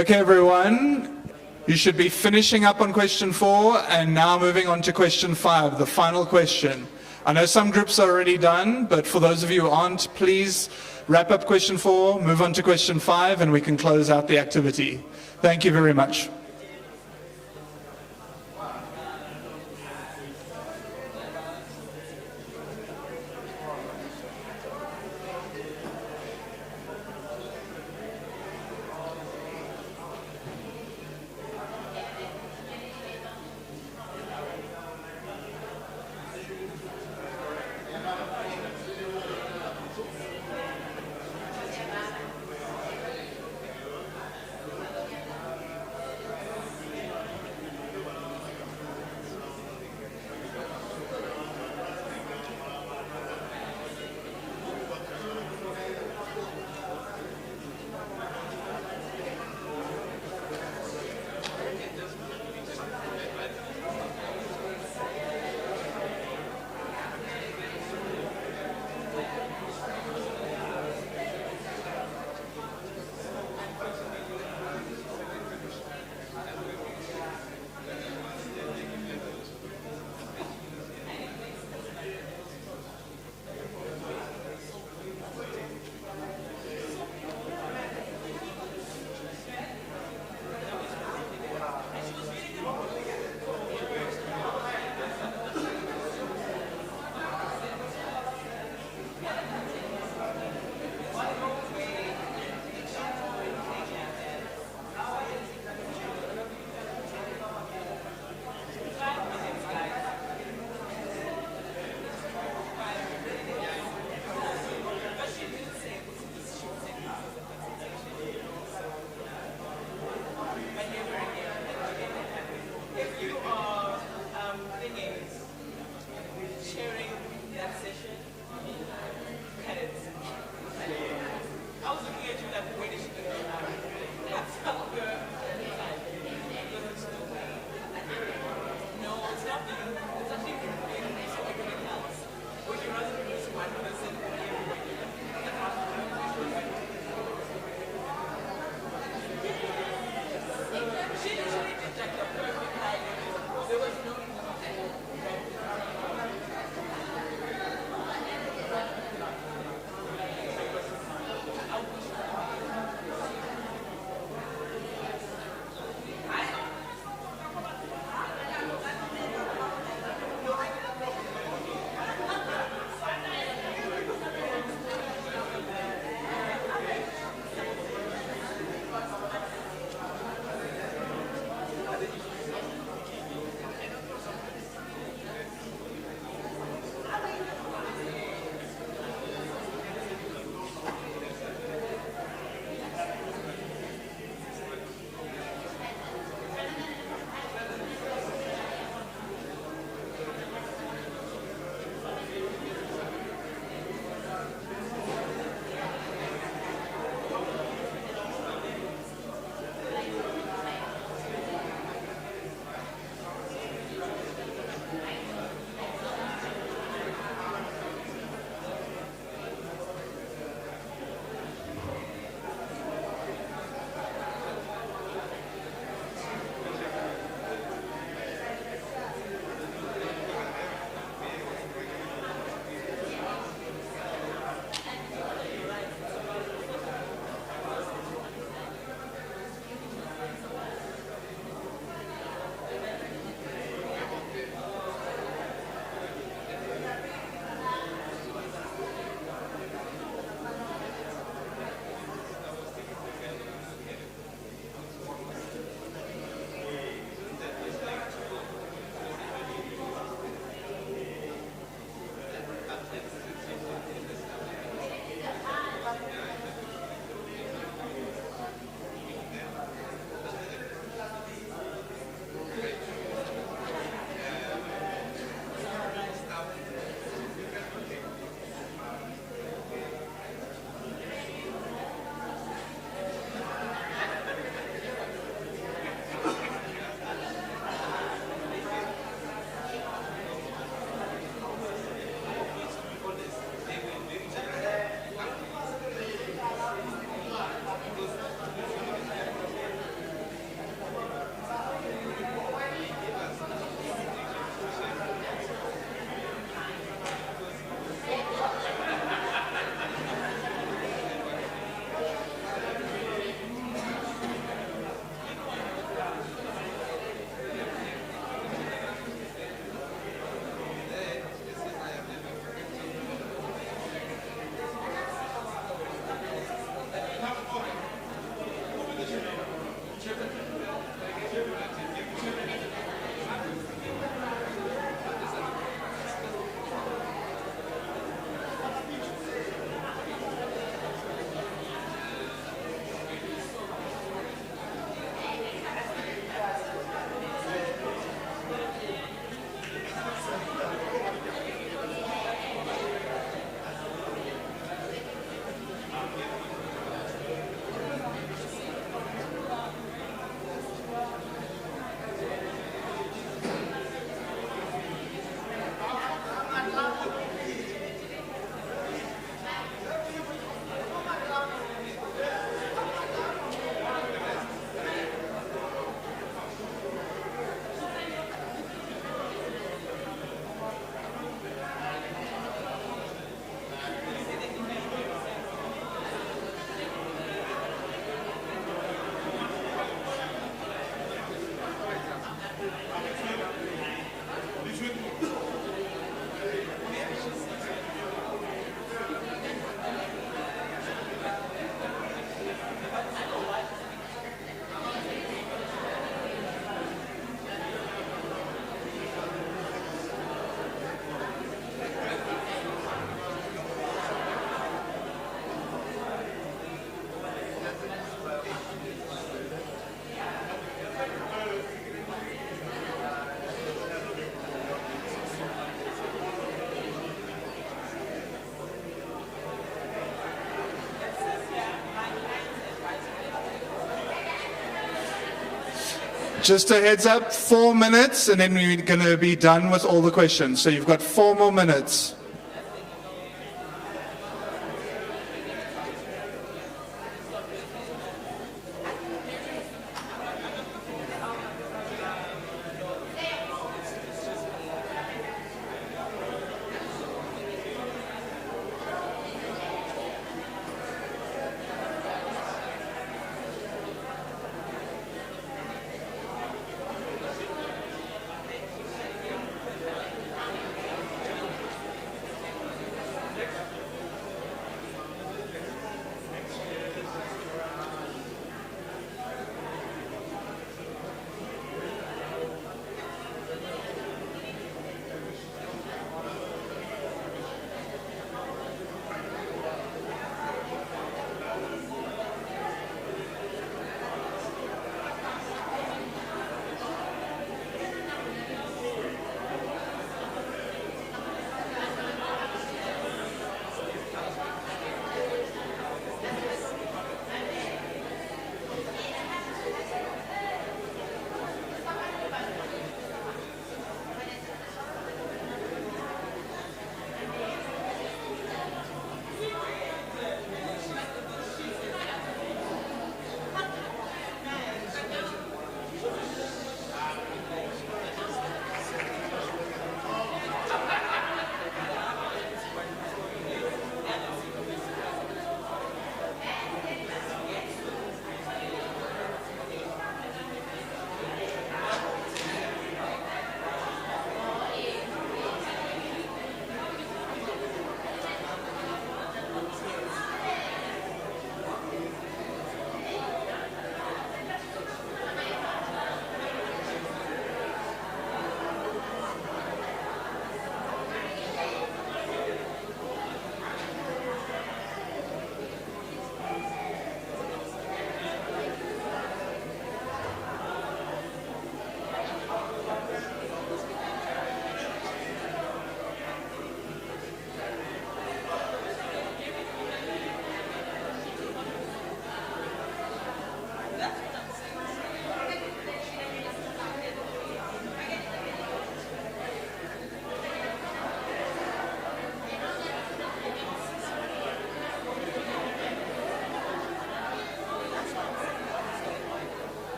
Okay, everyone, you should be finishing up on question 4 and now moving on to question 5, the final question. I know some groups are already done, but for those of you who aren't, please wrap up question 4, move on to question 5, and we can close out the activity. Thank you very much. Just a heads up, 4 minutes, and then we're going to be done with all the questions. So you've got 4 more minutes.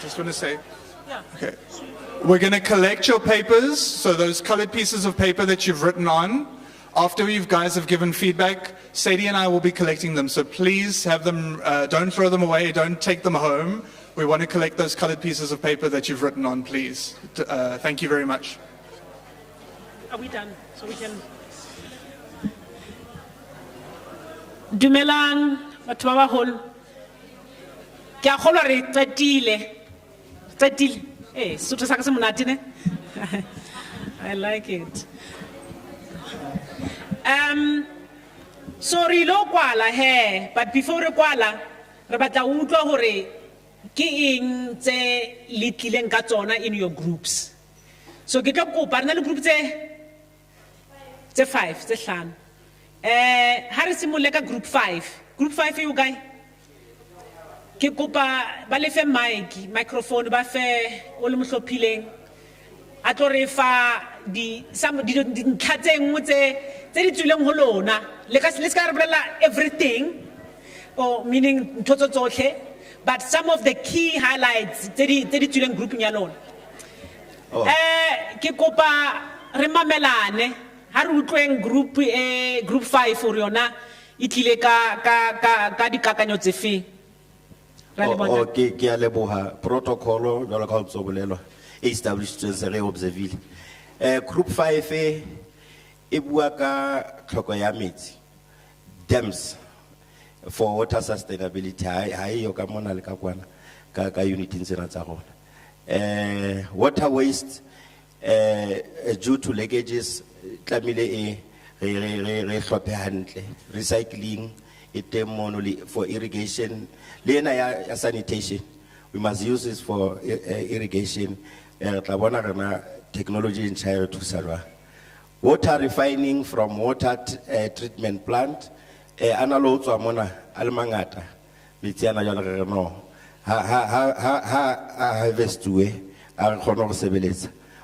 just want to say. Yeah. Okay. We're going to collect your papers, so those colored pieces of paper that you've written on. After you guys have given feedback, Sadie and I will be collecting them. So please have them, don't throw them away, don't take them home. We want to collect those colored pieces of paper that you've written on, please. Thank you very much. Are we done? So we can. Dumelang, batho ba baholo. Ke a kgolwa re qetile. Eh, Sotho sa ka se monate ne? I like it. So re lo kwala he, but before re kwala, re batla ho utlwa hore ke eng tse le tlileng ka tsona in your groups. So ke tlo kopa re na le group tse 5, tse 5. Ha re simolle ka group 5. Group 5 e o kae? Ke kopa ba le fe microphone ba fe o le mohlophileng. A tlo re fa di ntlha tse nngwe tse di tswileng ho lona. Le ka re bolela everything, or meaning ntho tsohle, but some of the key highlights tse di tswileng grouping ya lona. Ke kopa re mamelane ha re utlweng group 5 or yona e tlile ka dikakanyo tse feng. Okay, ke a leboha protocol jwalo ka ho tsobolelwa established se re observile. Group 5 e bua ka tlhoko ya metsi, dams for water sustainability. Ha yo ka mona le ka kwana ka unit tsena tsa rona. Water waste due to leakages tlamile re hlophe hantle. Recycling for irrigation, ya sanitation. We must use this for irrigation. Technology in China to salwa. Water refining from water treatment plant. Analog to amona almangata. Mitiana yala no. Ha harvest way.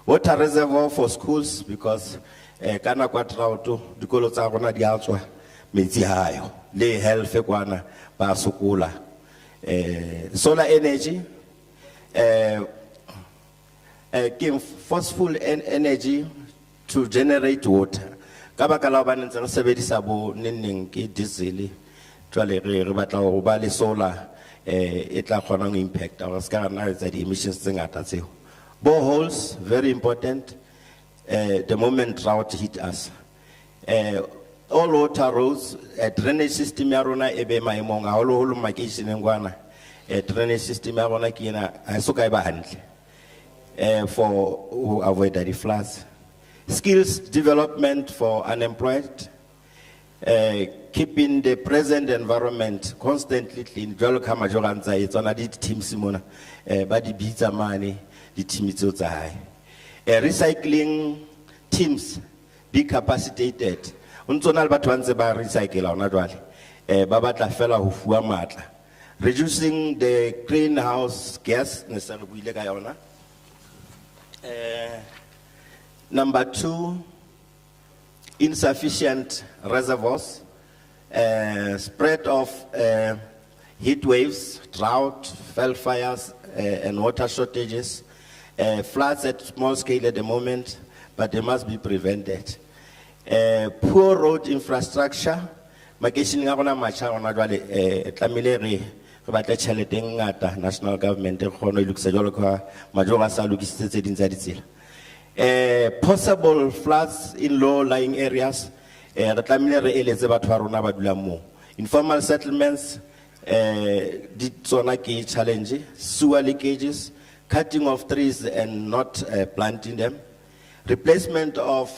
Water reservoir for schools because kana kwatrauto dikolo tsa rona di atswa metsi hayo. Le health kwana ba sukula. Solar energy, give forceful energy to generate water. Kabakala ban sebedisa bo neng ke diesel twale re batla ho ba le solar e tla kgona ho impact our ska na tsa di emissions tse ngata tseo. Boreholes very important the moment drought hit us. All water roads, drainage system ya rona e be maemong a holo makeisheneng kwana. Drainage system ya rona ke ena ha so ka e ba hantle for to avoid the floods. Skills development for unemployed, keeping the present environment constantly clean. Jwalo ka majoranza e tsona di teams mona ba di bitsa mane di teams tso tsa hae. Recycling teams be capacitated. Untona batho ba ntse ba recycle ona jwale ba batla fela ho fuwa matla. Reducing the greenhouse gas necessary buile ka yona. Number 2, insufficient reservoirs, spread of heat waves, drought, fell fires, and water shortages, floods at small scale at the moment, but they must be prevented. Poor road infrastructure, makeisheneng a rona matjha rona jwale tlamile re batla tšhelete ngata national government e kgona ho lokisa jwalo ka majoro a sa lokisitse tse ding tsa ditsela. Possible floods in low-lying areas, re tlamile re eletse batho ba rona ba dulang moo. Informal settlements, di tsona ke challenge, sewer leakages, cutting of trees and not planting them, replacement of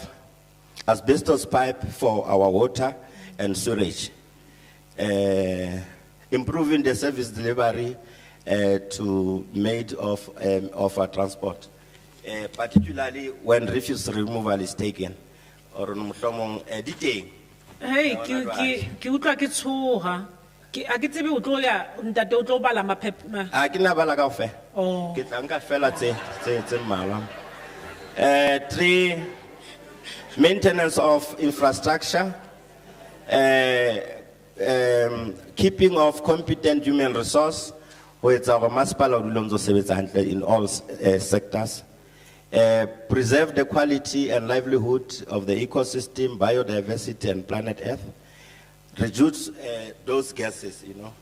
asbestos pipe for our water and sewage, improving the service delivery to made of our transport. Particularly when refuse removal is taken or editing. Hey, ke utlwa ke tshoha. A ke tsebe o tlo ya ntate o tlo bala maphepha. A ke na bala kaofela. Oh. Ke tla nka fela tse mmalwa. 3, maintenance of infrastructure, keeping of competent human resource ho etsa hore masepala o dule o ntso sebetsa hantle in all sectors. Preserve the quality and livelihood of the ecosystem, biodiversity and planet Earth. Reduce those gases, you know.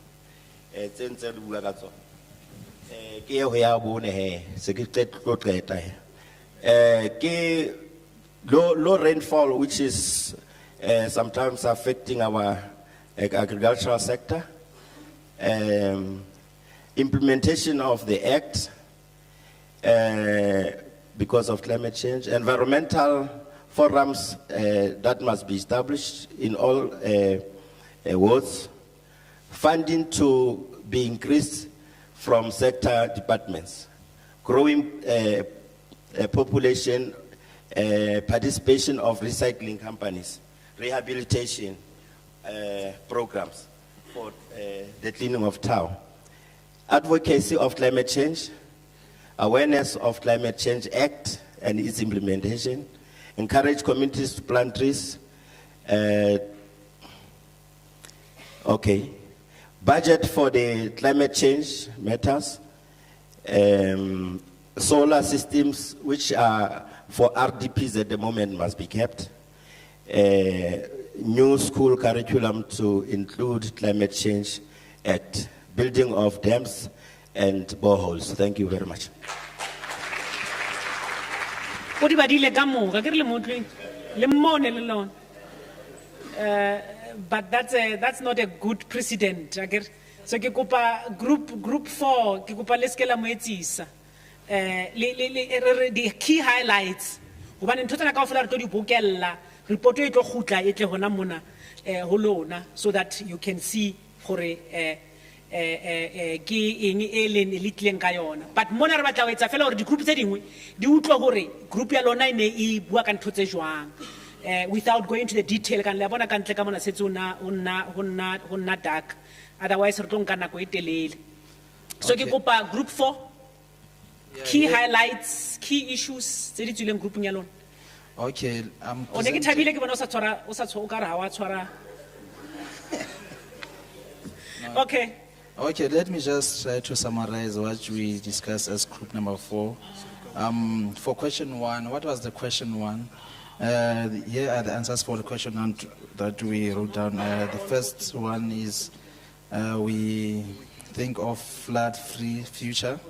Low rainfall, which is sometimes affecting our agricultural sector. Implementation of the Act because of climate change. Environmental forums that must be established in all wards. Funding to be increased from sector departments. Growing population, participation of recycling companies, rehabilitation programs for the cleaning of town. Advocacy of climate change, awareness of Climate Change Act and its implementation, encourage communities to plant trees. Okay. Budget for the climate change matters. Solar systems, which are for RDPs at the moment, must be kept. New school curriculum to include Climate Change Act. Building of dams and boreholes. Thank you very much. But that's not a good precedent. So ke kopa group 4 ke kopa leskela moetsisa the key highlights hobane ntho tsena kaofela re tlo di bokella report e tlo khutla e tle hona mona ho lona so that you can see gore ke eng e le tleng ka yona. But mona re batla ho etsa fela hore di group tse dingwe di utlwe gore group ya lona ine e bua ka ntho tse jwang. Without going into the detail, can le bona ka ntle ka mona setse ona dark. Otherwise, re tlo nka nako e telele. So ke kopa group 4 key highlights, key issues tse di tswileng grouping ya lona. Okay, O ne ke thabile ke bona o sa tshwara ka re ha wa tshwara. Okay. Okay, let me just try to summarize what we discussed as group number 4. For question 1, what was the question 1? Here are the answers for the question 1 that we wrote down. The first one is we think of flood-free future,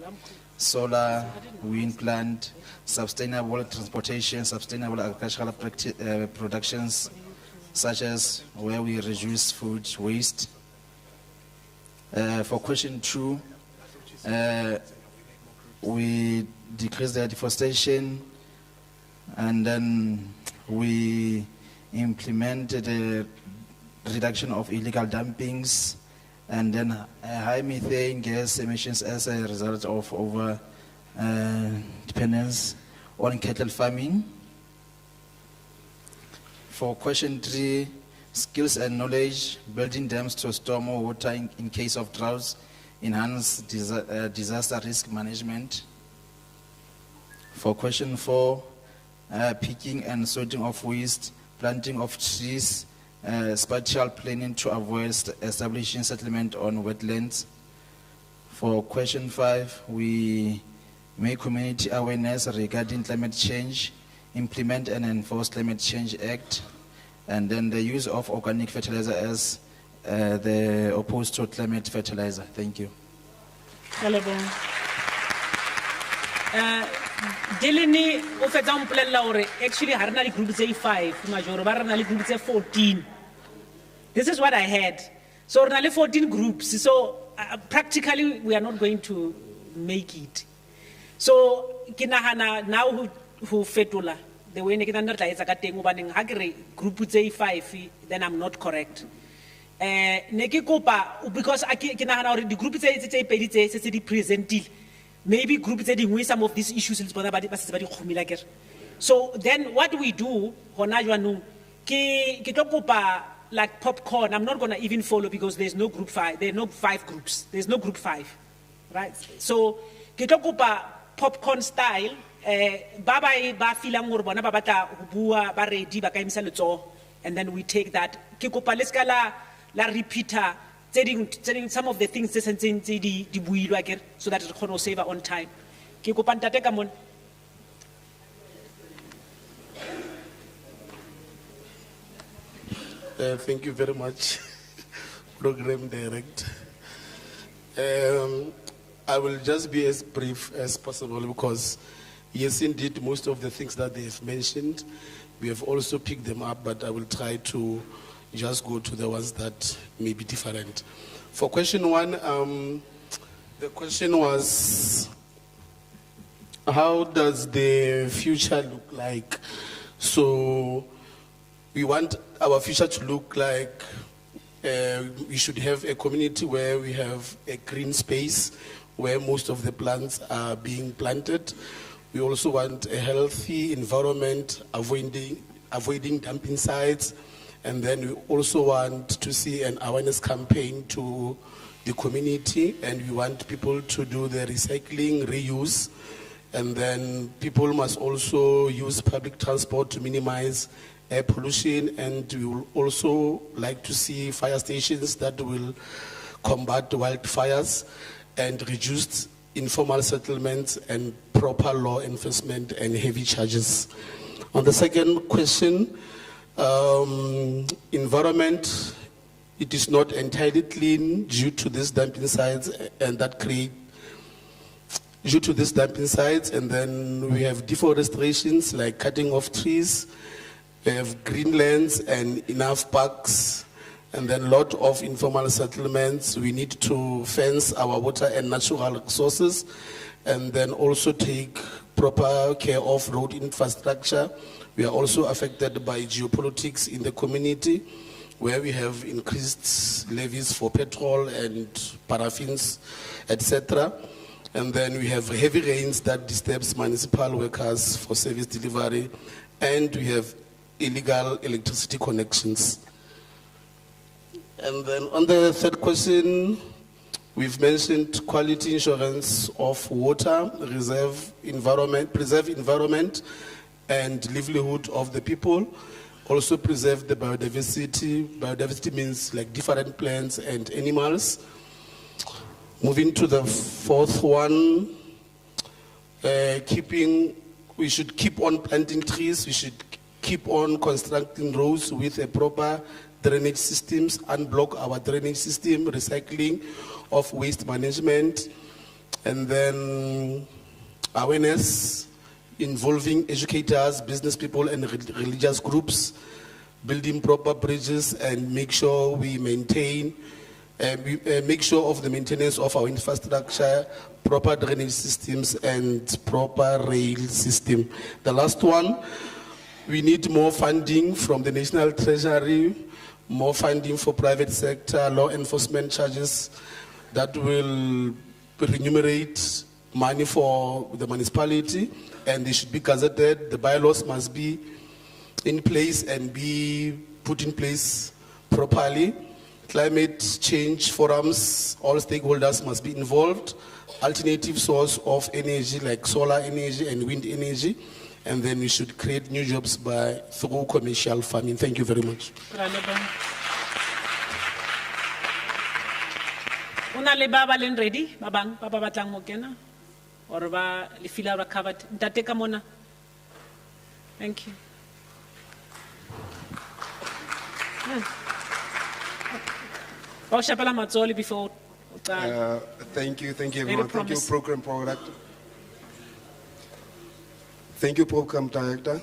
solar, wind plant, sustainable transportation, sustainable agricultural productions, such as where we reduce food waste. For question 2, we decrease the deforestation, and then we implemented the reduction of illegal dumpings, and then high methane gas emissions as a result of over dependence on cattle farming. For question 3, skills and knowledge, building dams to store more water in case of droughts, enhance disaster risk management. For question 4, picking and sorting of waste, planting of trees, spatial planning to avoid establishing settlement on wetlands. For question 5, we make community awareness regarding climate change, implement and enforce Climate Change Act, and then the use of organic fertilizer as the opposed to climate fertilizer. Thank you. Delini o fetsa o mpolella hore actually ha rena le group tse 5 majoro ba rena le group tse 14. This is what I had. So rena le 14 groups, so practically we are not going to make it. So ke nahana now who fetola the way ne ke nna tla etsa ka teng obaneng ha ke re group tse 5 then I'm not correct. Ne ke kopa because ke nahana hore di group tse pedi tse di presentile maybe group tse dingwe some of these issues is bona ba se ba di khumila kere. So then what we do hona jwanong ke tlo kopa like popcorn. I'm not going to even follow because there's no group 5. There are no 5 groups. There's no group 5, right? So ke tlo kopa popcorn style. Ba filang gore bona ba batla go bua ba ready ba ka imisa letso, and then we take that. Ke kopa le ska la repeater some of the things tse sentseng tse di builwe akere, so that re kgone ho save on time. Ke kopa ntate ka mona. Thank you very much, Program Director. I will just be as brief as possible because, yes, indeed, most of the things that they have mentioned, we have also picked them up, but I will try to just go to the ones that may be different. For question one, the question was, how does the future look like? So we want our future to look like we should have a community where we have a green space where most of the plants are being planted. We also want a healthy environment, avoiding dumping sites. And then we also want to see an awareness campaign to the community, and we want people to do the recycling, reuse. And then people must also use public transport to minimize air pollution, and we will also like to see fire stations that will combat wildfires and reduce informal settlements and proper law enforcement and heavy charges. On the second question, environment, it is not entirely clean due to these dumping sites, and that create due to these dumping sites, and then we have deforestations like cutting off trees. We have greenlands and enough parks, and then a lot of informal settlements. We need to fence our water and natural resources, and then also take proper care of road infrastructure. We are also affected by geopolitics in the community, where we have increased levies for petrol and paraffins, etc. And then we have heavy rains that disturbs municipal workers for service delivery, and we have illegal electricity connections. And then on the third question, we've mentioned quality insurance of water, preserve environment and livelihood of the people. Also preserve the biodiversity. Biodiversity means like different plants and animals. Moving to the fourth one, we should keep on planting trees. We should keep on constructing roads with a proper drainage systems, unblock our drainage system, recycling of waste management, and then awareness involving educators, business people, and religious groups, building proper bridges, and make sure we maintain, make sure of the maintenance of our infrastructure, proper drainage systems, and proper rail system. The last one, we need more funding from the National Treasury, more funding for private sector, law enforcement charges that will remunerate money for the municipality, and they should be gazetted. The bylaws must be in place and be put in place properly. Climate change forums, all stakeholders must be involved. Alternative source of energy like solar energy and wind energy. And then we should create new jobs through commercial farming. Thank you very much. Una le baba len ready? Babang, baba batlang mo kena? Or ba le fila ba covered? Ntate ka mona. Thank you. Oh, shapela matsoli before. Thank you Very everyone. Thank you, promising. Program Director. Thank you, Program Director.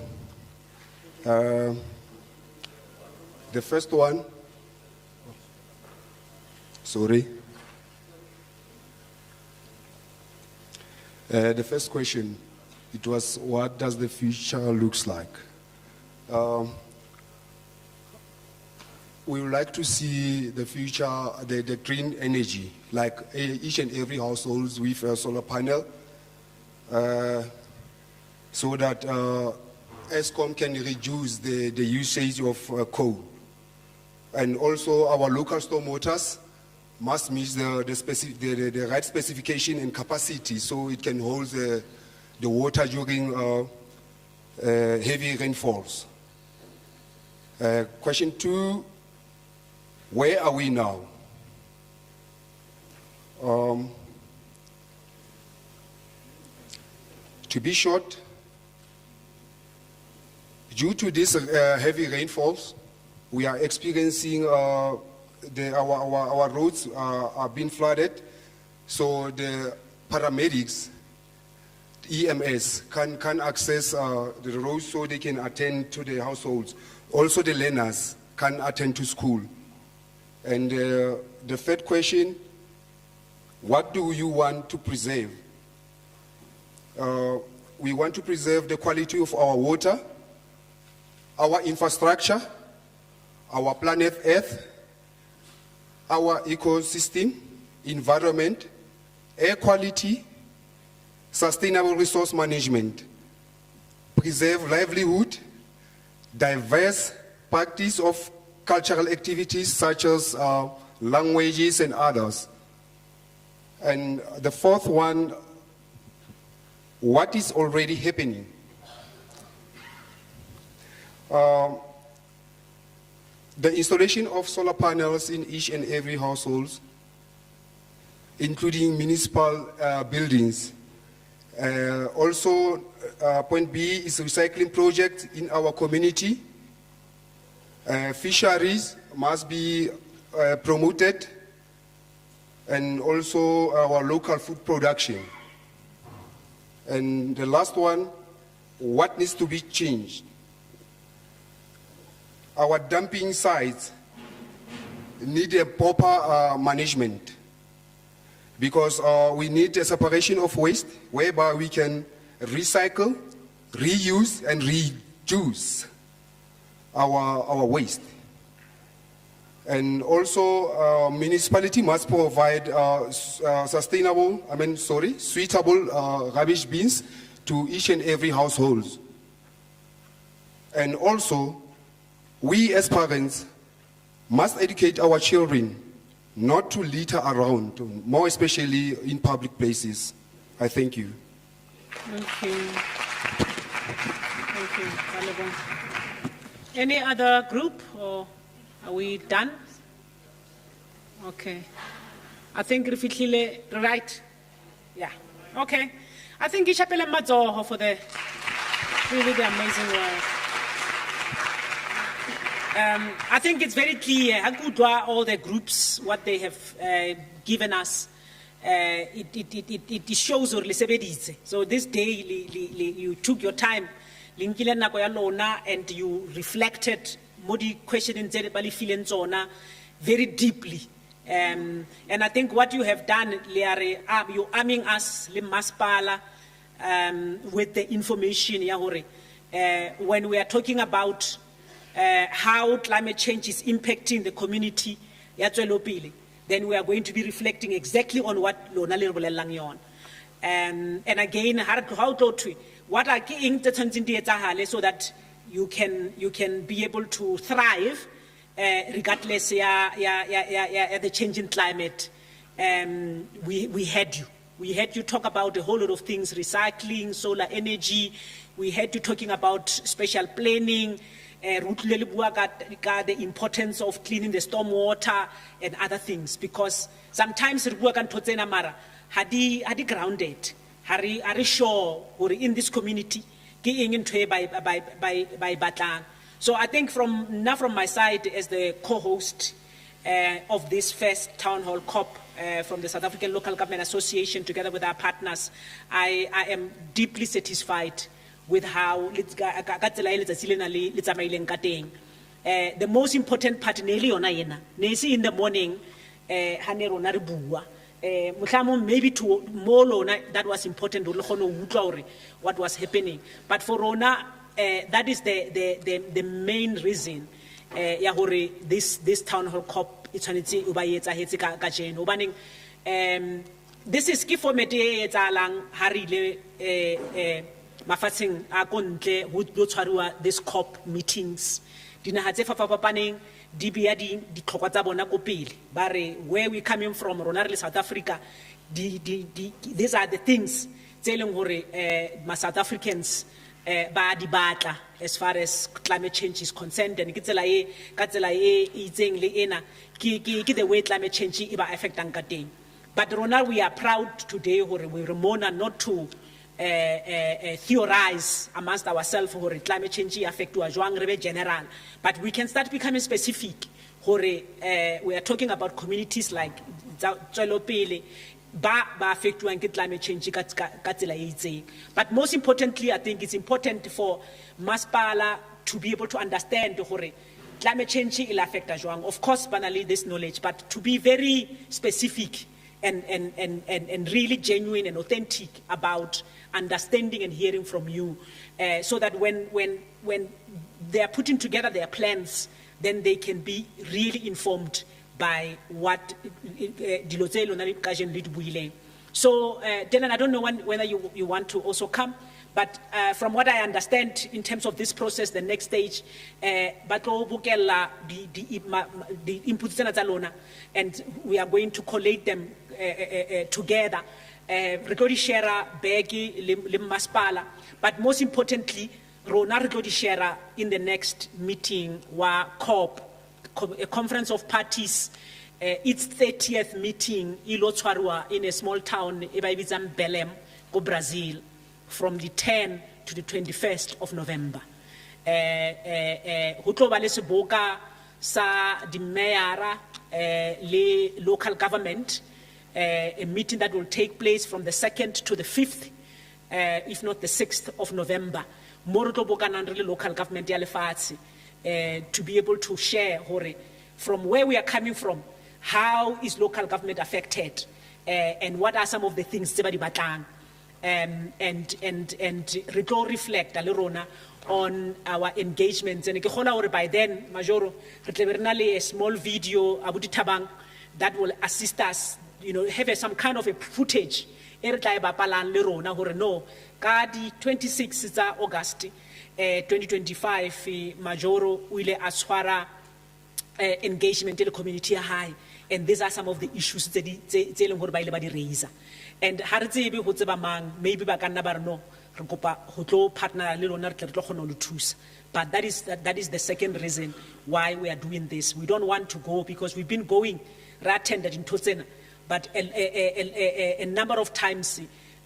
The first one, the first question, it was, what does the future looks like? We would like to see the future, the green energy, like each and every household with a solar panel, so that ESCOM can reduce the usage of coal. And also our local stormwaters must meet the right specification and capacity so it can hold the water during heavy rainfalls. Question 2, where are we now? To be short, due to this heavy rainfalls, we are experiencing our roads are being flooded. So the paramedics, EMS, can access the roads so they can attend to the households. Also the learners can attend to school. And the third question, what do you want to preserve? We want to preserve the quality of our water, our infrastructure, our planet Earth, our ecosystem, environment, air quality, sustainable resource management, preserve livelihood, diverse practice of cultural activities such as languages and others. And the fourth one, what is already happening? The installation of solar panels in each and every household, including municipal buildings. Also, point B is a recycling project in our community. Fisheries must be promoted, and also our local food production. And the last one, what needs to be changed? Our dumping sites need a proper management, because we need a separation of waste whereby we can recycle, reuse, and reduce our waste. And also, municipality must provide suitable rubbish bins to each and every household. And also, we as parents must educate our children not to litter around, more especially in public places. I thank you. Thank you. Thank you. Valuable. Any other group, or are we done? Okay. I think Rifitlile, right? Yeah. Okay. I think Ishapele Mazoho for the really the amazing work. I think it's very clear how all the groups, what they have given us. It shows or so this day you took your time and you reflected modi questioning very deeply, and I think what you have done, you arming us with the information when we are talking about how climate change is impacting the community, then we are going to be reflecting exactly on what Lona Lirbolelang. And again, what are key so that you can be able to thrive regardless the changing climate. We had you. We had you talk about a whole lot of things, recycling, solar energy. We had you talking about spatial planning, the importance of cleaning the storm water and other things, because sometimes hadi grounded, are sure or in this community by batang. So I think from my side as the co-host of this first town hall COP from the South African Local Government Association together with our partners, I am deeply satisfied with how the most important part in the morning, maybe to more that was important what was happening, but for Rona that is the main reason this town hall COP this is key format mafatsheng a kontle ho tshwaruwa this COP meetings dinaha tse fapapapaneng di bea di tlhokwa tsa bona ko pele ba re where we coming from rona re le South Africa these are the things tse leng hore ma South Africans ba di batla as far as climate change is concerned, and ka tsela e itseng le ena ke the way climate change e ba affectang ka teng. But Rona, we are proud today, hore we remona not to theorize amongst ourselves hore climate change affect wa jwang re be general, but we can start becoming specific. Hore we are talking about communities like Tswelopele ba affectuang ke climate change ka tsela e itseng. But most importantly, I think it's important for Masipala to be able to understand hore climate change will affect jwang. Of course, banally this knowledge, but to be very specific and really genuine and authentic about understanding and hearing from you, so that when they are putting together their plans, then they can be really informed by what Dilozelo na Kajen lead buile. So, Dylan, I don't know whether you want to also come, but from what I understand in terms of this process, the next stage, batlo bukela the inputs na tsalona, and we are going to collate them together. Recording share begi lim Masipala, but most importantly, Rona recording share in the next meeting wa COP, a conference of parties, its 30th meeting ilotwarwa in a small town ebaibizam Belém, go Brazil, from the 10th to the 21st of November. Hutloba le seboka sa di mayara le local government, a meeting that will take place from the 2nd to the 5th, if not the 6th of November. Moroto bokanandre local government ya lefatshe, to be able to share hore from where we are coming from, how is local government affected, and what are some of the things tse ba di batlang, and reflect a rona on our engagements. And ke khona hore by then majoro re tle be re na le a small video abuti Thabang that will assist us, have some kind of a footage e re tla e bapalang le rona hore no ka di 26 tsa August 2025 majoro o ile a tshwara engagement in the community high, and these are some of the issues tse leng hore ba ile ba di raise, and ha re tsebe ho tseba mang maybe ba ka nna ba re no re kopa ho tlo partner le lona re tlo kgona ho thusa. But that is the second reason why we are doing this. We don't want to go because we've been going attended in Totsena, but a number of times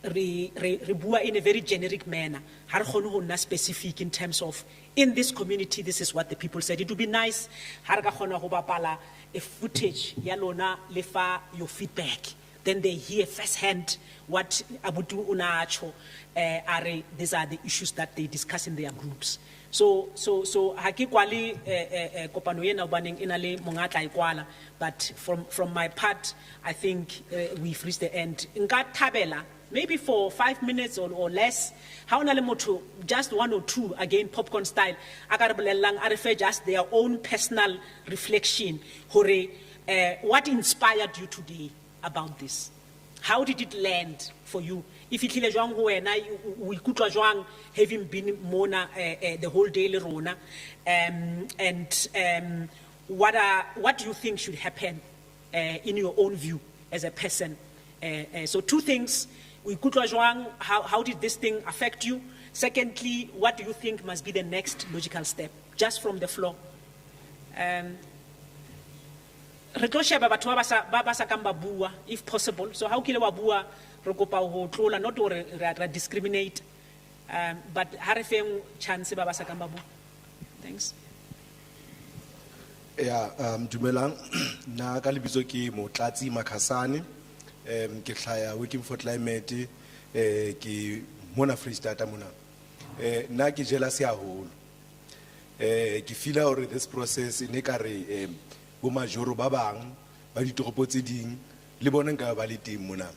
re bua in a very generic manner. Ha re kgone ho nna specific in terms of in this community this is what the people said. It would be nice ha re ka kgona ho bapala a footage ya lona le fa your feedback, then they hear firsthand what abutu unacho are these are the issues that they discuss in their groups. So ha ke kwale kopano ena baneng ina le mongatla ikwala, but from my part I think we've reached the end. Nka thabela maybe for 5 minutes or less, how na le motho just 1 or 2 again popcorn style aka re bolellang a re fe just their own personal reflection hore what inspired you today about this. How did it land for you? If it is jwang ho wena o ikutlwa jwang having been mona the whole day le rona, and what do you think should happen in your own view as a person? So 2 things. O ikutlwa jwang, how did this thing affect you? Secondly, what do you think must be the next logical step? Just from the floor. Re tlo sheba batho ba ba sa kang ba bua if possible. So how kile wa bua re kopa ho tlola not hore re discriminate, but ha re feng chance ba ba sa kang ba bua. Thanks. Yeah, dumelang na ka lebitso ke Motlatsi Makhasane, ke hlaya Working for Climate ke mona Free State mona. Na ke jealous ya holo. Ke feel hore this process ne ka re bo majoro ba bang ba ditoropo tse ding le bona nka ba le teng mona.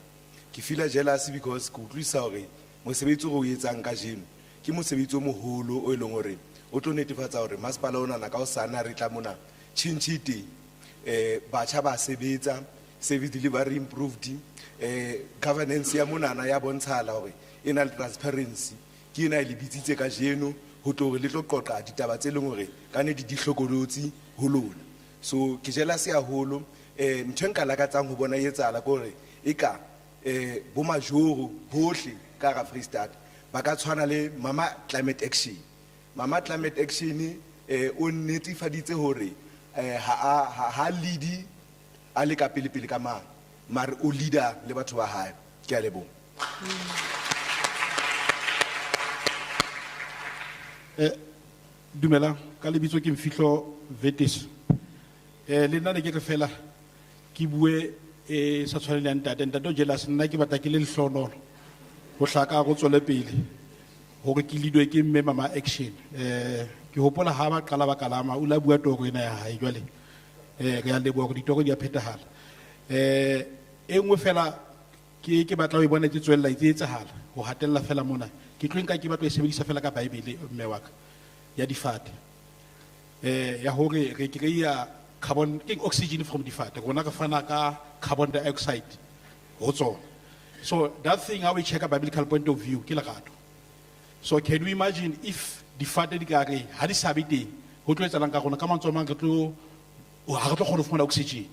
Ke feel jealous because ke utlwisa hore mosebetsi o etsang ka jeno ke mosebetsi o moholo o eleng hore o tlo netefatsa hore Masipala ona na ka o sana re tla mona chinchiti batjha ba sebetsa, service delivery improved, governance ya mona na ya bontshala hore ena le transparency ke ena le bitsitse ka jeno ho tlo le tlo qoqa ditaba tse leng hore ka ne di hlokolotsi ho lona. So ke jealous ya holo ntho nka lakatsang ho bona etsala gore eka bo majoro hohle ka ga Free State ba ka tshwana le Mama Climate Action. Mama Climate Action o netefaditse hore ha lidi a le ka pele ka mang mare o leader le batho ba hae. Ke a leboha. Dumelang, ka lebitso ke Mfihlo Vetis. Le nna ne ke re fela ke bue sa tshwanele ya ntate. Ntate o jealous, nna ke batla ke le lehlohonolo ho hlaka go tswele pele hore ke leadwe ke mme Mama Action. Ke hopola ha ba qala ba kalama o la bua toro ena ya hae jwale re a leboha gore ditoro di a phethahala. E nngwe fela ke batla ho bona ke tswella e etsahala ho hatella fela mona ke tlo nka ke batla e sebedisa fela ka Bible mme wa ka ya difate ya hore re kreya carbon oxygen from difate rona re fana ka carbon dioxide ho tsona. So that thing how we check a biblical point of view ke lerato. So can we imagine if difate di ka re ha di sabe teng ho tlo etsalang ka rona ka mantswe mang re tlo ha re tlo kgona ho fumana oxygen.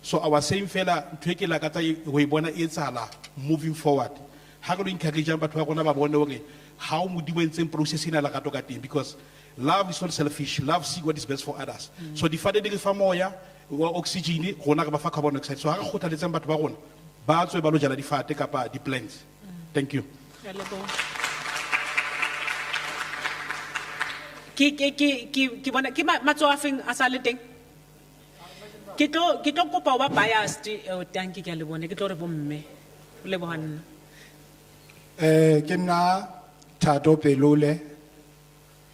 So our same fella ntwe ke la ka tsa ho e bona e etsala moving forward. Ha re lo encourage batho ba rona ba bone hore how modimo entseng process ina la ka toka teng because love is not selfish. Love seek what is best for others. So difate di re fa moya wa oxygen rona re ba fa carbon dioxide. So ha re kgothaletsang batho ba rona ba tswe ba lo jala difate kapa di plants. Thank you. Ki bona ki matso a feng a sa le teng. Ke tlo kopa o ba biased o tanki ke a le bone ke tlo re bomme le bohanna. Ke nna Thato Pelole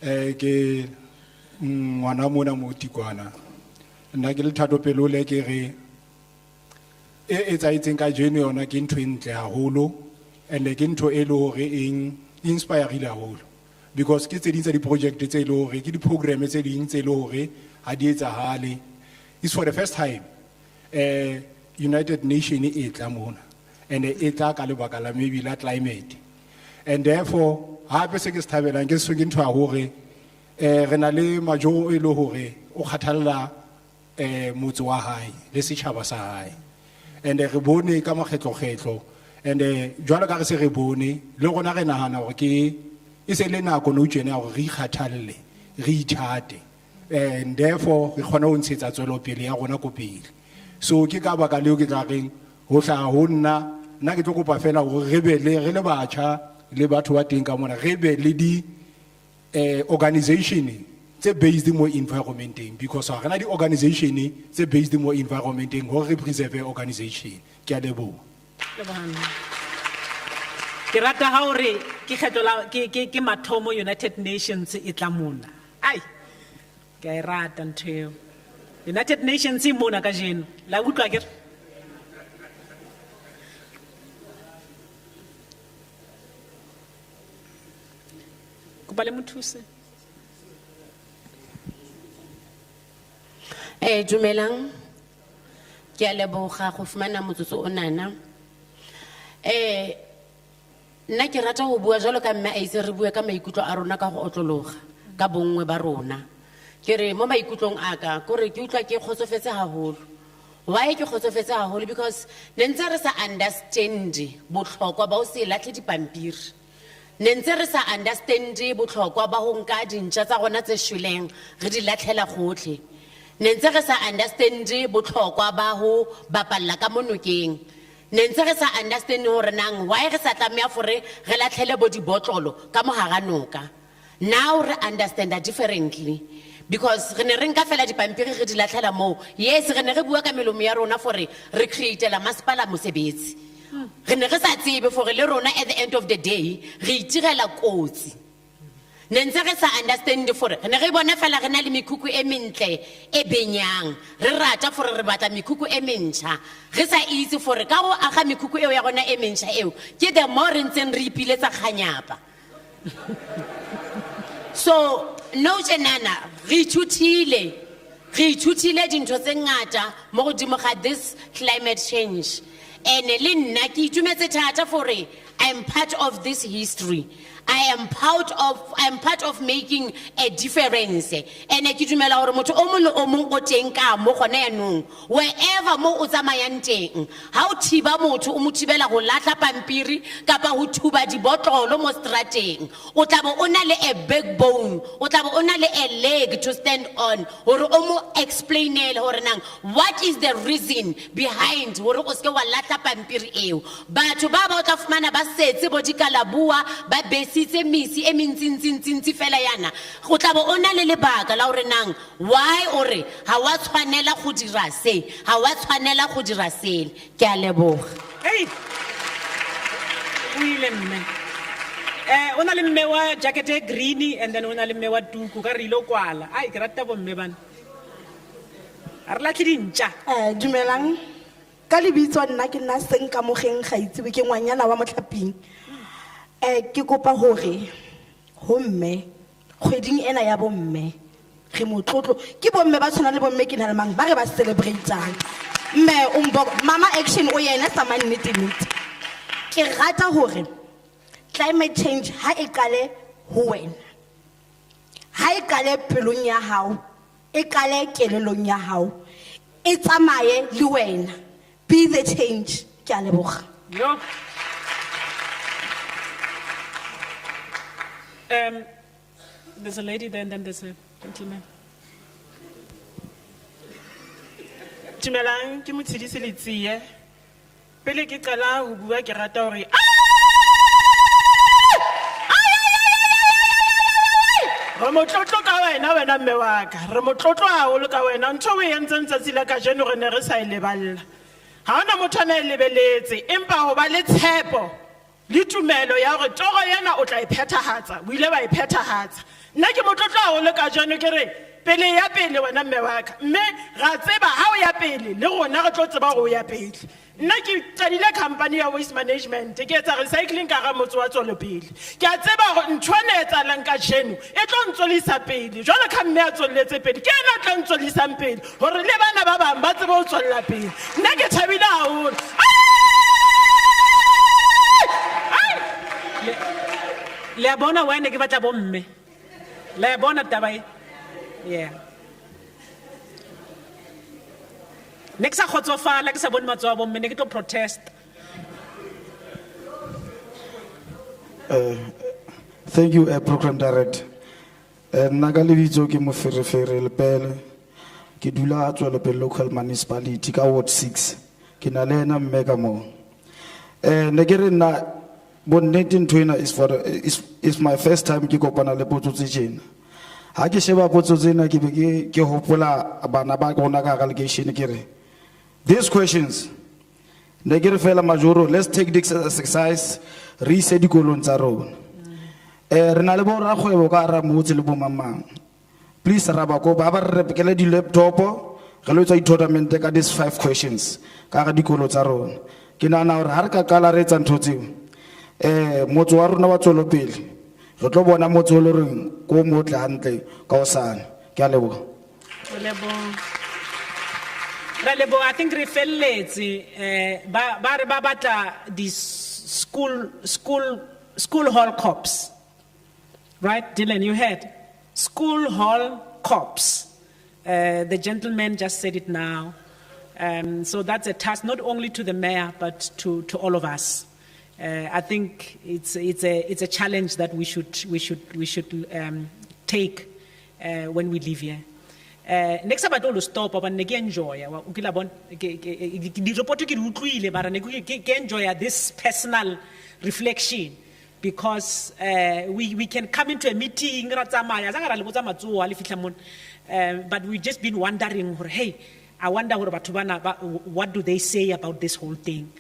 ke ngwana mona mo Tikwana. Nna ke le Thato Pelole ke re e etsaitseng ka jeno yona ke ntho e ntle haholo and ke ntho e le hore eng inspire ile haholo because ke tse ding tsa di project tse le hore ke di program tse ding tse le hore ha di etsahale. It's for the first time United Nations e tla mona and e tla ka lebaka la maybe la climate and therefore hape se ke se thabelang ke se ke ntho ya hore re na le majo e le hore o khathalla motse wa hae le setjhaba sa hae and re bone ka makgetlo and jwalo ka re se re bone le gona re nahana hore ke e se le nako no tjena hore re ikgathalle re ithate and therefore re khona ho ntshetsa tswelo pele ya rona ko pele. So ke ka baka leo ke tla reng ho tla ho nna ke tlo kopa fela hore re be le re le batjha le batho ba teng ka mona re be le di organization tse based mo environmenteng because ha rena di organization tse based mo environmenteng ho re preserve organization. Ke a leboha. Ke rata ha hore ke kgethola ke mathomo United Nations e tla mona. Ai ke a rata ntho United Nations e mona ka jeno la utlwa ke ko ba le mothuse. Dumelang ke a leboga go fumana motsotso o nana. Nna ke rata go bua jalo ka mme a itse re bue ka maikutlo a rona ka go otlologa ka bongwe ba rona. Ke re mo maikutlong aka gore ke utlwa ke khotsofetse haholo. Why ke khotsofetse haholo because ne ntse re sa understand botlhokwa ba o se latle dipampiri. Ne ntse re sa understand botlhokwa ba ho nka dintja tsa rona tse shweleng re di latlhela gotlhe. Ne ntse re sa understand botlhokwa ba ho bapalla ka monokeng. Ne ntse re sa understand hore nang why re sa tlameha fore re latlhele bo dibotlolo ka mo hara noka. Now re understand differently because re ne re nka fela dipampiri re di latlhela mo. Yes re ne re bua ka melomo ya rona fore re createla masepala mosebetsi. Re ne re sa tsebe fore le rona at the end of the day re itirela kotsi. Ne ntse re sa understand fore re ne re bona fela re na le mekuku e mentle e benyang re rata fore re batla mekuku e mentjha re sa itse fore ka go aga mekuku eo ya rona e mentjha eo ke the more re ntseng re ipiletsa kganyapa. So no tjenana re ithutile dintho tse ngata mo godimo ga this climate change and le nna ke itumetse thata fore I'm part of this history. I am part of making a difference. And ke dumela hore motho o mong le o mong o teng ka mo gone yanong, wherever mo o tsamayang teng, ha o thiba motho o mo thibela go latla pampiri kapa ho thuba dibotlolo mo strateng, o tla bo o na le a backbone, o tla bo o na le a leg to stand on, hore o mo explainele hore nang what is the reason behind hore o ske wa latla pampiri eo. Batho ba ba o tla fumana ba setse bo dikalabua ba besitse misi e mentsintsi fela yana, go tla bo o na le lebaka la hore nang why ore ha wa tshwanela go dira se, ha wa tshwanela go dira sele. Ke a leboga. Hey, o ile mme. O na le mme wa jacket e green and then o na le mme wa tuku ka re ile o kwala. Ai ke rata bo mme bana. A re latlhe dintja. Dumelang. Ka lebitso nna ke nna Senka Mogeng Gaitsi ke ngwanyana wa Motlhaping. Ke kopa hore ho mme kgweding ena ya bomme re motlotlo ke bomme ba tshwana le bomme ke na le mang ba re ba celebrateang. Mme umbo mama action o yena sa mannete. Ke rata hore climate change ha e kale ho wena, ha e kale pelong ya hao, e kale kelelong ya hao, e tsamaye le wena. Be the change. Ke a leboga. Yo. There's a lady there and then there's a gentleman. Dumelang, ke Motshedisi Letsie. Pele ke qala ho bua ke rata hore re motlotlo ka wena mme wa ka, re motlotlo haholo ka wena. Ntho o e entseng tsatsi la kajeno re ne re sa e leballa. Ha ona motho a ne a lebeletse, empa ho ba le tshepo le tumelo ya hore toro yena o tla e phethahatsa, o ile wa e phethahatsa. Nna ke motlotlo haholo kajeno ke re pele ya pele wena mme wa ka, mme ra tseba ha o ya pele le rona re tlo tseba hore o ya pele. Nna ke qadile company ya waste management, ke etsa recycling ka ga motse wa Tswelopele. Ke a tseba hore ntho ne etsalang ka jeno e tlo ntswelisa pele jwalo ka mme a tswelletse pele, ke ena tla ntswelisang pele hore le bana ba bang ba tsebe ho tswella pele. Nna ke thabile haholo. Le a bona wena ke batla bomme. Le a bona taba e. Yeah. Next a khotsofala ke sa bone matsoa bomme ne ke tlo protest. Thank you, Program Director. Nna ka lebitso ke Moferefere Lepele. Ke dula Tswelopele Local Municipality ka Ward 6. Ke na le ena mme ka mo. Ne ke re nna bonnete ntho ena is my first time ke kopana le potso tse tjena. Ha ke sheba potso tsena ke be ke hopola bana ba rona ka allegation ke re these questions ne ke re fela majoro, let's take this exercise re se dikolong tsa rona. Re na le bo rakgwebo ka ra motse le bo mamang, please ra ba ko ba re repekele di laptop re lo tsa tournament ka these 5 questions ka ga dikolo tsa rona. Ke nana hore ha re ka kala re tsa ntho tseo motso wa rona wa Tswelopele re tlo bona motho le reng ko motle hantle ka osane. Ke a leboga. I think re felletse ba re ba batla di school hall cops. Right, Dylan, you heard school hall cops. The gentleman just said it now. So that's a task not only to the mayor but to all of us. I think it's a challenge that we should take when we live here. Next about all the stop but ne ke enjoy wa ke la bon di report ke di utlwile bara ne ke enjoy this personal reflection because we can come into a meeting ra tsamaya za ngara le botsa matsoa le fitla mon but we just been wondering hey, I wonder what do they say about this whole thing.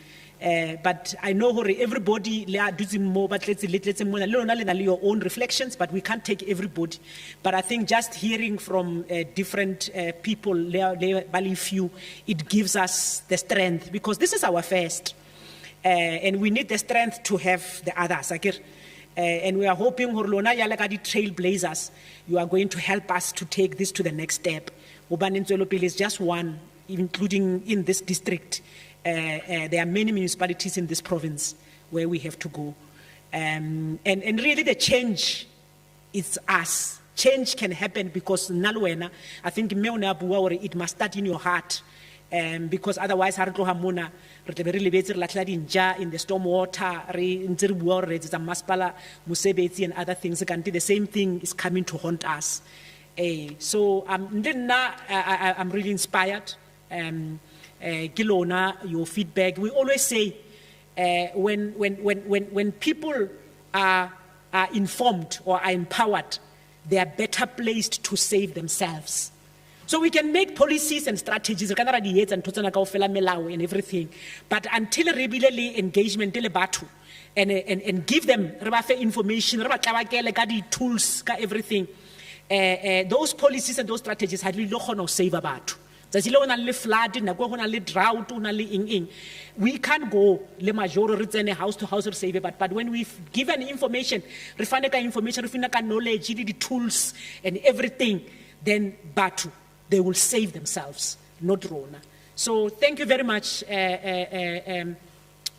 But I know everybody your own reflections, but we can't take everybody. But I think just hearing from different people, it gives us the strength because this is our first, and we need the strength to have the others. And we are hoping trailblazers, you are going to help us to take this to the next step. Tswelopele is just one, including in this district. There are many municipalities in this province where we have to go. And really the change is us. Change can happen because nalwena, I think it must start in your heart. Because otherwise, in the storm water, and other things, the same thing is coming to haunt us. So I'm really inspired. Gilona, your feedback. We always say when people are informed or are empowered, they are better placed to save themselves. So we can make policies and strategies and everything, but until regularly engagement and give them information, tools, everything, those policies and those strategies had really no save about. Flood, drought, we can't go le majority house to house save, but when we've given information, refine information, refine knowledge, the tools and everything, then Batu, they will save themselves, not Rona. So thank you very much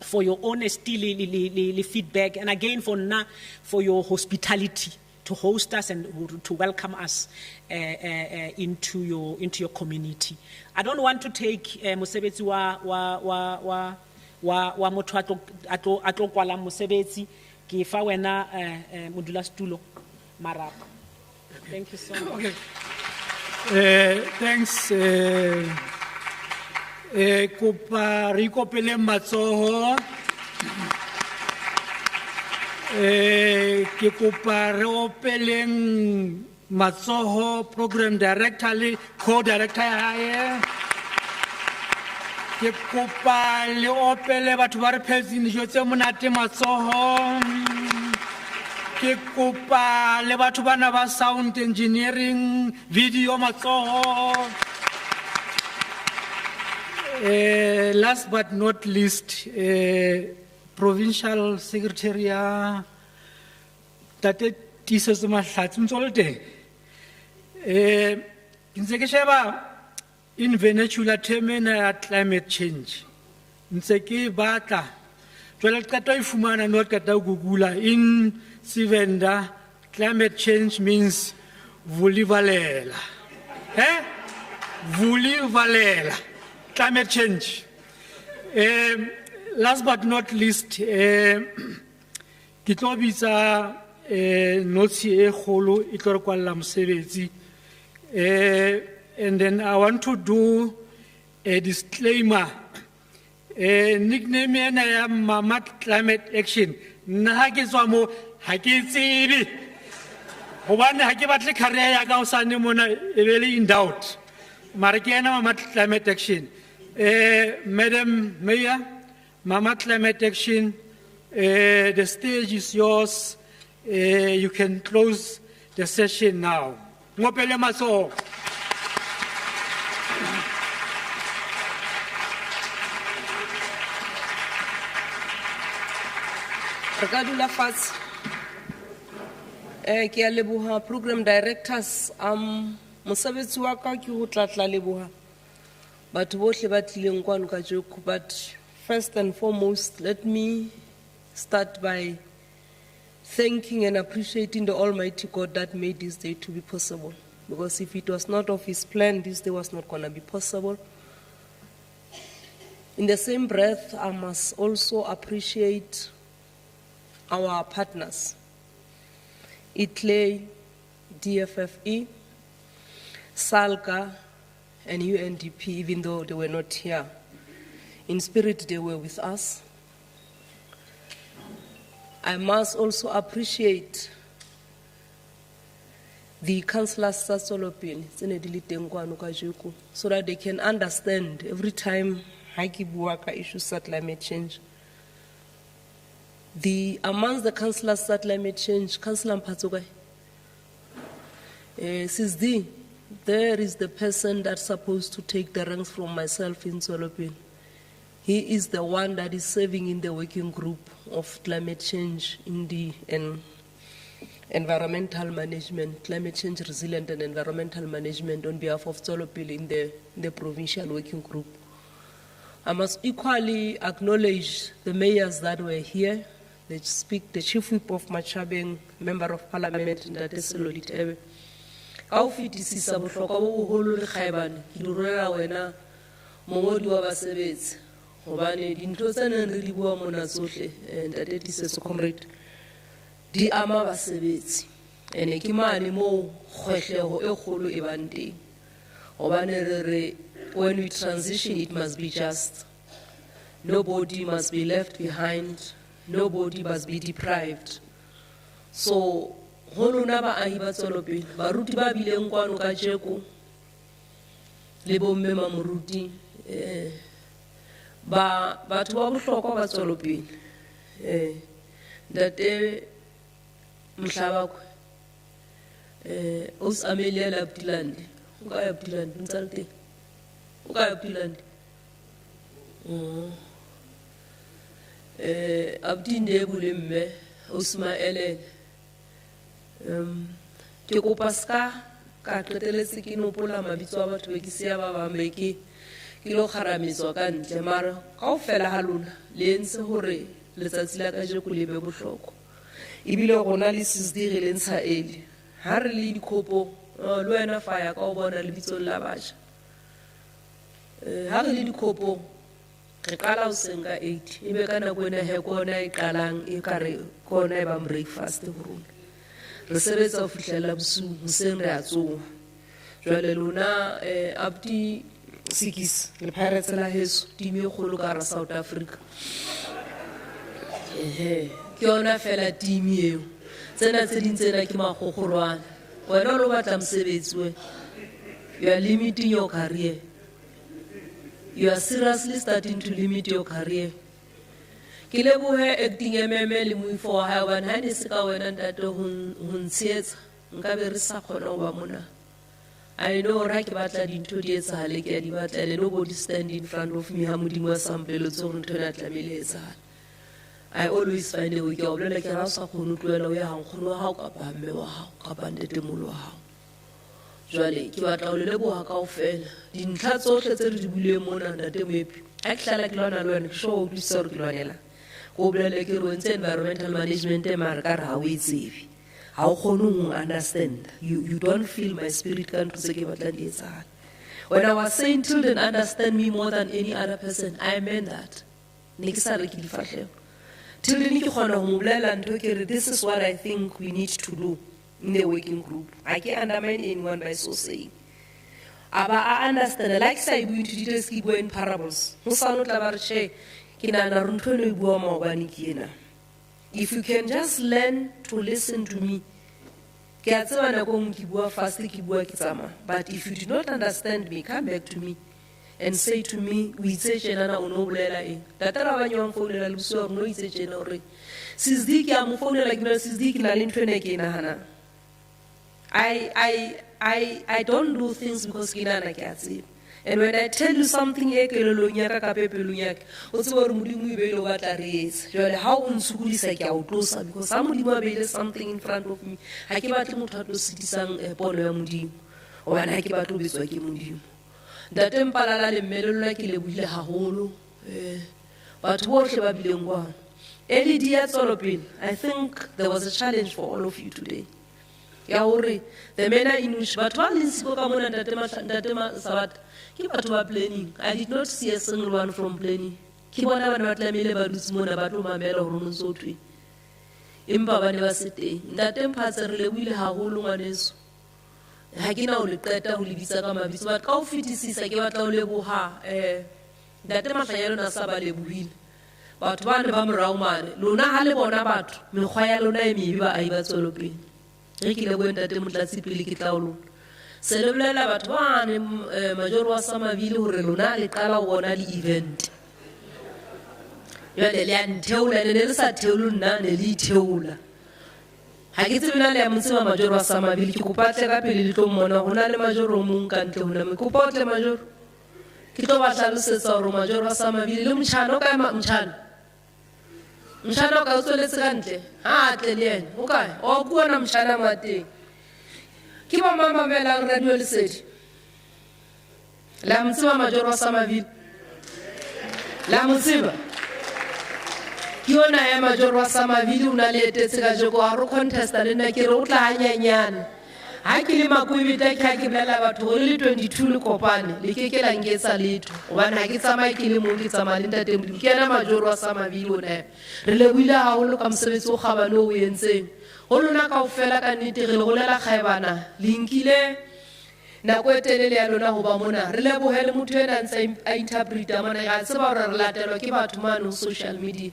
for your honesty, feedback, and again for your hospitality to host us and to welcome us into your community. I don't want to take mosebetsi wa motho atlo kwala mosebetsi ke fa wena modulasetulo Marapo. Thank you so much. Okay. Thanks. Kopa re ikopele matsoho. Ke kopa re opeleng matsoho program director le co-director hae. Ke kopa le opele batho ba re phetseng dijo tse monate matsoho. Ke kopa le batho bana ba sound engineering video matsoho. Last but not least, provincial secretary Tate Tiso Mahlatsi Ntsolde. Ntse ke sheba in Venezuela termina climate change. Ntse ke batla jwale qeto e fumana not ka ta Google in Sivenda climate change means vulivalela. Vulivalela climate change. Last but not least, Kitobisa notsi e kholo e tlo re kwalla mosebetsi. And then I want to do a disclaimer. Nickname ena ya Mama Climate Action. Nna ha ke tswa mo ha ke tsebe. Hobane ha ke batle career ya ka osane mona e be le in doubt. Mara ke ena Mama Climate Action. Madam Mayor, Mama Climate Action, the stage is yours. You can close the session now. Ngopele matsoho. Rekadula fatshe. Ke a leboha program directors mosebetsi wa ka ke ho tlatla leboha batho bohle ba tlileng kwano ka joko. But first and foremost, let me start by thanking and appreciating the Almighty God that made this day to be possible. Because if it was not of His plan, this day was not going to be possible. In the same breath, I must also appreciate our partners, ITLE, DFFE, SALGA, and UNDP, even though they were not here. In spirit, they were with us. I must also appreciate the councillors Sasolopin, so that they can understand every time Haiki Buaka issues climate change. Amongst the councillors that climate change, Councillor Mphatsokai, Sizdi, there is the person that's supposed to take the ranks from myself in Solopin. He is the one that is serving in the working group of climate change in the environmental management, climate change resilient and environmental management on behalf of Solopil in the provincial working group. I must equally acknowledge the mayors that were here, speak the Chief Whip of Machabeng, Member of Parliament in Ntate Sello Dithebe. Ka ho fetisisa bohlokwa bo boholo le kgaebane ke di rorela wena mongodi wa basebetsi hobane dintho tse neng re di bua mona tsohle Ntate Tisetso comrade di ama basebetsi ene ke mane mo kgwehleho e kgolo e bang teng hobane re re when we transition it must be just. Nobody must be left behind. Nobody must be deprived. So, holona ba ahi ba tswelopele baruti ba bileng kwano ka jeko le bomme mamoruti batho ba bohlokwa ba tswelopele Ntate Mhlabakwe o se amelela Abdilande o ka ya Abdilande ntse le teng o ka ya Abdilande Abdi Ndebule mme Ismael ke kopa ska ka qeteletse ke nopola mabitso a batho be ke se ba bang ke lo kharametswa ka ntle mara kaofela ha lona le entse hore letsatsi la ka je go lebe bohloko ebile gona le sisdire le ntsha ele ha re le dikopo le wena fa ya ka o bona le bitso la batjha ha re le dikopo re qala ho senka 8 ebe ka nako ena he kona e qalang e kare kona e ba breakfast ho rona re sebetsa ho fihlela bosiu hoseng re a tsoha jwale lona Abdi Sikis le Pirates la heso timi e kgolo ka ra South Africa ke yona fela timi eo tsena tse ding tsena ke magogolwana wena lo batla mosebetsi we you are limiting your career. You are seriously starting to limit your career. Kile buhe acting MML le moifo wa hae hobane ha ne se ka wena ntate ho ntshetsa nka be re sa khona ho ba mona. I know ra ke batla dintho di etsahale ke di batla le nobody stand in front of me ha modimo wa sampelo tso re ntho na tlamele etsahale. I always find a way ke o bolela ke ra sa khona tloela o ya hang khono ha o ka ba mme wa hao ka ba ntate molo wa hao. Jwale ke batla o le leboha kaofela dintlha tsohle tse re di buleng mona Ntate Moepi a ke hlala ke lwana le wena ke sho o tlisa hore ke lwanela go bolele ke re ntse environmental management e mare ka re ha o itsebe ha o kgone ho understand you don't feel my spirit ka ntse ke batla di etsahale when I was saying children understand me more than any other person I meant that ne ke sa re ke di fahlego children ke kgona ho mo bolela ntho ke re this is what I think we need to do in the working group. I can't undermine anyone by so saying. But I understand, like say we to just keep going parables. If you can just learn to listen to me, but if you do not understand me, come back to me and say to me, we say Jenana ono bulela Tatarabanyo phone la luso no ise Jenore. Sizdiki am phone like no Sizdiki na lintwene kinahana. I don't do things because kinana kiatsi. And when I tell you something ekelolonya ka pepelunya o tsebo re modimo e bele o batla re etse jwale ha o ntsukulisa ke a o tlosa because ha modimo a bele something in front of me ha ke batle motho a tlo sitisang pono ya modimo obana ha ke batle o betswa ke modimo Ntate Mpalala le mmelelo ke le buile haholo batho bohle ba bileng kwa LED ya tswelopele I think there was a challenge for all of you today. Ya hore the manner in which batho ba leng siko ka mona Ntate Sabata ke batho ba planning. I did not see a single one from planning. Ke bona bana ba tlamehile ba dutse mona ba tlo mamela hore no so thwe empa ba ne ba se teng Ntate Mphatse re le buile haholo ngwaneso ha ke na o le qeta ho lebitsa ka mabitso ba ka o fetisisa ke batla o leboha Ntate Mahlanyalo na sa ba lebohile batho ba ne ba morao mane lona ha le bona batho mekgwa ya lona e mebe ba ai ba tswelopele re ke le boenda te motlatsi pele ke tlaolo se le bolela batho ba ne majoro wa Samavile hore lona le qala ho bona le event ya le ya ntheola le le sa theolo nna ne le theola ha ke tsebela le ya motsema majoro wa Samavile ke kopatle ka pele le tlo mmona hona le majoro mong ka ntle hona me kopatle majoro ke tlo ba hlalosetsa hore majoro wa Samavile le mtshano ka mtshano mshana ka utsweletse ka ntle ha tle le yena o kae o bua na mshana mateng ke ba mama bela radio lesedi la mtsiba majoro wa Samavile la mtsiba ke yona ya majoro wa Samavili o na le etetse ka jeko a re contesta le nna ke re o tla hanyanyana ha ke le Makwebita ke ha ke bolela batho gore le 22 le kopane le ke la nketsa letho gobane ha ke tsamaye ke le mo ke tsamaya le ntate Modimo ke yena majoro wa Samavili ona re lebohile haholo ka mosebetsi o kgabane o entseng go lona kaofela ka nnete re le golela kgaebana le nkile nako e telele ya lona goba mona re lebogele motho ena ntse a interpreta mona ga tseba gore re latelwa ke batho mane ho social media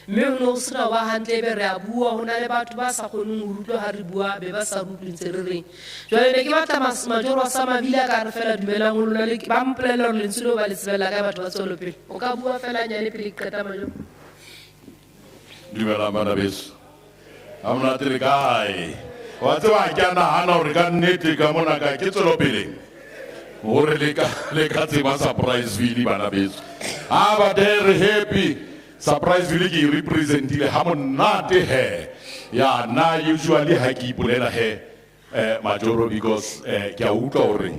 mme ho no sena ba hantle be re a bua hona le batho ba sa kgoneng ho rutwa ha re bua be ba sa rutlwe ntse re reng jwale ne ke batla majoro wa Samavili ka re fela dumelang ho lona le ba mpolella gore lentswe leo ba le tsebela ka batho ba tswelopele o ka bua fela nyane pele ke qeta majoro dumelang bana beso a monate le kae wa tseba ke a nagana gore ka nnete ka mona ka ke tswelopeleng gore le ka tseba Surpriseville bana beso ba very happy Surpriseville ke representile ha monate he ya na usually ha ke ipolela he majoro because ke a utlwa gore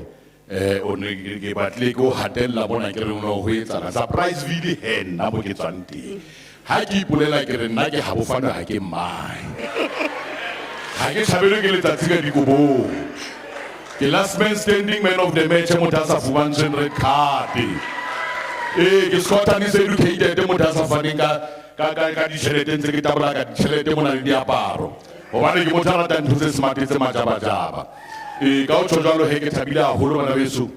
o ne ke batle go hatella bona ke re no ho etsa Surpriseville he nna bo ke tswang teng ha ke ipolela ke re nna ke ha bofana ha ke mai ha ke tshabele ke letsatsi ka dikobo ke last man standing man of the match mo tsa fumantseng red card ke Scotland is educated mo tsa faneng ka ditšhelete ntse ke tabola ka ditšhelete mo na le diaparo gobane ke motho a ratang ntho tse smart tse majabajaba ka o tsho jalo he ke thabile haholo bana beso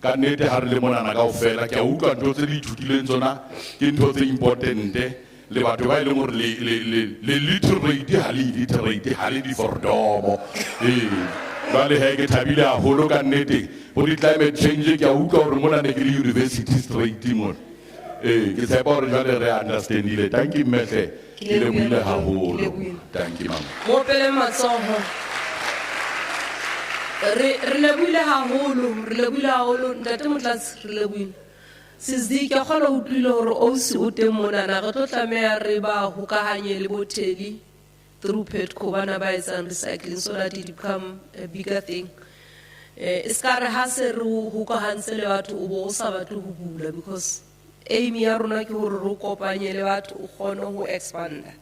ka nnete ha re le monana kaofela ke a utlwa ntho tse di ithutileng tsona ke ntho tse importante le batho ba e leng gore le literate ha le difordomo jwale he ke thabile haholo ka nnete go di-climate change ke a utlwa gore mona ne ke le university straight mona ke tshepa gore jwale re understandile thank you mmetle ke lebohile haholo thank you mama mo pele matsogo re lebohile haholo ntate Motlatsi re lebohile Sizdi ke kgona ho utlwile gore ausi o teng monana re tlo tlameha re ba hokahanye le botheli through Petco bana ba etsang recycling so that it become a bigger thing iskare ha se re hokahantse le batho o bo o sa batle ho bula because aim ya rona ke hore re kopanye le batho o kgone ho expanda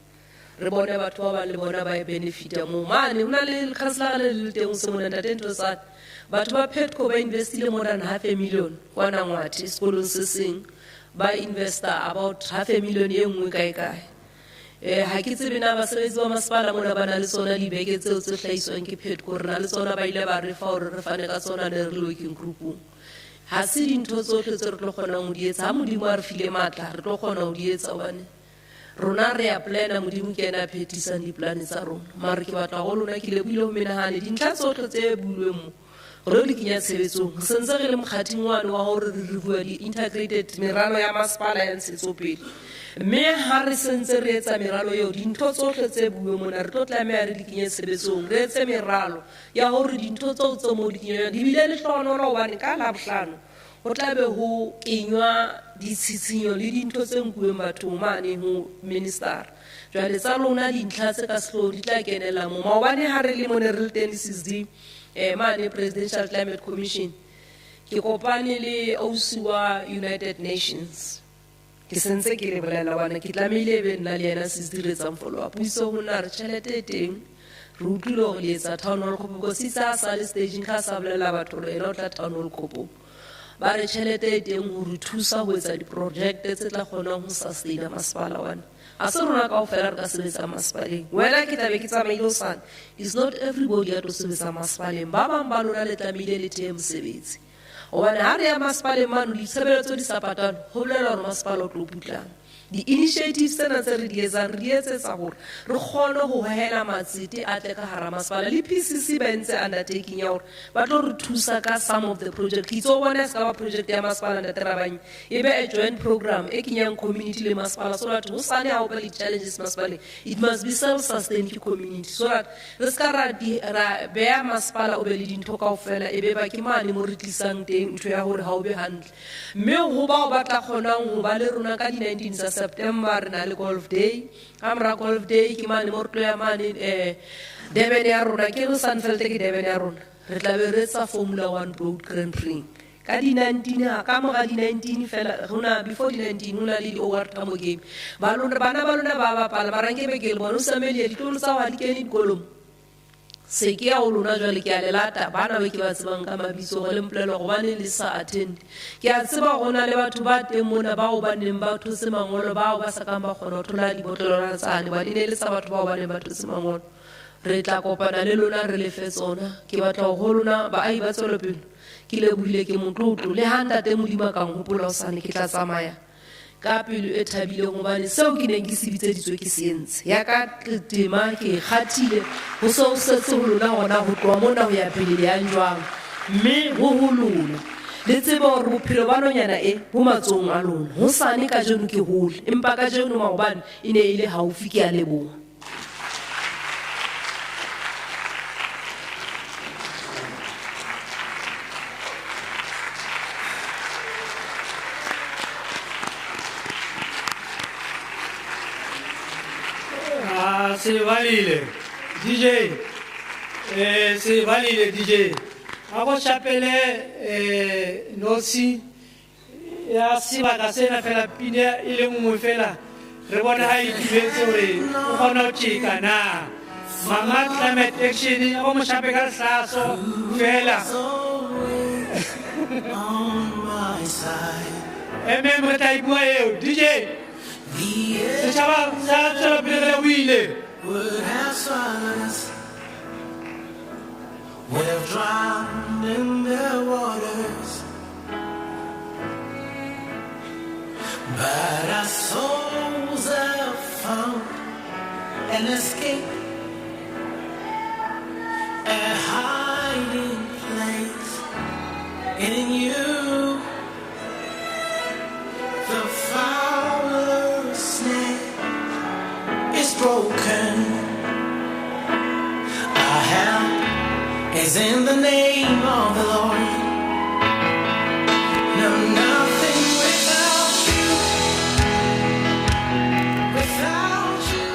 re bone batho ba le bona ba benefita mo mane hona le khansela le teng se mona ntate ntlo sa batho ba Petco ba investile more than $500,000 kwana ngwathi sekolong se seng ba investor about $500,000 e nngwe kae ha ke tsebe na basebetsi ba masepala mona ba na le tsona dibeke tseo tse hlahiswang ke Petco re na le tsona ba ile ba re fa hore re fane ka tsona le re working groupung ha se dintho tsotlhe tse re tlo kgona ho di etsa ha Modimo a re file matla re tlo kgona ho di etsa bane rona re a plana Modimo ke ena phetisang di-plan tsa rona mara ke batla go lona ke lebohile ho menahane dintlha tsotlhe tse bulweng mo re le kenya tshebetsong sentse re le mokgating wane wa gore re bua di-integrated meralo ya masepala ya ntshetsopele mme ha re sentse re etsa meralo eo dintho tsotlhe tse bue mona re tlo tlameha re di kenye tshebetsong re etse meralo ya gore dintho tseo tse mo di kenywa di bile le hlohonololo hobane ka Labohlano go tlabe ho kenywa ditshitshinyo le dintho tse nkuweng bathong mane ho minister jwale tsa lona dintlha tse ka sehloho di tla kenela mo maobane ha re le mone re le teng Sizdi mane Presidential Climate Commission ke kopane le ausi wa United Nations ke sentse ke le bolela bana ke tlamehile be nna le yena Sizdi re tsang follow up iso hona re tšhelete teng re utlwile gore le etsa town hall kopo because itsa sa le staging ka sa bolela batho re ena o tla town hall kopo ba re tšhelete teng ho re thusa ho etsa di-project tse tla kgonang ho sustaina masepala wane a se rona kaofela re ka sebetsa masepaleng wena ke tlabe ke tsamaile sana it's not everybody ya tlo sebetsa masepaleng ba bang ba lona le tlamehile le tee mosebetsi gobane ha re ya masepaleng mano ditshebeletso di sa patalwe go bolela gore masepala o tlo putlana di-initiatives tsena tse re di etsang re di etsetsa gore re kgone go hela matsete a tle ka hara masepala le PCC ba entse undertaking ya gore ba tlo re thusa ka some of the project ke itse o bona se ka ba project ya masepala ntate Rabanye e be a joint program e kenyang community le masepala so that ho sane ha o ba le challenges masepaleng it must be self-sustained ke community so that re ska ra beya masepala o be le dintho kaofela e be ba ke mane mo re tlisang teng ntho ya gore ha o be hantle mme ho ba o batla kgonang ho ba le rona ka di-19 tsa September re na le golf day amra golf day ke mane mo re tlo ya mane Durban ya rona ke re Sandveld ke Durban ya rona re tla be re etsa Formula 1 Road Grand Prix ka di 19 ka mora di 19 fela rona before di 19 hona le di overtime game bana ba lona ba bapala ba ranke be ke le bona o samele ditolo tsa wa di kene dikolong se ke ya o lona jwale ke a le lata bana be ke ba tsebang ka mabitso go le mpolelo go bane le sa attend ke a tseba gona le batho ba teng mona ba o baneng ba those mangolo ba o ba sa kang ba kgona go thola dibotlolwana tsane ba dine le sa batho ba o baneng ba those mangolo re tla kopana le lona re lefe tsona ke batla go lona ba ai ba tswelopele ke lebohile ke motlotlo le ha ntate modimo ka ngopola o sane ke tla tsamaya ka pelo e thabileng gobane seo ke neng ke se bitseditswe ke seentse ya ka tema ke kgathile go seo setse go lona gona go tloa mona go ya pele le yang jwang mme go go lona le tsebe gore bophelo ba nonyana e bo matsong a lona go sane ka jeno ke gole empa ka jeno maobane e ne e le gaufi ke a leboga Se valile DJ se valile DJ a go chapele nosi ya sebaka sena fela pina e le nngwe fela re bona ha e dibetse hore o kgona ho tjeka na mama climate action a go mo chape ka hlaso fela re tla ibua eo DJ setjhaba sa tswela pele re buile would have silence, would have drowned in their waters. But our souls have found an escape, a hiding place in you. The fowler's snare is broken. Our help is in the name of the Lord. No, nothing without you. Without you.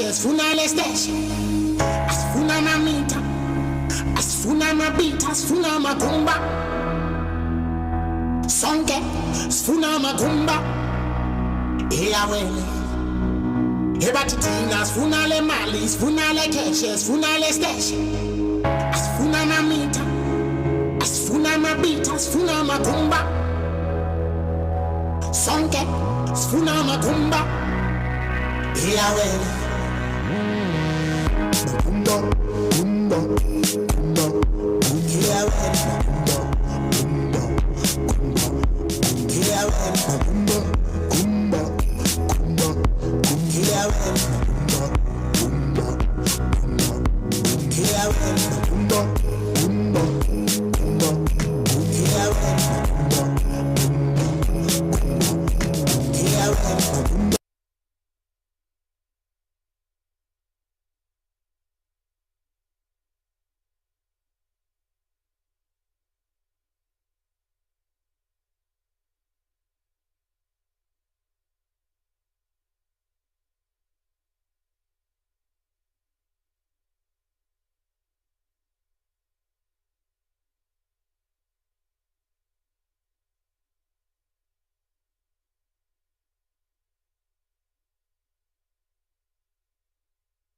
sifuna le stash. Asifuna mamita, asifuna mabita, asifuna magumba. Sonke, asifuna magumba. Iyawele. Ebathi thina sifuna le mali, sifuna le cash, sifuna le stash. Asifuna mamita, asifuna mabita, asifuna magumba. Sonke, sifuna magumba. Iyawele. Iyawele.